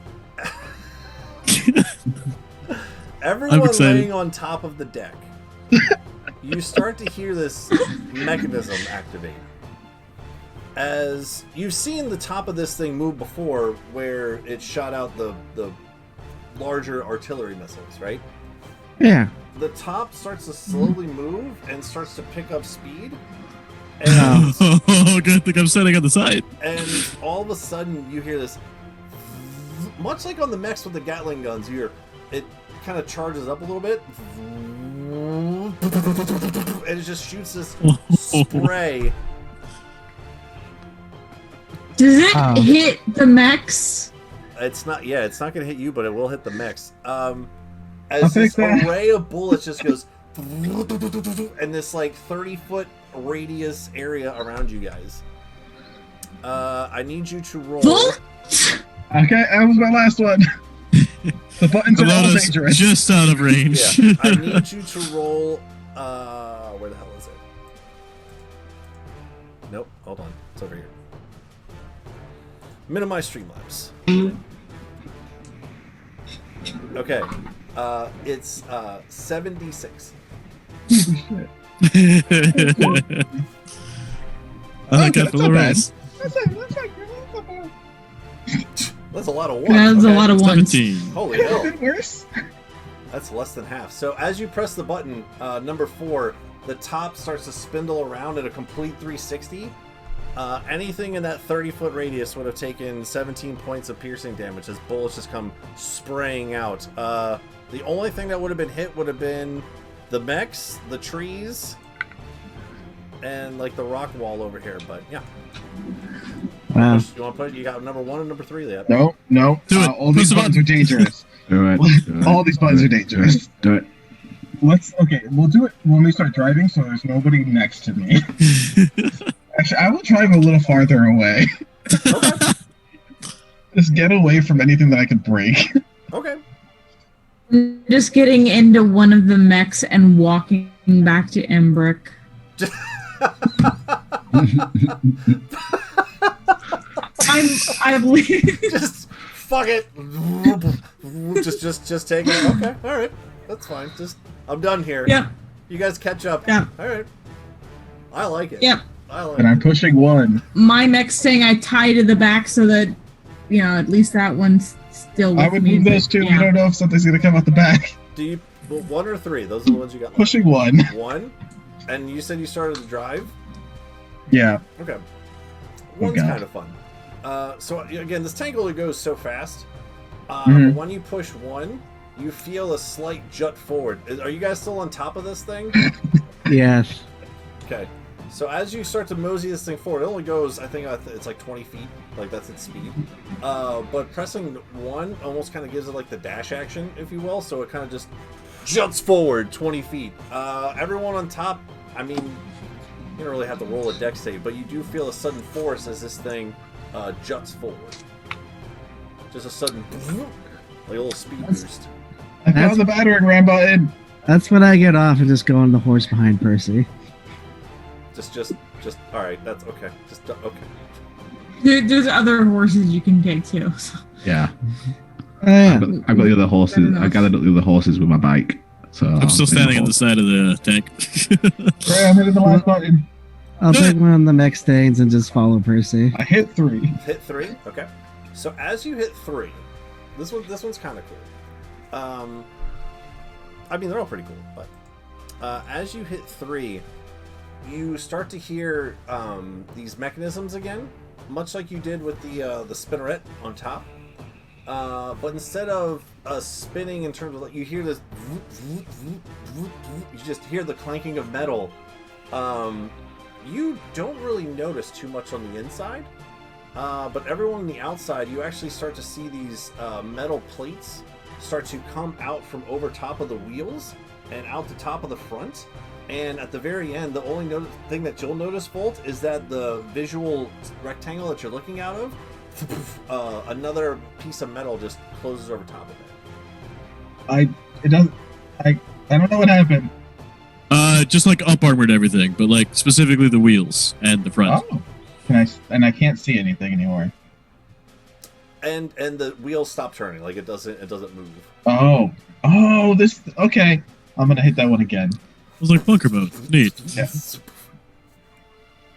Everyone laying on top of the deck, you start to hear this mechanism activate. As you've seen the top of this thing move before, where it shot out the larger artillery missiles, right?
Yeah.
The top starts to slowly move and starts to pick up speed.
And, good thing I'm standing on the side.
And all of a sudden, you hear this, much like on the mechs with the Gatling guns. You hear it kind of charges up a little bit, and it just shoots this spray.
Does it hit the mechs?
It's not. Yeah, it's not going to hit you, but it will hit the mechs. As this array of bullets just goes, and this like 30-foot radius area around you guys. I need you to roll.
Okay, that was my last one. The buttons are all dangerous.
Just out of range.
Yeah, I need you to roll. Where the hell is it? Nope. Hold on. It's over here. Minimize Streamlabs. Okay. It's 76.
I like that for the rest.
That's a lot of ones.
That's a lot of ones.
17. Holy hell.
Worse?
That's less than half. So as you press the button, number 4, the top starts to spindle around at a complete 360. Anything in that 30-foot radius would have taken 17 points of piercing damage as bullets just come spraying out. The only thing that would have been hit would have been the mechs, the trees, and like the rock wall over here. But yeah.
Wow.
You want to put? You got number 1 and number 3 there.
No.
Do it.
All these buttons are dangerous.
Do it.
All these buttons are dangerous.
Do it.
We'll do it when we start driving, so there's nobody next to me. Actually, I will drive a little farther away.
Okay.
Just get away from anything that I could break.
Okay.
Just getting into one of the mechs and walking back to Embrick. I'm
Just fuck it. just take it. Okay, all right, that's fine. I'm done here.
Yep.
You guys catch up.
Yep.
All right. I like it.
Yep.
I like
And I'm pushing 1.
My mech's saying I tie to the back so that, at least that one's still with
I would
me.
move those 2.
Yeah.
We don't know if something's going to come out the back.
Do you 1 or 3? Those are the ones you got. Left.
Pushing 1.
1. And you said you started to drive.
Yeah.
Okay.
Oh,
One's
God.
kind of fun. So again, this tank only goes so fast.
Mhm.
When you push 1, you feel a slight jut forward. Are you guys still on top of this thing?
Yes.
Okay. So as you start to mosey this thing forward, it only goes, I think it's like 20 feet. Like, that's its speed. But pressing 1 almost kind of gives it like the dash action, if you will. So it kind of just juts forward 20 feet. Everyone on top, I mean, you don't really have to roll a dex save, but you do feel a sudden force as this thing juts forward. Just a sudden, like a little speed boost.
I found the battering ram button.
That's when I get off and just go on the horse behind Percy.
Just, all right. That's okay. Okay.
There's other horses you can take too. So.
Yeah.
Yeah.
I've got the other horses. I gathered up the other horses with my bike. So
I'm still standing on the side of the tank.
Right, I'm hitting the last button.
I'll take one of the mech stains and just follow Percy.
I hit 3.
Hit 3. Okay. So as you hit 3, this one's kind of cool. I mean, they're all pretty cool, but as you hit 3, you start to hear these mechanisms again, much like you did with the spinneret on top. But instead of spinning in terms of, like, you hear this, you just hear the clanking of metal. You don't really notice too much on the inside, but everyone on the outside, you actually start to see these metal plates start to come out from over top of the wheels and out the top of the front. And at the very end, the only thing that you'll notice, Volt, is that the visual rectangle that you're looking out of, another piece of metal just closes over top of it.
I don't know what happened.
Just like up armored everything, but like specifically the wheels and the front.
Oh. I can't see anything anymore.
And the wheels stop turning, like it doesn't move.
Oh, this, okay. I'm gonna hit that one again.
It was like bunker mode. Neat.
Yeah.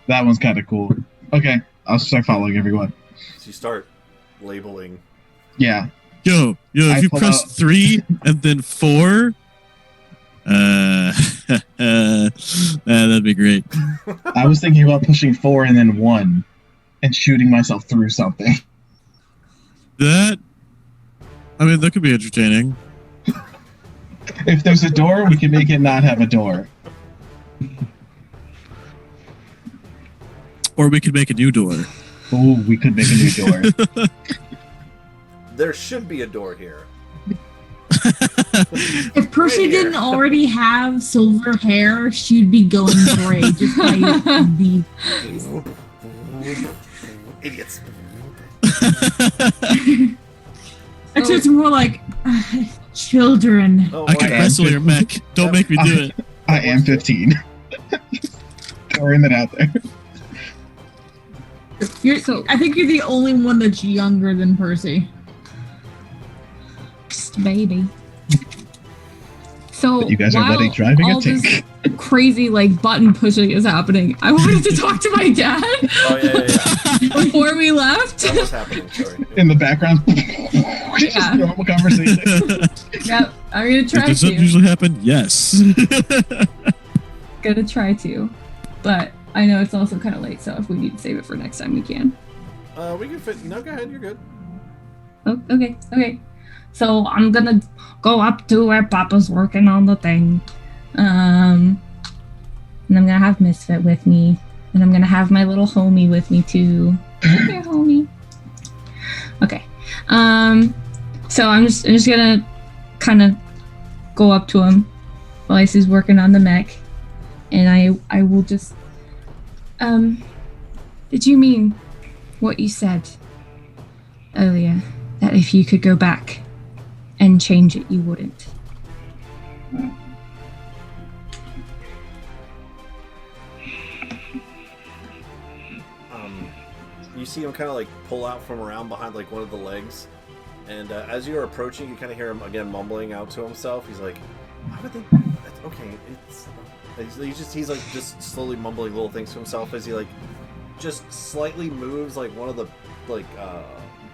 That one's kind of cool. Okay, I'll start following everyone.
So you start labeling.
Yeah.
Yo, if you press 3 and then 4, that'd be great.
I was thinking about pushing 4 and then 1 and shooting myself through something.
That could be entertaining.
If there's a door, we can make it not have a door.
Or we could make a new door.
Oh, we could make a new door.
There should be a door here.
If Percy didn't already have silver hair, she'd be going gray just by the
idiots.
Actually, it's more like children.
Oh,
I can wrestle your mech. Don't make me do it.
I am 15. Throwing that out there.
I think you're the only one that's younger than Percy.
Just baby. So
But you guys are
while
letting driving
all
a tick.
this crazy button pushing is happening, I wanted to talk to my dad.
Oh yeah.
Before we left.
That was happening. Sorry.
In the background,
Yeah.
normal conversation.
Yep, I'm gonna try
Does that
to.
usually happen? Yes.
Gonna try to. But I know it's also kind of late, so if we need to save it for next time, we can.
We can fit. No, go ahead. You're good.
Oh, okay. So I'm gonna go up to where Papa's working on the thing. And I'm gonna have Misfit with me. And I'm gonna have my little homie with me too. Come here, homie. Okay. So I'm just gonna kind of go up to him while he's working on the mech. And I will just did you mean what you said earlier? That if you could go back and change it, you wouldn't?
You see him kind of like pull out from around behind like one of the legs, and as you're approaching, you kind of hear him again mumbling out to himself. He's like, "How would they? Okay, he's like just slowly mumbling little things to himself as he like just slightly moves like one of the like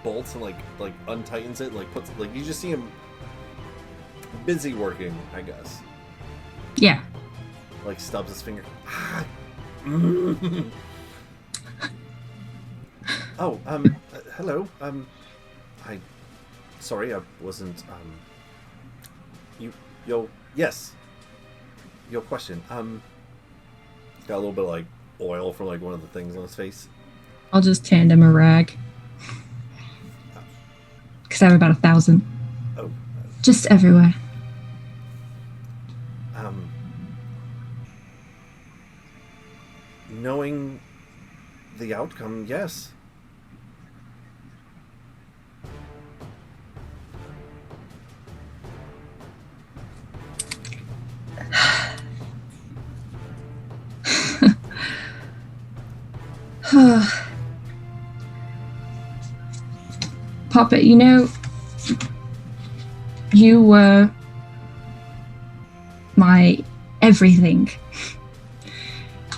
bolts and like untightens it, and, like puts like you just see him busy working, I guess.
Yeah.
Like stubs his finger. Oh, hello. Sorry, I wasn't, yes. Your question, got a little bit of, like, oil from, like, one of the things on his face.
I'll just hand him a rag. Because I have about 1,000.
Oh.
Just everywhere.
Knowing the outcome, yes.
Papa, you know, you were my everything.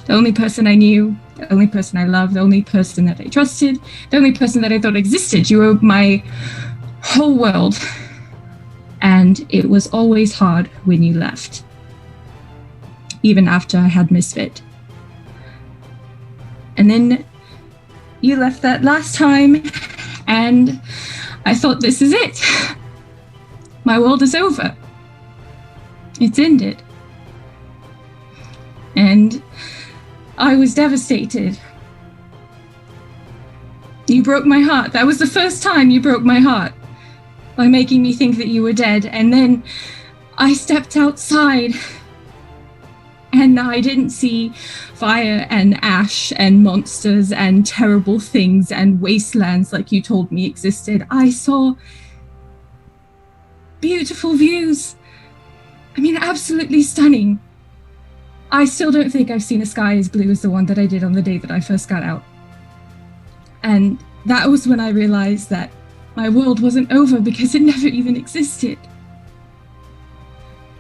The only person I knew, the only person I loved, the only person that I trusted, the only person that I thought existed. You were my whole world. And it was always hard when you left. Even after I had Misfit. And then you left that last time, and I thought, this is it. My world is over. It's ended. And I was devastated. You broke my heart. That was the first time you broke my heart by making me think that you were dead. And then I stepped outside and I didn't see fire and ash and monsters and terrible things and wastelands like you told me existed. I saw beautiful views. I mean, absolutely stunning. I still don't think I've seen a sky as blue as the one that I did on the day that I first got out. And that was when I realized that my world wasn't over because it never even existed.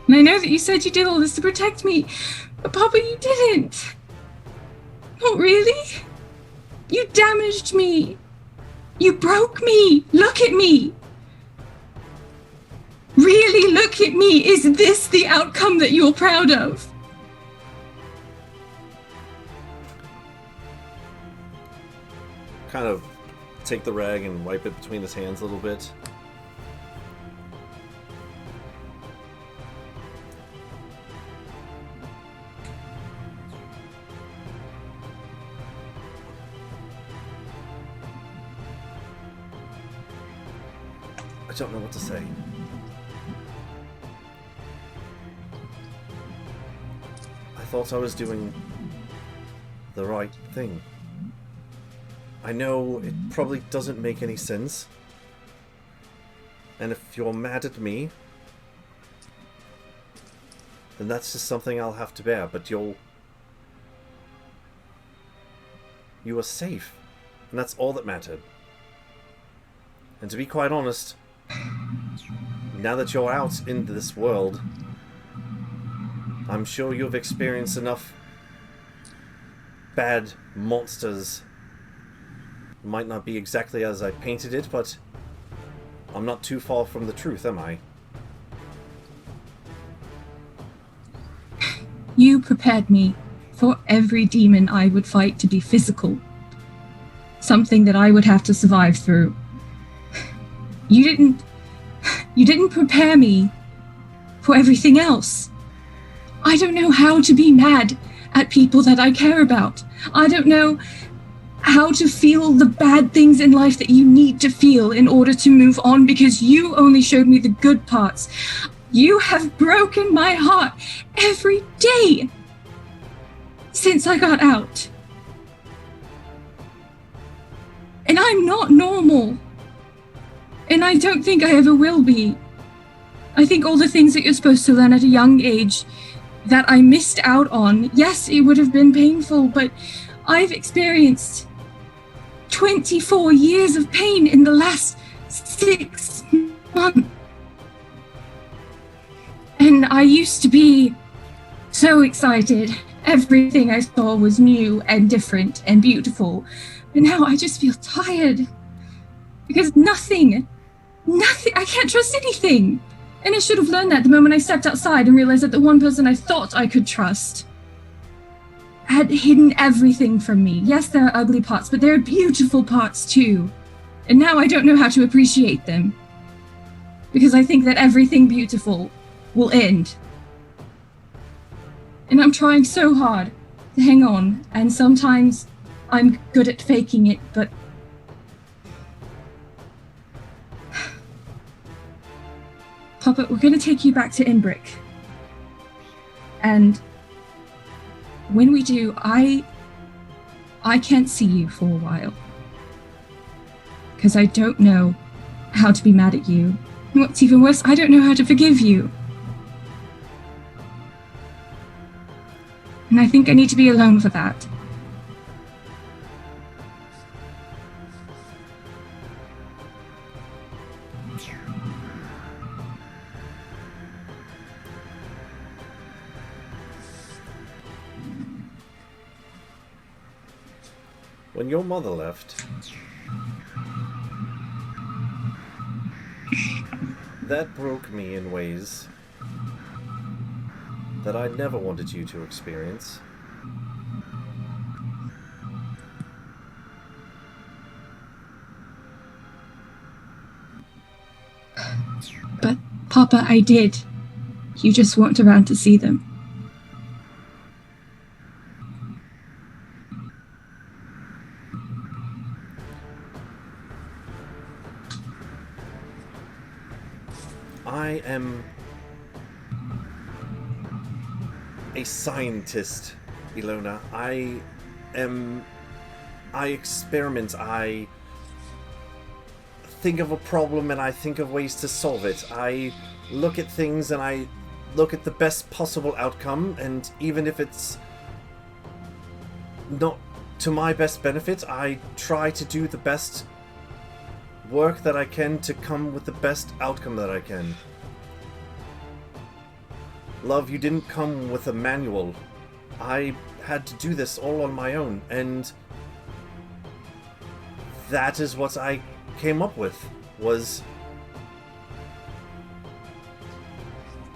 And I know that you said you did all this to protect me, but Papa, you didn't. Not really. You damaged me. You broke me. Look at me. Really look at me. Is this the outcome that you're proud of?
Kind of take the rag and wipe it between his hands a little bit. I don't know what to say. I thought I was doing the right thing. I know it probably doesn't make any sense. And if you're mad at me, then that's just something I'll have to bear, but you are safe. And that's all that mattered. And to be quite honest, now that you're out into this world, I'm sure you've experienced enough bad monsters. Might not be exactly as I painted it, but I'm not too far from the truth, am I?
You prepared me for every demon I would fight to be physical. Something that I would have to survive through. You didn't prepare me for everything else. I don't know how to be mad at people that I care about. I don't know how to feel the bad things in life that you need to feel in order to move on, because you only showed me the good parts. You have broken my heart every day since I got out. And I'm not normal. And I don't think I ever will be. I think all the things that you're supposed to learn at a young age that I missed out on, yes, it would have been painful, but I've experienced 24 years of pain in the last 6 months. And I used to be so excited. Everything I saw was new and different and beautiful. But now I just feel tired. Because nothing, I can't trust anything. And I should have learned that the moment I stepped outside and realized that the one person I thought I could trust had hidden everything from me. Yes, there are ugly parts, but there are beautiful parts too. And now I don't know how to appreciate them. Because I think that everything beautiful will end. And I'm trying so hard to hang on, and sometimes I'm good at faking it, but Papa, we're gonna take you back to Inbrick. And when we do, I can't see you for a while. Because I don't know how to be mad at you. And what's even worse, I don't know how to forgive you. And I think I need to be alone for that.
When your mother left, that broke me in ways that I never wanted you to experience.
But, Papa, I did. You just weren't around to see them.
I am a scientist, Ilona. I experiment. I think of a problem and I think of ways to solve it. I look at things and I look at the best possible outcome, and even if it's not to my best benefit, I try to do the best work that I can to come with the best outcome that I can. Love, you didn't come with a manual. I had to do this all on my own, and that is what I came up with, was,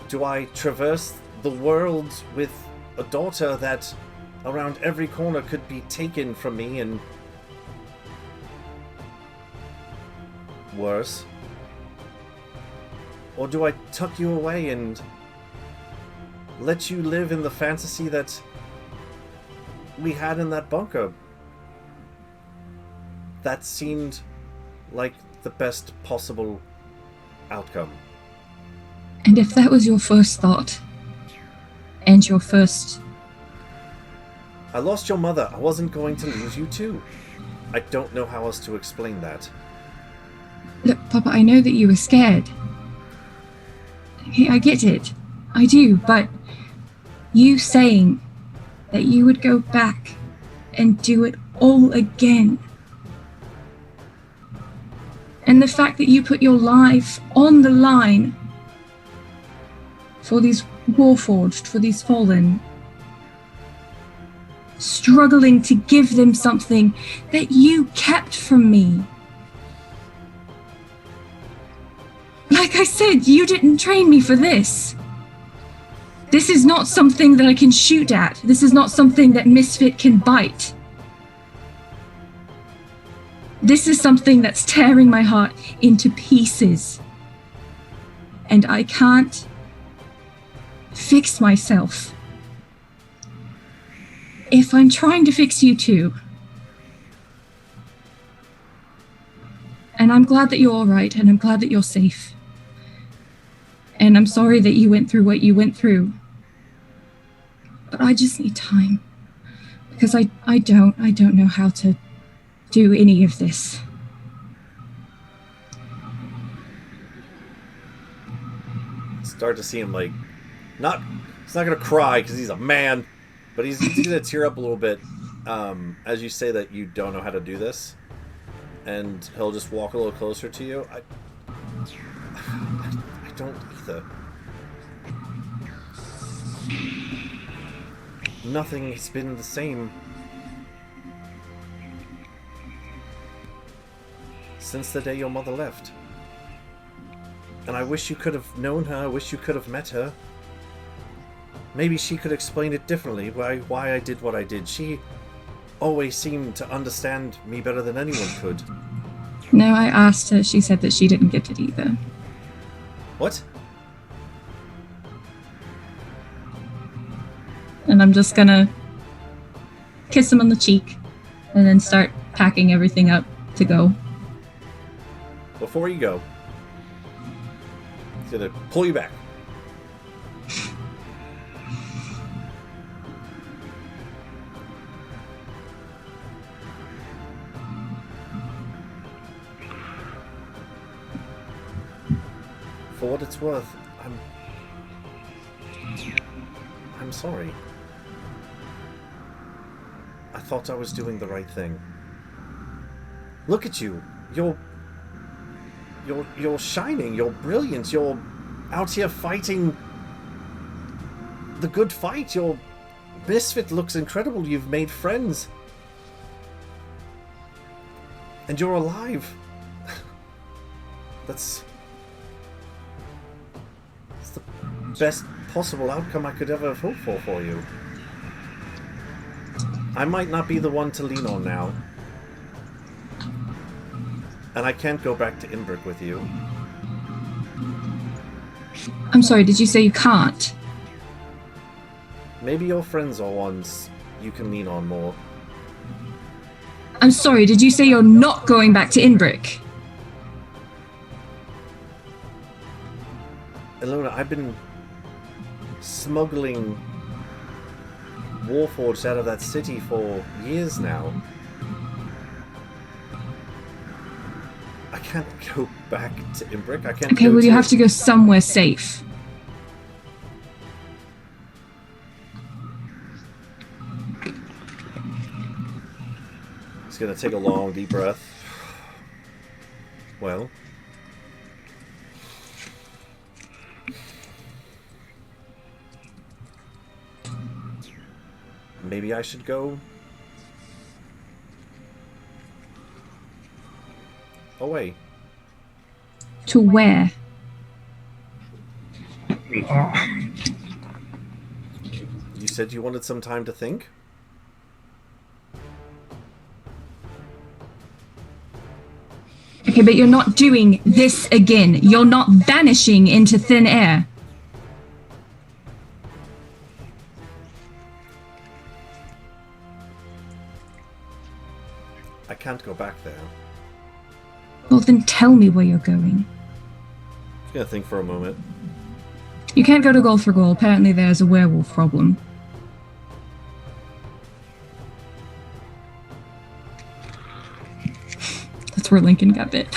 do I traverse the world with a daughter that around every corner could be taken from me and worse? Or do I tuck you away and let you live in the fantasy that we had in that bunker? That seemed like the best possible outcome.
And if that was your first thought, and your first...
I lost your mother. I wasn't going to lose you too. I don't know how else to explain that.
Look, Papa, I know that you were scared. I get it. I do, but you saying that you would go back and do it all again, and the fact that you put your life on the line for these Warforged, for these Fallen, struggling to give them something that you kept from me. Like I said, you didn't train me for this. This is not something that I can shoot at. This is not something that Misfit can bite. This is something that's tearing my heart into pieces. And I can't fix myself. If I'm trying to fix you too. And I'm glad that you're all right, and I'm glad that you're safe. And I'm sorry that you went through what you went through. But I just need time. Because I don't know how to do any of this.
Start to see him like, he's not gonna cry because he's a man, but he's gonna tear up a little bit as you say that you don't know how to do this, and he'll just walk a little closer to you. I don't either. Nothing has been the same since the day your mother left. And I wish you could have known her, I wish you could have met her. Maybe she could explain it differently, why I did what I did. She always seemed to understand me better than anyone could.
No, I asked her, she said that she didn't get it either.
What?
And I'm just gonna kiss him on the cheek and then start packing everything up to go.
Before you go, he's gonna pull you back. For what it's worth, I'm sorry. I thought I was doing the right thing. Look at you. You're shining, you're brilliant, you're out here fighting the good fight, your Misfit looks incredible, you've made friends. And you're alive. That's the best possible outcome I could ever hope for you. I might not be the one to lean on now. And I can't go back to Inbrick with you.
I'm sorry, did you say you can't?
Maybe your friends are ones you can lean on more.
I'm sorry, did you say you're not going back to Inbrick?
Ilona, I've been smuggling Warforged out of that city for years now. I can't go back to Inbrick. I can't.
Okay, well, you have to go somewhere safe.
He's gonna take a long, deep breath. Well, maybe I should go away.
To where?
You said you wanted some time to think?
Okay, but you're not doing this again. You're not vanishing into thin air.
I can't go back there.
Well, then tell me where you're going.
I'm gonna think for a moment.
You can't go to Gold for Gold. Apparently there's a werewolf problem. That's where Lincoln got bit.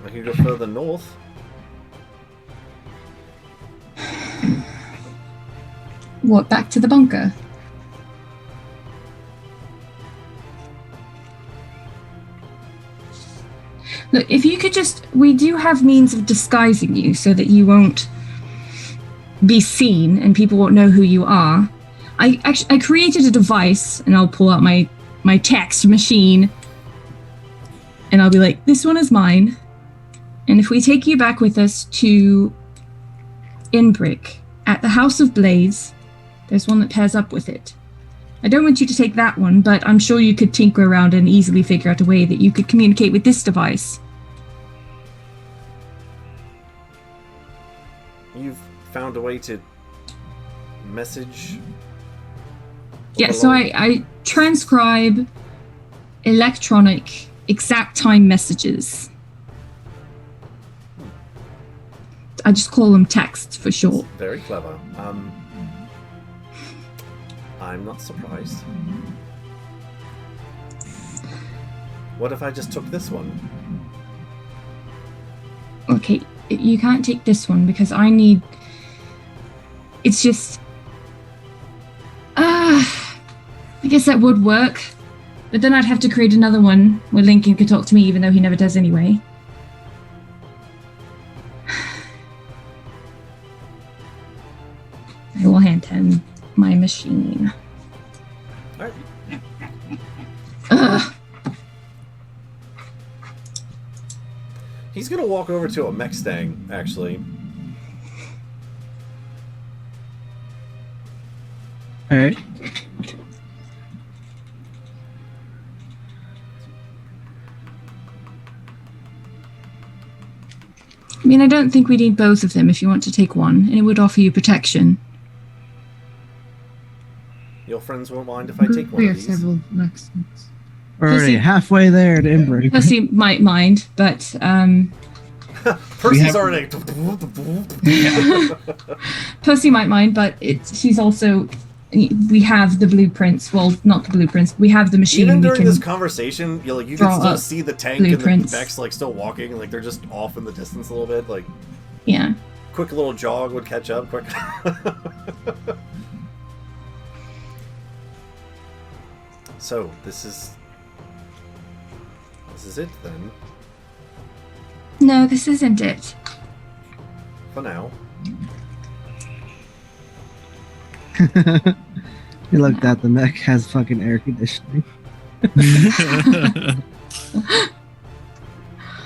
I can go further north.
What, back to the bunker? Look, if you could just... We do have means of disguising you so that you won't be seen and people won't know who you are. I created a device, and I'll pull out my text machine, And I'll be like, this one is mine. And if we take you back with us to Inbrick, at the House of Blades, there's one that pairs up with it. I don't want you to take that one, but I'm sure you could tinker around and easily figure out a way that you could communicate with this device.
You've found a way to message?
Yeah, so I transcribe electronic exact time messages. I just call them texts for short.
Very clever. I'm not surprised. What if I just took this one?
Okay, you can't take this one because I need... It's just... I guess that would work. But then I'd have to create another one where Lincoln could talk to me even though he never does anyway. I will hand him my machine.
Alright. He's gonna walk over to a mech stang, actually.
Alright.
I mean, I don't think we need both of them if you want to take one, and it would offer you protection.
Your friends won't mind if I take one
We
of
have
these.
several Mexicans.
We're already halfway there to Inbrick.
Percy might mind, but
Percy's already.
Percy might mind, but she's also. We have the blueprints. Well, not the blueprints. We have the machine.
Even
we
during
can
this conversation, you can
draw
still
up
see the tank and the
blueprints.
mechs still walking, they're just off in the distance a little bit.
Yeah.
Quick little jog would catch up. Quick. So this is it then.
No, this isn't it.
For now.
You looked at the mech has fucking air conditioning.
It's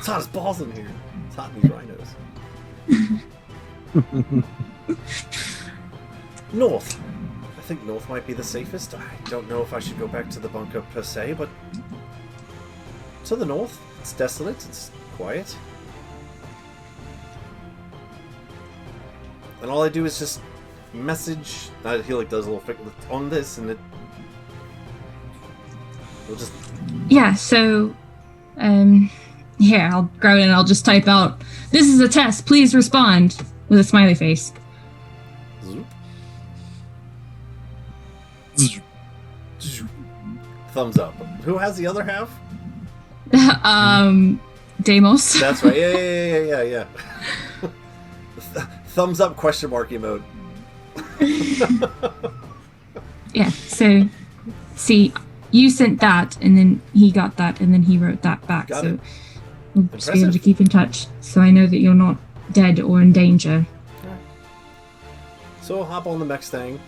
hot as balls in here. It's hot in these rhinos. North. I think north might be the safest. I don't know if I should go back to the bunker per se, but to the north. It's desolate. It's quiet. And all I do is just message. He does a little fix on this, and it'll just.
Yeah. So, here I'll go in and I'll just type out, "This is a test. Please respond," with a smiley face.
Thumbs up. Who has the other half?
Deimos.
That's right. Yeah. Thumbs up question mark emote.
Yeah, so see, you sent that and then he got that and then he wrote that back.
Got
so
it.
we'll just be able to keep in touch. So I know that you're not dead or in danger.
So I'll hop on the next thing.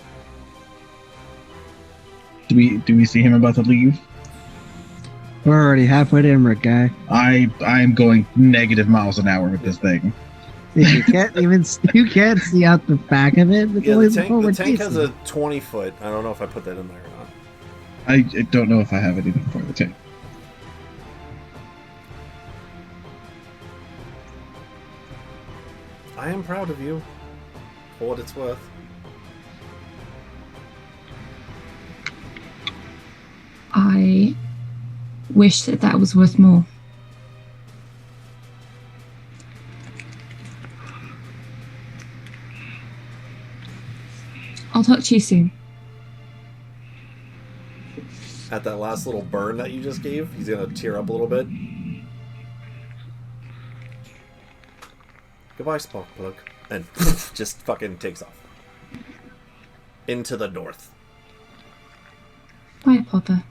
Do we see him about to leave?
We're already halfway to Emmerich, guy.
I'm going negative miles an hour with this thing.
You can't see out the back of it. It's
Yeah,
only
the tank has a 20 foot. I don't know if I put that in there or not.
I don't know if I have anything for the tank.
I am proud of you, for what it's worth.
I wish that was worth more. I'll talk to you soon.
At that last little burn that you just gave, he's gonna tear up a little bit. Goodbye, Sparkplug. And just fucking takes off. Into the north.
Bye, Papa.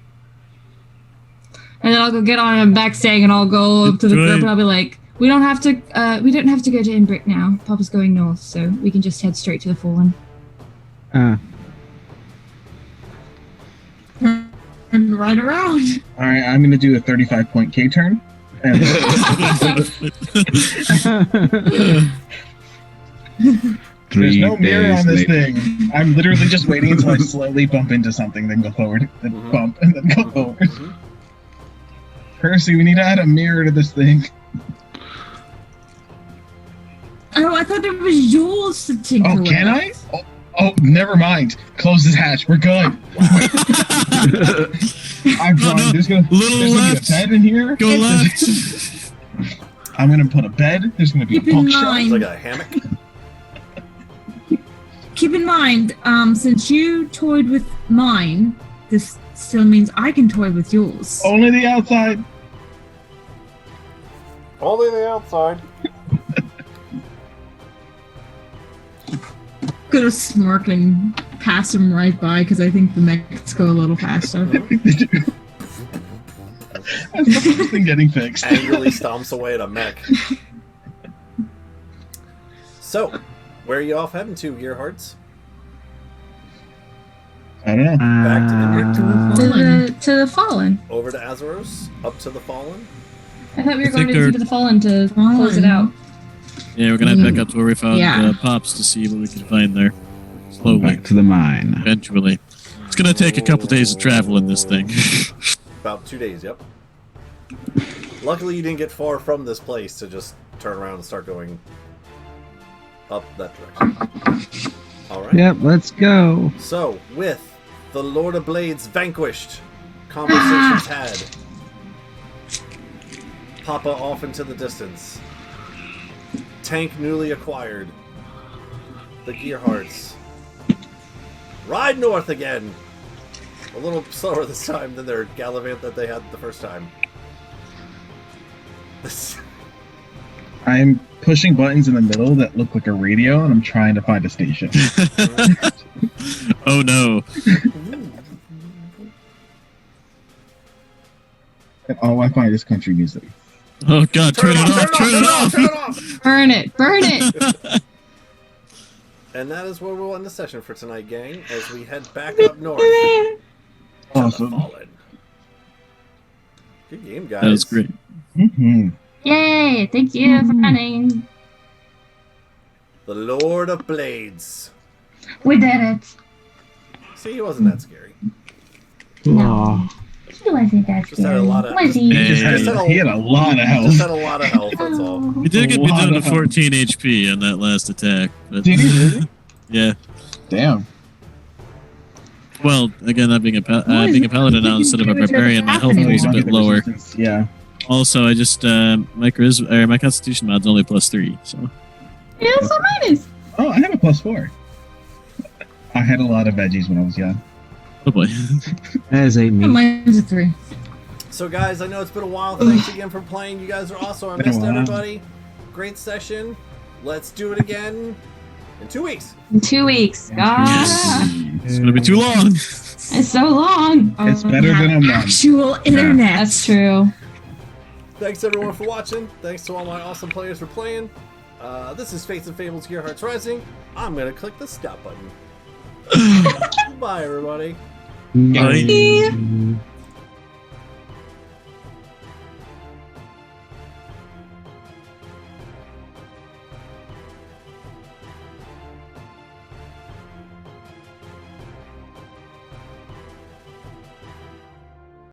And then I'll go get on a back stag and I'll go up to the group and I'll be like, we don't have to go to Inbrick now. Papa's going north, so we can just head straight to the Fallen.
And right around.
All right, I'm gonna do a 35-point K turn. There's no mirror on this
later.
thing. I'm literally just waiting until I slowly bump into something, then go forward, then bump, and then go forward. Percy, we need to add a mirror to this thing.
Oh, I thought it was yours to tinker
Oh,
with.
can I? Oh, never mind. Close this hatch. We're good. I'm drawing. There's gonna be a bed in here.
Go left.
I'm gonna put a bed. There's gonna be
Keep
a
in
bookshelf.
mind-
Like a hammock.
Keep in mind, since you toyed with mine, this still means I can toy with yours.
Only the outside.
Only the outside.
Gonna smirk and pass him right by because I think the mechs go a little faster.
That's the first thing getting fixed.
Angrily stomps away at a mech. So, where are you off heading to, Gearhearts?
I don't know.
Back
To the Fallen.
Over to Azeros? Up to the Fallen?
I thought we were
I
going
think
to the Fallen to close it out.
Yeah, we're gonna head back up to where we found
Yeah.
Pops to see what we can find there. Slowly.
Back to the mine.
Eventually. It's gonna take a couple days of travel in this thing.
About 2 days, yep. Luckily you didn't get far from this place to just turn around and start going up that direction. Alright.
Yep, let's go.
So, with the Lord of Blades vanquished, conversations had, Papa off into the distance, tank newly acquired, the Gearhearts ride north again. A little slower this time than their gallivant that they had the first time.
I'm pushing buttons in the middle that look like a radio, and I'm trying to find a station.
Oh no.
And all I find is country music.
Oh god, turn it off, turn it off!
Burn it! Burn it!
And that is where we'll end the session for tonight, gang, as we head back up north.
Awesome.
Fallen. Good game, guys.
That was great.
Mm-hmm.
Yay! Thank you for running.
The Lord of Blades.
We did it.
See, he wasn't that scary.
Aw.
He wasn't that
Just had a lot of.
Was he?
He had a lot of health.
Just had a lot of health. That's all.
We did get me down to 14 HP on that last attack. But
Did you really?
yeah.
Damn.
Well, again, not being a paladin now instead of a barbarian, my health pool is a bit lower.
Yeah.
Also, I just my constitution mod's only +3, so.
Yeah, so minus.
Oh, I have a +4. I had a lot of veggies when I was young.
Oh boy.
That is a me.
Mine's a 3.
So, guys, I know it's been a while. Thanks again for playing. You guys are awesome. I missed
Wow.
everybody. Great session. Let's do it again in 2 weeks.
In 2 weeks. God.
It's gonna be too long.
It's so long.
It's better than a month.
Actual internet.
That's true.
Thanks, everyone, for watching. Thanks to all my awesome players for playing. This is Fates and Fables Gearhearts Rising. I'm going to click the stop button. Bye, everybody.
Bye.